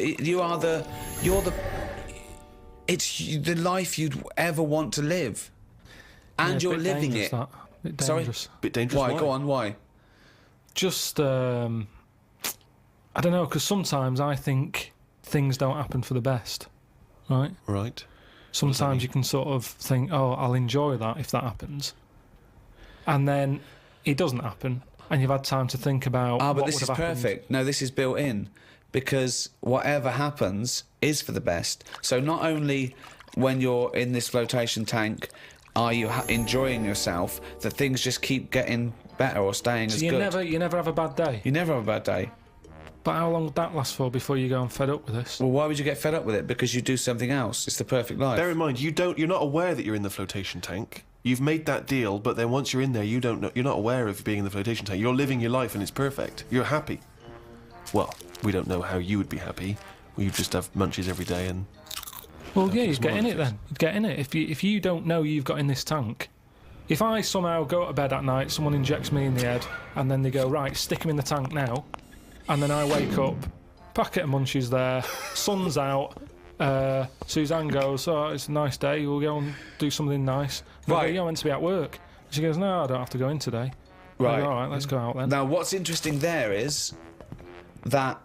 the life you'd ever want to live, and Yeah, you're living it. Bit Sorry? dangerous. Bit dangerous. Why? Go on. Why? Just, I don't know, because sometimes I think things don't happen for the best, right? Right. Sometimes you can sort of think, oh, I'll enjoy that if that happens. And then it doesn't happen, and you've had time to think about but what this would is have happened. perfect. No, this is built in, because whatever happens is for the best. So not only when you're in this flotation tank are you enjoying yourself, that things just keep getting better or staying as you good. never have a bad day. You never have a bad day. But how long would that last for before you go and fed up with this? Well, why would you get fed up with it? Because you do something else. It's the perfect life. Bear in mind, you're not aware that you're in the flotation tank. You've made that deal, but then once you're in there, you don't know. You're not aware of being in the flotation tank. You're living your life, and it's perfect. You're happy. Well, we don't know how you would be happy. You just have munchies every day and. Well, yeah, you'd get in it then. You'd get in it if you don't know you've got in this tank. If I somehow go to bed at night, someone injects me in the head, and then they go, right, stick him in the tank now, and then I wake up, packet of munchies there, sun's out, Suzanne goes, oh, it's a nice day, we'll go and do something nice. And I go, yeah, I'm meant to be at work. She goes, no, I don't have to go in today. Right. I go, all right, let's go out then. Now, what's interesting there is that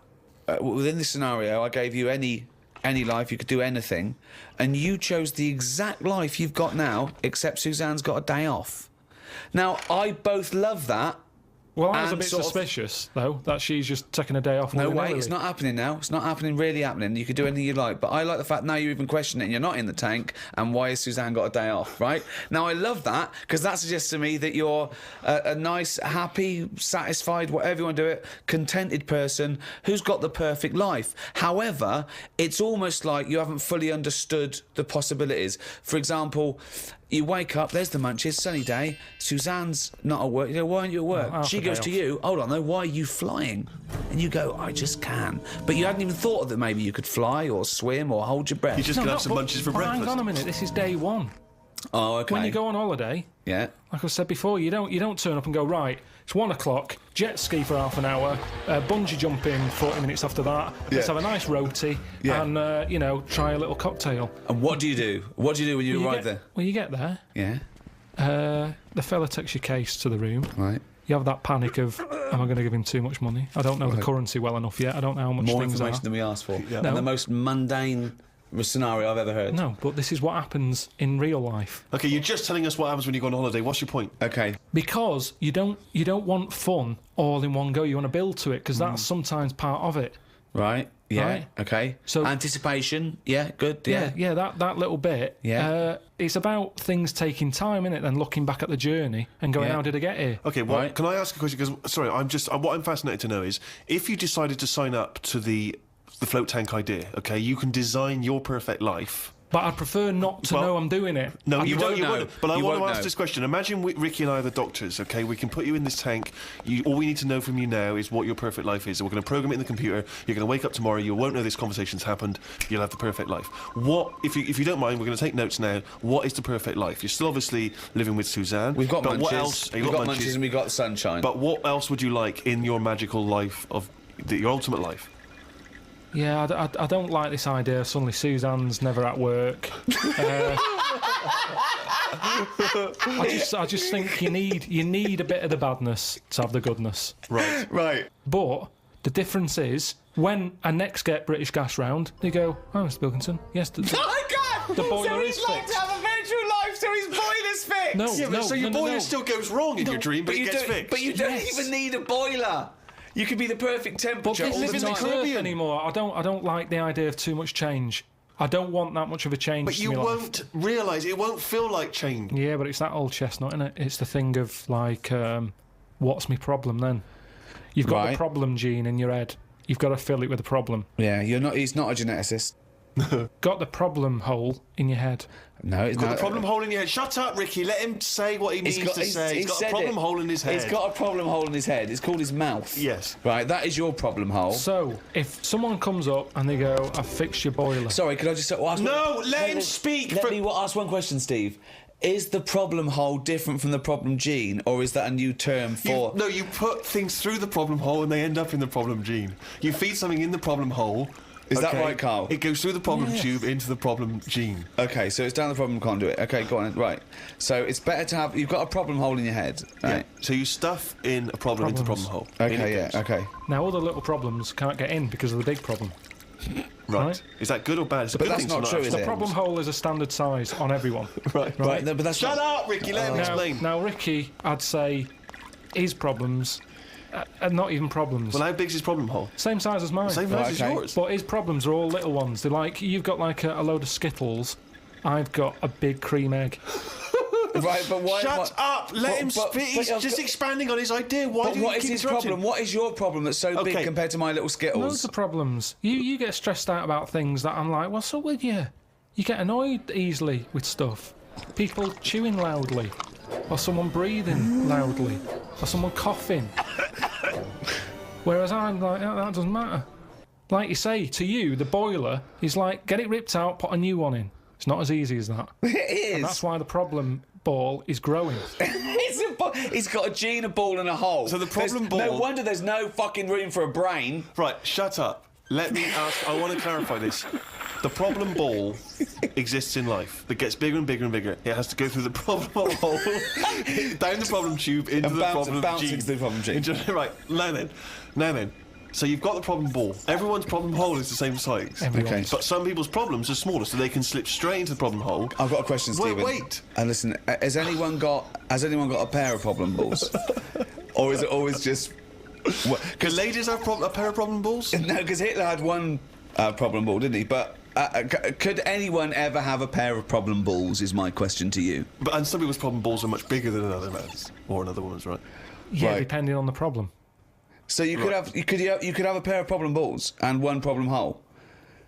within this scenario, I gave you any life, you could do anything, and you chose the exact life you've got now, except Suzanne's got a day off. Now, I both love that. Well, I was a bit suspicious, though, that she's just taking a day off. No way, it's not happening now. It's not really happening. You could do anything you like. But I like the fact now you're even questioning it and you're not in the tank, and why has Suzanne got a day off, right? Now, I love that, because that suggests to me that you're a nice, happy, satisfied, whatever you want to do it, contented person who's got the perfect life. However, it's almost like you haven't fully understood the possibilities. For example, you wake up, there's the munchies, sunny day, Suzanne's not at work. You go, why aren't you at work? Well, she goes to you, hold on though, why are you flying? And you go, I just can. But you hadn't even thought that maybe you could fly or swim or hold your breath. You just could have some munchies for breakfast. Hang on a minute, this is day one. Oh, okay. When you go on holiday, yeah, like I said before, you don't turn up and go, right, it's 1 o'clock, jet ski for half an hour, bungee jumping 40 minutes after that, let's have a nice roti, and, try a little cocktail. And what do you do? What do you do when you arrive there? Well, you get there. Yeah. The fella takes your case to the room. Right. You have that panic of, am I going to give him too much money? I don't know the currency well enough yet. I don't know how much More things information are. than we asked for. Yeah. No. No. The most mundane scenario I've ever heard. No, but this is what happens in real life. Okay, you're just telling us what happens when you go on holiday. What's your point? Okay. Because you don't want fun all in one go. You want to build to it, because that's sometimes part of it. Right. Yeah. Right. Okay. So anticipation. Yeah. Good. Yeah. Yeah. That little bit. Yeah. It's about things taking time, innit? Then looking back at the journey and going, how did I get here? Okay, well, Right. can I ask a question? Because, sorry, what I'm fascinated to know is, if you decided to sign up to the float tank idea, okay, you can design your perfect life. But I'd prefer not to know I'm doing it. No, You won't know. But I You want to won't ask know. this question. Imagine Ricky and I are the doctors, okay? We can put you in this tank. All we need to know from you now is what your perfect life is. So we're going to program it in the computer. You're going to wake up tomorrow. You won't know this conversation's happened. You'll have the perfect life. What, if you don't mind, we're going to take notes now. What is the perfect life? You're still obviously living with Suzanne. We've got but munchies. What else? We've got munchies and we've got sunshine. But what else would you like in your magical life your ultimate life? Yeah, I don't like this idea. Suddenly Suzanne's never at work. I just think you need a bit of the badness to have the goodness. Right. Right. But the difference is, when I next get British Gas round, they go, oh, Mr. Pilkington, yes, Oh my God! the boiler so is he's like fixed. to have a virtual life, so his boiler's fixed. No, Yeah, but so your boiler still goes wrong in your dream, but it gets fixed. But you don't Yes. even need a boiler. You could be the perfect temperature But all this the isn't time. Earth anymore. I don't like the idea of too much change. I don't want that much of a change. But to you my life. won't realise, it won't feel like change. Yeah, but it's that old chestnut, isn't it? It's the thing of, like, what's my problem then? You've got Right. the problem gene in your head. You've got to fill it with a problem. Yeah, he's not a geneticist. Got the problem hole in your head. No, it's Got not. the problem hole in your head. Shut up, Ricky. Let him say what he needs to say. He's got a said problem it. hole in his head. He's got a problem hole in his head. It's called his mouth. Yes. Right, that is your problem hole. So, if someone comes up and they go, I've fixed your boiler. Sorry, could I just ask No, let him speak. Let me ask one question, Steve. Is the problem hole different from the problem gene, or is that a new term for... No, you put things through the problem hole and they end up in the problem gene. You feed something in the problem hole. Is that right, Karl? It goes through the problem tube into the problem gene. Okay, so it's down the problem conduit. Okay, go on. Right. So it's better to have... You've got a problem hole in your head, right? Yeah. So you stuff in a problem into the problem hole. In Okay, it yeah, goes. okay. Now, all the little problems can't get in because of the big problem. Right. Is that good or bad? It's a But good that's thing to not true, have. is The it? problem hole is a standard size on everyone. Right. Right, no, but that's Shut not... up, Ricky. Let him explain. Now, Ricky, I'd say his problems are not even problems. Well, how big's his problem hole? Same size as mine. Same size as okay. yours. But his problems are all little ones. They're like, you've got like a load of Skittles, I've got a big cream egg. Right, but why? Shut up! Let him speak. He's just expanding on his idea. Why do you what is keep his interrupting? problem? What is your problem that's so big compared to my little Skittles? Loads of problems. You get stressed out about things that I'm like, what's up with you? You get annoyed easily with stuff. People chewing loudly, or someone breathing loudly, or someone coughing. Whereas I'm like, that doesn't matter. Like you say, to you, the boiler is like, get it ripped out, put a new one in. It's not as easy as that. It is. And that's why the problem ball is growing. He's got a gene, a ball, and a hole. So the problem ball. No wonder there's no fucking room for a brain. Right, shut up. Let me ask. I want to clarify this. The problem ball exists in life. That gets bigger and bigger and bigger. It has to go through the problem hole, down the problem tube, into the problem bouncing gene. to the problem gene. Right, now then. So you've got the problem ball. Everyone's problem hole is the same size. Okay. But some people's problems are smaller, so they can slip straight into the problem hole. I've got a question, Stephen. Wait. And listen, has anyone got a pair of problem balls, or is it always just? Can ladies have a pair of problem balls? No, because Hitler had one problem ball, didn't he? But could anyone ever have a pair of problem balls? Is my question to you. And some people's problem balls are much bigger than another man's or another woman's, right? Yeah, Right. Depending on the problem. So you could have a pair of problem balls and one problem hole.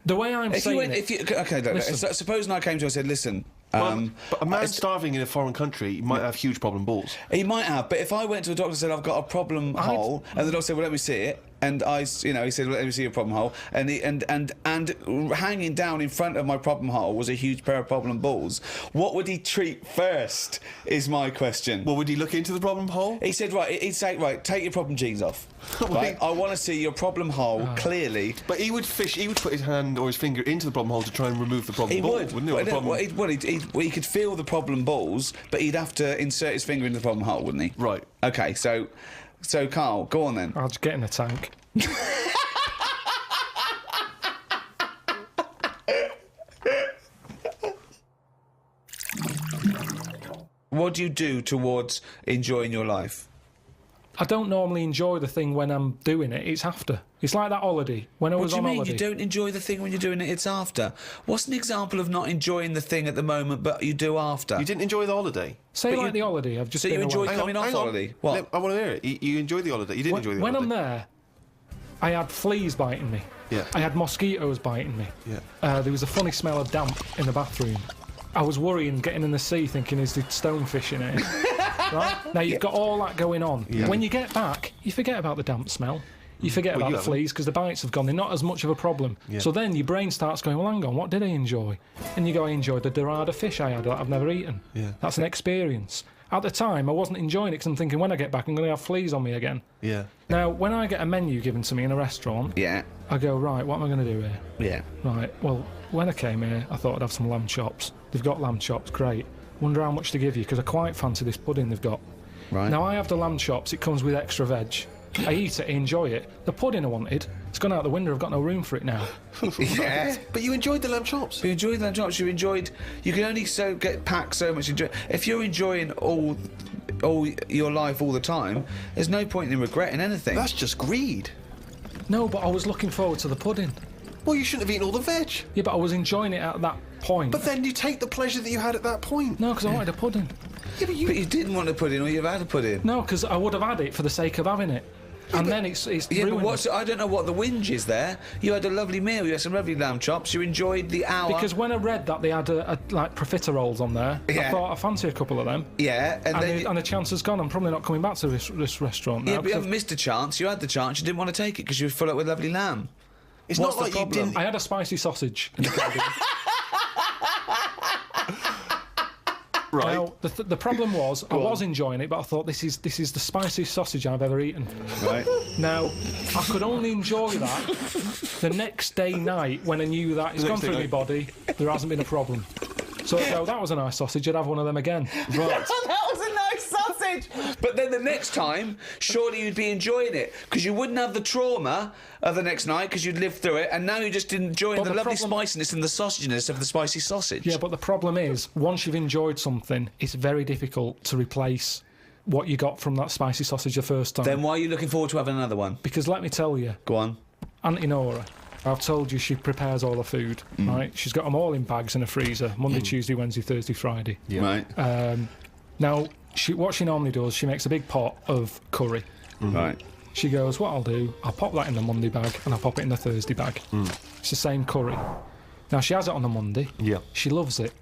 The way I'm saying So supposing I came to you and said, listen. But a man starving in a foreign country might have huge problem balls. He might have, but if I went to a doctor and said I've got a problem hole, and the doctor said, "Well, let me see it," and he said, well, "Let me see your problem hole," and hanging down in front of my problem hole was a huge pair of problem balls. What would he treat first? Is my question. Well, would he look into the problem hole? He said, he'd say, take your problem jeans off. Right? I want to see your problem hole clearly. But he would put his hand or his finger into the problem hole to try and remove the problem He ball, would. wouldn't he? He could feel the problem balls, but he'd have to insert his finger into the problem hole, wouldn't he? Right. Okay, so Karl, go on then. I'll just get in the tank. What do you do towards enjoying your life? I don't normally enjoy the thing when I'm doing it. It's after. It's like that holiday. When I was on holiday. What do you mean? You don't enjoy the thing when you're doing it, it's after? What's an example of not enjoying the thing at the moment, but you do after? You didn't enjoy the holiday? Say like the holiday. I've just So you been enjoyed away. coming off holiday? What? I want to hear it. You enjoyed the holiday. You didn't enjoy the When holiday. I'm there, I had fleas biting me. Yeah. I had mosquitoes biting me. Yeah. There was a funny smell of damp in the bathroom. I was worrying, getting in the sea, thinking, is the stonefish in it? Right? Now, you've got all that going on. Yeah. When you get back, you forget about the damp smell. You forget about the fleas because the bites have gone. They're not as much of a problem. Yeah. So then your brain starts going, well, hang on, what did I enjoy? And you go, I enjoyed the dorada fish I had that I've never eaten. Yeah. That's an experience. At the time, I wasn't enjoying it because I'm thinking, when I get back, I'm going to have fleas on me again. Yeah. Now, when I get a menu given to me in a restaurant, Yeah. I go, right, what am I going to do here? Yeah. Right, well, when I came here, I thought I'd have some lamb chops. They've got lamb chops, great. Wonder how much to give you, because I quite fancy this pudding they've got. Right. Now, I have the lamb chops, it comes with extra veg. I eat it, I enjoy it. The pudding I wanted, it's gone out the window, I've got no room for it now. Yeah. But you enjoyed the lamb chops. You enjoyed lamb chops. You can only get packed so much. If you're enjoying all your life all the time, there's no point in regretting anything. That's just greed. No, but I was looking forward to the pudding. Well, you shouldn't have eaten all the veg. Yeah, but I was enjoying it at that point. But then you take the pleasure that you had at that point. No, because I wanted a pudding. Yeah, but But you didn't want to put in, or you've had to put in. No, because I would have had it for the sake of having it. And then it's Yeah, ruined. but I don't know what the whinge is there. You had a lovely meal. You had some lovely lamb chops. You enjoyed the hour. Because when I read that they had like profiteroles on there, Yeah. I thought I fancy a couple of them. Yeah, And the chance has gone. I'm probably not coming back to this restaurant now. yeah, but you 'cause haven't missed a chance. You had the chance. You didn't want to take it because you were full up with lovely lamb. It's What's not the like you problem? didn't. I had a spicy sausage in the garden. Right. Now, the problem was, I was enjoying it, but I thought this is the spiciest sausage I've ever eaten. Right. Now, I could only enjoy that the next day night when I knew that it's gone through my body, there hasn't been a problem. So I go, that was a nice sausage, I'd have one of them again. Right. That was a nice sausage. But then the next time, surely you'd be enjoying it because you wouldn't have the trauma of the next night because you'd lived through it, and now you're just enjoying But the the lovely problem- spiciness and the sausaginess of the spicy sausage. Yeah, but the problem is, once you've enjoyed something, it's very difficult to replace what you got from that spicy sausage the first time. Then why are you looking forward to having another one? Because let me tell you, Go on. Auntie Nora, I've told you she prepares all the food, right? She's got them all in bags in a freezer, Monday, Tuesday, Wednesday, Thursday, Friday. Right. Now, what she normally does, she makes a big pot of curry. Right. She goes, what I'll do, I'll pop that in the Monday bag and I'll pop it in the Thursday bag. It's the same curry. Now, she has it on the Monday. Yeah. She loves it.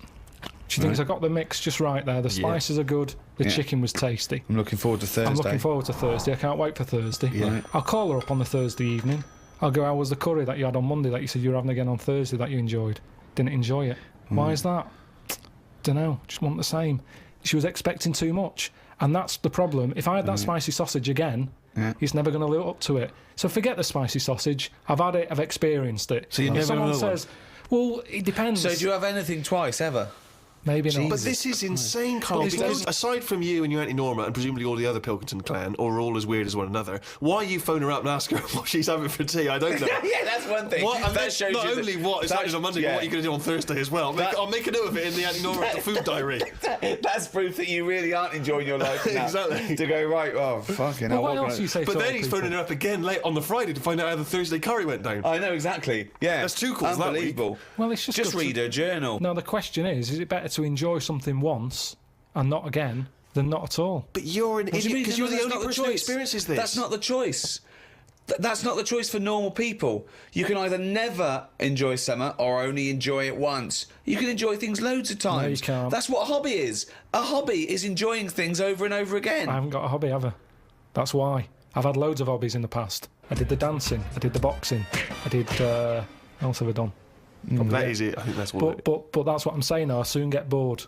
She thinks I got the mix just right there. The spices are good. The chicken was tasty. I'm looking forward to Thursday. I'm looking forward to Thursday. I can't wait for Thursday. Yeah. I'll call her up on the Thursday evening. I'll go, how was the curry that you had on Monday that you said you were having again on Thursday that you enjoyed? Didn't enjoy it. Why is that? Dunno. Just want the same. She was expecting too much. And that's the problem. If I had that spicy sausage again, he's never going to live up to it. So forget the spicy sausage. I've had it. I've experienced it. So you never someone know says, well, it depends. So do you have anything twice, ever? Maybe not. But this is insane, Carl, because aside from you and your Auntie Norma and presumably all the other Pilkington clan, or all as weird as one another, why you phone her up and ask her what she's having for tea, I don't know. Yeah, that's one thing. What, and That shows not you only that- what it's happening on Monday, but what you're going to do on Thursday as well. I'll make a note of it in the Auntie Norma the food diary. That's proof that you really aren't enjoying your life now. Exactly. To go, right, oh, fucking hell. What else do you say But to then other he's people? phoning her up again late on the Friday to find out how the Thursday curry went down. I know, exactly. Yeah. That's two calls that week. Unbelievable. Well, it's just Just good to- read her journal. Now, the question is it better to enjoy something once and not again than not at all? But you're an idiot because you're the That's only not person who choice. experiences this. That's not the choice. That's not the choice for normal people. You can either never enjoy summer or only enjoy it once. You can enjoy things loads of times. No, you can't. That's what a hobby is. A hobby is enjoying things over and over again. I haven't got a hobby ever. That's why. I've had loads of hobbies in the past. I did the dancing, I did the boxing, I did... what else have I done? That is it. I think that's what. But that's what I'm saying now. I soon get bored.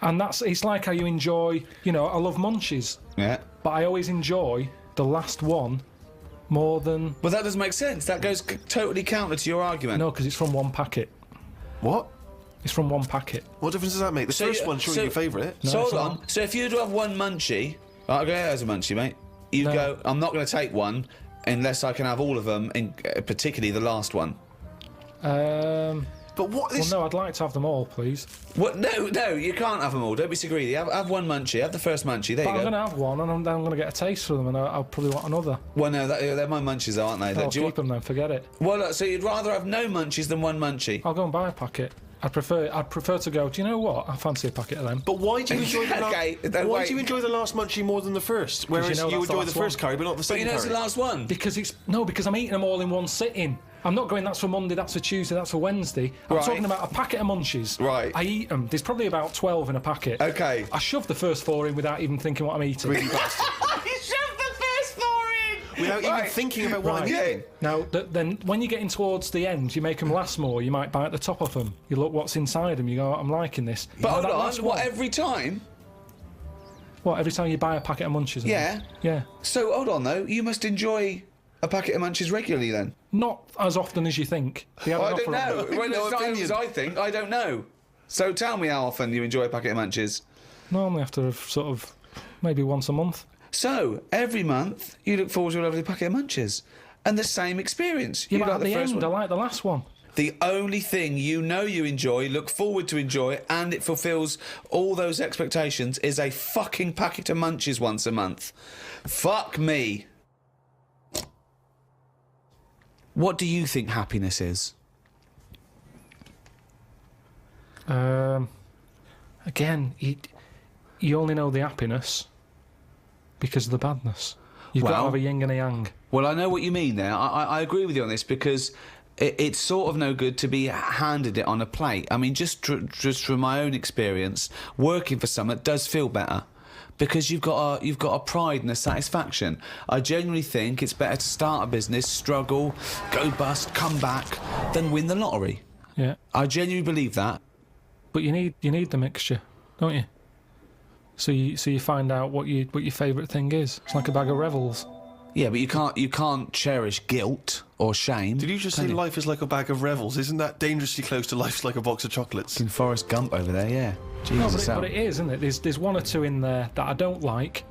And it's like how you enjoy... You know, I love munchies. Yeah. But I always enjoy the last one more than... Well, that doesn't make sense. That goes totally counter to your argument. No, because it's from one packet. What? It's from one packet. What difference does that make? The first one's surely your favourite. No, So hold it's on. not. So if you do have one munchie, right, okay, there's a munchie, mate. You No. go, I'm not going to take one unless I can have all of them, particularly the last one. But what Well, this? no, I'd like to have them all, please. What? No, you can't have them all. Don't be so greedy. Have one munchie. Have the first munchie. There But you I'm go. going to have one, and I'm going to get a taste for them, and I'll probably want another. Well, no, they're my munchies, aren't they? I'll Do you keep them then, forget it. Well, look, so you'd rather have no munchies than one munchie? I'll go and buy a packet. I'd prefer to go, do you know what? I fancy a packet of them. But why do you enjoy the Okay, then Why wait. do you enjoy the last munchie more than the first? Whereas you know you that's the enjoy the last first one. curry, but not the But second you know it's curry. the last one. Because I'm eating them all in one sitting. I'm not going, that's for Monday, that's for Tuesday, that's for Wednesday. I'm Right. talking about a packet of munchies. Right. I eat them. There's probably about 12 in a packet. Okay. I shove the first 4 in without even thinking what I'm eating. You shoved the first 4 in! Without even thinking about what I'm Right. eating. Now, then when you're getting towards the end, you make them last more. You might bite the top off them. You look what's inside them. You go, I'm liking this. But You know hold that on, last what, one? every time? What, every time you buy a packet of munchies? Yeah. Yeah. So, hold on, though. You must enjoy a packet of munchies regularly, then? Not as often as you think. They have Well, an I don't offer know. on them. Well, No it's not opinion. as I think. I don't know. So tell me how often you enjoy a packet of munchies. Normally after sort of maybe once a month. So, every month, you look forward to a lovely packet of munchies. And the same experience. Yeah, You but like at the first end, I one. like the last one. The only thing you know you enjoy, look forward to enjoy, and it fulfills all those expectations is a fucking packet of munchies once a month. Fuck me. What do you think happiness is? Again, you only know the happiness because of the badness. You've got to Well- have a yin and a yang. Well, I know what you mean there. I agree with you on this because it's sort of no good to be handed it on a plate. I mean, just from my own experience, working for someone does feel better because you've got a pride and a satisfaction. I genuinely think it's better to start a business, struggle, go bust, come back, than win the lottery. Yeah, I genuinely believe that. but you need the mixture, don't you? So you find out what your favourite thing is. It's like a bag of Revels. Yeah, but you can't cherish guilt or shame. Did you just can say life is like a bag of Revels? Isn't that dangerously close to life's like a box of chocolates? In Forrest Gump over there, yeah. No, Jesus, but it is, isn't it? There's one or two in there that I don't like.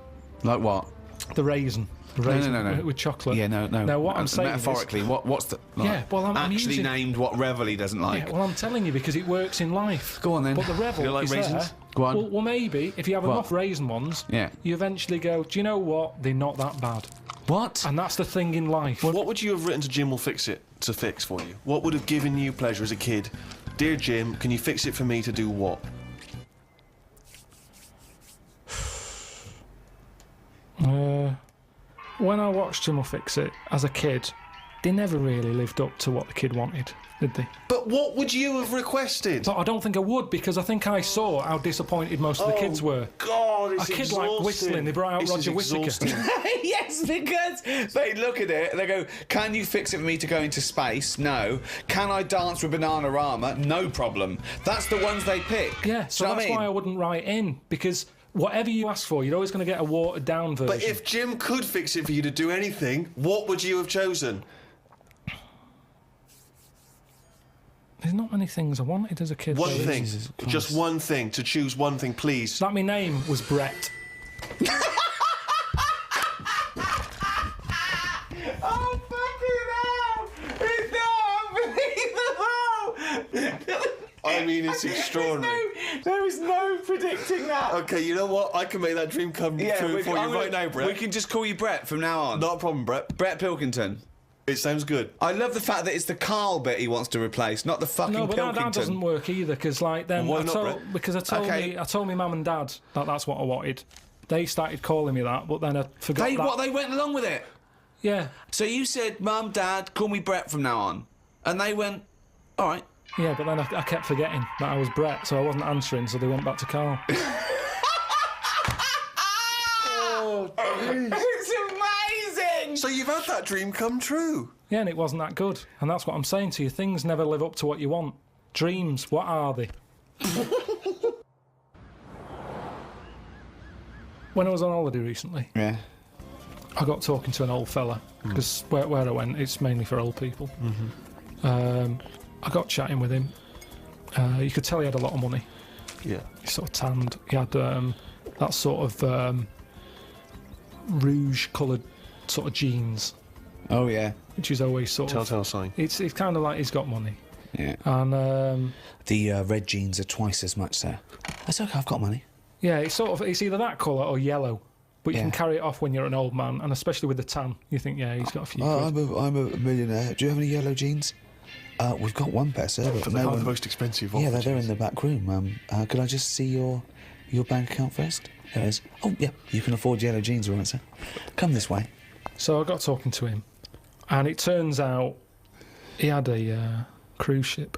like what? The raisin. The No, raisin no. with chocolate. Yeah, no. Now, what I'm saying metaphorically, what's the Yeah, well, I'm actually using- named what Reveille doesn't like? Yeah, well, I'm telling you because it works in life. Go on then. But the Revel You like is raisins? there. Go on. Well, maybe if you have What? enough raisin ones, Yeah. you eventually go, do you know what? They're not that bad. What? And that's the thing in life. What would you have written to Jim will fix it to fix for you? What would have given you pleasure as a kid? Dear Jim, can you fix it for me to do what? When I watched Jim Will Fix It as a kid, they never really lived up to what the kid wanted, did they? But what would you have requested? But I don't think I would, because I think I saw how disappointed most of the kids were. God, it's a kid exhausting. like whistling, they brought out This Roger is Whittaker. exhausting. Yes, because they look at it and they go, can you fix it for me to go into space? No. Can I dance with Bananarama? No problem. That's the ones they pick. Yeah, so Do you know that's what I why I mean? wouldn't write in, because whatever you ask for, you're always going to get a watered-down version. But if Jim could fix it for you to do anything, what would you have chosen? There's not many things I wanted as a kid. One though. thing. Jesus Just Christ. one thing. To choose one thing, please. That my name was Brett. Oh, fucking hell! It's not unbelievable! I mean, it's extraordinary. There is no predicting that. Okay, you know what? I can make that dream come true for you right now, Brett. We can just call you Brett from now on. Not a problem, Brett. Brett Pilkington. It sounds good. I love the fact that it's the Karl bit he wants to replace, not the fucking No, but Pilkington. that doesn't work either, because like then Well, why not, Brett? I told me mum and dad that that's what I wanted. They started calling me that, but then I forgot that. They went along with it. Yeah, So you said, Mum, Dad, call me Brett from now on. And they went, all right. yeah, but then I kept forgetting that I was Brett, so I wasn't answering, so they went back to Karl. It's amazing! So you've had that dream come true. Yeah, and it wasn't that good. And that's what I'm saying to you. Things never live up to what you want. Dreams, what are they? When I was on holiday recently, Yeah. I got talking to an old fella, because where I went, it's mainly for old people. I got chatting with him. You could tell he had a lot of money. Yeah. He sort of tanned. He had that sort of rouge-coloured sort of jeans, Oh, yeah. which is always sort of... Telltale sign. It's kind of like he's got money. Yeah. And, The red jeans are twice as much, sir. That's okay, I've got money. yeah, it's either that colour or yellow. But you Yeah. can carry it off when you're an old man, and especially with the tan, you think, yeah, he's got a few quid. I'm a millionaire. Do you have any yellow jeans? We've got one pair, sir, but They no are the one... most expensive. Yeah, offers. they're in the back room. Could I just see your bank account first? There it is. Oh, yeah, you can afford yellow jeans, all right, sir. Come this way. So I got talking to him, and it turns out he had a cruise ship.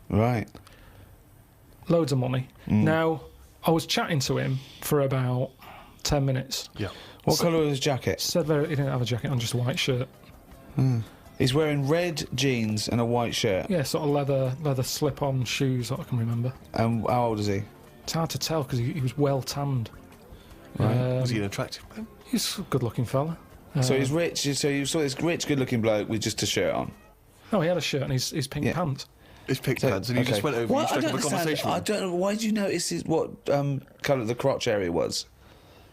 Right. Loads of money. Now, I was chatting to him for about 10 minutes. Yeah. What colour was his jacket? Said he didn't have a jacket on, just a white shirt. He's wearing red jeans and a white shirt. Yeah, sort of leather slip-on shoes that I can remember. And how old is he? It's hard to tell because he was well tanned. Right. Was he an attractive man? He's a good-looking fella. So he's rich. So you saw this rich, good-looking bloke with just a shirt on. No, he had a shirt and his pink Yeah. pants. His pink pants, and he just went over and struck up a conversation I with him. don't know. Why did you notice what colour the crotch area was?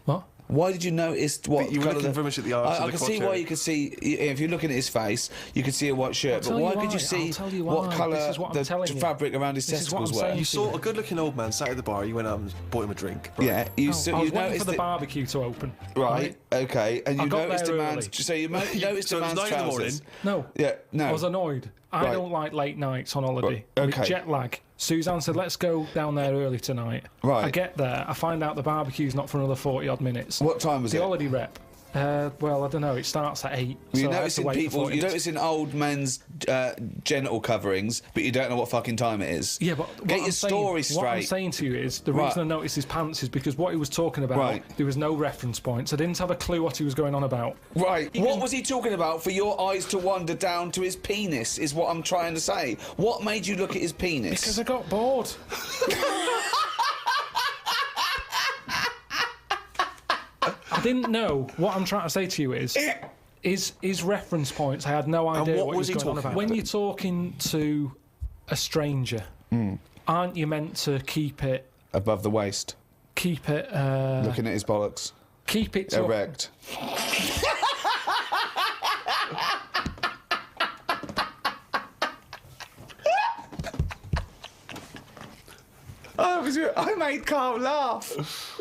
What? Why did you notice what You were colour looking very much at the arse I of the can see crotch why area. you could see if you're looking at his face, you could see a white shirt. I'll But tell why you could you why. see I'll tell you what why. colour This is what I'm telling you. fabric around his This is what I'm testicles were? saying. You saw a good-looking old man sat at the bar. You went up and bought him a drink. Right? Yeah, you I so was you waiting noticed for the that- barbecue to open. Right. Okay. And I you got noticed there a man's. early. So you noticed So a it was man's 9 in the trousers. No. Yeah. No. I was annoyed. I Right. don't like late nights on holiday. Right, With okay. jet lag. Suzanne said, let's go down there early tonight. Right. I get there, I find out the barbecue's not for another 40-odd minutes. What time was the it? holiday rep. Well, I don't know. It starts at 8. You're so I have to noticing wait for people. 40 You're minutes. noticing old men's genital coverings, but you don't know what fucking time it is. Yeah, but Get your story straight. What I'm saying to you is the Right. reason I noticed his pants is because what he was talking about, Right. there was no reference points. I didn't have a clue what he was going on about. Right. What was he talking about for your eyes to wander down to his penis, is what I'm trying to say. What made you look at his penis? Because I got bored. I didn't know. What I'm trying to say to you is reference points. I had no idea what what was he he was going on talking about. When about? you're talking to a stranger, aren't you meant to keep it Above the waist, looking at his bollocks, keep it to erect. I made Karl laugh.